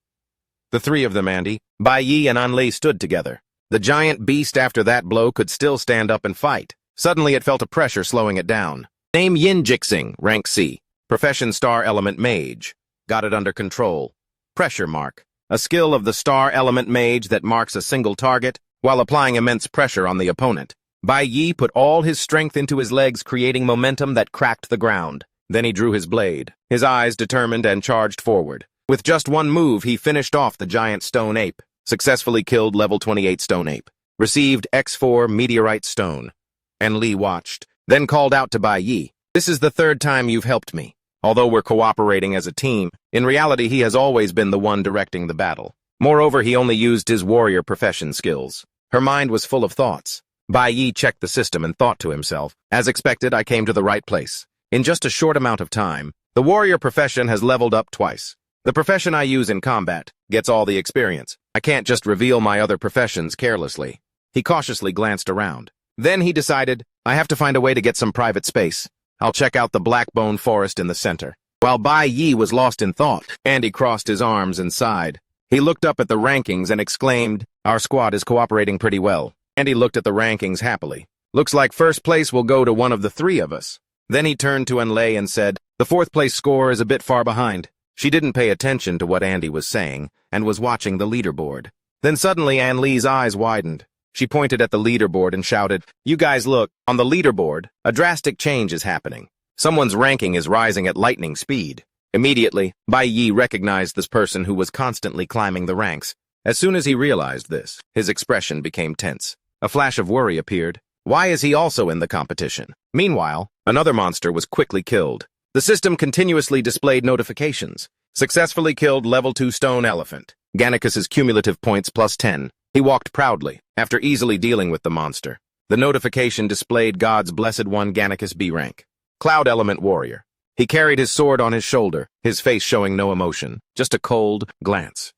The three of them, Andy, Bai Yi and Anli, stood together. The giant beast after that blow could still stand up and fight. Suddenly, it felt a pressure slowing it down. Name Yin Jixing, rank C. Profession Star Element Mage. Got it under control. Pressure Mark. A skill of the Star Element Mage that marks a single target while applying immense pressure on the opponent. Bai Yi put all his strength into his legs, creating momentum that cracked the ground. Then he drew his blade, his eyes determined, and charged forward. With just one move, he finished off the giant stone ape. Successfully killed level 28 stone ape. Received X4 meteorite stone. And Li watched, then called out to Bai Yi. This is the third time you've helped me. Although we're cooperating as a team, in reality he has always been the one directing the battle. Moreover, he only used his warrior profession skills. Her mind was full of thoughts. Bai Yi checked the system and thought to himself, as expected, I came to the right place. In just a short amount of time, the warrior profession has leveled up twice. The profession I use in combat gets all the experience. I can't just reveal my other professions carelessly. He cautiously glanced around. Then he decided, I have to find a way to get some private space. I'll check out the Blackbone Forest in the center. While Bai Yi was lost in thought, Andy crossed his arms and sighed. He looked up at the rankings and exclaimed, our squad is cooperating pretty well. Andy looked at the rankings happily. Looks like first place will go to one of the three of us. Then he turned to Anlei and said, the fourth place score is a bit far behind. She didn't pay attention to what Andy was saying and was watching the leaderboard. Then suddenly Anlei's eyes widened. She pointed at the leaderboard and shouted, you guys look, on the leaderboard, a drastic change is happening. Someone's ranking is rising at lightning speed. Immediately, Bai Yi recognized this person who was constantly climbing the ranks. As soon as he realized this, his expression became tense. A flash of worry appeared. Why is he also in the competition? Meanwhile, another monster was quickly killed. The system continuously displayed notifications. Successfully killed level 2 stone elephant. Gannicus's cumulative points plus 10. He walked proudly, after easily dealing with the monster. The notification displayed God's Blessed One Gannicus B rank. Cloud Element Warrior. He carried his sword on his shoulder, his face showing no emotion, just a cold glance.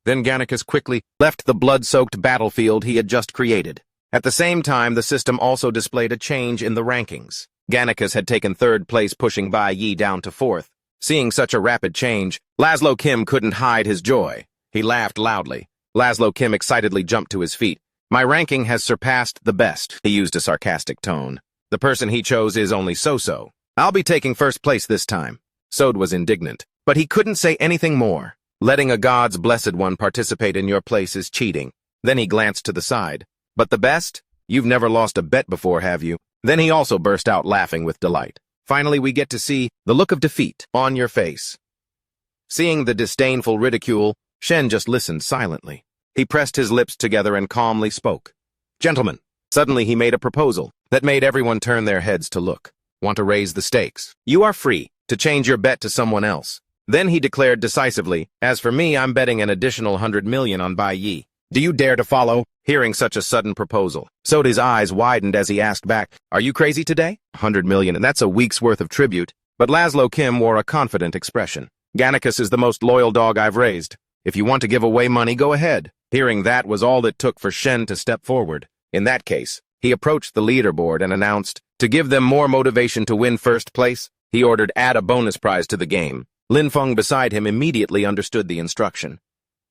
Then Gannicus quickly left the blood-soaked battlefield he had just created. At the same time, the system also displayed a change in the rankings. Gannicus had taken third place, pushing Bai Yi down to fourth. Seeing such a rapid change, Laszlo Kim couldn't hide his joy. He laughed loudly. Laszlo Kim excitedly jumped to his feet. My ranking has surpassed the best, he used a sarcastic tone. The person he chose is only so-so. I'll be taking first place this time. Sode was indignant, but he couldn't say anything more. Letting a God's Blessed One participate in your place is cheating. Then he glanced to the side. But the best? You've never lost a bet before, have you? Then he also burst out laughing with delight. Finally, we get to see the look of defeat on your face. Seeing the disdainful ridicule, Shen just listened silently. He pressed his lips together and calmly spoke. Gentlemen, suddenly he made a proposal that made everyone turn their heads to look. Want to raise the stakes? You are free to change your bet to someone else. Then he declared decisively, as for me, I'm betting an additional 100 million on Bai Yi. Do you dare to follow? Hearing such a sudden proposal, Sode's eyes widened as he asked back, are you crazy today? 100 million, and that's a week's worth of tribute. But Laszlo Kim wore a confident expression. Gannicus is the most loyal dog I've raised. If you want to give away money, go ahead. Hearing that was all it took for Shen to step forward. In that case, he approached the leaderboard and announced, to give them more motivation to win first place, he ordered add a bonus prize to the game. Lin Feng beside him immediately understood the instruction.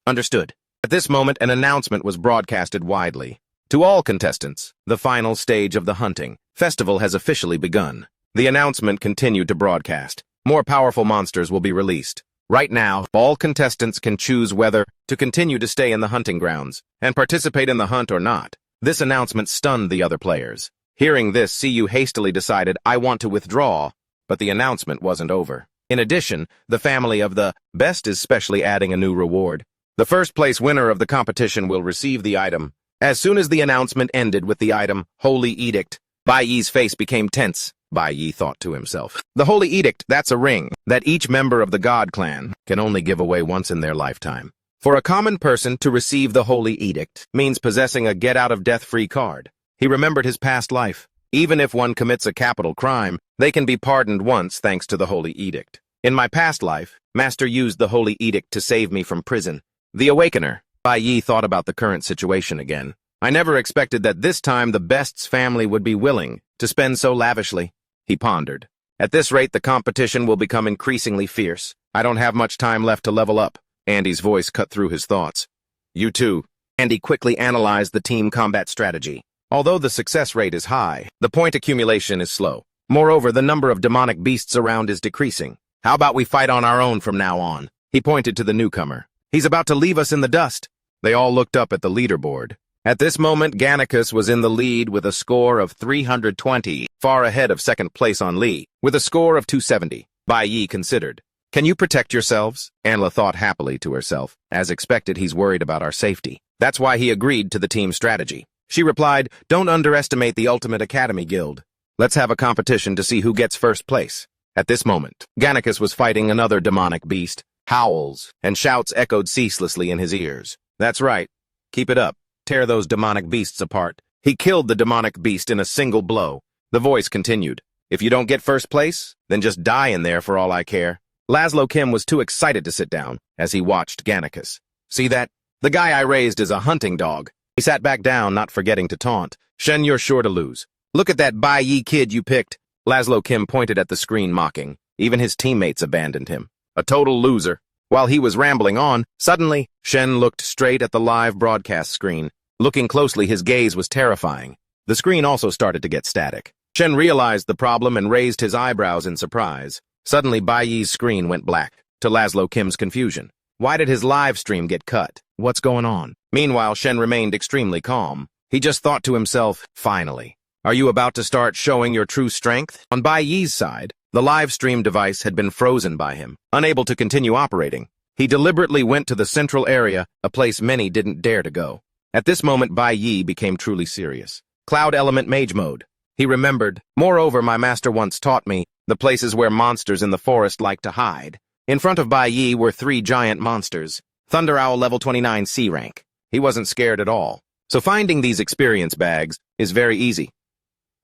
Understood. At this moment, an announcement was broadcasted widely. To all contestants, the final stage of the hunting festival has officially begun. The announcement continued to broadcast. More powerful monsters will be released. Right now, all contestants can choose whether to continue to stay in the hunting grounds and participate in the hunt or not. This announcement stunned the other players. Hearing this, CU hastily decided, I want to withdraw, but the announcement wasn't over. In addition, the family of the best is specially adding a new reward. The first place winner of the competition will receive the item. As soon as the announcement ended with the item, Holy Edict, Bai Yi's face became tense. Bai Yi thought to himself. The Holy Edict, that's a ring that each member of the God Clan can only give away once in their lifetime. For a common person to receive the Holy Edict means possessing a get-out-of-death-free card. He remembered his past life. Even if one commits a capital crime, they can be pardoned once thanks to the Holy Edict. In my past life, Master used the Holy Edict to save me from prison. The Awakener. Bai Yi thought about the current situation again. I never expected that this time the Best's family would be willing to spend so lavishly. He pondered. At this rate, the competition will become increasingly fierce. I don't have much time left to level up. Andy's voice cut through his thoughts. You too. Andy quickly analyzed the team combat strategy. Although the success rate is high, the point accumulation is slow. Moreover, the number of demonic beasts around is decreasing. How about we fight on our own from now on? He pointed to the newcomer. He's about to leave us in the dust. They all looked up at the leaderboard. At this moment, Gannicus was in the lead with a score of 320, far ahead of second place on Lee, with a score of 270. Bai Yi considered. Can you protect yourselves? Anla thought happily to herself. As expected, he's worried about our safety. That's why he agreed to the team strategy. She replied, don't underestimate the Ultimate Academy Guild. Let's have a competition to see who gets first place. At this moment, Gannicus was fighting another demonic beast. Howls and shouts echoed ceaselessly in his ears. That's right. Keep it up. Tear those demonic beasts apart. He killed the demonic beast in a single blow. The voice continued. If you don't get first place, then just die in there for all I care. Laszlo Kim was too excited to sit down as he watched Gannicus. See that? The guy I raised is a hunting dog. He sat back down, not forgetting to taunt. Shen, you're sure to lose. Look at that Bai Yi kid you picked. Laszlo Kim pointed at the screen mocking. Even his teammates abandoned him. A total loser. While he was rambling on, suddenly, Shen looked straight at the live broadcast screen. Looking closely, his gaze was terrifying. The screen also started to get static. Shen realized the problem and raised his eyebrows in surprise. Suddenly, Bai Yi's screen went black, to Laszlo Kim's confusion. Why did his live stream get cut? What's going on? Meanwhile, Shen remained extremely calm. He just thought to himself, finally. Are you about to start showing your true strength? On Bai Yi's side, the live stream device had been frozen by him, unable to continue operating. He deliberately went to the central area, a place many didn't dare to go. At this moment, Bai Yi became truly serious. Cloud Element Mage Mode. He remembered, moreover, my master once taught me, the places where monsters in the forest like to hide. In front of Bai Yi were 3 giant monsters. Thunder Owl level 29 C rank. He wasn't scared at all. So finding these experience bags is very easy.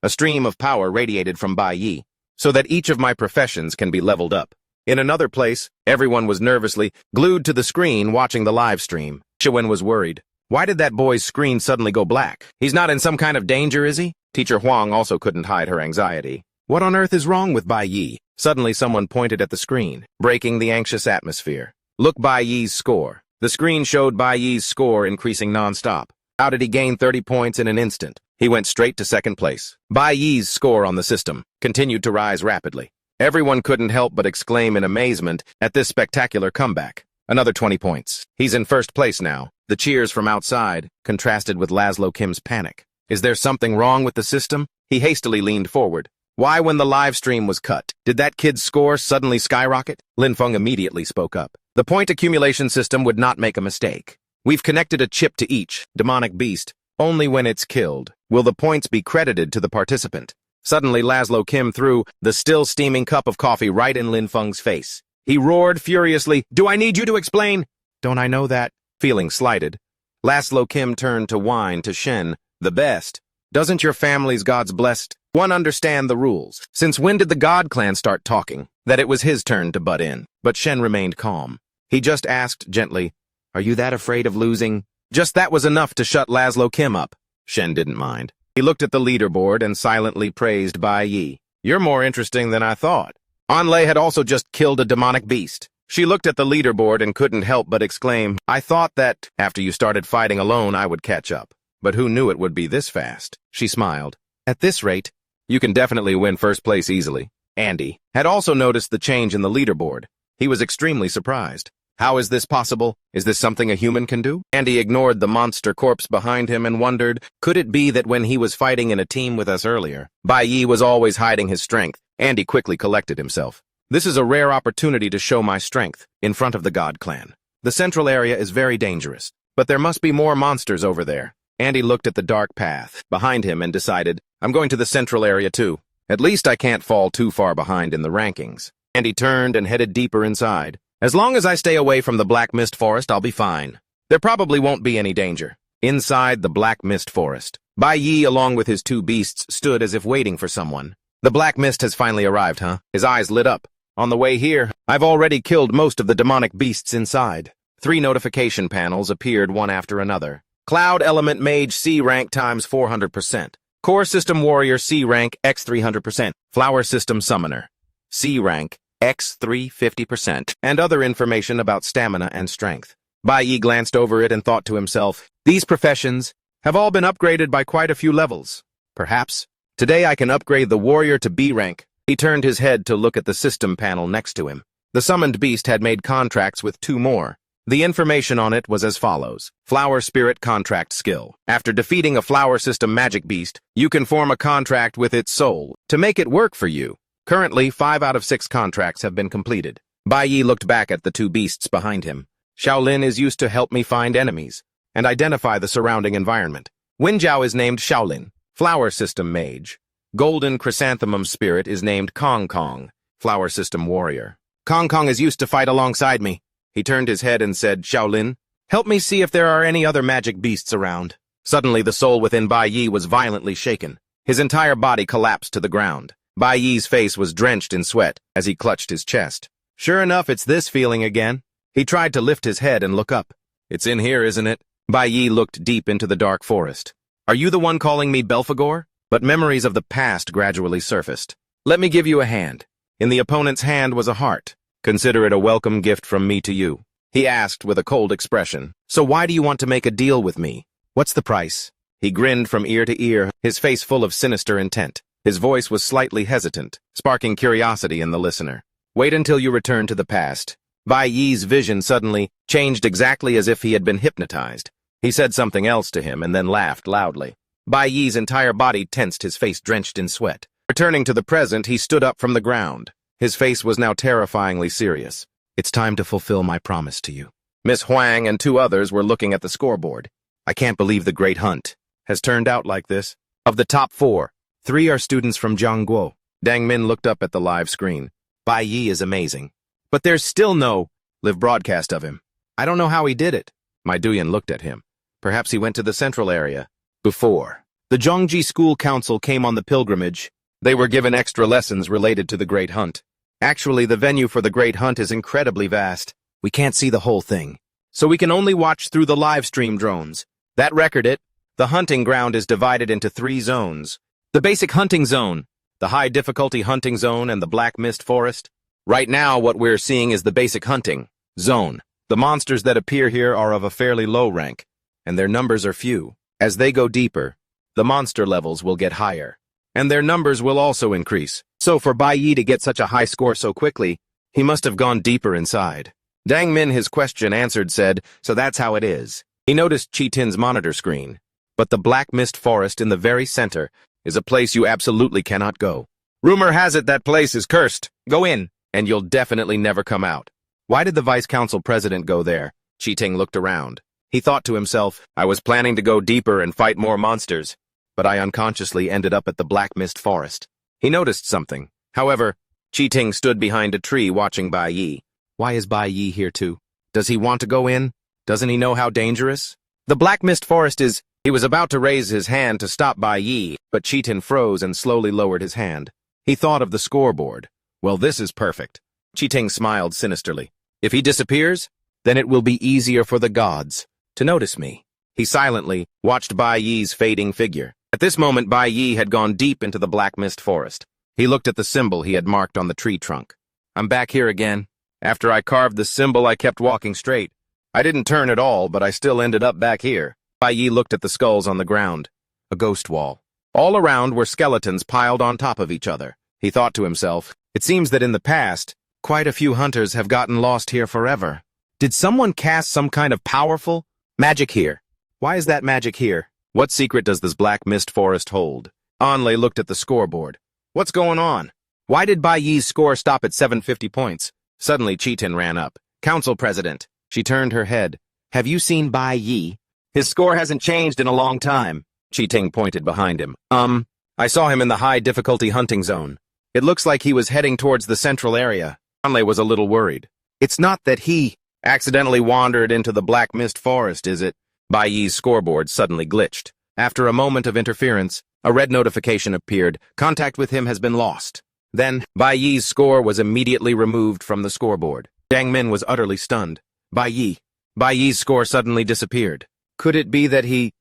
A stream of power radiated from Bai Yi, so that each of my professions can be leveled up. In another place, everyone was nervously glued to the screen watching the live stream. Shiwen was worried. Why did that boy's screen suddenly go black? He's not in some kind of danger, is he? Teacher Huang also couldn't hide her anxiety. What on earth is wrong with Bai Yi? Suddenly someone pointed at the screen, breaking the anxious atmosphere. Look, Bai Yi's score. The screen showed Bai Yi's score increasing non-stop. How did he gain 30 points in an instant? He went straight to second place. Bai Yi's score on the system continued to rise rapidly. Everyone couldn't help but exclaim in amazement at this spectacular comeback. Another 20 points. He's in first place now. The cheers from outside contrasted with Laszlo Kim's panic. Is there something wrong with the system? He hastily leaned forward. Why, when the live stream was cut, did that kid's score suddenly skyrocket? Lin Feng immediately spoke up. The point accumulation system would not make a mistake. We've connected a chip to each demonic beast. Only when it's killed will the points be credited to the participant. Suddenly, Laszlo Kim threw the still steaming cup of coffee right in Lin Feng's face. He roared furiously, "Do I need you to explain?" "Don't I know that?" Feeling slighted, Laszlo Kim turned to whine to Shen, "The best. Doesn't your family's gods blessed one understand the rules? Since when did the God Clan start talking that it was his turn to butt in?" But Shen remained calm. He just asked gently, "Are you that afraid of losing?" Just that was enough to shut Laszlo Kim up. Shen didn't mind. He looked at the leaderboard and silently praised Bai Yi. "You're more interesting than I thought." Anlei had also just killed a demonic beast. She looked at the leaderboard and couldn't help but exclaim, "I thought that, after you started fighting alone, I would catch up. But who knew it would be this fast?" She smiled. "At this rate, you can definitely win first place easily." Andy had also noticed the change in the leaderboard. He was extremely surprised. How is this possible? Is this something a human can do? Andy ignored the monster corpse behind him and wondered, could it be that when he was fighting in a team with us earlier, Bai Yi was always hiding his strength? Andy quickly collected himself. This is a rare opportunity to show my strength in front of the God Clan. The central area is very dangerous, but there must be more monsters over there. Andy looked at the dark path behind him and decided, I'm going to the central area too. At least I can't fall too far behind in the rankings. Andy turned and headed deeper inside. As long as I stay away from the Black Mist Forest, I'll be fine. There probably won't be any danger. Inside the Black Mist Forest, Bai Yi, along with his two beasts, stood as if waiting for someone. The Black Mist has finally arrived, huh? His eyes lit up. On the way here, I've already killed most of the demonic beasts inside. 3 notification panels appeared one after another. Cloud Element Mage C rank times 400%. Core System Warrior C rank X 300%. Flower System Summoner C rank X 350%. And other information about stamina and strength. Bai Yi glanced over it and thought to himself, these professions have all been upgraded by quite a few levels. Perhaps today I can upgrade the warrior to B rank. He turned his head to look at the system panel next to him. The summoned beast had made contracts with 2 more. The information on it was as follows. Flower Spirit Contract Skill. After defeating a Flower System magic beast, you can form a contract with its soul to make it work for you. Currently, 5 out of 6 contracts have been completed. Bai Yi looked back at the 2 beasts behind him. Shaolin is used to help me find enemies and identify the surrounding environment. Wenjiao is named Shaolin, Flower System Mage. Golden Chrysanthemum Spirit is named Kong Kong, Flower System Warrior. Kong Kong is used to fight alongside me. He turned his head and said, Shaolin, help me see if there are any other magic beasts around. Suddenly, the soul within Bai Yi was violently shaken. His entire body collapsed to the ground. Bai Yi's face was drenched in sweat as he clutched his chest. Sure enough, it's this feeling again. He tried to lift his head and look up. It's in here, isn't it? Bai Yi looked deep into the dark forest. Are you the one calling me Belphegor? But memories of the past gradually surfaced. Let me give you a hand. In the opponent's hand was a heart. Consider it a welcome gift from me to you. He asked with a cold expression. So why do you want to make a deal with me? What's the price? He grinned from ear to ear, his face full of sinister intent. His voice was slightly hesitant, sparking curiosity in the listener. Wait until you return to the past. Bai Yi's vision suddenly changed exactly as if he had been hypnotized. He said something else to him and then laughed loudly. Bai Yi's entire body tensed, his face drenched in sweat. Returning to the present, he stood up from the ground. His face was now terrifyingly serious. It's time to fulfill my promise to you. Miss Huang and 2 others were looking at the scoreboard. I can't believe the great hunt has turned out like this. Of the top 4, 3 are students from Jiangguo. Dang Min looked up at the live screen. Bai Yi is amazing. But there's still no live broadcast of him. I don't know how he did it. My Duyan looked at him. Perhaps he went to the central area. Before the Zhongji School Council came on the pilgrimage, they were given extra lessons related to the Great Hunt. Actually, the venue for the Great Hunt is incredibly vast. We can't see the whole thing, so we can only watch through the live stream drones. That record it. The hunting ground is divided into 3 zones. The basic hunting zone, the high difficulty hunting zone, and the Black Mist Forest. Right now, what we're seeing is the basic hunting zone. The monsters that appear here are of a fairly low rank, and their numbers are few. As they go deeper, the monster levels will get higher, and their numbers will also increase. So for Bai Yi to get such a high score so quickly, he must have gone deeper inside. Dang Min, his question answered, said, so that's how it is. He noticed Chi Tin's monitor screen. But the Black Mist Forest in the very center is a place you absolutely cannot go. Rumor has it that place is cursed. Go in, and you'll definitely never come out. Why did the Vice Council President go there? Chi Ting looked around. He thought to himself, I was planning to go deeper and fight more monsters, but I unconsciously ended up at the Black Mist Forest. He noticed something. However, Chi Ting stood behind a tree watching Bai Yi. Why is Bai Yi here too? Does he want to go in? Doesn't he know how dangerous? The Black Mist Forest is... He was about to raise his hand to stop Bai Yi, but Chi Ting froze and slowly lowered his hand. He thought of the scoreboard. Well, this is perfect. Chi Ting smiled sinisterly. If he disappears, then it will be easier for the gods to notice me. He silently watched Bai Yi's fading figure. At this moment, Bai Yi had gone deep into the Black Mist Forest. He looked at the symbol he had marked on the tree trunk. I'm back here again. After I carved the symbol, I kept walking straight. I didn't turn at all, but I still ended up back here. Bai Yi looked at the skulls on the ground. A ghost wall. All around were skeletons piled on top of each other. He thought to himself, it seems that in the past, quite a few hunters have gotten lost here forever. Did someone cast some kind of powerful magic here? Why is that magic here? What secret does this Black Mist Forest hold? Anlei looked at the scoreboard. What's going on? Why did Bai Yi's score stop at 750 points? Suddenly, Chi Tin ran up. Council President, She turned her head. Have you seen Bai Yi? His score hasn't changed in a long time. Chi-Ting pointed behind him. I saw him in the high difficulty hunting zone. It looks like he was heading towards the central area. Hanlei was a little worried. It's not that he accidentally wandered into the black mist forest, is it? Bai Yi's scoreboard suddenly glitched. After a moment of interference, a red notification appeared. Contact with him has been lost. Then, Bai Yi's score was immediately removed from the scoreboard. Jiang Min was utterly stunned. Bai Yi's score suddenly disappeared. Could it be that he...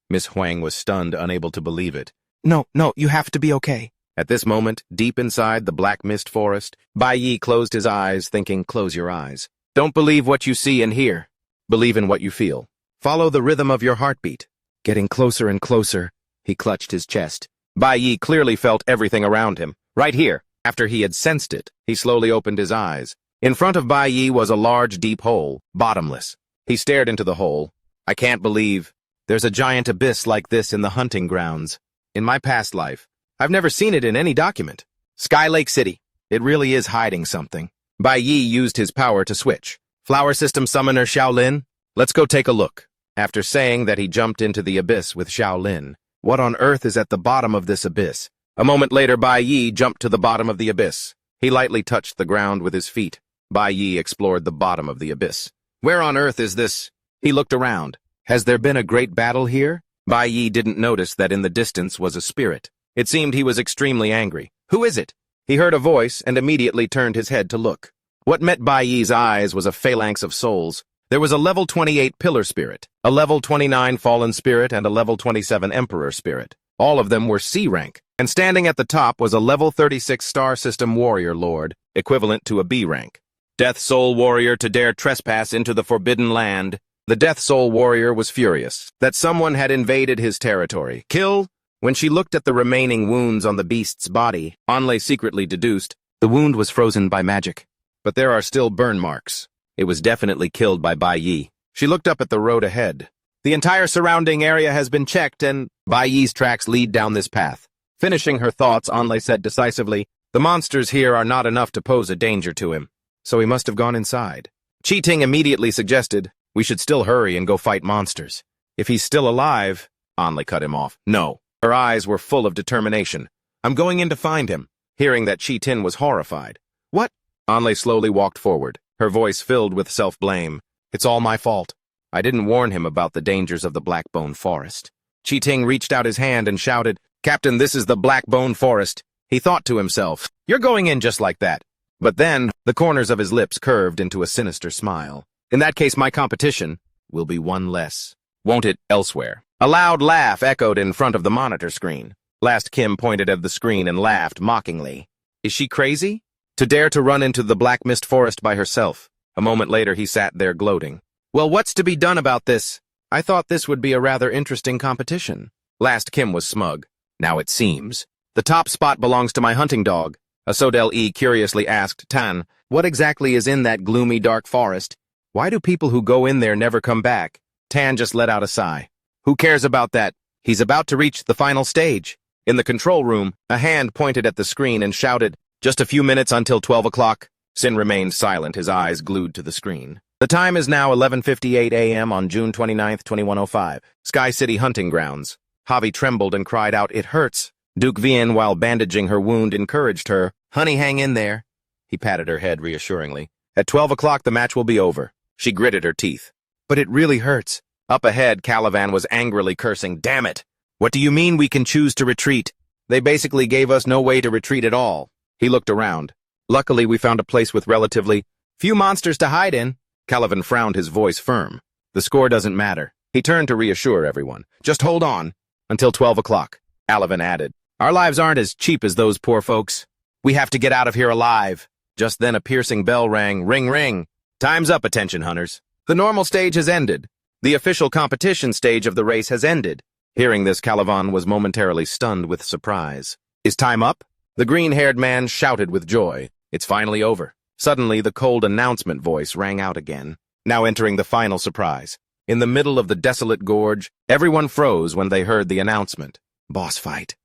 Miss Huang was stunned, unable to believe it. No, you have to be okay. At this moment, deep inside the black mist forest, Bai Yi closed his eyes, thinking, close your eyes. Don't believe what you see and hear. Believe in what you feel. Follow the rhythm of your heartbeat. Getting closer and closer, he clutched his chest. Bai Yi clearly felt everything around him. Right here. After he had sensed it, he slowly opened his eyes. In front of Bai Yi was a large, deep hole, bottomless. He stared into the hole. I can't believe there's a giant abyss like this in the hunting grounds. In my past life, I've never seen it in any document. Sky Lake City. It really is hiding something. Bai Yi used his power to switch. Flower System Summoner Shaolin, let's go take a look. After saying that, he jumped into the abyss with Shaolin. What on earth is at the bottom of this abyss? A moment later, Bai Yi jumped to the bottom of the abyss. He lightly touched the ground with his feet. Bai Yi explored the bottom of the abyss. Where on earth is this? He looked around. Has there been a great battle here? Bai Yi didn't notice that in the distance was a spirit. It seemed he was extremely angry. Who is it? He heard a voice and immediately turned his head to look. What met Bai Yi's eyes was a phalanx of souls. There was a level 28 Pillar Spirit, a level 29 Fallen Spirit, and a level 27 Emperor Spirit. All of them were C rank, and standing at the top was a level 36 Star System Warrior Lord, equivalent to a B rank. Death Soul Warrior to dare trespass into the Forbidden Land. The Death Soul Warrior was furious that someone had invaded his territory. Kill? When she looked at the remaining wounds on the beast's body, Hanlei secretly deduced the wound was frozen by magic. But there are still burn marks. It was definitely killed by Bai Yi. She looked up at the road ahead. The entire surrounding area has been checked, and Bai Yi's tracks lead down this path. Finishing her thoughts, Hanlei said decisively, the monsters here are not enough to pose a danger to him, so he must have gone inside. Chi-Ting immediately suggested, we should still hurry and go fight monsters. If he's still alive, Hanlei cut him off. No. Her eyes were full of determination. I'm going in to find him. Hearing that, Chi-Tin was horrified. What? Hanlei slowly walked forward, her voice filled with self-blame. It's all my fault. I didn't warn him about the dangers of the Blackbone Forest. Chi-Ting reached out his hand and shouted, Captain, this is the Blackbone Forest. He thought to himself, you're going in just like that. But then, the corners of his lips curved into a sinister smile. In that case, my competition will be one less. Won't it, elsewhere? A loud laugh echoed in front of the monitor screen. Last Kim pointed at the screen and laughed mockingly. Is she crazy? To dare to run into the Black Mist Forest by herself. A moment later, he sat there gloating. Well, what's to be done about this? I thought this would be a rather interesting competition. Last Kim was smug. Now it seems. The top spot belongs to my hunting dog. Asodel E curiously asked Tan, what exactly is in that gloomy dark forest? Why do people who go in there never come back? Tan just let out a sigh. Who cares about that? He's about to reach the final stage. In the control room, a hand pointed at the screen and shouted, just a few minutes until 12 o'clock. Sin remained silent, his eyes glued to the screen. The time is now 11:58 a.m. on June 29th, 2105. Sky City Hunting Grounds. Javi trembled and cried out, it hurts. Duke Vian, while bandaging her wound, encouraged her. Honey, hang in there. He patted her head reassuringly. At 12 o'clock, the match will be over. She gritted her teeth. But it really hurts. Up ahead, Calivan was angrily cursing, damn it. What do you mean we can choose to retreat? They basically gave us no way to retreat at all. He looked around. Luckily, we found a place with relatively few monsters to hide in. Calivan frowned, his voice firm. The score doesn't matter. He turned to reassure everyone. Just hold on. Until 12 o'clock. Calivan added. Our lives aren't as cheap as those poor folks. We have to get out of here alive. Just then a piercing bell rang. Ring, ring. Time's up, attention hunters. The normal stage has ended. The official competition stage of the race has ended. Hearing this, Calivan was momentarily stunned with surprise. Is time up? The green-haired man shouted with joy. It's finally over. Suddenly, the cold announcement voice rang out again, now entering the final surprise. In the middle of the desolate gorge, everyone froze when they heard the announcement. Boss fight.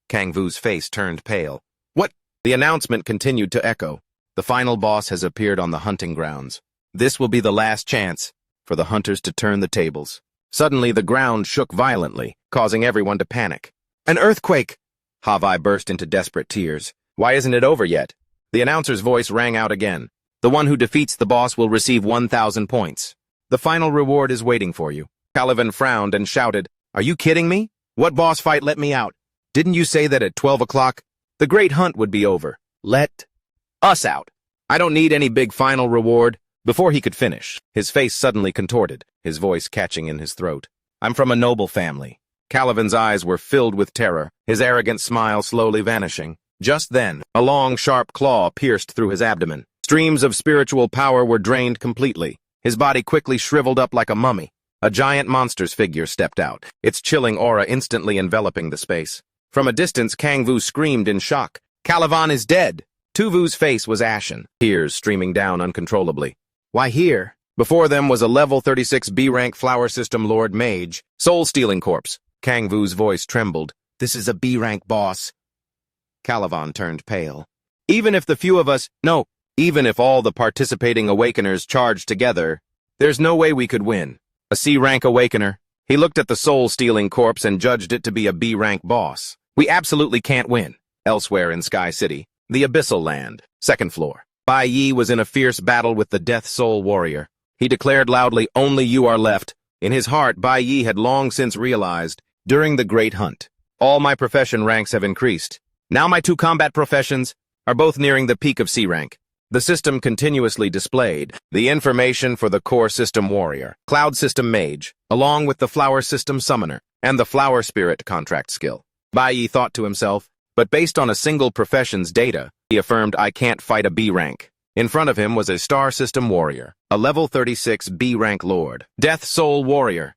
Kang Vu's face turned pale. What? The announcement continued to echo. The final boss has appeared on the hunting grounds. This will be the last chance for the hunters to turn the tables. Suddenly, the ground shook violently, causing everyone to panic. An earthquake! Havai burst into desperate tears. Why isn't it over yet? The announcer's voice rang out again. The one who defeats the boss will receive 1,000 points. The final reward is waiting for you. Caliban frowned and shouted, Are you kidding me? What boss fight let me out? Didn't you say that at 12 o'clock, the great hunt would be over? Let us out. I don't need any big final reward. Before he could finish, his face suddenly contorted, his voice catching in his throat. I'm from a noble family. Caliban's eyes were filled with terror, his arrogant smile slowly vanishing. Just then, a long, sharp claw pierced through his abdomen. Streams of spiritual power were drained completely. His body quickly shriveled up like a mummy. A giant monster's figure stepped out, its chilling aura instantly enveloping the space. From a distance, Kang Vu screamed in shock. Caliban is dead! Tuvu's face was ashen, tears streaming down uncontrollably. Why here? Before them was a level 36 B-rank flower system Lord Mage, soul-stealing corpse. Kang Vu's voice trembled. This is a B-rank boss. Caliban turned pale. Even if all the participating Awakeners charged together, there's no way we could win. A C-rank Awakener. He looked at the soul-stealing corpse and judged it to be a B-rank boss. We absolutely can't win. Elsewhere in Sky City, the Abyssal Land, second floor. Bai Yi was in a fierce battle with the Death Soul Warrior. He declared loudly, Only you are left. In his heart, Bai Yi had long since realized, during the Great Hunt, all my profession ranks have increased. Now my 2 combat professions are both nearing the peak of C rank. The system continuously displayed the information for the Core System Warrior, Cloud System Mage, along with the Flower System Summoner, and the Flower Spirit contract skill. Bai Yi thought to himself, but based on a single profession's data, he affirmed, I can't fight a B rank. In front of him was a Star System Warrior, a level 36 B rank Lord, Death Soul Warrior.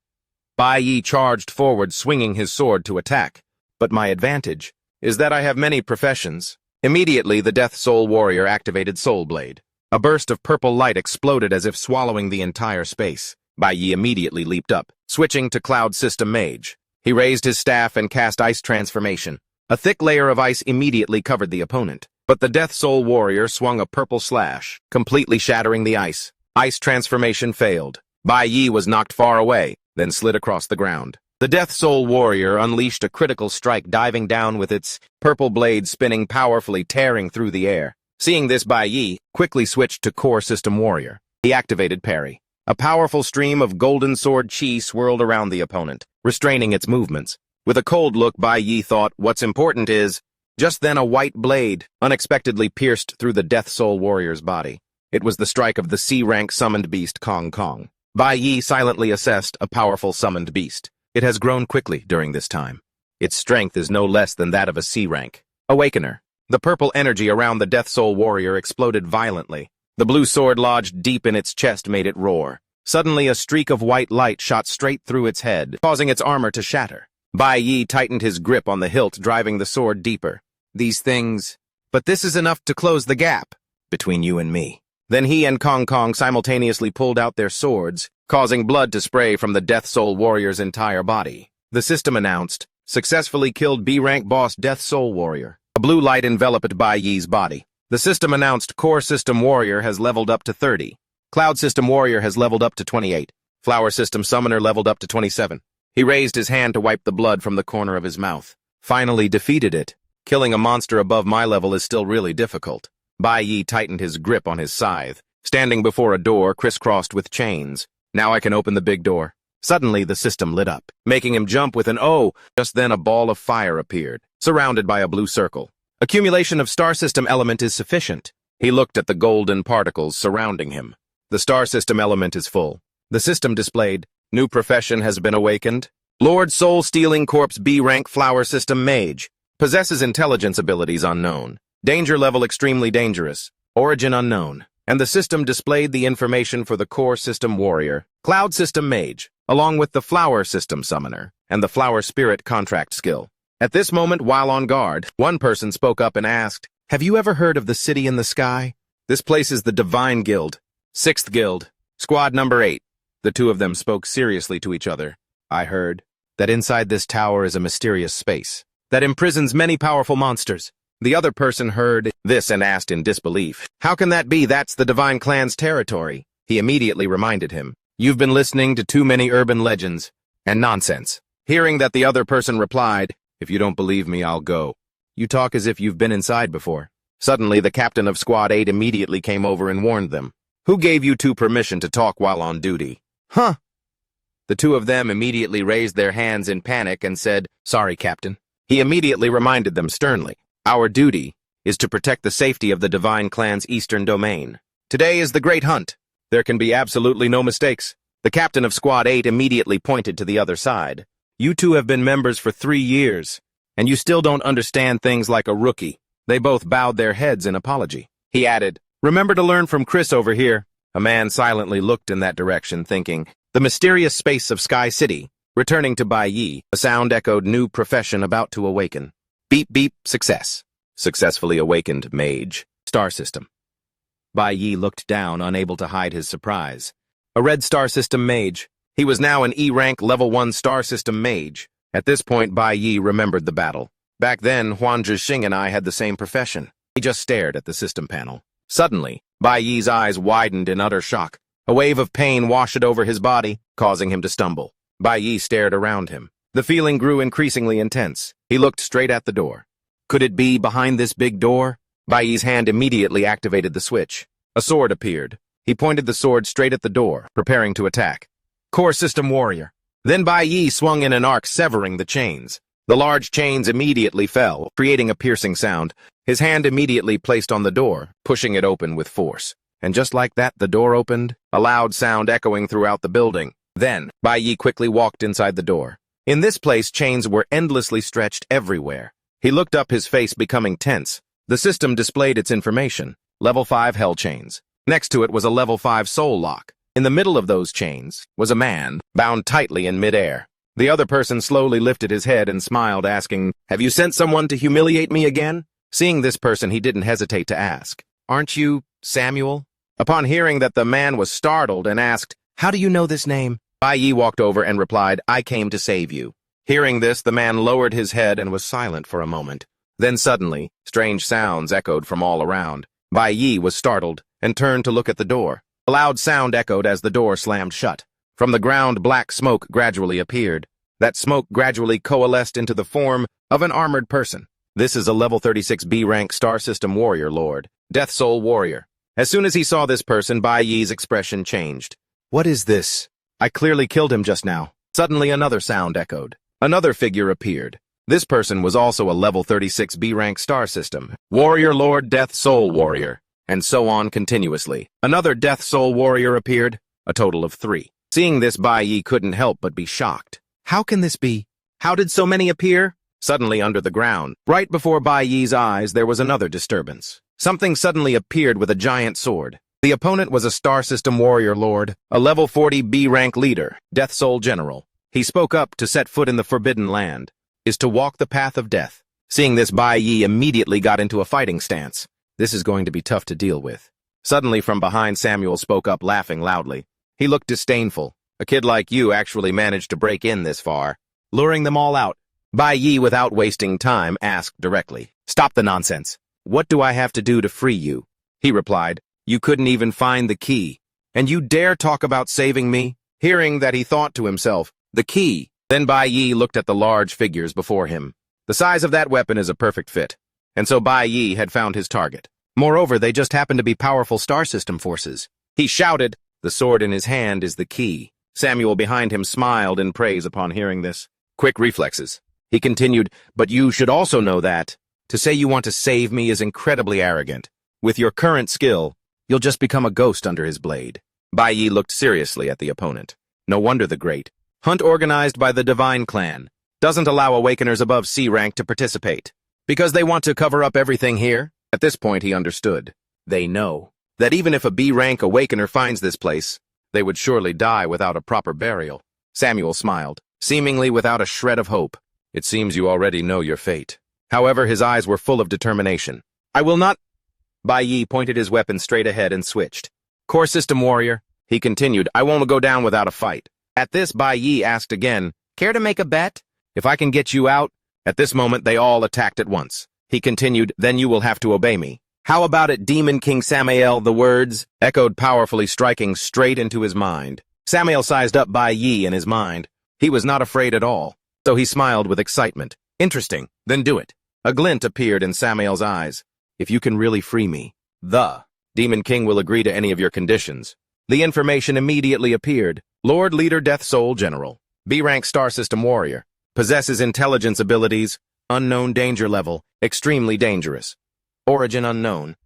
Bai Yi charged forward, swinging his sword to attack. But my advantage is that I have many professions. Immediately, the Death Soul Warrior activated Soul Blade. A burst of purple light exploded as if swallowing the entire space. Bai Yi immediately leaped up, switching to Cloud System Mage. He raised his staff and cast Ice Transformation. A thick layer of ice immediately covered the opponent, but the Death Soul Warrior swung a purple slash, completely shattering the ice. Ice Transformation failed. Bai Yi was knocked far away, then slid across the ground. The Death Soul Warrior unleashed a critical strike, diving down with its purple blade spinning powerfully, tearing through the air. Seeing this, Bai Yi quickly switched to Core System Warrior. He activated Parry. A powerful stream of golden sword chi swirled around the opponent, restraining its movements. With a cold look, Bai Yi thought, what's important is... Just then a white blade unexpectedly pierced through the Death Soul Warrior's body. It was the strike of the C-rank summoned beast Kong Kong. Bai Yi silently assessed a powerful summoned beast. It has grown quickly during this time. Its strength is no less than that of a C-rank Awakener. The purple energy around the Death Soul Warrior exploded violently. The blue sword lodged deep in its chest made it roar. Suddenly a streak of white light shot straight through its head, causing its armor to shatter. Bai Yi tightened his grip on the hilt, driving the sword deeper. These things... But this is enough to close the gap between you and me. Then he and Kong Kong simultaneously pulled out their swords, causing blood to spray from the Death Soul Warrior's entire body. The system announced, successfully killed B-rank boss Death Soul Warrior. A blue light enveloped Bai Yi's body. The system announced Core System Warrior has leveled up to 30. Cloud System Warrior has leveled up to 28. Flower System Summoner leveled up to 27. He raised his hand to wipe the blood from the corner of his mouth. Finally defeated it. Killing a monster above my level is still really difficult. Bai Yi tightened his grip on his scythe, standing before a door crisscrossed with chains. Now I can open the big door. Suddenly the system lit up, making him jump with an "oh." Just then a ball of fire appeared, surrounded by a blue circle. Accumulation of star system element is sufficient. He looked at the golden particles surrounding him. The star system element is full. The system displayed, new profession has been awakened. Lord Soul Stealing Corpse B-rank Flower System Mage. Possesses intelligence abilities unknown. Danger level extremely dangerous. Origin unknown. And the system displayed the information for the Core System Warrior, Cloud System Mage, along with the Flower System Summoner, and the Flower Spirit contract skill. At this moment, while on guard, one person spoke up and asked, have you ever heard of the City in the Sky? This place is the Divine Guild. 6th Guild. Squad number 8. The two of them spoke seriously to each other. I heard that inside this tower is a mysterious space that imprisons many powerful monsters. The other person heard this and asked in disbelief, how can that be? That's the Divine Clan's territory. He immediately reminded him, "You've been listening to too many urban legends and nonsense." Hearing that the other person replied, "If you don't believe me, I'll go. You talk as if you've been inside before." Suddenly, the captain of Squad 8 immediately came over and warned them. "Who gave you two permission to talk while on duty?" "Huh?" The two of them immediately raised their hands in panic and said, "Sorry, Captain." He immediately reminded them sternly, "Our duty is to protect the safety of the Divine Clan's eastern domain. Today is the Great Hunt. There can be absolutely no mistakes." The captain of Squad 8 immediately pointed to the other side. "You two have been members for 3 years, and you still don't understand things like a rookie." They both bowed their heads in apology. He added, "Remember to learn from Chris over here." A man silently looked in that direction, thinking, the mysterious space of Sky City. Returning to Bai Yi, a sound echoed, "New profession about to awaken." Beep beep, success. Successfully awakened mage. Star system. Bai Yi looked down, unable to hide his surprise. A red star system mage. He was now an E-rank level 1 star system mage. At this point, Bai Yi remembered the battle. Back then, Huan Zhixing and I had the same profession. He just stared at the system panel. Suddenly, Bai Yi's eyes widened in utter shock. A wave of pain washed over his body, causing him to stumble. Bai Yi stared around him. The feeling grew increasingly intense. He looked straight at the door. Could it be behind this big door? Bai Yi's hand immediately activated the switch. A sword appeared. He pointed the sword straight at the door, preparing to attack. Core System Warrior. Then Bai Yi swung in an arc, severing the chains. The large chains immediately fell, creating a piercing sound. His hand immediately placed on the door, pushing it open with force. And just like that, the door opened, a loud sound echoing throughout the building. Then, Bai Yi quickly walked inside the door. In this place, chains were endlessly stretched everywhere. He looked up, his face becoming tense. The system displayed its information. Level 5 hell chains. Next to it was a level 5 soul lock. In the middle of those chains was a man, bound tightly in midair. The other person slowly lifted his head and smiled, asking, "Have you sent someone to humiliate me again?" Seeing this person, he didn't hesitate to ask, "Aren't you Samuel?" Upon hearing that, the man was startled and asked, "How do you know this name?" Bai Yi walked over and replied, "I came to save you." Hearing this, the man lowered his head and was silent for a moment. Then suddenly, strange sounds echoed from all around. Bai Yi was startled and turned to look at the door. A loud sound echoed as the door slammed shut. From the ground, black smoke gradually appeared. That smoke gradually coalesced into the form of an armored person. This is a level 36 B-rank star system warrior lord, Death Soul Warrior. As soon as he saw this person, Bai Yi's expression changed. "What is this? I clearly killed him just now." Suddenly another sound echoed. Another figure appeared. This person was also a level 36 B-rank star system, Warrior Lord Death Soul Warrior, and so on continuously. Another Death Soul Warrior appeared, a total of 3. Seeing this, Bai Yi couldn't help but be shocked. How can this be? How did so many appear? Suddenly under the ground, right before Bai Yi's eyes, there was another disturbance. Something suddenly appeared with a giant sword. The opponent was a star system warrior lord, a level 40 B-rank leader, Death Soul General. He spoke up: to set foot in the Forbidden Land is to walk the path of death. Seeing this, Bai Yi immediately got into a fighting stance. This is going to be tough to deal with. Suddenly from behind, Samuel spoke up, laughing loudly. He looked disdainful. "A kid like you actually managed to break in this far, luring them all out." Bai Yi, without wasting time, asked directly, "Stop the nonsense. What do I have to do to free you?" He replied, "You couldn't even find the key, and you dare talk about saving me?" Hearing that, he thought to himself, "The key." Then Bai Yi looked at the large figures before him. The size of that weapon is a perfect fit, and so Bai Yi had found his target. Moreover, they just happened to be powerful star system forces. He shouted, "The sword in his hand is the key." Samuel behind him smiled in praise upon hearing this. Quick reflexes. He continued, "But you should also know that to say you want to save me is incredibly arrogant. With your current skill, you'll just become a ghost under his blade." Bai Yi looked seriously at the opponent. No wonder the Great Hunt, organized by the Divine Clan, doesn't allow Awakeners above C rank to participate. Because they want to cover up everything here? At this point, he understood. They know that even if a B rank Awakener finds this place, they would surely die without a proper burial. Samuel smiled, seemingly without a shred of hope. "It seems you already know your fate." However, his eyes were full of determination. "I will not—" Bai Yi pointed his weapon straight ahead and switched. "Core System Warrior," he continued, "I won't go down without a fight." At this, Bai Yi asked again, "Care to make a bet? If I can get you out?" At this moment, they all attacked at once. He continued, "Then you will have to obey me." How about it, Demon King Samael? The words echoed powerfully, striking straight into his mind. Samael sized up Bai Yi in his mind. He was not afraid at all, so he smiled with excitement. Interesting, then do it. A glint appeared in Samael's eyes. If you can really free me, the Demon King will agree to any of your conditions. The information immediately appeared. Lord Leader Death Soul General. B-rank Star System Warrior. Possesses intelligence abilities. Unknown danger level. Extremely dangerous. Origin unknown.